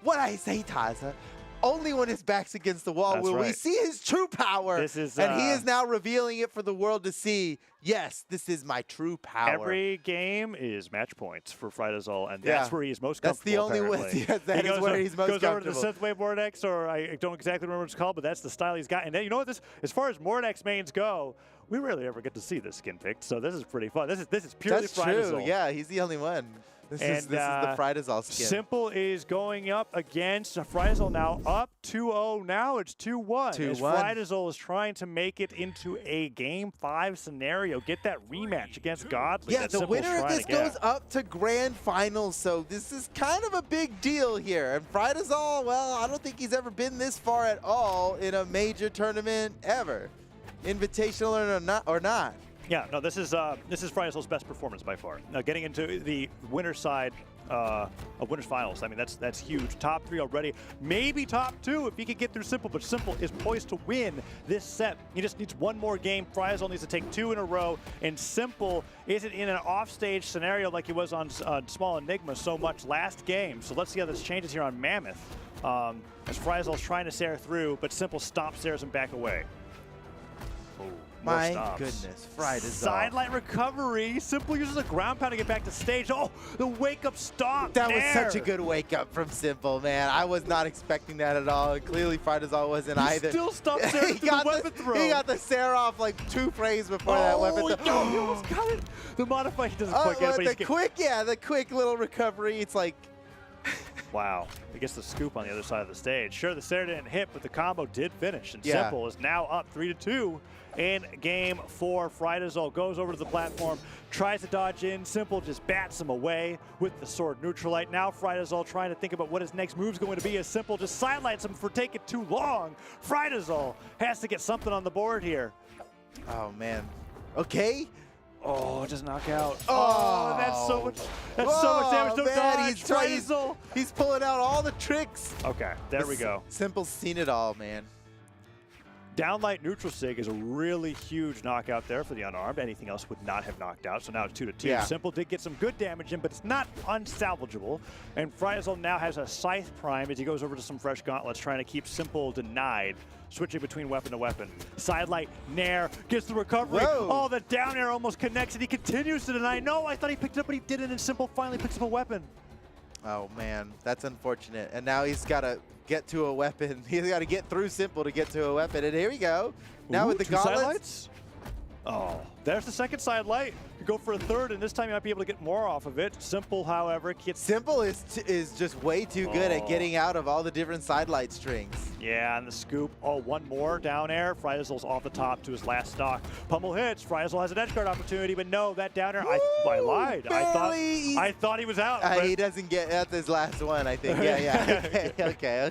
Speaker 11: What I say, Taza. Only when his back's against the wall
Speaker 5: That's
Speaker 11: will we
Speaker 5: right.
Speaker 11: see his true power.
Speaker 5: This is,
Speaker 11: and he is now revealing it for the world to see. Yes, this is my true power.
Speaker 5: Every game is match points for Frydazol, and that's where he is most
Speaker 11: That's
Speaker 5: comfortable.
Speaker 11: the only way.
Speaker 5: apparently.
Speaker 11: Yes, that is where he's most
Speaker 5: goes over to the
Speaker 11: comfortable.
Speaker 5: Synthwave Mordex, or I don't exactly remember what it's called, but that's the style he's got. And then, you know what? As far as Mordex mains go, we rarely ever get to see this skin picked, so this is pretty fun. This is purely
Speaker 11: That's
Speaker 5: Frydazol.
Speaker 11: true. Yeah, he's the only one. This is the Frydazol skin.
Speaker 5: Simple is going up against Frydazol now, up 2-0. Now it's 2-1. As
Speaker 11: 2-1.
Speaker 5: Frydazol is trying to make it into a Game 5 scenario, get that rematch against Godly.
Speaker 11: Yeah,
Speaker 5: that
Speaker 11: the
Speaker 5: Simple's
Speaker 11: winner of
Speaker 5: trying
Speaker 11: this
Speaker 5: to get.
Speaker 11: goes up to grand finals, so this is kind of a big deal here. And Frydazol, well, I don't think he's ever been this far at all in a major tournament ever, invitational or not.
Speaker 5: Yeah, no, this is Frydazol's best performance by far. Now, getting into the winner's side of winners finals, I mean that's huge. Top 3 already, maybe top 2 if he could get through Simple, but Simple is poised to win this set. He just needs one more game. Frydazol needs to take 2 in a row, and Simple isn't in an offstage scenario like he was on Small Enigma so much last game. So let's see how this changes here on Mammoth. As Frydazol's trying to stare through, but Simple stomp stares him back away.
Speaker 11: My
Speaker 5: stomps.
Speaker 11: goodness, Frydazol.
Speaker 5: Sidelight recovery. Simple uses a ground pound to get back to stage. Oh, the wake-up stomp.
Speaker 11: That was
Speaker 5: there.
Speaker 11: such a good wake-up from Simple, man. I was not expecting that at all. And clearly, Frydazol wasn't
Speaker 5: He
Speaker 11: either.
Speaker 5: still stopped there through the weapon throw.
Speaker 11: He got the Seraph like 2 frames before that weapon throw.
Speaker 5: No, he almost got it. The modifier, he doesn't quite get it, but
Speaker 11: the quick little recovery. It's like,
Speaker 5: wow. He gets the scoop on the other side of the stage. Sure, the Sarah didn't hit, but the combo did finish. And
Speaker 11: Yeah.
Speaker 5: Simple is now up 3-2 in game 4. Frydazol goes over to the platform, tries to dodge in. Simple just bats him away with the sword neutralite. Now Frydazol trying to think about what his next move's going to be, as Simple just sidelights him for taking too long. Frydazol has to get something on the board here.
Speaker 11: oh man. Okay.
Speaker 5: Oh, just knock out.
Speaker 11: Oh,
Speaker 5: that's so much. That's so much damage. No
Speaker 11: man,
Speaker 5: dodge. Frydazol.
Speaker 11: he's pulling out all the tricks.
Speaker 5: Okay, there we go.
Speaker 11: Simple's seen it all, man.
Speaker 5: Downlight neutral sig is a really huge knockout there for the unarmed. Anything else would not have knocked out, so now it's 2-2.
Speaker 11: Yeah.
Speaker 5: Simple did get some good damage in, but it's not unsalvageable. And Frydazol now has a Scythe Prime as he goes over to some fresh gauntlets, trying to keep Simple denied, switching between weapon to weapon. Sidelight, Nair, gets the recovery.
Speaker 11: Whoa.
Speaker 5: Oh, the down air almost connects, and he continues to deny. No, I thought he picked it up, but he didn't, and Simple finally picks up a weapon.
Speaker 11: Oh man, that's unfortunate. And now he's got to get to a weapon. He's got to get through Simple to get to a weapon. And here we go. Now
Speaker 5: Ooh,
Speaker 11: with the
Speaker 5: 2
Speaker 11: gauntlets.
Speaker 5: sidelights? Oh, there's the second sidelight. go for a third, and this time you might be able to get more off of it. Simple, however, gets...
Speaker 11: Simple is just way too good at getting out of all the different sidelight strings.
Speaker 5: Yeah, and the scoop. Oh, one more down air. Friezel's off the top to his last stock. Pummel hits. Friesel has an edge guard opportunity, but no, that down air, I lied. I thought he was out.
Speaker 11: He doesn't get at this last one, I think. Yeah. Okay.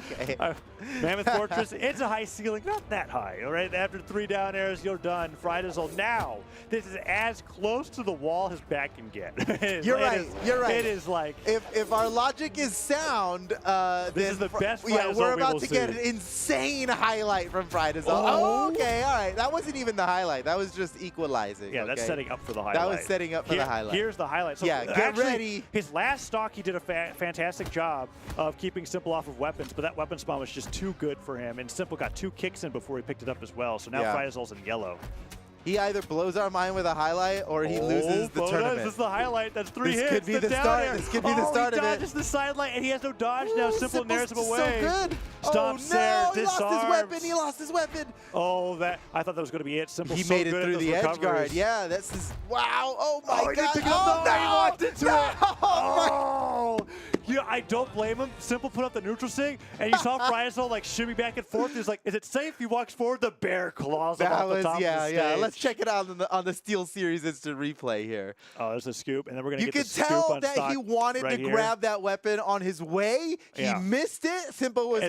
Speaker 5: Mammoth Fortress, it's a high ceiling, not that high. All right, after 3 down airs, you're done. Friezel now. This is as close to the wall as back can get.
Speaker 11: You're right.
Speaker 5: It is like
Speaker 11: if our logic is sound,
Speaker 5: this is the best.
Speaker 11: Yeah, we're about to get
Speaker 5: an
Speaker 11: insane highlight from Friezel. Oh, okay, all right. That wasn't even the highlight. That was just equalizing.
Speaker 5: Yeah, that's setting up for the highlight.
Speaker 11: That was setting up for the highlight.
Speaker 5: Here's the highlight. So
Speaker 11: yeah, get ready.
Speaker 5: His last stock, he did a fantastic job of keeping Simple off of weapons, but that weapon spawn was just too good for him, and Simple got 2 kicks in before he picked it up as well. So now Friezel's in yellow.
Speaker 11: He either blows our mind with a highlight or he loses the tournament.
Speaker 5: This is the highlight. That's 3 hits.
Speaker 11: This could be the start. This could be the start of it.
Speaker 5: He dodges the sideline, and he has no dodge now. Simple nares him away.
Speaker 11: So good.
Speaker 5: Stomps
Speaker 11: there.
Speaker 5: He lost his
Speaker 11: weapon. He lost his weapon.
Speaker 5: Oh, I thought that was going to be it. Simple.
Speaker 11: He made it through the edge guard. Yeah, this is wow. Oh my God.
Speaker 5: He didn't pick it up. No, he walked into it. Oh. Yeah, I don't blame him. Simple put up the neutral sig, and you saw Friezel like shimmy back and forth. He was like, "Is it safe?" He walks forward. The bear claws him off the top of the stage.
Speaker 11: Yeah. Let's check it out on the SteelSeries Instant Replay here.
Speaker 5: Oh, there's a scoop, and then we're gonna get the scoop
Speaker 11: You
Speaker 5: on
Speaker 11: could tell that he wanted to grab that weapon on his way. He missed it. Simple was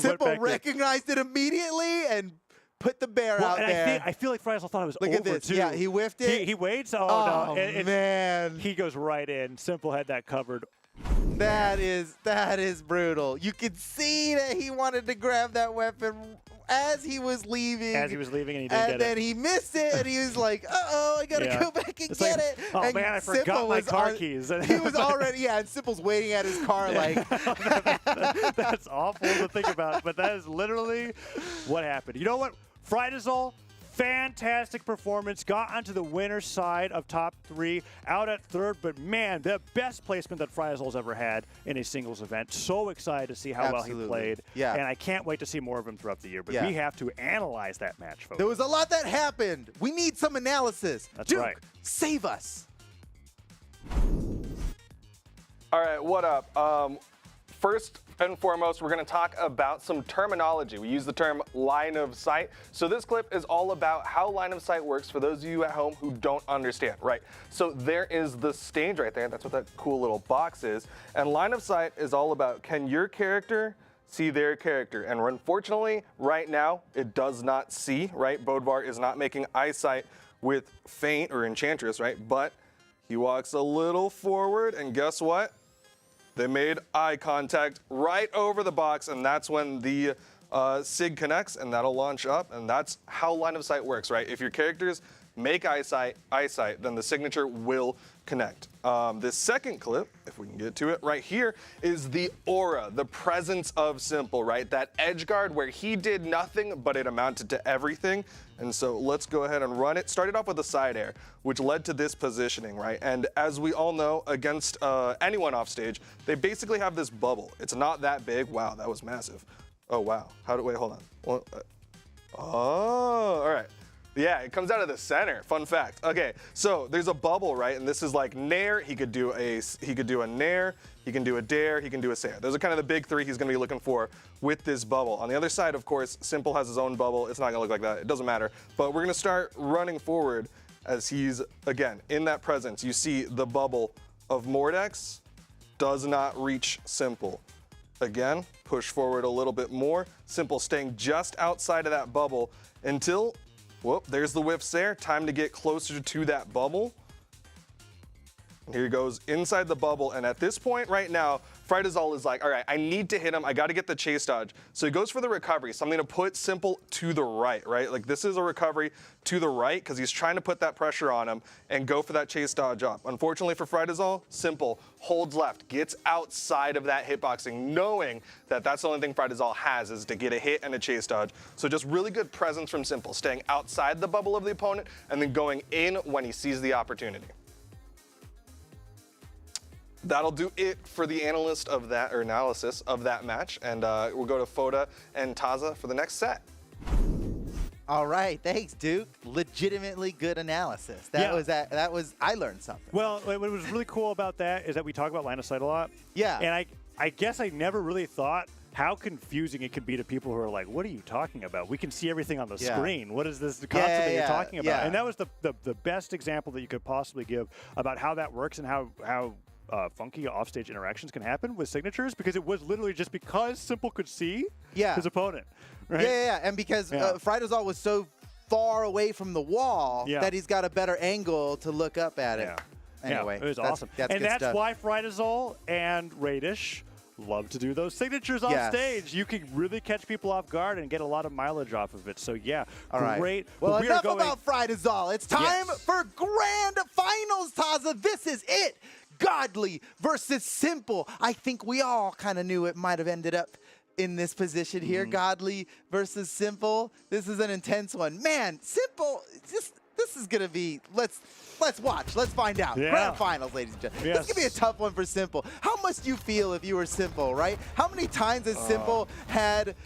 Speaker 11: Simple recognized it immediately and put the bear out there.
Speaker 5: I feel like Friezel thought it was over,
Speaker 11: Look at this.
Speaker 5: too.
Speaker 11: Yeah, he whiffed it.
Speaker 5: He waits. Oh, no.
Speaker 11: Man.
Speaker 5: He goes right in. Simple had that covered.
Speaker 11: That is brutal. You could see that he wanted to grab that weapon as he was leaving.
Speaker 5: And he didn't get it.
Speaker 11: And then he missed it, and he was like, uh-oh, I got to go back and get it.
Speaker 5: Oh,
Speaker 11: and
Speaker 5: man, I forgot my car keys.
Speaker 11: He was already, and Simple's waiting at his car like.
Speaker 5: That's awful to think about, but that is literally what happened. You know what? Friezel, fantastic performance. Got onto the winner's side of top 3, out at 3rd, but man, the best placement that Friezel's ever had in a singles event. So excited to see how well he played.
Speaker 11: Yeah.
Speaker 5: And I can't wait to see more of him throughout the year, but we have to analyze that match, folks.
Speaker 11: There was a lot that happened. We need some analysis.
Speaker 5: That's
Speaker 11: Duke,
Speaker 5: right.
Speaker 11: Save us.
Speaker 12: All right, what up? First and foremost, we're going to talk about some terminology. We use the term line of sight. So this clip is all about how line of sight works for those of you at home who don't understand, right? So there is the stage right there. That's what that cool little box is. And line of sight is all about, can your character see their character? And unfortunately, right now, it does not see, right? Bodvar is not making eyesight with Feint or Enchantress, right? But he walks a little forward, and guess what? They made eye contact right over the box, and that's when the SIG connects, and that'll launch up, and that's how line of sight works, right? If your characters make eyesight, then the signature will connect. This second clip, if we can get to it right here, is the aura, the presence of Simple, right? That edge guard where he did nothing, but it amounted to everything. And so let's go ahead and run it. Started off with a side air, which led to this positioning, right? And as we all know, against anyone off stage, they basically have this bubble. It's not that big. Wow, that was massive. Oh, wow. Wait, hold on. All right. Yeah, it comes out of the center. Fun fact. Okay, so there's a bubble, right? And this is like nair. He could do a nair. He can do a dare. He can do a sair. Those are kind of the big 3 he's going to be looking for with this bubble. On the other side, of course, Simple has his own bubble. It's not going to look like that. It doesn't matter. But we're going to start running forward as he's, again, in that presence. You see the bubble of Mordex does not reach Simple. Again, push forward a little bit more. Simple staying just outside of that bubble until... Whoop, there's the whiff there. Time to get closer to that bubble. And here he goes inside the bubble. And at this point right now, Friezel is like, all right, I need to hit him. I got to get the chase dodge. So he goes for the recovery. Something to put Simple to the right, right? Like this is a recovery to the right because he's trying to put that pressure on him and go for that chase dodge up. Unfortunately for Friezel, Simple holds left, gets outside of that hitboxing, knowing that that's the only thing Friezel has is to get a hit and a chase dodge. So just really good presence from Simple, staying outside the bubble of the opponent and then going in when he sees the opportunity. That'll do it for the analysis of that match, and we'll go to Foda and Taza for the next set.
Speaker 11: All right, thanks, Duke. Legitimately good analysis. That was I learned something.
Speaker 5: Well, what was really cool about that is that we talk about line of sight a lot.
Speaker 11: Yeah.
Speaker 5: And I guess I never really thought how confusing it could be to people who are like, what are you talking about? We can see everything on the screen. What is this concept that you're talking about?
Speaker 11: Yeah.
Speaker 5: And that was the best example that you could possibly give about how that works and how funky offstage interactions can happen with signatures, because it was literally just because Simple could see his opponent. Right?
Speaker 11: Yeah, and because Frydazol was so far away from the wall that he's got a better angle to look up at it. Anyway,
Speaker 5: it was awesome. That's why Frydazol and Radish love to do those signatures on stage. You can really catch people off guard and get a lot of mileage off of it. So yeah, great.
Speaker 11: Well, enough about Frydazol. It's time for grand finals, Taza. This is it. Godly versus Simple. I think we all kind of knew it might have ended up in this position here. Godly versus Simple. This is an intense one. Man, Simple, this is going to be, let's watch. Let's find out. Grand finals, ladies and gentlemen. This is going to be a tough one for Simple. How much do you feel if you were Simple, right? How many times has Simple had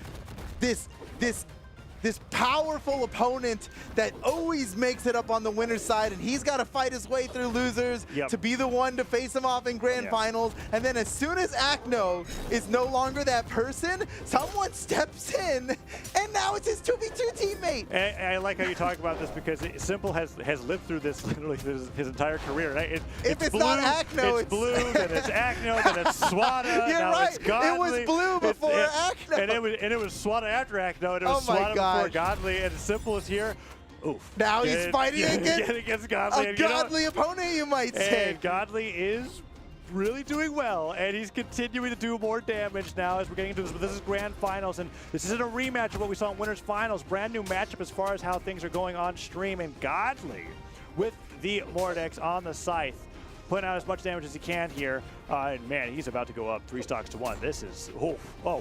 Speaker 11: this powerful opponent that always makes it up on the winner's side, and he's got to fight his way through losers to be the one to face him off in grand finals. And then as soon as Akno is no longer that person, someone steps in, and now it's his 2v2 teammate.
Speaker 5: And I like how you talk about this, because Simple has lived through this literally his entire career. Right?
Speaker 11: If it's not Akno,
Speaker 5: it's Blue, then it's Akno, then it's Swada.
Speaker 11: You're
Speaker 5: now
Speaker 11: right.
Speaker 5: It's Godly.
Speaker 11: It was Blue before Akno.
Speaker 5: And it was Swada after Akno, and it was Swada before Godly, and Simple is here. Oof.
Speaker 11: Now he's fighting
Speaker 5: against Godly.
Speaker 11: A godly opponent, you might say.
Speaker 5: And Godly is really doing well, and he's continuing to do more damage now as we're getting into this. But this is grand finals, and this isn't a rematch of what we saw in winners finals. Brand new matchup as far as how things are going on stream, and Godly with the Lord X on the scythe, putting out as much damage as he can here. And man, he's about to go up 3 stocks to 1. This is,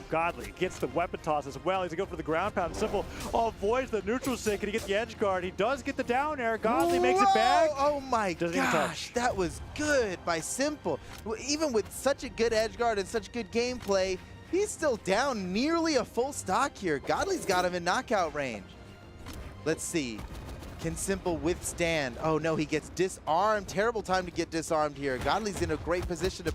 Speaker 5: Godly gets the weapon toss as well. He's going to go for the ground pound. Simple avoids the neutral stick, and he gets the edge guard. He does get the down air. Godly makes it back.
Speaker 11: Oh my gosh, that was good by Simple. Even with such a good edge guard and such good gameplay, he's still down nearly a full stock here. Godly's got him in knockout range. Let's see. Can Simple withstand? Oh no, he gets disarmed. Terrible time to get disarmed here. Godly's in a great position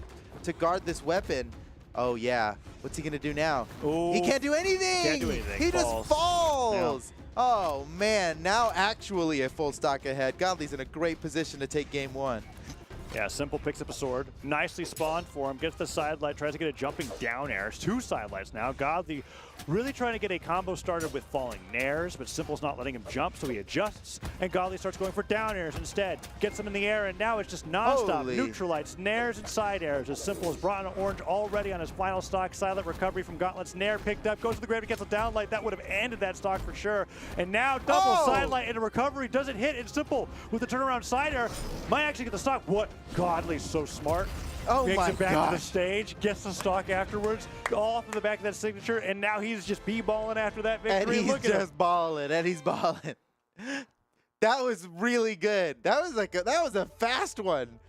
Speaker 11: to guard this weapon. Oh yeah, what's he gonna do now?
Speaker 5: Ooh.
Speaker 11: He can't do anything.
Speaker 5: Can't do anything.
Speaker 11: He just falls.
Speaker 5: Yeah.
Speaker 11: Oh man, now actually a full stock ahead. Godly's in a great position to take game 1.
Speaker 5: Yeah, Simple picks up a sword. Nicely spawned for him. Gets the side light. Tries to get a jumping down air. 2 side lights now. Godly really trying to get a combo started with falling nairs, but Simple's not letting him jump, so he adjusts. And Godly starts going for down airs instead. Gets him in the air, and now it's just nonstop. Neutralites, nairs, and side airs. As Simple has brought an orange already on his final stock. Silent recovery from Gauntlet's nair picked up. Goes to the grave and gets a down light. That would have ended that stock for sure. And now double side light into recovery. Doesn't hit. And Simple with the turnaround side air might actually get the stock. What? Godly's so smart. Makes it back to the stage, gets the stock afterwards, all off of the back of that signature, and now he's just b-balling after that victory.
Speaker 11: And he's just balling, and he's balling. That was really good. That was a fast one.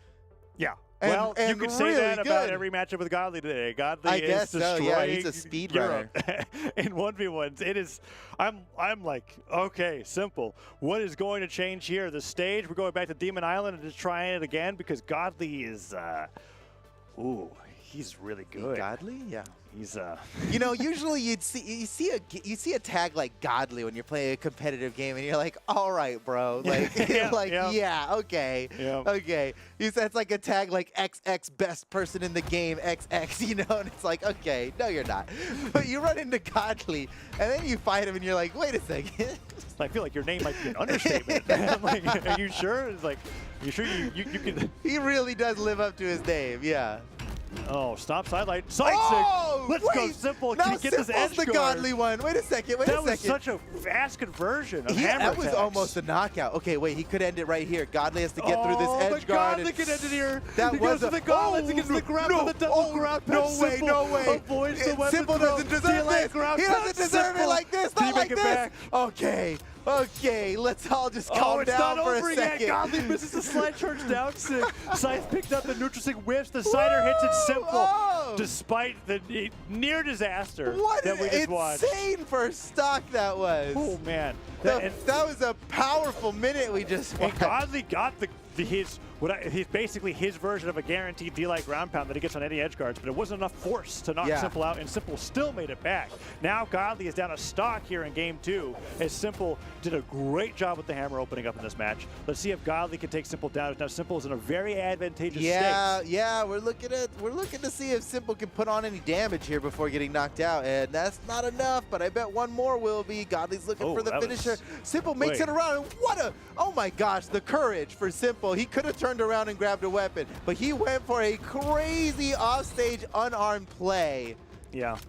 Speaker 5: Yeah.
Speaker 11: And,
Speaker 5: well,
Speaker 11: and
Speaker 5: you could say
Speaker 11: really
Speaker 5: that about
Speaker 11: good.
Speaker 5: every matchup with Godly today. Godly
Speaker 11: I
Speaker 5: is
Speaker 11: guess so,
Speaker 5: destroying
Speaker 11: yeah, he's a speed
Speaker 5: Europe in 1v1s. It is. I'm like, okay, Simple. What is going to change here? The stage. We're going back to Demon Island and just trying it again because Godly is. He's really good.
Speaker 11: Godly, yeah.
Speaker 5: He's
Speaker 11: You know, usually you see a tag like Godly when you're playing a competitive game, and you're like, all right, bro, like, okay, okay. That's like a tag like XX best person in the game, XX, you know, and it's like, okay, no, you're not. But you run into Godly, and then you fight him, and you're like, wait a second.
Speaker 5: I feel like your name might be an understatement. I'm like, are you sure? It's like, you sure you can?
Speaker 11: He really does live up to his name, yeah.
Speaker 5: Oh, stop sidelight. Let's go Simple.
Speaker 11: Now
Speaker 5: Can he get this edge
Speaker 11: the
Speaker 5: guard?
Speaker 11: Godly one. Wait a second.
Speaker 5: That was such a fast conversion of hammer
Speaker 11: That was
Speaker 5: attacks.
Speaker 11: almost a knockout. Okay, wait. He could end it right here. Godly has to get through this edge guard.
Speaker 5: Godly can end it here.
Speaker 11: That
Speaker 5: he goes to the gauntlets. He gets the grab with the double grab.
Speaker 11: No way, no way.
Speaker 5: Avoids the weapon
Speaker 11: Simple doesn't deserve this. He doesn't deserve it like this. Not like this. Okay. Okay, let's all just calm down for a second.
Speaker 5: Godly misses the slide charge down. Scythe picked up the neutral stick, whiffs. The cider hits it Simple. despite the near disaster
Speaker 11: What
Speaker 5: that we just watched.
Speaker 11: insane first stock that was.
Speaker 5: Oh, man.
Speaker 11: That was a powerful minute we just
Speaker 5: And
Speaker 11: watched.
Speaker 5: Godly got he's basically his version of a guaranteed D-like ground pound that he gets on any edge guards, but it wasn't enough force to knock Simple out, and Simple still made it back. Now Godly is down a stock here in game 2, as Simple did a great job with the hammer opening up in this match. Let's see if Godly can take Simple down. Now Simple is in a very advantageous state.
Speaker 11: Yeah, we're looking to see if Simple can put on any damage here before getting knocked out, and that's not enough, but I bet one more will be. Godly's looking for the finisher. Simple makes it around. Oh my gosh, the courage for Simple. He could have turned around and grabbed a weapon, but he went for a crazy offstage unarmed play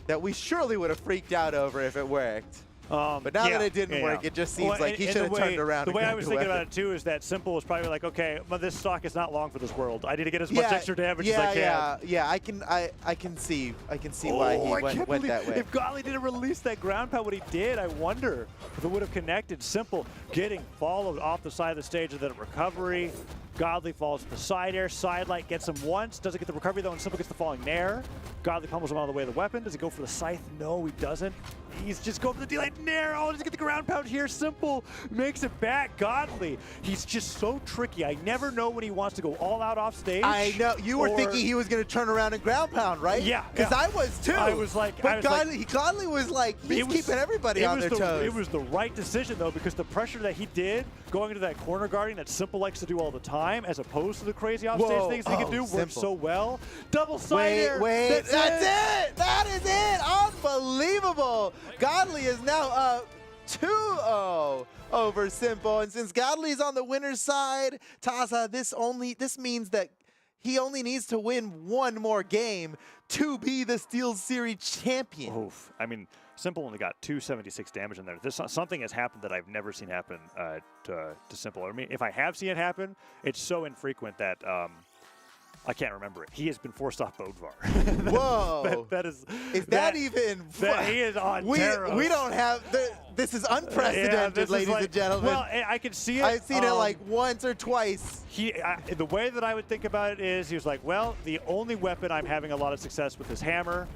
Speaker 11: that we surely would have freaked out over if it worked. But now that it didn't work, it just seems like he should have turned around.
Speaker 5: The way I was thinking about it too is that Simple was probably like, okay, but this stock is not long for this world. I need to get as much extra damage as I can.
Speaker 11: Yeah. I can see why he went that way.
Speaker 5: If Godly didn't release that ground pound, what he did, I wonder if it would have connected. Simple getting followed off the side of the stage, and then a recovery. Godly falls to the side air. Side light gets him once. Doesn't get the recovery though, and Simple gets the falling nair. Godly pummels him out of the way of the weapon. Does he go for the scythe? No, he doesn't. He's just going for the D-light nair. Oh, does he get the ground pound here? Simple makes it back. Godly, he's just so tricky. I never know when he wants to go all out off stage.
Speaker 11: I know. You were thinking he was going to turn around and ground pound, right?
Speaker 5: Yeah.
Speaker 11: Because I was too.
Speaker 5: I was like,
Speaker 11: Godly was like, he's keeping everybody on their toes.
Speaker 5: It was the right decision though, because the pressure that he did going into that corner guarding that Simple likes to do all the time, as opposed to the crazy offstage things he can do, works so well. Double side air.
Speaker 11: Wait, that's it. That is it. Unbelievable. Godly is now up 2-0 over Simple, and since Godly's on the winner's side, Taza, this means that he only needs to win one more game to be the SteelSeries champion.
Speaker 5: Oof. I mean, Simple only got 276 damage in there. Something has happened that I've never seen happen to Simple. I mean, if I have seen it happen, it's so infrequent that I can't remember it. He has been forced off Bodvar.
Speaker 11: Whoa.
Speaker 5: that is
Speaker 11: that even?
Speaker 5: He is on
Speaker 11: we don't have. This is unprecedented, ladies and gentlemen.
Speaker 5: Well, I can see it.
Speaker 11: I've seen it like once or twice.
Speaker 5: The way that I would think about it is he was like, well, the only weapon I'm having a lot of success with is hammer.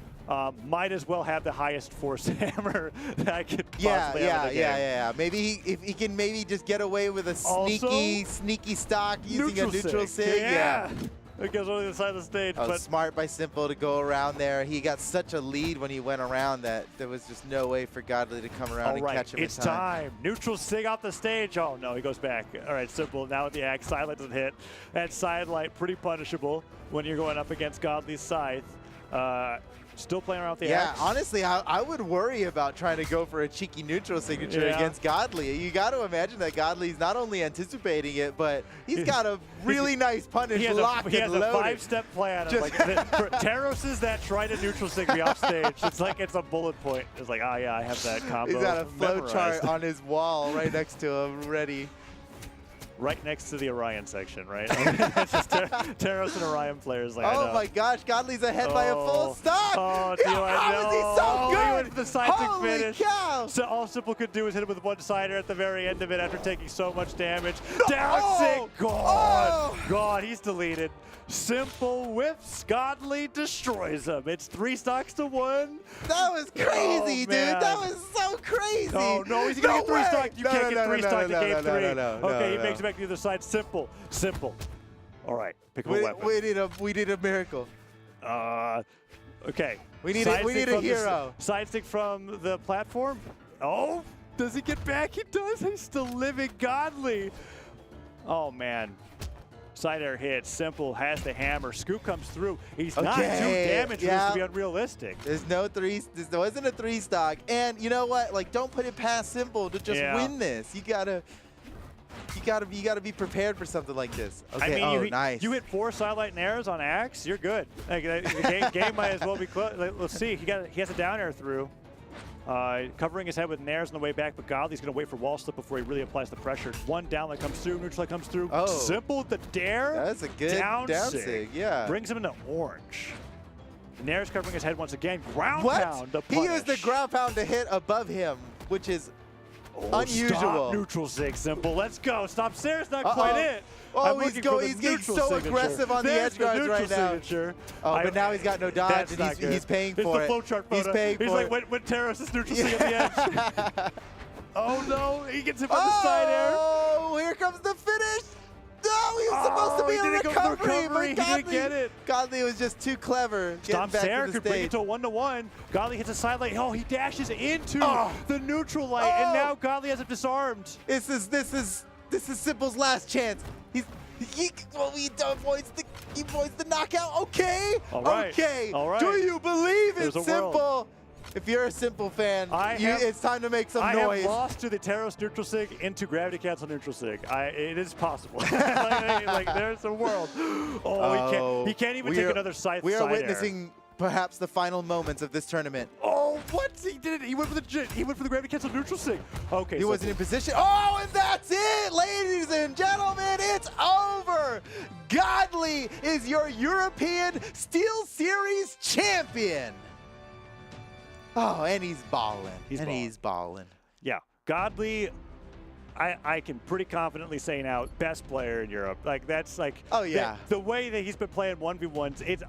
Speaker 5: Might as well have the highest force hammer that I could possibly have in the game.
Speaker 11: Yeah. Maybe if he can maybe just get away with a sneaky stock using a neutral sig. Yeah.
Speaker 5: It goes over the side of the stage.
Speaker 11: But smart by Simple to go around there. He got such a lead when he went around that there was just no way for Godly to come around and catch him in time.
Speaker 5: It's time. Neutral sig off the stage. Oh, no, he goes back. All right, Simple now with the axe. Silent doesn't hit. And side light, pretty punishable when you're going up against Godly's scythe. Still playing around with the axe.
Speaker 11: Yeah, honestly, I would worry about trying to go for a cheeky neutral signature against Godly. You got to imagine that Godly's not only anticipating it, but he's got a really nice punish locked and loaded.
Speaker 5: He has a 5-step plan. Like, Taros is that try to neutral sig me off stage. It's like it's a bullet point. It's like, oh yeah, I have that combo.
Speaker 11: He's got a flow chart on his wall right next to him, ready.
Speaker 5: Right next to the Orion section, right? It's just Taros and Orion players. Like,
Speaker 11: oh my gosh, Godly's ahead by a full stock.
Speaker 5: Oh,
Speaker 11: how is he so good?
Speaker 5: He went for the side
Speaker 11: Holy
Speaker 5: finish.
Speaker 11: Cow.
Speaker 5: So all Simple could do was hit him with one sider at the very end of it after taking so much damage. Down sick, gone. God, he's deleted. Simple whiffs, Godly destroys him. It's 3 stocks to 1.
Speaker 11: That was crazy, dude. That was so crazy.
Speaker 5: Oh, no, he's going to get 3 stock. You can't get 3 stock to game 3. Okay, he makes it back to the other side. Simple. All right, pick up a weapon.
Speaker 11: We need a miracle.
Speaker 5: Okay.
Speaker 11: We need a hero.
Speaker 5: Side stick from the platform. Oh, does he get back? He does. He's still living. Godly. Oh, man. Side air hit. Simple has the hammer. Scoop comes through. He's not 2 damage for this to be unrealistic.
Speaker 11: There wasn't a 3 stock. And you know what? Like, don't put it past Simple to just win this. You gotta be prepared for something like this. Okay.
Speaker 5: I mean,
Speaker 11: nice.
Speaker 5: You hit 4 sidelight nairs on axe. You're good. Like, the game might as well be close. Let's see. He has a down air through. Covering his head with nairs on the way back, but Godly's going to wait for wall slip before he really applies the pressure. One down that comes through, neutral that comes through.
Speaker 11: Oh.
Speaker 5: Simple with the dare.
Speaker 11: That's a good down sig. Yeah.
Speaker 5: Brings him into orange. Nair's covering his head once again. Ground pound to punish.
Speaker 11: He used the ground pound to hit above him, which is Unusual.
Speaker 5: Stop neutral sig, Simple. Let's go. Stop Sarah's not quite it.
Speaker 11: Oh, he's getting so aggressive on the edge guards right now.
Speaker 5: Signature.
Speaker 11: Oh, but now he's got no dodge, and he's paying for it.
Speaker 5: It's the flowchart photo.
Speaker 11: He's paying
Speaker 5: He's
Speaker 11: for
Speaker 5: like,
Speaker 11: it.
Speaker 5: when Terrace is neutral sig at the edge. Oh, no. He gets him on the side air.
Speaker 11: Oh, here comes the finish. No, he was supposed to be in recovery, but
Speaker 5: he didn't get it.
Speaker 11: Godly was just too clever.
Speaker 5: Stop
Speaker 11: back
Speaker 5: Sarah
Speaker 11: to the
Speaker 5: could bring
Speaker 11: stage.
Speaker 5: it to a 1-to-1. Godly hits a side light. Oh, he dashes into the neutral light, and now Godly has it disarmed.
Speaker 11: This is Simple's last chance. He avoids the knockout. Okay.
Speaker 5: All right.
Speaker 11: Okay.
Speaker 5: All right.
Speaker 11: Do you believe in
Speaker 5: There's a
Speaker 11: Simple?
Speaker 5: world.
Speaker 11: If you're a Simple fan, it's time to make some
Speaker 5: I
Speaker 11: noise.
Speaker 5: have lost to the Teros neutral sig into gravity cancel neutral sig. It is possible. like there's a world. He can't even take another side.
Speaker 11: We are
Speaker 5: side
Speaker 11: witnessing
Speaker 5: air.
Speaker 11: perhaps the final moments of this tournament.
Speaker 5: Oh, what? He did it. He went for the gravity cancel neutral sig. Okay.
Speaker 11: He wasn't in position. Oh, and that's it, ladies and gentlemen. It's over. Godly is your European SteelSeries champion. Oh, and he's balling. He's balling.
Speaker 5: Yeah, Godly. I can pretty confidently say now, best player in Europe. Like that's like.
Speaker 11: Oh yeah.
Speaker 5: The way that he's been playing 1v1s, it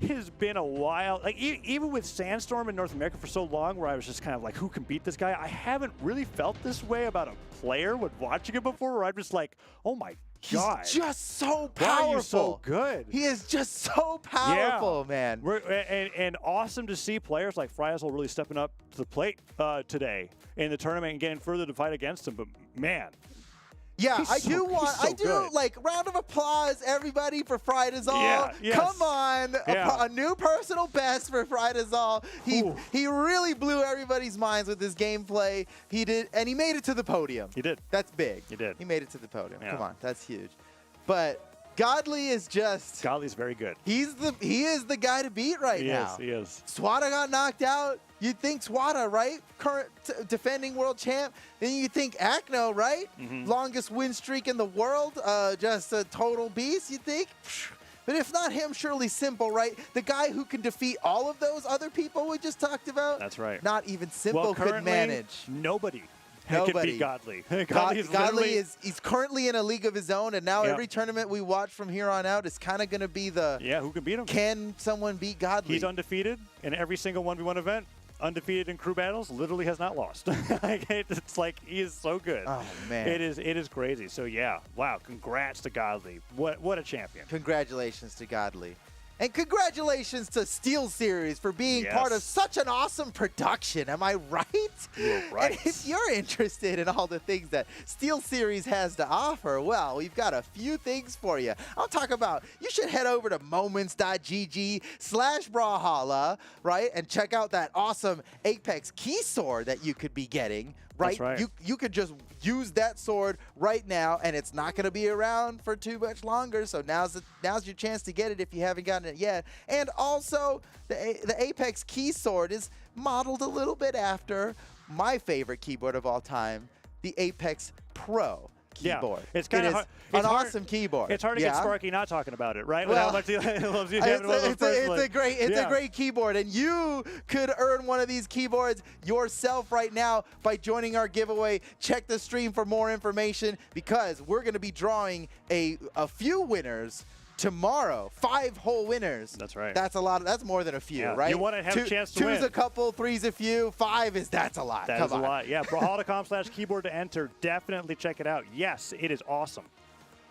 Speaker 5: has been a while. Like even with Sandstorm in North America for so long, where I was just kind of like, who can beat this guy? I haven't really felt this way about a player when watching him before, where I'm just like, oh my God.
Speaker 11: He's just so powerful.
Speaker 5: Why are you so good?
Speaker 11: He is just so powerful, man.
Speaker 5: And awesome to see players like Friazl really stepping up to the plate today in the tournament and getting further to fight against him. But man.
Speaker 11: Yeah,
Speaker 5: He's
Speaker 11: I
Speaker 5: so
Speaker 11: do
Speaker 5: good.
Speaker 11: like round of applause, everybody, for Friazl.
Speaker 5: Yeah, yes.
Speaker 11: Come on, a new personal best for Friazl. He really blew everybody's minds with his gameplay. He did, and he made it to the podium.
Speaker 5: He did.
Speaker 11: That's big.
Speaker 5: He did.
Speaker 11: He made it to the podium.
Speaker 5: Yeah.
Speaker 11: Come on, that's huge. But Godly is just.
Speaker 5: Godly's very good.
Speaker 11: He is the guy to beat right now.
Speaker 5: He is.
Speaker 11: Swada got knocked out. You'd think Swada, right? Current defending world champ. Then you think Akno, right? Longest win streak in the world. Just a total beast, you think? But if not him, surely Simple, right? The guy who can defeat all of those other people we just talked about.
Speaker 5: That's right.
Speaker 11: Not even Simple could manage.
Speaker 5: Nobody can beat Godly.
Speaker 11: Godly he's currently in a league of his own, and now every tournament we watch from here on out is kind of going to be the
Speaker 5: who can beat him?
Speaker 11: Can someone beat Godly?
Speaker 5: He's undefeated in every single 1v1 event. Undefeated in crew battles, literally has not lost. It's like he is so good.
Speaker 11: Oh man,
Speaker 5: it is crazy. So yeah, wow, congrats to Godly. What a champion.
Speaker 11: Congratulations to Godly. And congratulations to SteelSeries for being part of such an awesome production. Am I right?
Speaker 5: You're right.
Speaker 11: And if you're interested in all the things that SteelSeries has to offer, well, we've got a few things for you. I'll talk about, you should head over to moments.gg/Brawlhalla, right? And check out that awesome Apex key sword that you could be getting. Right?
Speaker 5: That's right.
Speaker 11: You could just use that sword right now, and it's not going to be around for too much longer. So now's your chance to get it if you haven't gotten it yet. And also, the Apex key sword is modeled a little bit after my favorite keyboard of all time, the Apex Pro keyboard.
Speaker 5: Yeah, it's kind of
Speaker 11: an awesome keyboard.
Speaker 5: It's hard to get Sparky not talking about it, right?
Speaker 11: Well,
Speaker 5: how much he loves you.
Speaker 11: It's a great keyboard, and you could earn one of these keyboards yourself right now by joining our giveaway. Check the stream for more information, because we're going to be drawing a few winners tomorrow. 5 whole winners.
Speaker 5: That's right.
Speaker 11: That's a lot. That's more than a few, right?
Speaker 5: You want to have a chance to win.
Speaker 11: 2's a couple, 3's a few, 5 that's a lot.
Speaker 5: That's a lot. Yeah, brawlhalla.com/keyboard to enter. Definitely check it out. Yes, it is awesome.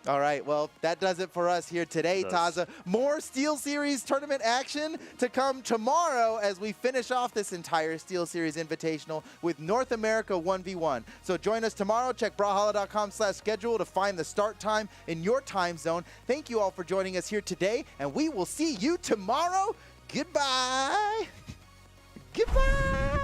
Speaker 11: All right, well, that does it for us here today, Taza. More SteelSeries tournament action to come tomorrow as we finish off this entire SteelSeries Invitational with North America 1v1. So join us tomorrow. Check brawlhalla.com/schedule to find the start time in your time zone. Thank you all for joining us here today, and we will see you tomorrow. Goodbye. Goodbye.